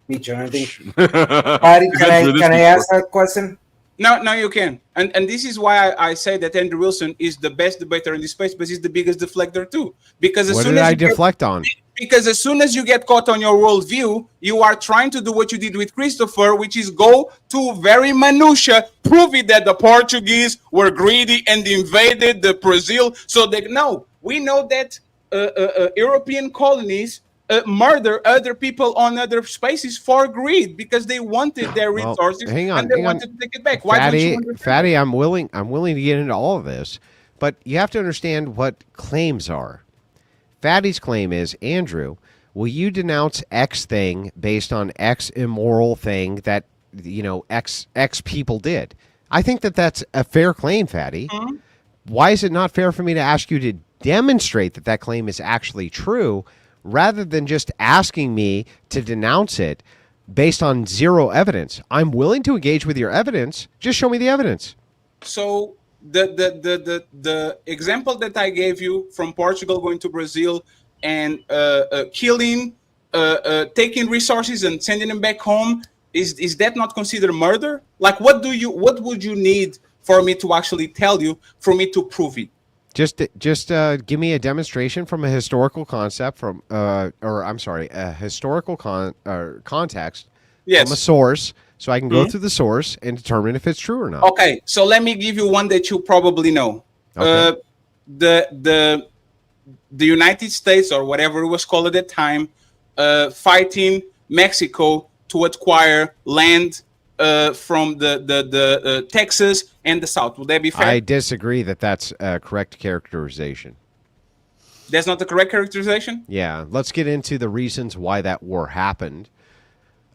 speech or anything. Patty, can I ask that question? No, you can. And this is why I say that Andrew Wilson is the best debater in this space, but he's the biggest deflector too. Because What did I deflect on? Because as soon as you get caught on your worldview, you are trying to do what you did with Christopher, which is go to very minutia, proving that the Portuguese were greedy and invaded the Brazil. So they we know that European colonies murder other people on other spaces for greed because they wanted their resources and they wanted to take it back. Why don't you understand? Fatty, I'm willing to get into all of this, but you have to understand what claims are. Fatty's claim is, Andrew, will you denounce X thing based on X immoral thing that X people did? I think that's a fair claim, Fatty. Mm-hmm. Why is it not fair for me to ask you to demonstrate that claim is actually true, rather than just asking me to denounce it based on zero evidence? I'm willing to engage with your evidence. Just show me the evidence. So the example that I gave you from Portugal going to Brazil and killing, taking resources and sending them back home, is that not considered murder? Like, what would you need for me to actually tell you, for me to prove it? Just give me a demonstration from a historical concept a historical context from a source, so I can go through the source and determine if it's true or not. Okay, so let me give you one that you probably know. Okay. The United States, or whatever it was called at the time, fighting Mexico to acquire land from the Texas and the South. Would that be fair? I disagree that's a correct characterization. That's not the correct characterization? Yeah, let's get into the reasons why that war happened,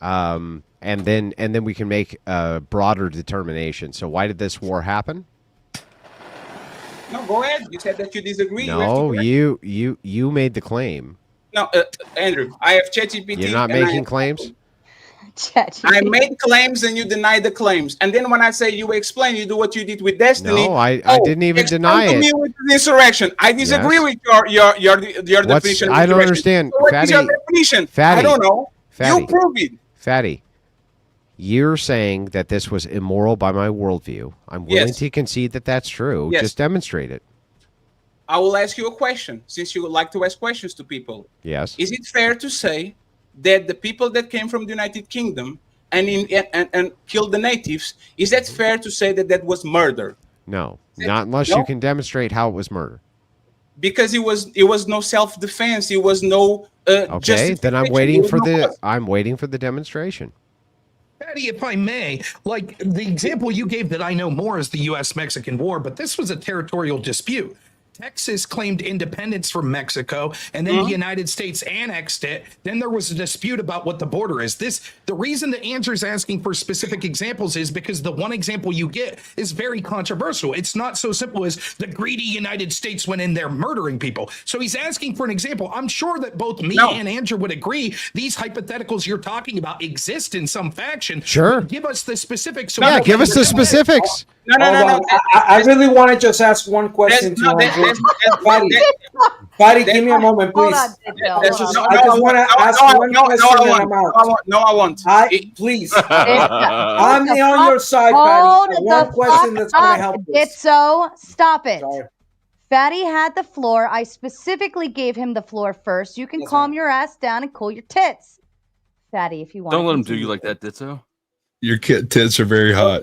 and then we can make a broader determination. So why did this war happen? No, go ahead. You said that you disagree. No, you made the claim. No, Andrew, I have ChatGPT. You're not making claims? I made claims and you deny the claims, and then when I say you explain, you do what you did with Destiny. No, I didn't even deny it. Me with the insurrection. I disagree with your definition. I don't understand. So what Fatty, is your definition? Fatty, I don't know. Fatty, you prove it. Fatty, you're saying that this was immoral by my worldview. I'm willing to concede that that's true. Yes. Just demonstrate it. I will ask you a question, since you like to ask questions to people. Yes. Is it fair to say that the people that came from the United Kingdom and killed the natives, is that fair to say that was murder? No, not unless you can demonstrate how it was murder. Because it was no self-defense. It was no. Okay, then I'm waiting for the demonstration. Patty, if I may, like the example you gave that I know more is the U.S.-Mexican War, but this was a territorial dispute. Texas claimed independence from Mexico, and then the United States annexed it. Then there was a dispute about what the border is. The reason that Andrew's asking for specific examples is because the one example you get is very controversial. It's not so simple as the greedy United States went in there murdering people. So he's asking for an example. I'm sure that both me and Andrew would agree these hypotheticals you're talking about exist in some faction. Sure. Give us the specifics. So yeah, give us the specifics. No. I really want to just ask one question to Andrew. Patty, give me a moment, please. I just want to ask one question and I'm out. No, I won't. Please. I'm on your side, Patty. One question that's going to help us. So stop it. Sorry. Fatty had the floor. I specifically gave him the floor first. You can calm your ass down and cool your tits. Fatty, if you want. Don't let him do you like that, Ditzo. Your tits are very hot.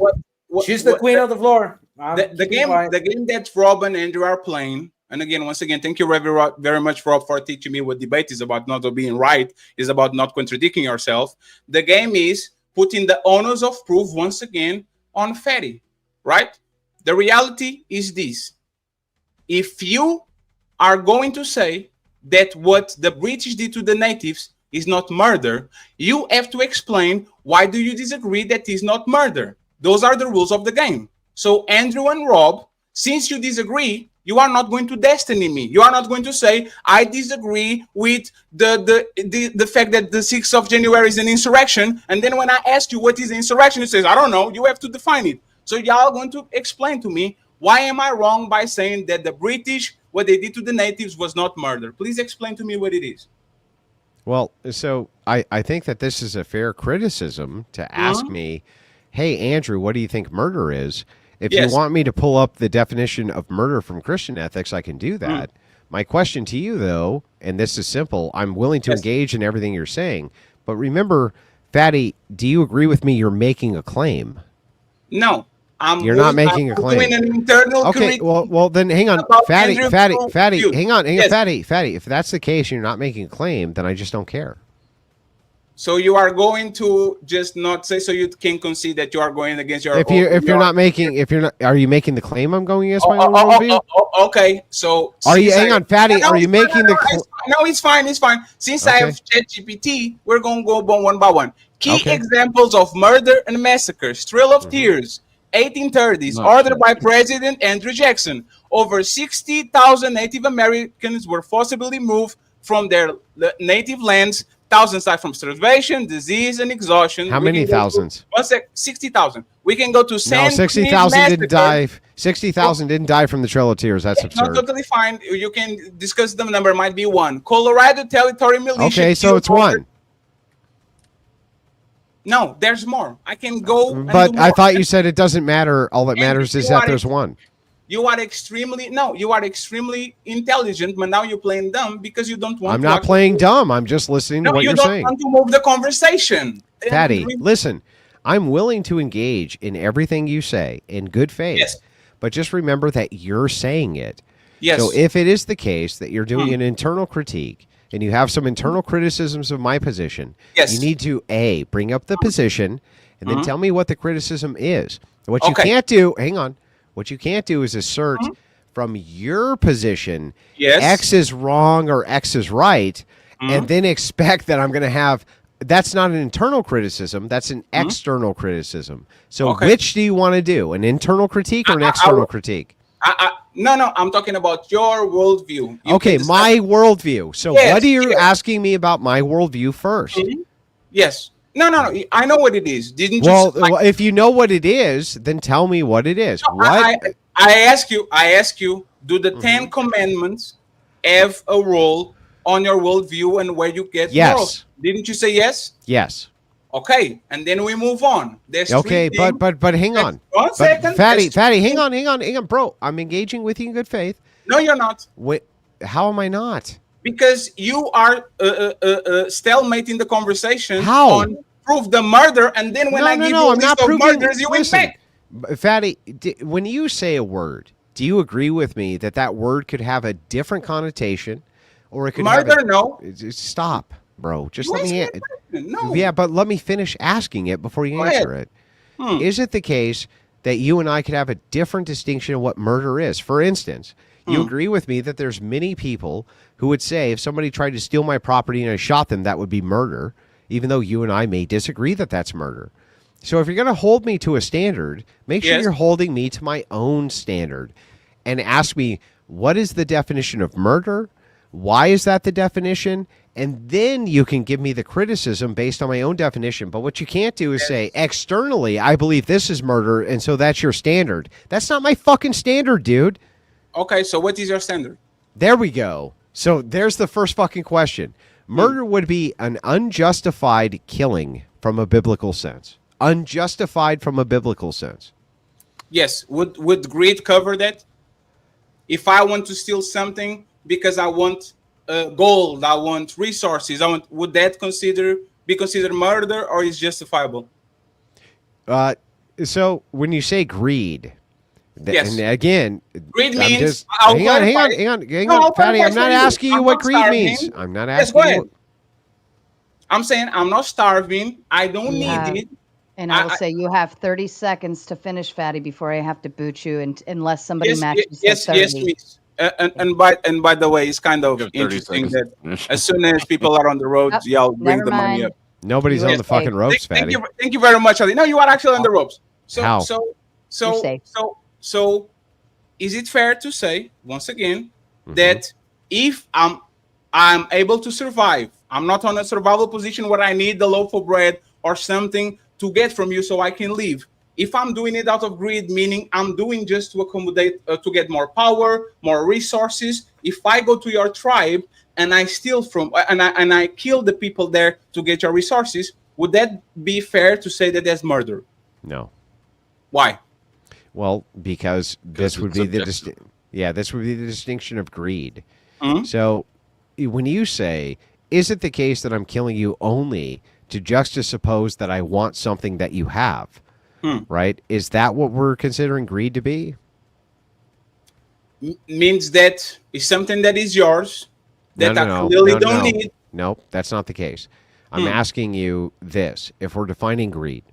She's the queen of the floor. The game that Rob and Andrew are playing, and again, once again, thank you very much, Rob, for teaching me what debate is about. Not being right, is about not contradicting yourself. The game is putting the onus of proof once again on Fatty, right? The reality is this. If you are going to say that what the British did to the natives is not murder, you have to explain why do you disagree that is not murder. Those are the rules of the game. So Andrew and Rob, since you disagree, you are not going to destiny me. You are not going to say, I disagree with the fact that the 6th of January is an insurrection. And then when I ask you what is an insurrection, you say, I don't know. You have to define it. So y'all are going to explain to me, why am I wrong by saying that the British, what they did to the natives was not murder? Please explain to me what it is. Well, so I think that this is a fair criticism to ask me, hey, Andrew, what do you think murder is? If you want me to pull up the definition of murder from Christian ethics, I can do that. My question to you, though, and this is simple, I'm willing to engage in everything you're saying. But remember, Fatty, do you agree with me you're making a claim? No. You're not making a claim. Okay, well then hang on, Fatty, hang on, Fatty. If that's the case, you're not making a claim, then I just don't care. So you are going to just not say, so you can concede that you are going against your. Are you making the claim I'm going against my own worldview? Okay, so hang on, Fatty, are you making the? No, it's fine. Since I have ChatGPT, we're going to go one by one. Key examples of murder and massacres: Trail of Tears. 1830s, ordered by President Andrew Jackson. Over 60,000 Native Americans were forcibly moved from their native lands. Thousands died from starvation, disease, and exhaustion. How many thousands? 60,000. We can go to San 60,000 didn't die. 60,000 didn't die from the Trail of Tears. That's absurd. Not totally fine. You can discuss the number. Might be one. Colorado Territory Militia. Okay, so it's one. No, there's more. I can go. But I thought you said it doesn't matter. All that matters is that there's one. You are extremely intelligent, but now you're playing dumb because you don't want. I'm not playing dumb. I'm just listening to what you're saying. You don't want to move the conversation. Fatty, listen. I'm willing to engage in everything you say in good faith. Yes. But just remember that you're saying it. Yes. So if it is the case that you're doing an internal critique and you have some internal criticisms of my position, you need to bring up the position and then tell me what the criticism is. What you can't do, hang on. What you can't do is assert from your position X is wrong or X is right, and then expect that I'm going to have. That's not an internal criticism. That's an external criticism. So which do you want to do? An internal critique or an external critique? No. I'm talking about your worldview. My worldview. So what are you asking me about my worldview first? Yes. No. I know what it is. Didn't you? Well, if you know what it is, then tell me what it is. No, I ask you, do the 10 commandments have a role on your worldview and where you get morals? Didn't you say yes? Yes. Okay, and then we move on. There's but hang on. One second. Fatty, hang on, bro. I'm engaging with you in good faith. No, you're not. Wait, how am I not? Because you are stalemating the conversation. How? On prove the murder, and then when I give you a list of murders, you went back. Fatty, when you say a word, do you agree with me that word could have a different connotation, or it could murder? No. Stop, bro. Just let me. No. Yeah, but let me finish asking it before you answer it. Is it the case that you and I could have a different distinction of what murder is. For instance, you agree with me that there's many people who would say if somebody tried to steal my property and I shot them, that would be murder, even though you and I may disagree that that's murder. So if you're going to hold me to a standard, make sure you're holding me to my own standard and ask me, what is the definition of murder? Why is that the definition? And then you can give me the criticism based on my own definition. But what you can't do is say, externally, I believe this is murder, and so that's your standard. That's not my fucking standard, dude. Okay, so what is your standard? There we go. So there's the first fucking question. Murder would be an unjustified killing from a biblical sense. Unjustified from a biblical sense. Yes. Would greed cover that? If I want to steal something because I want gold, I want resources, would that be considered murder, or is justifiable? So when you say greed, and again, greed means hang on, Fatty. I'm not asking you what greed means. I'm not asking you. I'm saying I'm not starving. I don't need it. And I will say you have 30 seconds to finish, Fatty, before I have to boot you, unless somebody matches. Yes, please. And by the way, it's kind of interesting that as soon as people are on the road, y'all bring the money up. Nobody's on the fucking ropes, Fatty. Thank you very much, Ali. No, you are actually on the ropes. How? So, is it fair to say once again that if I'm able to survive, I'm not on a survival position where I need the loaf of bread or something to get from you so I can live. If I'm doing it out of greed, meaning I'm doing just to accommodate, to get more power, more resources. If I go to your tribe and I steal from, and I kill the people there to get your resources, would that be fair to say that that's murder? No. Why? Well, because this would be this would be the distinction of greed. So when you say, is it the case that I'm killing you only to juxtapose that I want something that you have, right? Is that what we're considering greed to be? Means that it's something that is yours that I clearly don't need. No, that's not the case. I'm asking you this. If we're defining greed,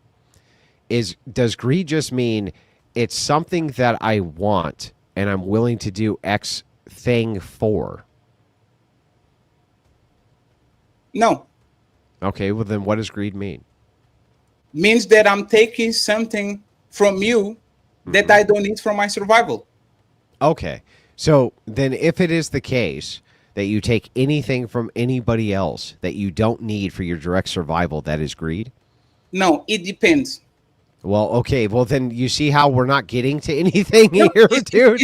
does greed just mean it's something that I want and I'm willing to do X thing for? No. Okay, well then what does greed mean? Means that I'm taking something from you that I don't need for my survival. Okay. So then if it is the case that you take anything from anybody else that you don't need for your direct survival, that is greed? No, it depends. Well, okay. Well, then you see how we're not getting to anything here, dude.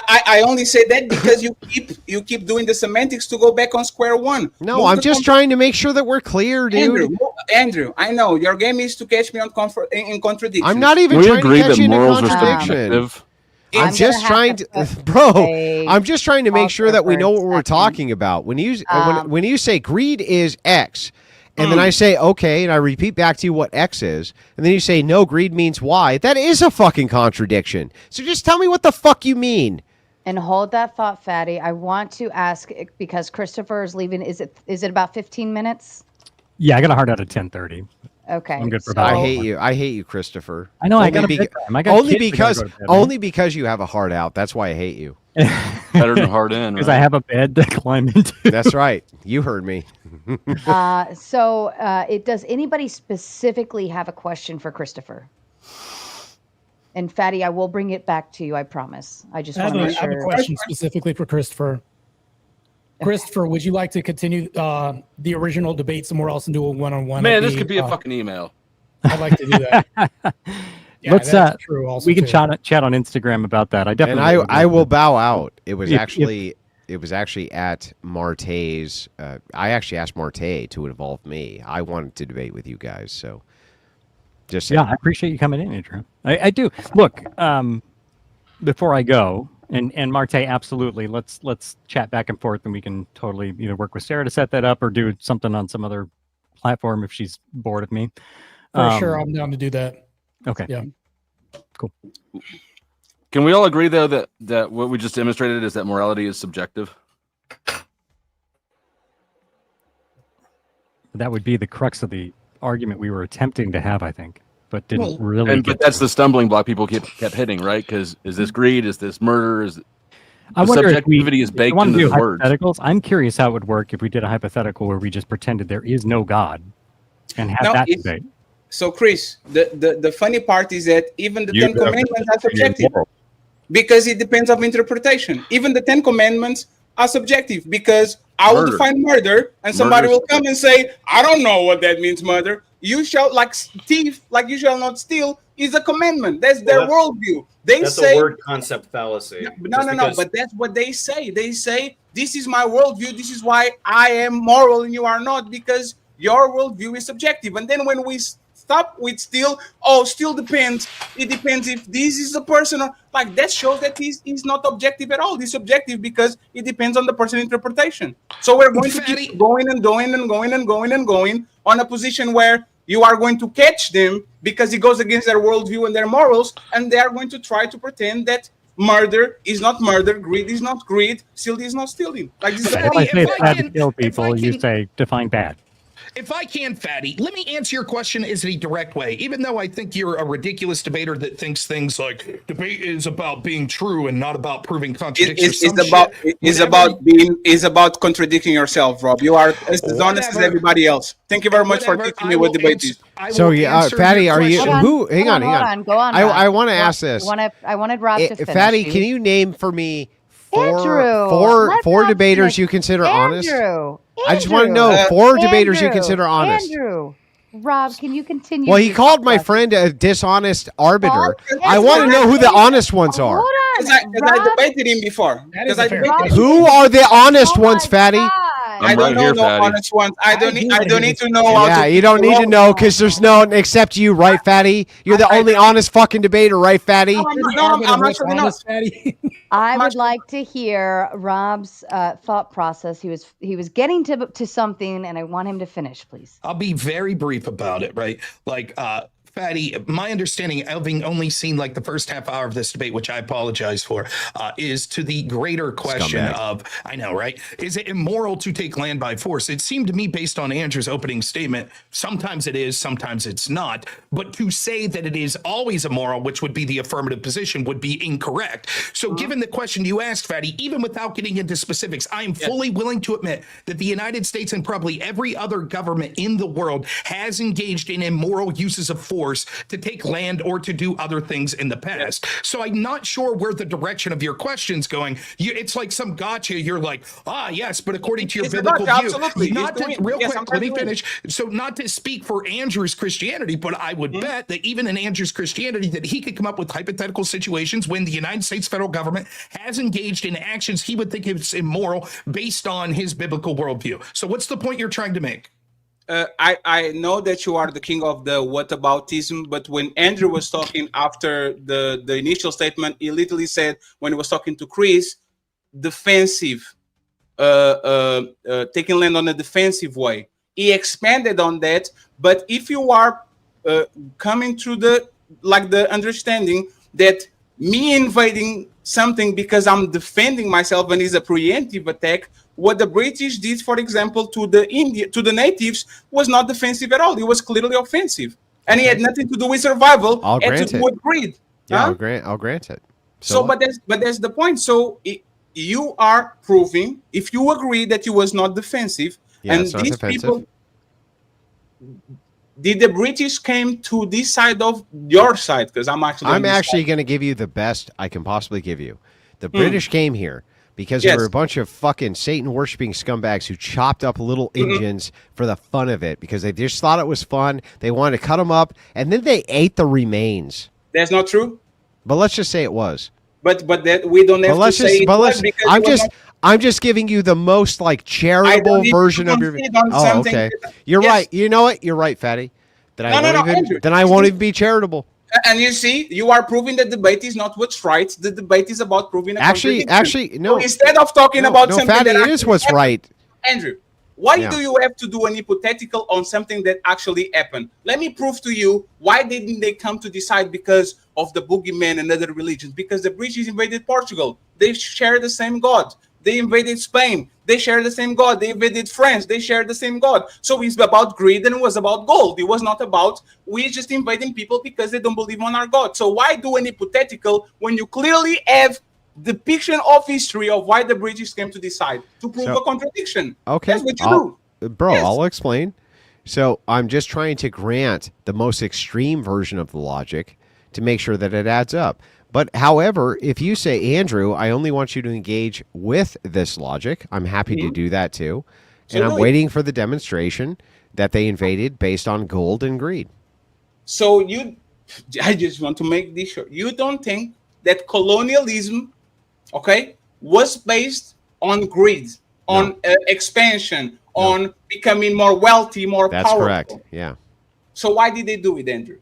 I only say that because you keep doing the semantics to go back on square one. No, I'm just trying to make sure that we're clear, dude. Andrew, I know your game is to catch me on in contradiction. I'm not even trying to catch you in a contradiction. I'm just trying to, bro. I'm just trying to make sure that we know what we're talking about. When you say greed is X. And then I say, okay, and I repeat back to you what X is. And then you say, no, greed means Y. That is a fucking contradiction. So just tell me what the fuck you mean. And hold that thought, Fatty. I want to ask, because Christopher is leaving, is it about 15 minutes? Yeah, I got a hard out at 10:30. Okay. I'm good for I hate you, Christopher. I know, I got a bed time. I got only because you have a hard out. That's why I hate you. Better than hard in. Because I have a bed to climb into. That's right. You heard me. Does anybody specifically have a question for Christopher? And Fatty, I will bring it back to you. I promise. I just want to make sure. I have a question specifically for Christopher. Christopher, would you like to continue the original debate somewhere else and do a one-on-one? Man, this could be a fucking email. I'd like to do that. Yeah, Let's true also we can too. chat on Instagram about that. I definitely and I will bow out. It was actually at Marte's. I actually asked Marte to involve me. I wanted to debate with you guys, so just saying. I appreciate you coming in, Andrew. I do. Look, before I go, and Marte, absolutely. Let's chat back and forth, and we can totally either work with Sarah to set that up or do something on some other platform if she's bored of me. For sure, I'm down to do that. Okay. Yeah. Cool. Can we all agree though that what we just demonstrated is that morality is subjective? That would be the crux of the argument we were attempting to have, I think. but didn't really. But that's the stumbling block people kept hitting, right? Because is this greed? Is this murder? Is I wonder if subjectivity is baked want to into do the words. hypotheticals. I'm curious how it would work if we did a hypothetical where we just pretended there is no God and had that debate. So, Chris, the funny part is that even the Ten Commandments are subjective because it depends on interpretation. Even the Ten Commandments are subjective because I will define murder and somebody will come and say, I don't know what that means, murder. You shall, like thief, like you shall not steal, is a commandment. That's their worldview. That's say, a word concept fallacy. No, but that's what they say. They say, this is my worldview. This is why I am moral and you are not, because your worldview is subjective. And then when we stop with still depends. It depends if this is the person, or like that shows that he's not objective at all. He's subjective because it depends on the person's interpretation. So we're going to keep going and going and going and going and going on a position where you are going to catch them because it goes against their worldview and their morals, and they are going to try to pretend that murder is not murder, greed is not greed, stealing is not stealing. Like this is If I say it's bad to kill people, you say define bad. If I can, Fatty, let me answer your question in a direct way. Even though I think you're a ridiculous debater that thinks things like debate is about being true and not about proving contradictions. It's about contradicting yourself, Rob. You are as honest as everybody else. Thank you very much for teaching me what debate is. So, Fatty, are you who? Hang on. Go on. I want to ask this. I wanted Rob to finish. Fatty, can you name for me four debaters you consider honest? I just want to know four debaters you consider honest. Andrew, Rob, can you continue? Well, he called my friend a dishonest arbiter. I want to know who the honest ones are. Because I debated him before. Who are the honest ones, Fatty? I don't know no honest ones. I don't need to know. Yeah, you don't need to know because there's no one except you, right, Fatty? You're the only honest fucking debater, right, Fatty? I'm actually not. I would like to hear Rob's thought process. He was getting to something, and I want him to finish, please. I'll be very brief about it, right? Like, Fatty, my understanding, having only seen like the first half hour of this debate, which I apologize for, is to the greater question of, I know, right? Is it immoral to take land by force? It seemed to me, based on Andrew's opening statement, sometimes it is, sometimes it's not. But to say that it is always immoral, which would be the affirmative position, would be incorrect. So given the question you asked, Fatty, even without getting into specifics, I am fully willing to admit that the United States and probably every other government in the world has engaged in immoral uses of force to take land or to do other things in the past. So I'm not sure where the direction of your question's going. It's like some gotcha. You're like, yes, but according to your biblical view, absolutely. Let me finish. So not to speak for Andrew's Christianity, but I would bet that even in Andrew's Christianity, that he could come up with hypothetical situations when the United States federal government has engaged in actions he would think is immoral based on his biblical worldview. So what's the point you're trying to make? I know that you are the king of the whataboutism, but when Andrew was talking after the initial statement, he literally said, when he was talking to Chris, defensive, taking land on a defensive way. He expanded on that, but if you are coming through the understanding that me invading something because I'm defending myself and is a preemptive attack, what the British did, for example, to the natives was not defensive at all. It was clearly offensive, and it had nothing to do with survival. I'll grant to do with greed. Yeah, I'll grant it. But that's the point. So you are proving, if you agree that it was not defensive, and these people, did the British came to this side of your side? Because I'm actually going to give you the best I can possibly give you. The British came here because there were a bunch of fucking Satan-worshipping scumbags who chopped up little Indians for the fun of it because they just thought it was fun. They wanted to cut them up, and then they ate the remains. That's not true. But let's just say it was. But that we don't have to say it was because I'm just giving you the most charitable version of your. Oh, okay. You're right. You know what? You're right, Fatty. Then I won't even be charitable. And you see, you are proving that the debate is not what's right. The debate is about proving. Actually, no. So instead of talking about something Fatty, that it is what's right. Andrew, why do you have to do an hypothetical on something that actually happened? Let me prove to you why didn't they come to decide because of the boogeyman and other religions? Because the British invaded Portugal. They share the same God. They invaded Spain. They share the same God. They invaded France. They share the same God. So it's about greed and it was about gold. It was not about we just invading people because they don't believe on our God. So why do an hypothetical when you clearly have depiction of history of why the British came to decide to prove a contradiction? Okay. That's what you do. Bro, I'll explain. So I'm just trying to grant the most extreme version of the logic to make sure that it adds up. But however, if you say, Andrew, I only want you to engage with this logic, I'm happy to do that too. And I'm waiting for the demonstration that they invaded based on gold and greed. So I just want to make this sure. You don't think that colonialism, okay, was based on greed, on expansion, on becoming more wealthy, more powerful? That's correct, yeah. So why did they do it, Andrew?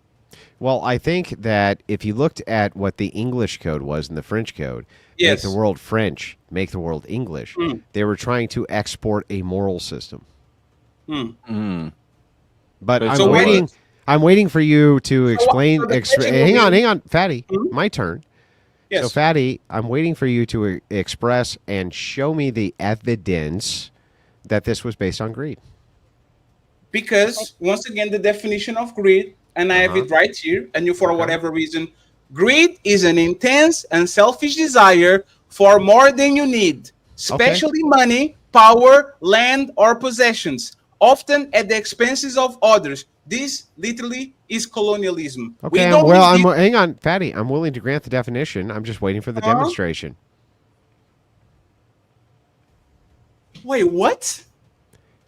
Well, I think that if you looked at what the English code was and the French code, make the world French, make the world English, they were trying to export a moral system. But I'm waiting for you to explain. Hang on, Fatty. My turn. Yes. So, Fatty, I'm waiting for you to express and show me the evidence that this was based on greed. Because, once again, the definition of greed, and I have it right here, and you, for whatever reason, greed is an intense and selfish desire for more than you need, especially money, power, land, or possessions, often at the expenses of others. This literally is colonialism. Okay, hang on, Fatty. I'm willing to grant the definition. I'm just waiting for the demonstration. Wait, what?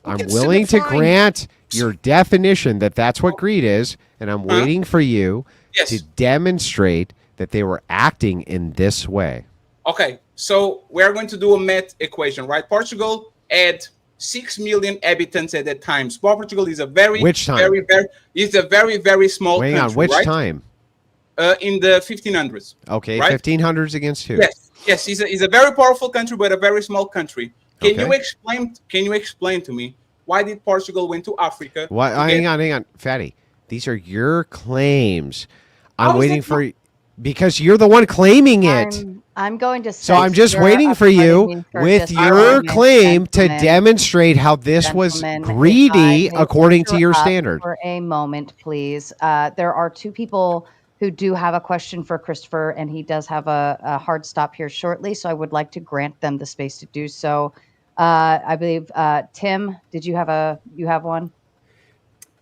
I'm willing to grant your definition that that's what greed is, and I'm waiting for you to demonstrate that they were acting in this way. Okay, so we're going to do a math equation, right? Portugal had 6 million inhabitants at that time. Portugal is a very, it's a very, very small country. Hang on, which right? time? In the 1500s. Okay, right? 1500s against who? Yes, it's a very powerful country, but a very small country. Can you explain to me why did Portugal went to Africa? Hang on, Fatty. These are your claims. I'm waiting for because you're the one claiming it. I'm going to. So I'm just waiting for you with your claim to demonstrate how this was greedy according to your standard. For a moment, please. There are two people who do have a question for Christopher, and he does have a hard stop here shortly. So I would like to grant them the space to do so. I believe Tim, did you have one?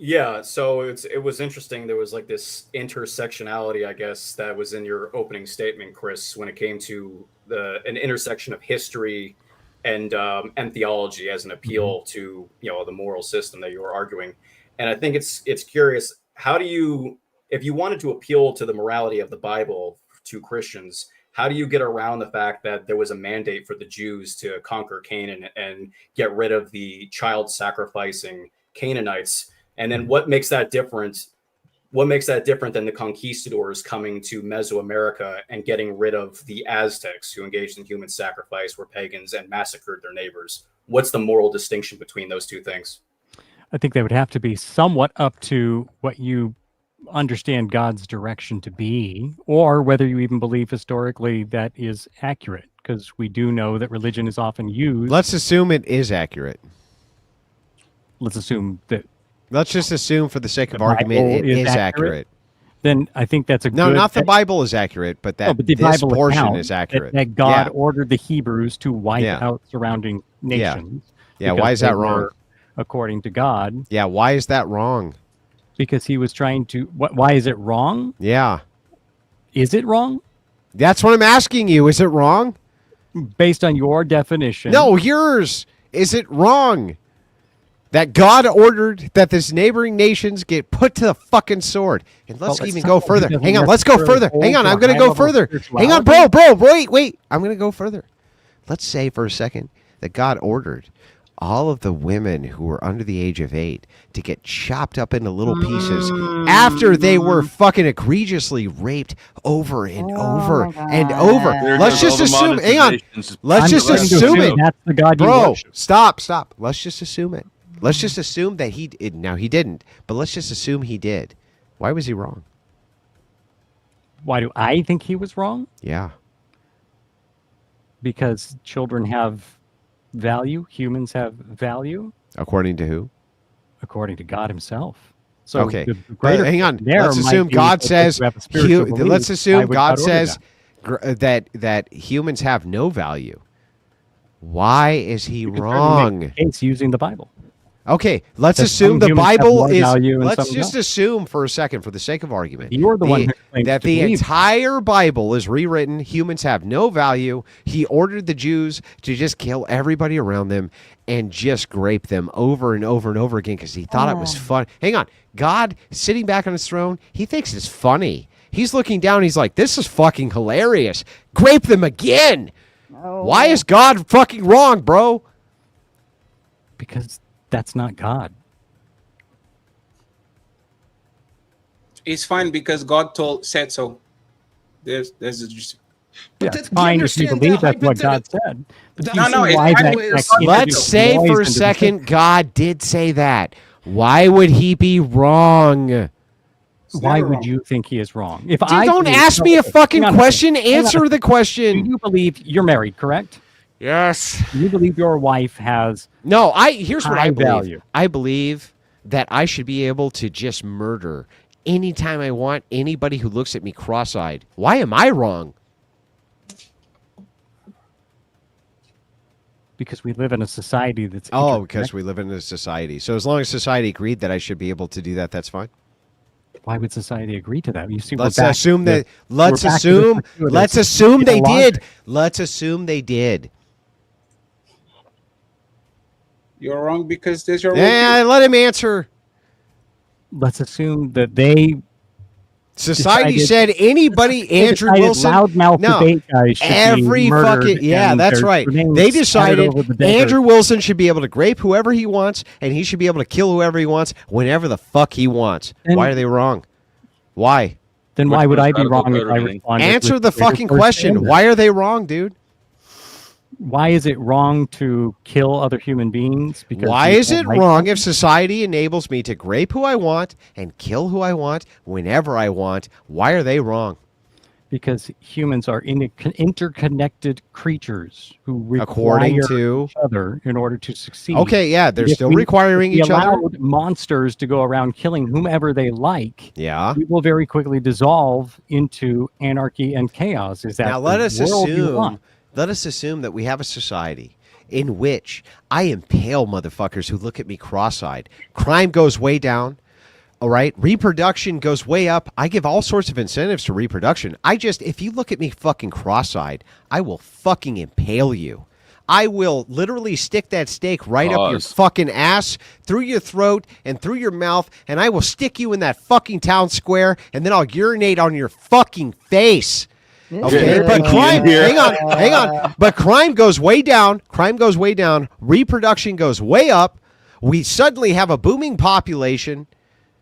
Yeah, so it was interesting. There was like this intersectionality, I guess, that was in your opening statement, Chris, when it came to an intersection of history and theology as an appeal to the moral system that you were arguing. And I think it's curious, how do you, if you wanted to appeal to the morality of the Bible to Christians, how do you get around the fact that there was a mandate for the Jews to conquer Canaan and get rid of the child sacrificing Canaanites? And then what makes that different? What makes that different than the conquistadors coming to Mesoamerica and getting rid of the Aztecs who engaged in human sacrifice, were pagans, and massacred their neighbors? What's the moral distinction between those two things? I think they would have to be somewhat up to what you understand God's direction to be, or whether you even believe historically that is accurate, because we do know that religion is often used. Let's assume it is accurate. Let's assume that. Let's just assume for the sake of argument it is accurate. Then I think that's No, not the Bible is accurate, but that but the this Bible portion is accurate. That God ordered the Hebrews to wipe out surrounding nations. Yeah, why is that wrong? According to God. Yeah, why is that wrong? Because he was trying to. Why is it wrong? Yeah. Is it wrong? That's what I'm asking you. Is it wrong? Based on your definition. No, yours. Is it wrong that God ordered that this neighboring nations get put to the fucking sword? And let's even go further. Hang on, let's go further. Hang on, I'm going to go further. Hang on, bro, wait. I'm going to go further. Let's say for a second that God ordered all of the women who were under the age of 8 to get chopped up into little pieces after they were fucking egregiously raped over and over and over. Let's just assume. Hang on. Let's just assume it. That's the God you Bro, worship. stop. Let's just assume it. Let's just assume that he did. Now, he didn't, but let's just assume he did. Why was he wrong? Why do I think he was wrong? Yeah. Because children have value. Humans have value. According to who? According to God himself. So okay, the but greater hang on. there Let's might assume be God that says. you have a spiritual belief. Let's assume Why would God order says that humans have no value. Why is he wrong? It's using the Bible. Okay, let's That assume some the humans have Bible more is. value and Let's some just don't. assume for a second, for the sake of argument, You're the one who claims that to the believe. entire Bible is rewritten. Humans have no value. He ordered the Jews to just kill everybody around them and just grape them over and over and over again because he thought it was fun. Hang on, God sitting back on his throne, he thinks it's funny. He's looking down. He's like, "This is fucking hilarious. Grape them again." Why is God fucking wrong, bro? Because that's not God. It's fine because God said so. There's just. Yeah, it's fine if you believe that's what God said. But No, no, Let's say for a second God did say that. Why would he be wrong? Why would you think he is wrong? If Dude, don't ask me a fucking question. Answer the question. Do you believe you're married, correct? Yes. Do you believe your wife has No, here's what I high believe. value? I believe that I should be able to just murder anytime I want anybody who looks at me cross-eyed. Why am I wrong? Because we live in a society that's because we live in a society. So as long as society agreed that I should be able to do that, that's fine. Why would society agree to that? You see, Let's assume they did. Let's assume they did. You're wrong because there's your. Yeah, let him answer. Let's assume that they. Society said anybody, Andrew Wilson, loudmouth debate guys should every be murdered, fucking, yeah, and that's their right. remains They scattered decided over the desert. Andrew Wilson should be able to grape whoever he wants, and he should be able to kill whoever he wants, whenever the fuck he wants. Why are they wrong? Why? Then why would I be wrong if I responded? Answer with the greater fucking force question. and Why are they wrong, dude? Why is it wrong to kill other human beings? Because Why you is don't it like wrong them? if society enables me to grape who I want and kill who I want whenever I want? Why are they wrong? Because humans are interconnected creatures who require According to each other in order to succeed. Okay, yeah, they're If still we- requiring if we each other. allowed monsters to go around killing whomever they like. Yeah. We will very quickly dissolve into anarchy and chaos. Is that Now let the us world you want? assume that we have a society in which I impale motherfuckers who look at me cross-eyed. Crime goes way down. All right, reproduction goes way up. I give all sorts of incentives to reproduction. If you look at me fucking cross-eyed, I will fucking impale you. I will literally stick that stake right up your fucking ass, through your throat, and through your mouth, and I will stick you in that fucking town square, and then I'll urinate on your fucking face. Okay, but crime, hang on. But crime goes way down. Reproduction goes way up. We suddenly have a booming population.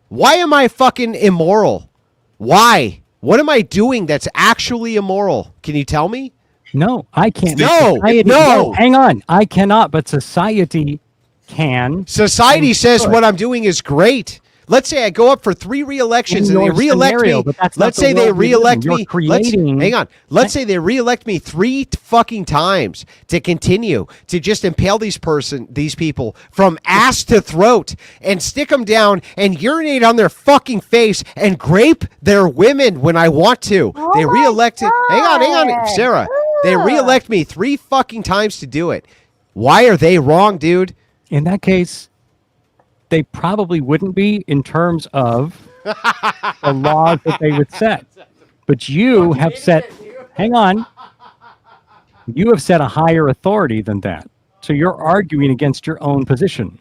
Why am I fucking immoral? Why? What am I doing that's actually immoral? Can you tell me? No, I can't. No, no. Hang on. I cannot, but society can. Society says what I'm doing is great. Let's say I go up for 3 re-elections and they re-elect me. Let's say they re-elect me. Hang on. Let's say they re-elect me 3 fucking times to continue to just impale these people from ass to throat and stick them down and urinate on their fucking face and grape their women when I want to. They re-elect it. Hang on, Sarah. They re-elect me 3 fucking times to do it. Why are they wrong, dude? In that case, they probably wouldn't be in terms of the laws that they would set. But you have set, hang on, you have set a higher authority than that. So you're arguing against your own position.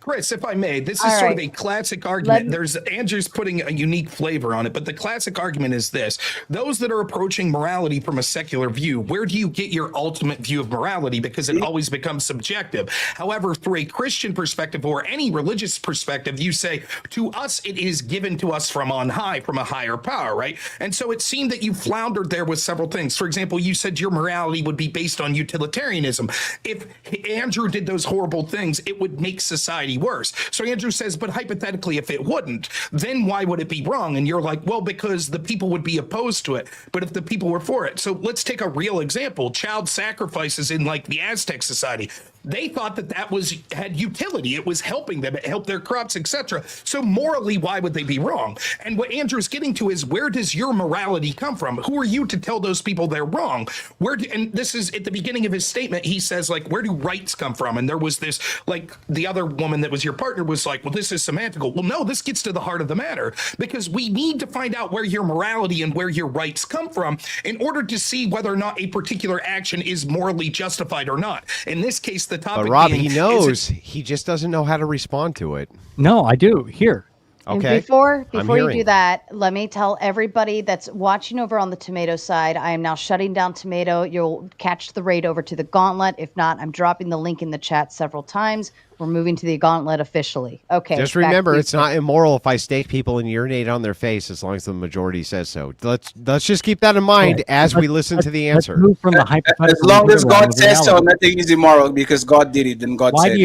Chris, if I may, this is sort of a classic argument. Andrew's putting a unique flavor on it, but the classic argument is this. Those that are approaching morality from a secular view, where do you get your ultimate view of morality? Because it always becomes subjective. However, through a Christian perspective or any religious perspective, you say, to us, it is given to us from on high, from a higher power, right? And so it seemed that you floundered there with several things. For example, you said your morality would be based on utilitarianism. If Andrew did those horrible things, it would make society society worse. So Andrew says, but hypothetically, if it wouldn't, then why would it be wrong? And you're like, well, because the people would be opposed to it. But if the people were for it. So let's take a real example. Child sacrifices in like the Aztec society. They thought that had utility. It was helping them. It helped their crops, etc. So morally, why would they be wrong? And what Andrew's getting to is, where does your morality come from? Who are you to tell those people they're wrong? And this is at the beginning of his statement. He says, like, where do rights come from? And there was this, like, the other woman that was your partner was like, well, this is semantical. Well, no, this gets to the heart of the matter, because we need to find out where your morality and where your rights come from in order to see whether or not a particular action is morally justified or not. In this case, the topic. But Rob, he knows. He just doesn't know how to respond to it. No, I do. Here. Okay. And before you do that, let me tell everybody that's watching over on the Tomato side, I am now shutting down Tomato. You'll catch the raid over to the Gauntlet. If not, I'm dropping the link in the chat several times. We're moving to the Gauntlet officially. Okay. Just remember, it's not immoral if I stake people and urinate on their face, as long as the majority says so. Let's just keep that in mind as we listen to the answer. As long as God says so, nothing is immoral because God did it and God said it.